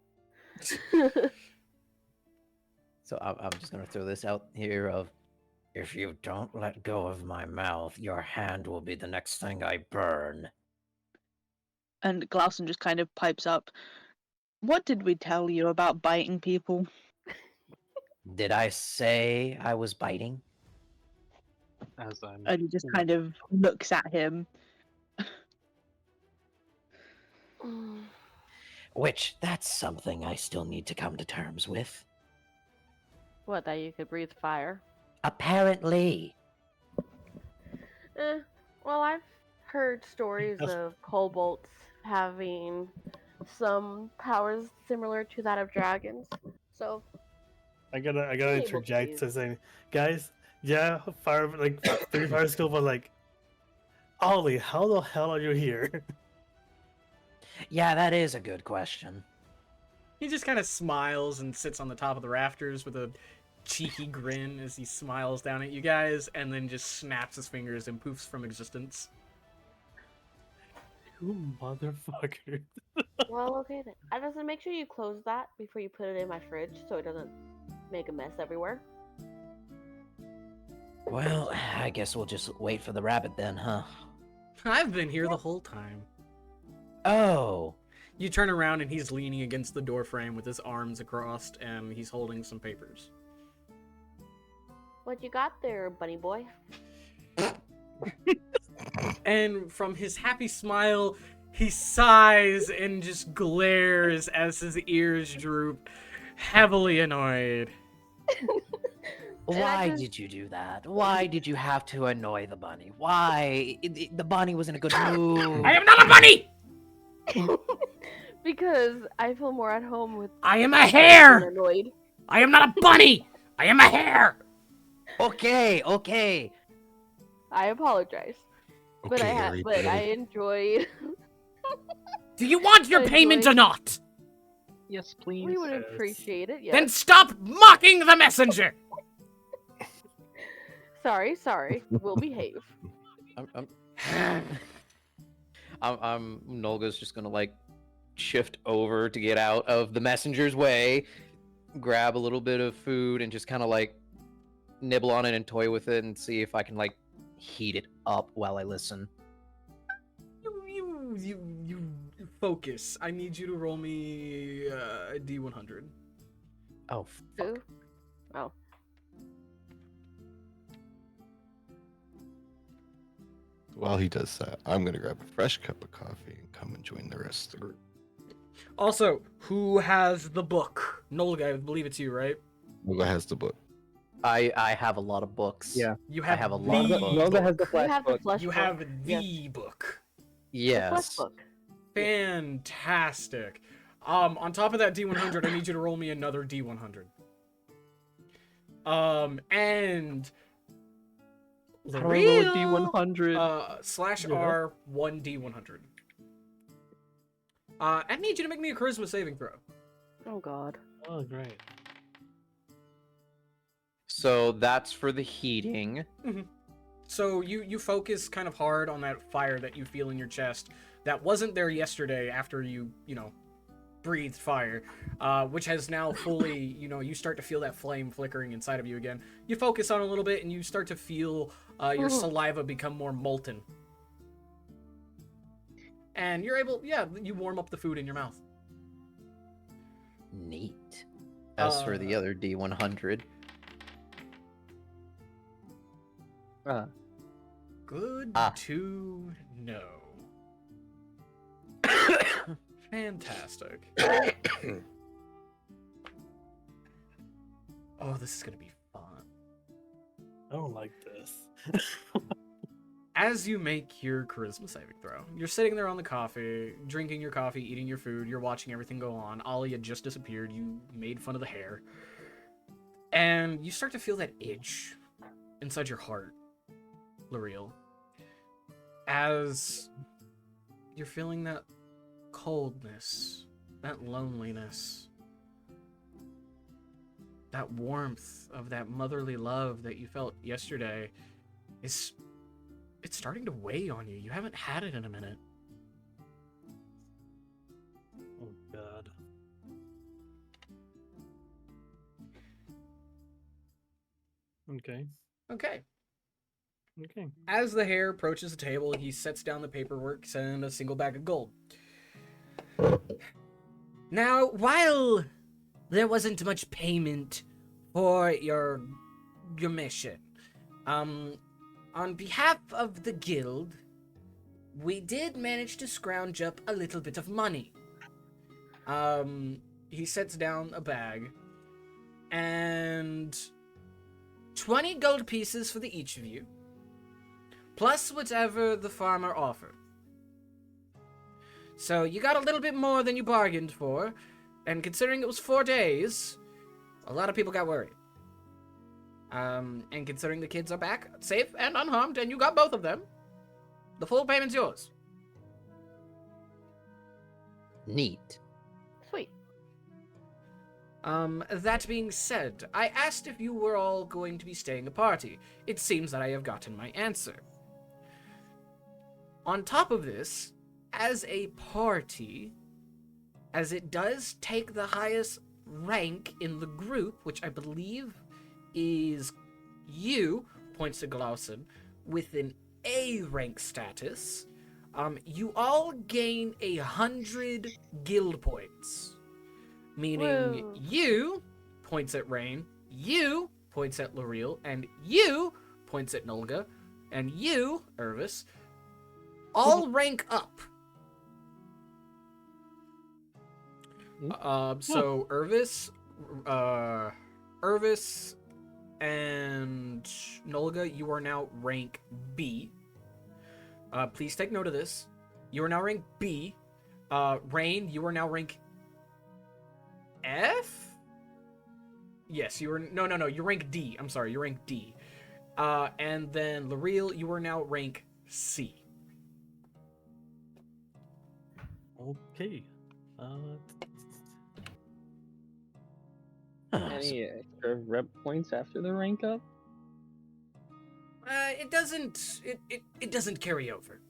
So I'm just gonna throw this out here of, if you don't let go of my mouth, your hand will be the next thing I burn. And Glausen just kind of pipes up. What did we tell you about biting people? Did I say I was biting? As I'm. And he just kind of looks at him. Which, that's something I still need to come to terms with. what, that you could breathe fire? Apparently. Well, I've heard stories of kobolds having some powers similar to that of dragons. So I gotta interject to saying, guys, yeah, fire like 3 fire skill, but like, Ollie, how the hell are you here? Yeah, that is a good question. He just kind of smiles and sits on the top of the rafters with a cheeky grin as he smiles down at you guys, and then just snaps his fingers and poofs from existence. You motherfucker. well, okay then. I just make sure you close that before you put it in my fridge so it doesn't make a mess everywhere. Well, I guess we'll just wait for the rabbit then, huh? I've been here the whole time. Oh. You turn around and he's leaning against the door frame with his arms across, and he's holding some papers. What you got there, bunny boy? And from his happy smile, he sighs and just glares as his ears droop, heavily annoyed. Why did you do that? Why did you have to annoy the bunny? Why? The bunny was in a good mood. I am not a bunny! Because I feel more at home with. I am a hare! Annoyed. I am not a bunny! I am a hare! Okay. I apologize. But I enjoy. Do you want your payment or not? Yes, please. We would appreciate it. Yes. Then stop mocking the messenger! Sorry. We'll behave. I'm Nolga's just gonna like shift over to get out of the messenger's way, grab a little bit of food, and just kind of like nibble on it and toy with it and see if I can like heat it up while I listen. You focus. I need you to roll me a D100. Oh, fuck. Oh. While he does that, I'm gonna grab a fresh cup of coffee and come and join the rest of the group. Also, who has the book? Nolga, I believe it's you, right? Nolga has the book. I have a lot of books. Yeah. You I have, have a lot of the books. Nolga has the book. You flash have the book. flesh You book. have Yes. the book. The flesh Yes. book. Fantastic. On top of that D100, I need you to roll me another D100. And How do I roll a L'Oreal, D100? slash Yeah. R 1D100. I need you to make me a charisma saving throw. Oh god. Oh, great. So that's for the heating. So you focus kind of hard on that fire that you feel in your chest that wasn't there yesterday after you breathed fire, which has now fully, you start to feel that flame flickering inside of you again. You focus on it a little bit and you start to feel your saliva become more molten. And you're able, you warm up the food in your mouth. Neat. As for the other D100, Good to know. Fantastic. Oh, this is gonna be fun. I don't like this. As you make your charisma saving throw, you're sitting there on the coffee, drinking your coffee, eating your food, you're watching everything go on. Ollie had just disappeared, you made fun of the hair. And you start to feel that itch inside your heart, L'Oreal. As you're feeling that coldness, that loneliness, that warmth of that motherly love that you felt yesterday it's starting to weigh on you. You haven't had it in a minute. Oh, God. Okay. Okay. Okay. As the hare approaches the table, he sets down the paperwork and a single bag of gold. Now, while there wasn't much payment for your mission, on behalf of the guild, we did manage to scrounge up a little bit of money. He sets down a bag, and 20 gold pieces for the each of you, plus whatever the farmer offered. So you got a little bit more than you bargained for, and considering it was 4 days, a lot of people got worried. And considering the kids are back safe and unharmed, and you got both of them, the full payment's yours. neat. Sweet. That being said, I asked if you were all going to be staying a party. It seems that I have gotten my answer. On top of this, as a party, as it does take the highest rank in the group, which I believe is you, points to Glausen, with an A rank status, you all gain 100 guild points. Meaning Whoa. you, points at Rain, you, points at L'Oreal, and you, points at Nolga, and you, Irvis, all rank up. So Irvis and Nolga, you are now rank B. Please take note of this. You are now rank B. Rain, you are now rank F? Yes, you are... No. You're rank D. I'm sorry, you're rank D. And then L'Oreal, you are now rank C. Okay. Any extra rep points after the rank up? It doesn't carry over.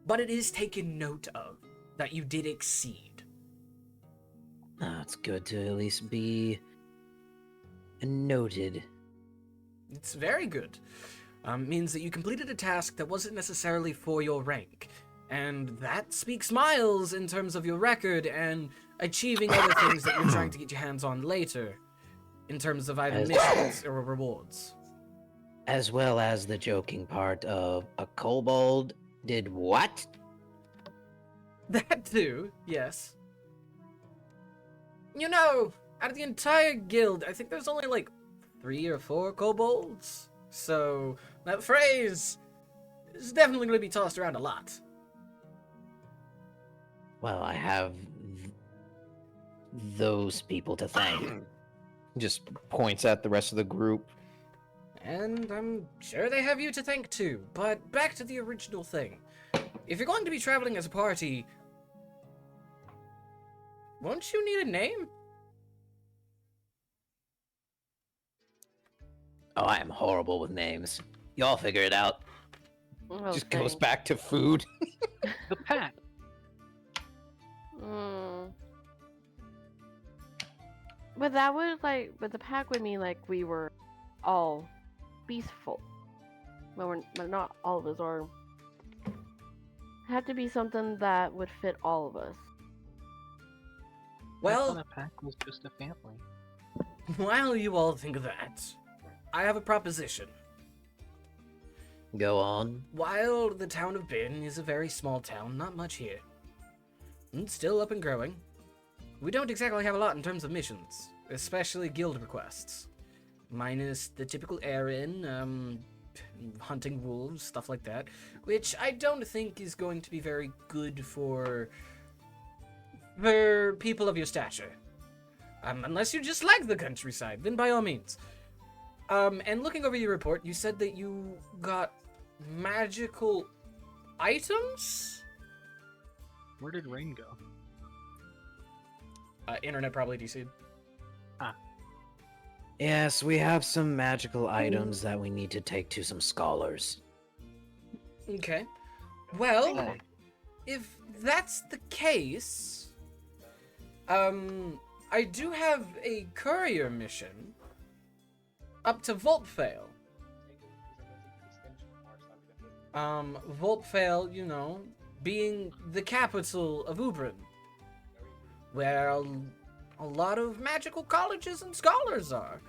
But it is taken note of that you did exceed. It's good to at least be noted. It's very good. Means that you completed a task that wasn't necessarily for your rank. And that speaks miles in terms of your record and achieving other things that you're trying to get your hands on later. In terms of either missions or rewards. As well as the joking part of a kobold did what? That too, yes. You know, out of the entire guild, I think there's only like 3 or 4 kobolds. So that phrase is definitely going to be tossed around a lot. Well, I have those people to thank. Just points at the rest of the group. And I'm sure they have you to thank too. But back to the original thing. If you're going to be traveling as a party, won't you need a name? Oh, I am horrible with names. Y'all figure it out. Just goes back to food. The pack. But that would but the pack would mean like we were all peaceful. But not all of us are. It had to be something that would fit all of us. Well, the pack was just a family. While you all think of that, I have a proposition. Go on. While the town of Bin is a very small town, not much here, and still up and growing, we don't exactly have a lot in terms of missions, especially guild requests. Minus the typical errand, hunting wolves, stuff like that, which I don't think is going to be very good for people of your stature. Unless you just like the countryside, then by all means. And looking over your report, you said that you got magical items? Where did Rain go? Internet probably DC'd. Yes, we have some magical items that we need to take to some scholars. Okay. Well, if that's the case, I do have a courier mission up to Volpfail. Volpfail, you know, being the capital of Ubrin, where a lot of magical colleges and scholars are.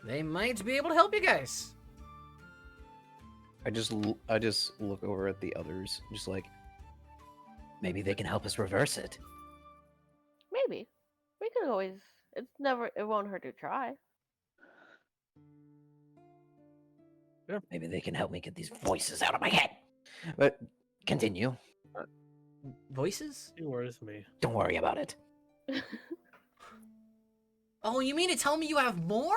They might be able to help you guys. I just look over at the others, just like, maybe they can help us reverse it. Maybe. We could always. It won't hurt to try. Yeah. Maybe they can help me get these voices out of my head. But continue. Voices? It worries me. Don't worry about it. Oh, you mean to tell me you have more?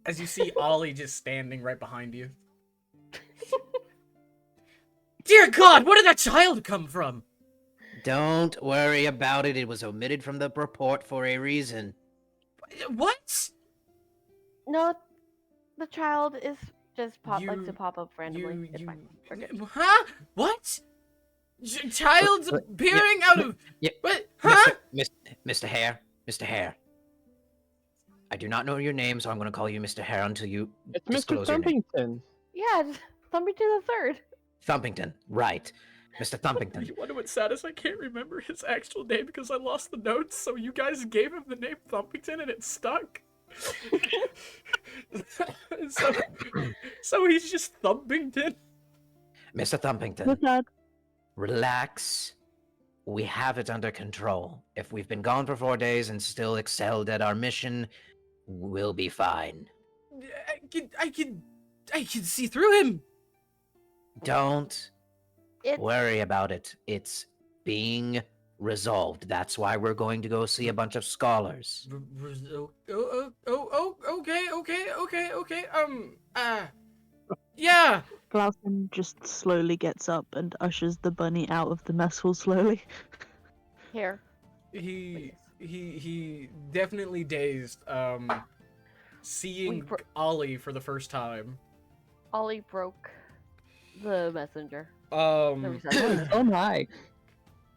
As you see Ollie just standing right behind you. Dear God, where did that child come from? Don't worry about it. It was omitted from the report for a reason. What? No, the child is just likes to pop up randomly. It's fine. Huh? What? Child's appearing out of... Yeah. What? Huh? Mr. Hare. Mr. Hare. I do not know your name, so I'm going to call you Mr. Hare until you It's Mr. disclose your name. Thumpington. Yeah, Thumpington the Third. Thumpington, right. Mr. Thumpington. You wonder what's sad is I can't remember his actual name because I lost the notes, so you guys gave him the name Thumpington and it stuck. so he's just Thumpington. Mr. Thumpington. Relax. We have it under control. If we've been gone for 4 days and still excelled at our mission, we'll be fine. I can see through him. Don't worry about it. It's being resolved. That's why we're going to go see a bunch of scholars. Okay. Yeah. Glaucon just slowly gets up and ushers the bunny out of the mess hall slowly. Here. He definitely dazed. Seeing Ollie for the first time. Ollie broke the messenger. Oh my.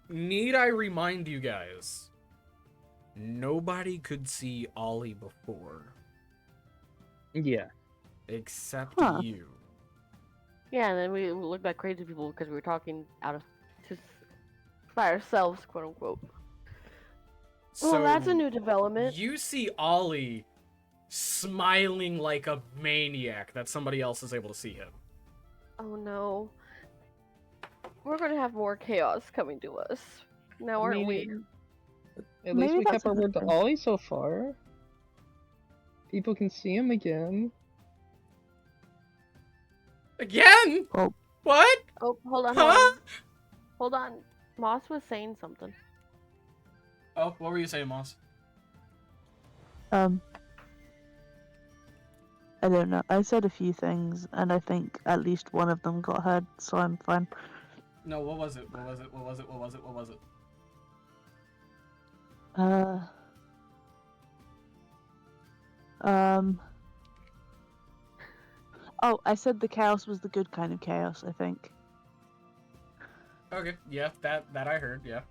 Need I remind you guys? Nobody could see Ollie before. Yeah. Except you. Yeah, and then we looked like crazy people because we were talking by ourselves, quote unquote. Well, that's a new development. You see Ollie smiling like a maniac that somebody else is able to see him. Oh no. We're gonna have more chaos coming to us. Now, aren't we? At least Maybe we that's kept a our good word to thing. Ollie so far. People can see him again. Again? Oh. What? Oh, hold on, Huh? hold on. Moss was saying something. Oh, what were you saying, Moss? I don't know. I said a few things, and I think at least one of them got heard, so I'm fine. No, what was it? What was it? What was it? What was it? What was it? Oh, I said the chaos was the good kind of chaos, I think. Okay, yeah, that I heard, yeah.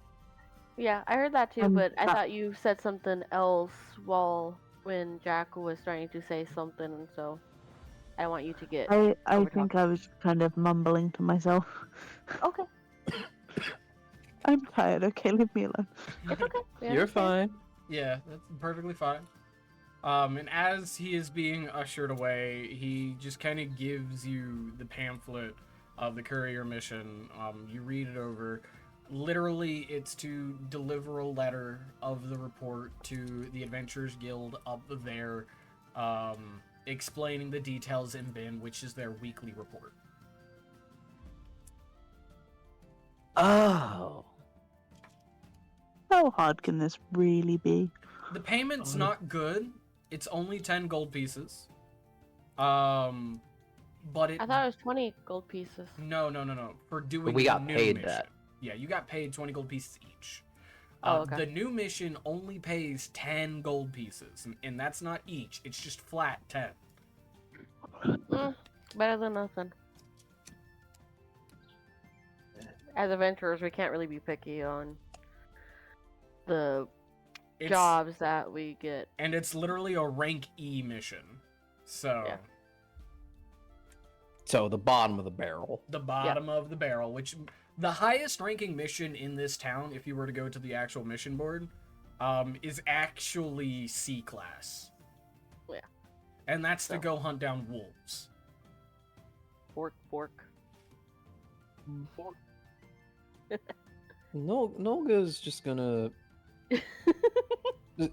Yeah, I heard that too, Um, but I thought you said something else when Jack was trying to say something, and so I want you to get I over think talked. I was kind of mumbling to myself. Okay, I'm tired, okay, leave me alone. it's okay. We You're understand. fine. Yeah, that's perfectly fine. And as he is being ushered away, he just kind of gives you the pamphlet of the courier mission. You read it over. Literally, it's to deliver a letter of the report to the Adventurers Guild up there, explaining the details in Bin, which is their weekly report. Oh. How hard can this really be? The payment's not good. It's only 10 gold pieces. But it... I thought it was 20 gold pieces. No. For doing We the got new paid mission. that. Yeah, you got paid 20 gold pieces each. Oh, okay. The new mission only pays 10 gold pieces, and that's not each. It's just flat 10. Better than nothing. As adventurers, we can't really be picky on the jobs that we get. And it's literally a rank E mission. So... Yeah. So the bottom of the barrel. The bottom of the barrel, which... The highest ranking mission in this town, if you were to go to the actual mission board, is actually C class. Yeah. And that's to go hunt down wolves. Fork. Nolga's just gonna...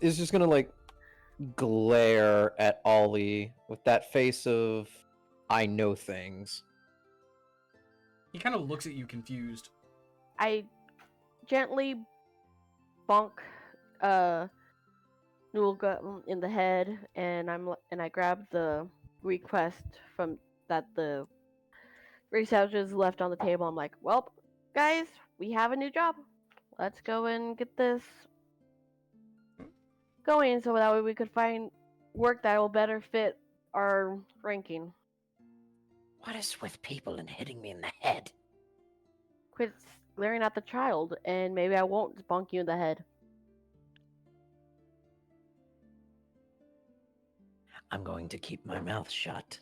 is just gonna, like, glare at Ollie with that face of, I know things. He kind of looks at you confused. I gently bonk Nulga in the head, and I grab the request from that the researchers left on the table. I'm like, well, guys, we have a new job. Let's go and get this going, so that way we could find work that will better fit our ranking. What is with people and hitting me in the head? Quit glaring at the child, and maybe I won't bonk you in the head. I'm going to keep my mouth shut.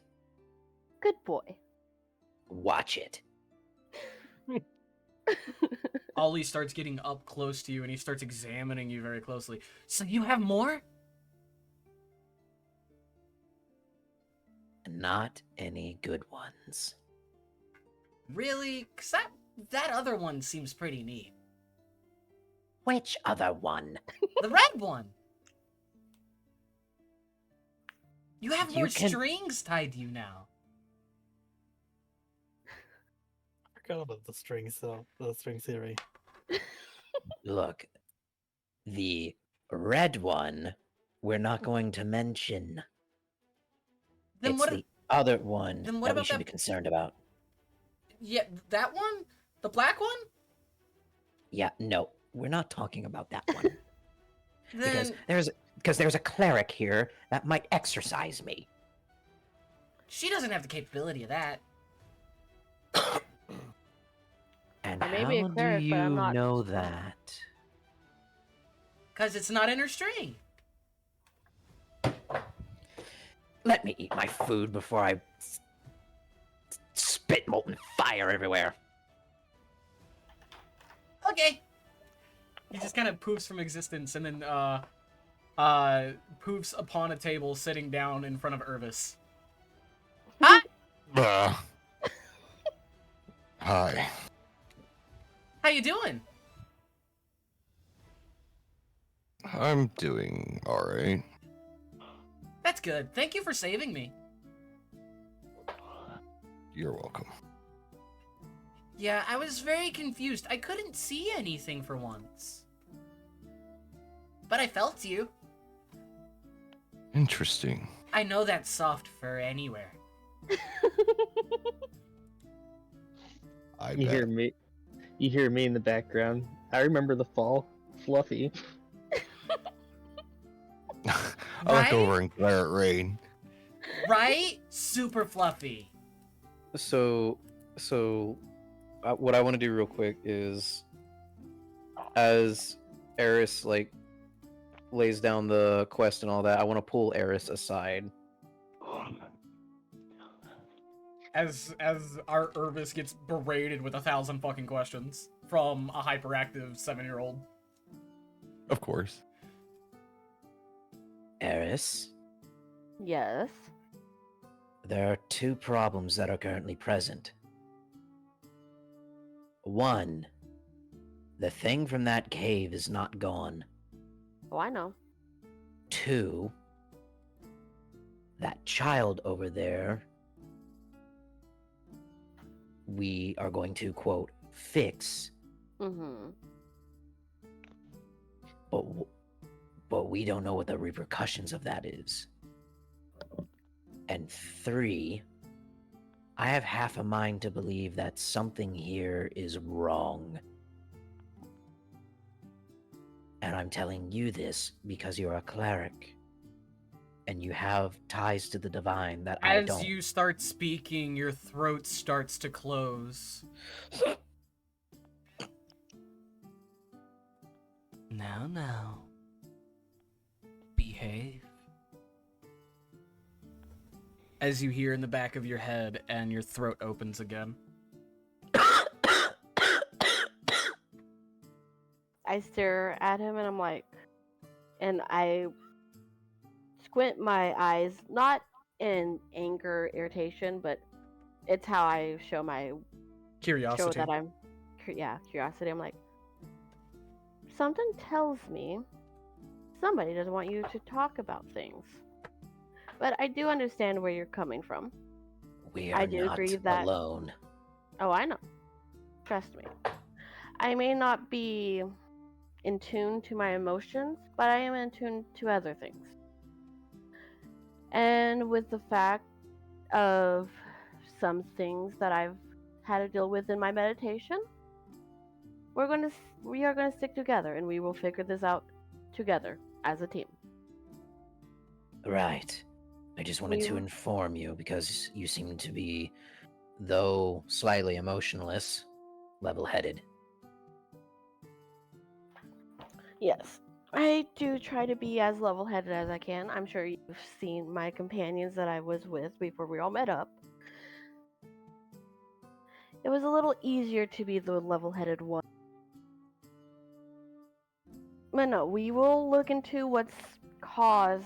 Good boy. Watch it. Ollie starts getting up close to you, and he starts examining you very closely. So you have more? Not any good ones. Really? 'Cause that other one seems pretty neat. Which other one? The red one! You have You more can- strings tied to you now. I forgot about the strings, though. The string theory. Look, the red one we're not going to mention. Then It's what? the other one then what that we about should that- be concerned about. Yeah, that one? The black one? Yeah, no, we're not talking about that one. Then because there's a cleric here that might exorcise me. she doesn't have the capability of that. And I may how be a cleric, do but I'm you not know strong. that? Because it's not in her string. Let me eat my food before I spit molten fire everywhere. Okay. He just kind of poofs from existence, and then poofs upon a table sitting down in front of Irvis. Hi. Hi. How you doing? I'm doing alright. That's good. Thank you for saving me. You're welcome. Yeah, I was very confused. I couldn't see anything for once. But I felt you. Interesting. I know that's soft fur anywhere. I You bet. hear me? You hear me in the background. I remember the fall, Fluffy. I look Right? over and glare at Rain. Right? Super fluffy. So, what I want to do real quick is, as Eris like lays down the quest and all that, I want to pull Eris aside. As our Irvis gets berated with 1,000 fucking questions from a hyperactive 7-year-old. Of course. Eris, Yes. there are two problems that are currently present. One, the thing from that cave is not gone. Oh, I know. Two, that child over there, we are going to, quote, fix, Mm-hmm. but we don't know what the repercussions of that is. And three, I have half a mind to believe that something here is wrong. And I'm telling you this because you're a cleric. And you have ties to the divine that I don't. As you start speaking, your throat starts to close. Now. Behave. As you hear in the back of your head and your throat opens again. I stare at him and I'm like, and I squint my eyes, not in anger, irritation, but it's how I show Curiosity. that I'm, curiosity. I'm like, something tells me somebody doesn't want you to talk about things. But I do understand where you're coming from. We are I do not agree that alone. Oh, I know. Trust me. I may not be in tune to my emotions, but I am in tune to other things. And with the fact of some things that I've had to deal with in my meditation, we are going to stick together and we will figure this out together as a team. Right. I just wanted to inform you because you seem to be, though slightly emotionless, level-headed. Yes. I do try to be as level-headed as I can. I'm sure you've seen my companions that I was with before we all met up. It was a little easier to be the level-headed one. But no, we will look into what's caused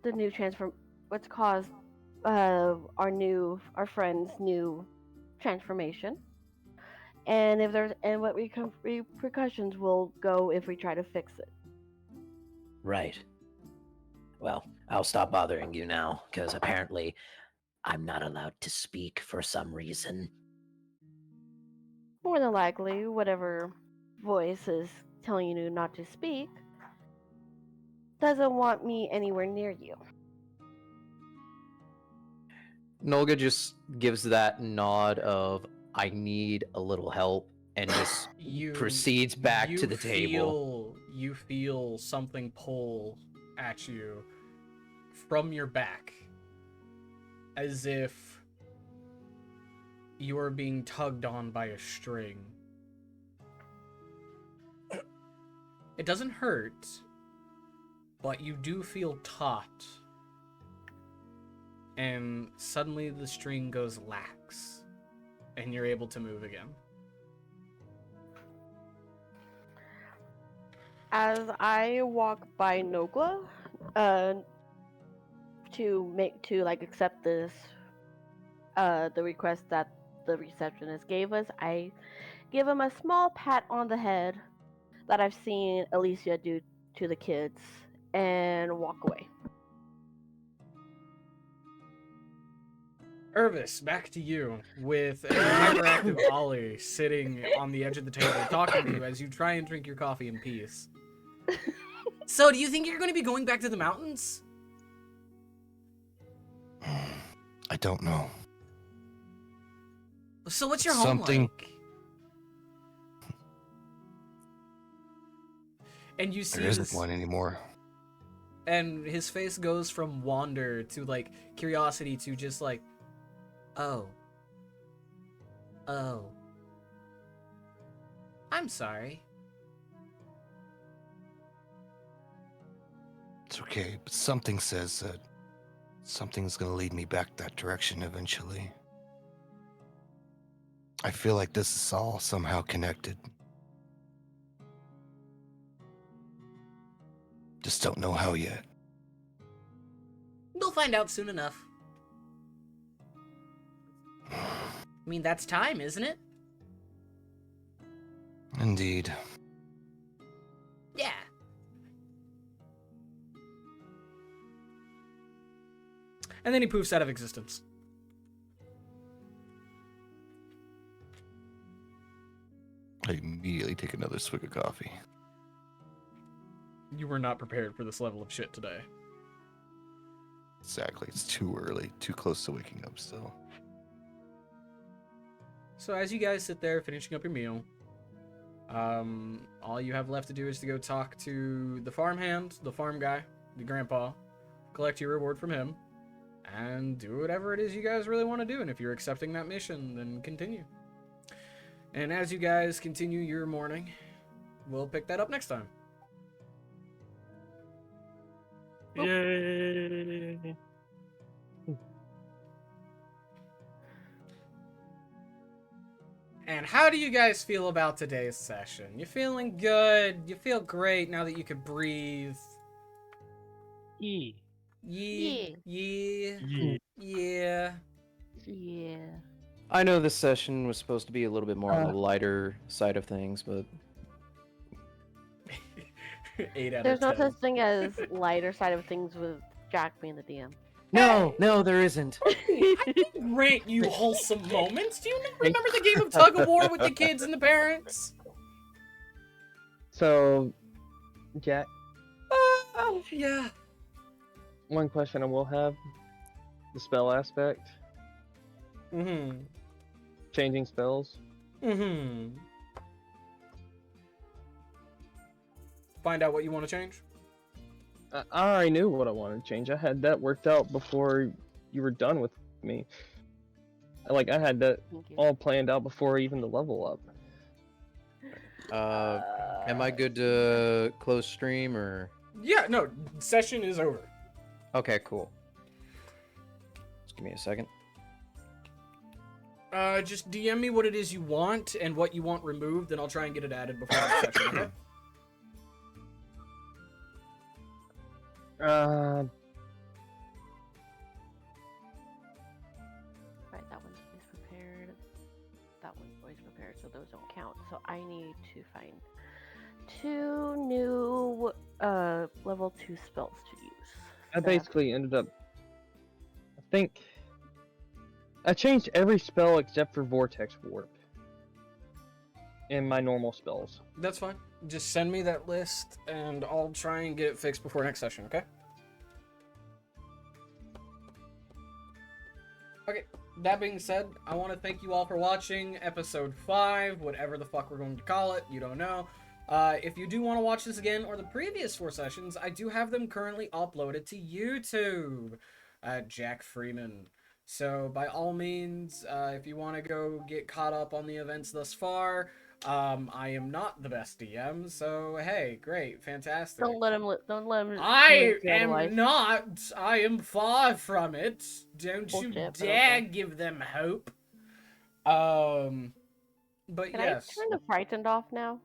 the new what's caused our friend's new transformation. And if there's what repercussions will go if we try to fix it. Right. Well, I'll stop bothering you now, because apparently I'm not allowed to speak for some reason. More than likely, whatever voice is telling you not to speak doesn't want me anywhere near you. Nolga just gives that nod of, I need a little help, and just proceeds back to the table. You feel something pull at you from your back, as if you are being tugged on by a string. It doesn't hurt, but you do feel taut. And suddenly the string goes lax, and you're able to move again. As I walk by Nogla, to accept this, the request that the receptionist gave us, I give him a small pat on the head that I've seen Alicia do to the kids and walk away. Irvis, back to you with a hyperactive Ollie sitting on the edge of the table talking to you as you try and drink your coffee in peace. So, do you think you're going to be going back to the mountains? I don't know. So, what's your Something- home like? And you see There isn't this, one anymore. and his face goes from wonder to like curiosity to just like, oh, I'm sorry. It's okay, but something says that something's gonna lead me back that direction eventually. I feel like this is all somehow connected. Just don't know how yet. We'll find out soon enough. I mean, that's time, isn't it? Indeed. Yeah. And then he poofs out of existence. I immediately take another swig of coffee. You were not prepared for this level of shit today. Exactly. It's too early. Too close to waking up still. So as you guys sit there finishing up your meal, all you have left to do is to go talk to the farmhand, the farm guy, the grandpa, collect your reward from him, and do whatever it is you guys really want to do. And if you're accepting that mission, then continue. And as you guys continue your morning, we'll pick that up next time. Yay! And how do you guys feel about today's session? You feeling good? You feel great now that you can breathe? E. Yeah. Yeah. I know this session was supposed to be a little bit more on the lighter side of things, but 8 out There's of 10. no such thing as lighter side of things with Jack being the DM. no, there isn't. Grant you wholesome moments. Do you remember the game of tug of war with the kids and the parents? So, Jack, Yeah. one question I will have: the spell aspect, Mm-hmm. changing spells. Mm-hmm. Find out what you want to change. I already knew what I wanted to change. I had that worked out before you were done with me. Like, I had that Thank you. all planned out before even the level up. Am I good to close stream or? Yeah, no, session is over. Okay, cool. Just give me a second. Just DM me what it is you want and what you want removed, and I'll try and get it added before the session, okay? Right, that one's always prepared. That one's always prepared, so those don't count. So I need to find 2 new level 2 spells to use. I basically ended up. I think I changed every spell except for Vortex Warp in my normal spells. That's fine. Just send me that list, and I'll try and get it fixed before next session, okay? Okay, that being said, I want to thank you all for watching episode 5, whatever the fuck we're going to call it, you don't know. If you do want to watch this again, or the previous 4 sessions, I do have them currently uploaded to YouTube at Jack Freeman. So by all means, if you want to go get caught up on the events thus far, I am not the best DM, so hey, great, fantastic. Don't let him. I influence you otherwise. am not. I am far from it. Don't you Bullshit, but dare okay. give them hope. But Can yes. I turn the frightened off now?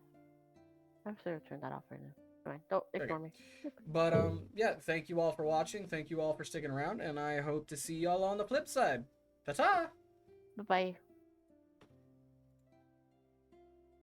I'm sure I've turned that off right now. Fine, don't ignore me. But yeah, thank you all for watching. Thank you all for sticking around, and I hope to see y'all on the flip side. Ta-ta! Bye bye.